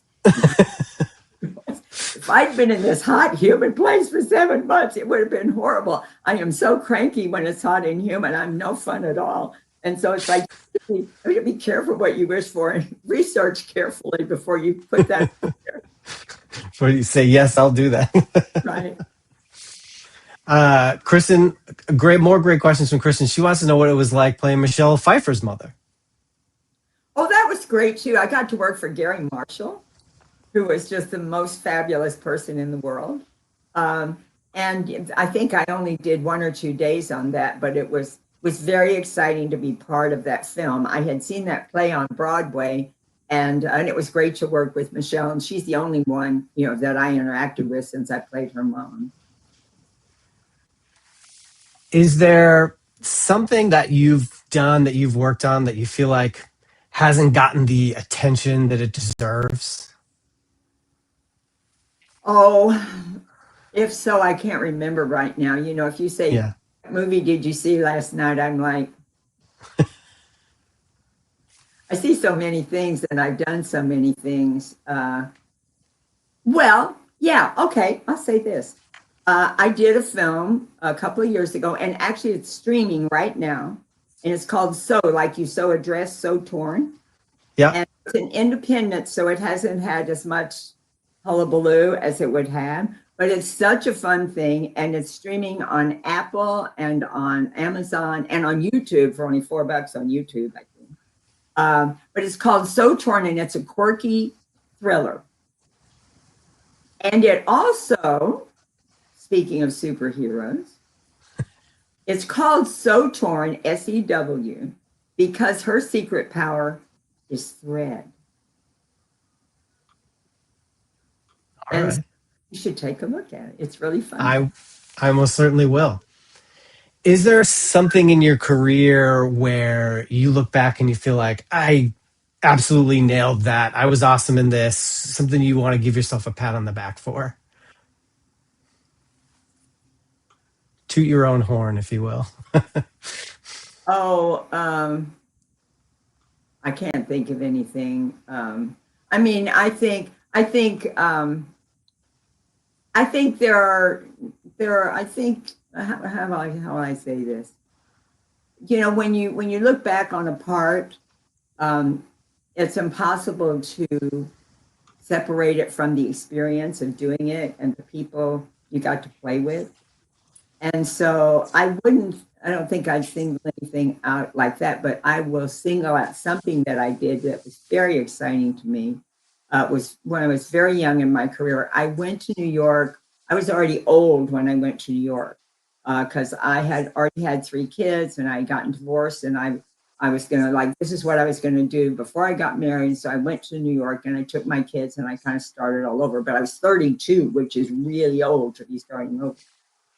if I'd been in this hot, humid place for 7 months, it would have been horrible. I am so cranky when it's hot and humid. I'm no fun at all. And so it's like, you have to be careful what you wish for and research carefully before you put that out there. Before you say, yes, I'll do that. Right. Kristen, more great questions from Kristen. She wants to know what it was like playing Michelle Pfeiffer's mother. Oh, that was great too. I got to work for Gary Marshall, who was just the most fabulous person in the world. And I think I only did 1 or 2 days on that, but it was very exciting to be part of that film. I had seen that play on Broadway, and it was great to work with Michelle. And she's the only one, you know, that I interacted with since I played her mom. Is there something that you've done, that you've worked on, that you feel like hasn't gotten the attention that it deserves? Oh, if so, I can't remember right now. You know, if you say, Yeah. what movie did you see last night? I'm like, I see so many things and I've done so many things. Well, yeah, okay, I'll say this. I did a film a couple of years ago, and actually it's streaming right now. And it's called So, like you sew a dress, So Torn. Yeah. And it's an independent, so it hasn't had as much hullabaloo as it would have. But it's such a fun thing, and it's streaming on Apple and on Amazon and on YouTube for only $4 on YouTube, I think. But it's called So Torn, and it's a quirky thriller. And it also, speaking of superheroes, it's called So Torn, SEW, because her secret power is thread. All And right. you should take a look at it. It's really fun. I most certainly will. Is there something in your career where you look back and you feel like, I absolutely nailed that, I was awesome in this, something you want to give yourself a pat on the back for? Toot your own horn, if you will. I can't think of anything. I mean, I think I think there are, I think, how will I say this? You know, when you look back on a part, it's impossible to separate it from the experience of doing it and the people you got to play with. And so I don't think I'd single anything out like that, but I will single out something that I did that was very exciting to me. Was when I was very young in my career. I went to New York. I was already old when I went to New York because I had already had 3 kids and I had gotten divorced, and I was going to, like, this is what I was going to do before I got married. So I went to New York and I took my kids and I kind of started all over. But I was 32, which is really old to be starting over.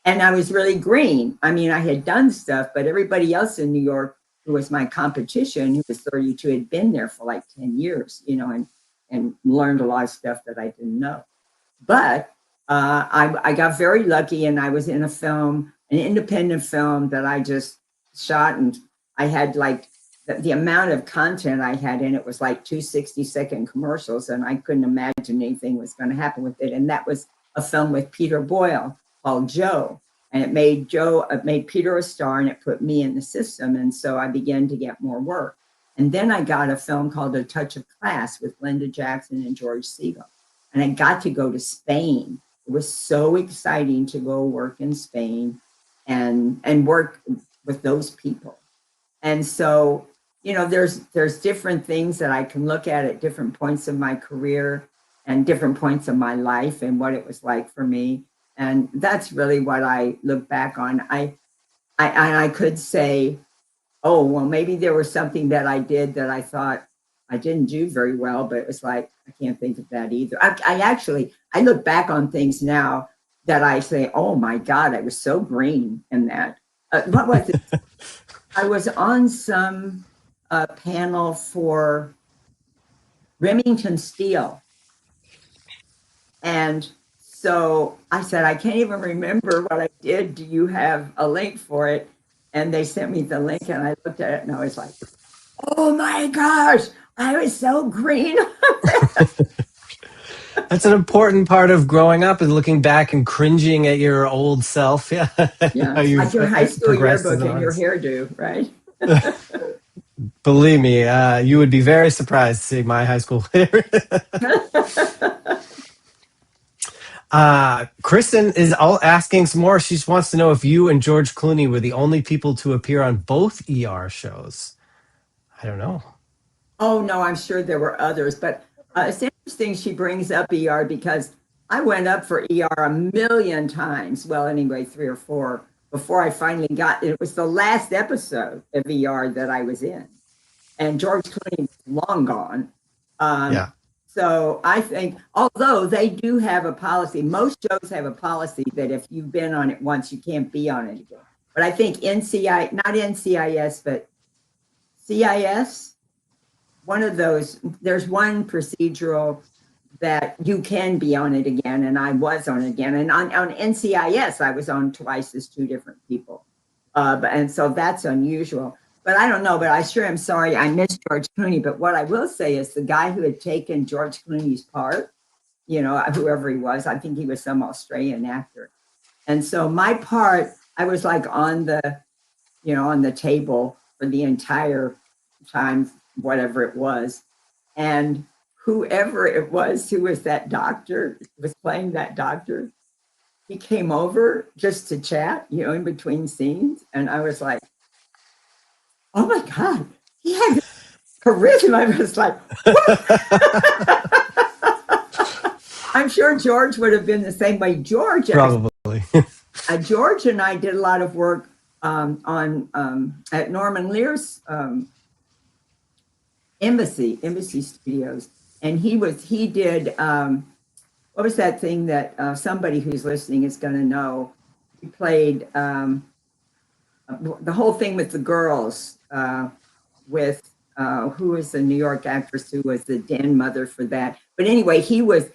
And I was really green. I mean, I had done stuff, but everybody else in New York who was my competition, who was 32, had been there for like 10 years, you know, and learned a lot of stuff that I didn't know. But I got very lucky, and I was in a film, an independent film that I just shot, and I had like the amount of content I had in it was like 2 60-second commercials, and I couldn't imagine anything was going to happen with it. And that was a film with Peter Boyle called Joe. And it made Peter a star, and it put me in the system. And so I began to get more work. And then I got a film called A Touch of Class with Linda Jackson and George Segal. And I got to go to Spain. It was so exciting to go work in Spain and work with those people. And so, you know, there's different things that I can look at different points of my career and different points of my life and what it was like for me. And that's really what I look back on. I could say, oh, well, maybe there was something that I did that I thought I didn't do very well, but it was like, I can't think of that either. I look back on things now that I say, oh my God, I was so green in that. What was it? I was on some panel for Remington Steel. And so I said, I can't even remember what I did. Do you have a link for it? And they sent me the link, and I looked at it and I was like, oh my gosh, I was so green. That's an important part of growing up, is looking back and cringing at your old self. Yeah. Yeah, How you've like your high school progressed as yearbook an and your artist. hairdo, right? Believe me, you would be very surprised to see my high school. Kristen is asking some more. She wants to know if you and George Clooney were the only people to appear on both ER shows. I don't know. Oh, no, I'm sure there were others, but it's interesting she brings up ER because I went up for ER a million times. Well, anyway, 3 or 4 before I finally got it. It was the last episode of ER that I was in, and George Clooney was long gone. Yeah. So I think, although they do have a policy, most shows have a policy that if you've been on it once, you can't be on it again. But I think not NCIS, but CIS, one of those, there's one procedural that you can be on it again, and I was on it again. And on NCIS, I was on twice as 2 different people. And so that's unusual. But I don't know, but I sure am sorry I missed George Clooney. But what I will say is the guy who had taken George Clooney's part, you know, whoever he was, I think he was some Australian actor. And so my part, I was like on the table for the entire time, whatever it was. And whoever it was who was that doctor, was playing that doctor, he came over just to chat, you know, in between scenes. And I was like, oh my God, he had charisma. I was like, I'm sure George would have been the same way. George, probably. George and I did a lot of work at Norman Lear's Embassy Studios, and he did what was that thing that somebody who's listening is going to know? He played the whole thing with the girls with who was the New York actress who was the den mother for that. But anyway, he was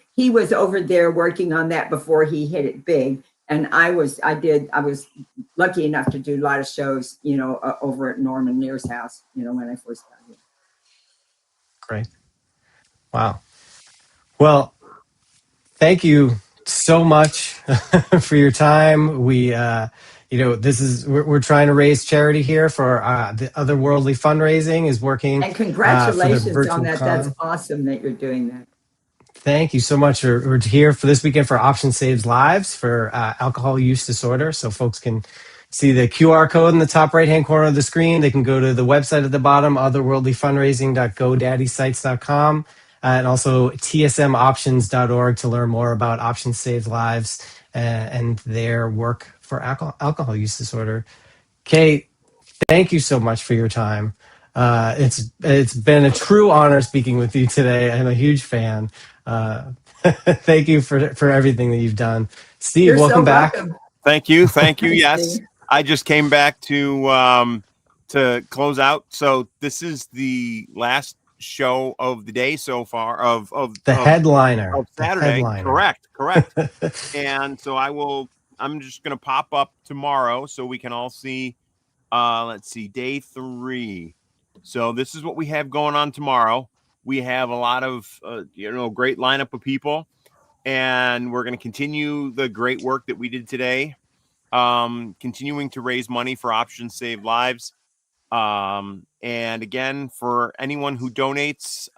over there working on that before he hit it big. And I was lucky enough to do a lot of shows, you know, over at Norman Lear's house, you know, when I first got here. Great. Wow. Well, thank you so much for your time. We, we're trying to raise charity here for the Otherworldly Fundraising is working And for the congratulations on virtual that. con. That's awesome that you're doing that. Thank you so much. We're here for this weekend for Option Saves Lives for alcohol use disorder. So folks can see the QR code in the top right-hand corner of the screen. They can go to the website at the bottom, otherworldlyfundraising.godaddysite.com, and also tsmoptions.org to learn more about Option Saves Lives and their work for alcohol use disorder. Kate, thank you so much for your time. It's been a true honor speaking with you today. I'm a huge fan. Thank you for everything that you've done. Steve, You're welcome so back. welcome. Thank you. Thank you. Thanks, Yes. Steve. I just came back to close out. So this is the last show of the day so far of The headliner. Saturday. Correct. And so I'm just going to pop up tomorrow so we can all see, let's see, day 3. So this is what we have going on tomorrow. We have a lot of, great lineup of people, and we're going to continue the great work that we did today. Continuing to raise money for Options Save Lives. And again, for anyone who donates,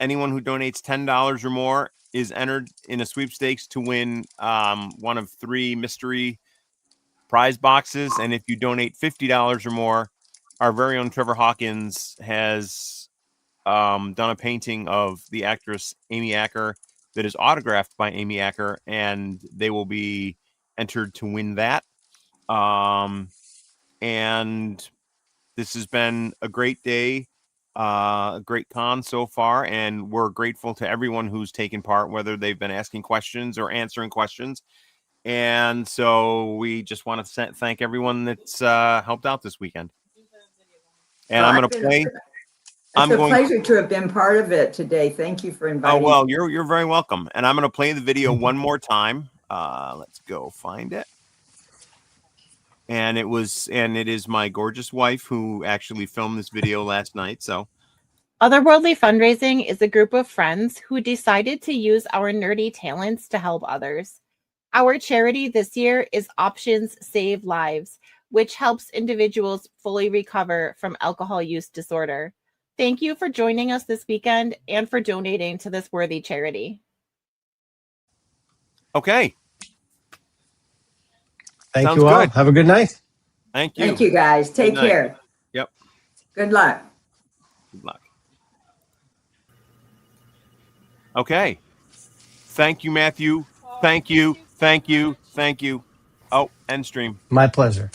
anyone who donates $10 or more is entered in a sweepstakes to win one of 3 mystery prize boxes. And if you donate $50 or more, our very own Trevor Hawkins has done a painting of the actress Amy Acker that is autographed by Amy Acker, and they will be entered to win that. And this has been a great day, a great con so far, and we're grateful to everyone who's taken part, whether they've been asking questions or answering questions. And so we just want to thank everyone that's helped out this weekend. And I'm going to play. It's a pleasure to have been part of it today. Thank you for inviting me. Oh, well, you're very welcome. And I'm going to play the video one more time. Let's go find it. And it is my gorgeous wife who actually filmed this video last night. So Otherworldly Fundraising is a group of friends who decided to use our nerdy talents to help others. Our charity this year is Options Save Lives, which helps individuals fully recover from alcohol use disorder. Thank you for joining us this weekend and for donating to this worthy charity. Okay. Thank you all. Have a good night. Thank you. Thank you, guys. Take care. Yep. Good luck. Good luck. Okay. Thank you, Matthew. Thank you. Oh, end stream. My pleasure.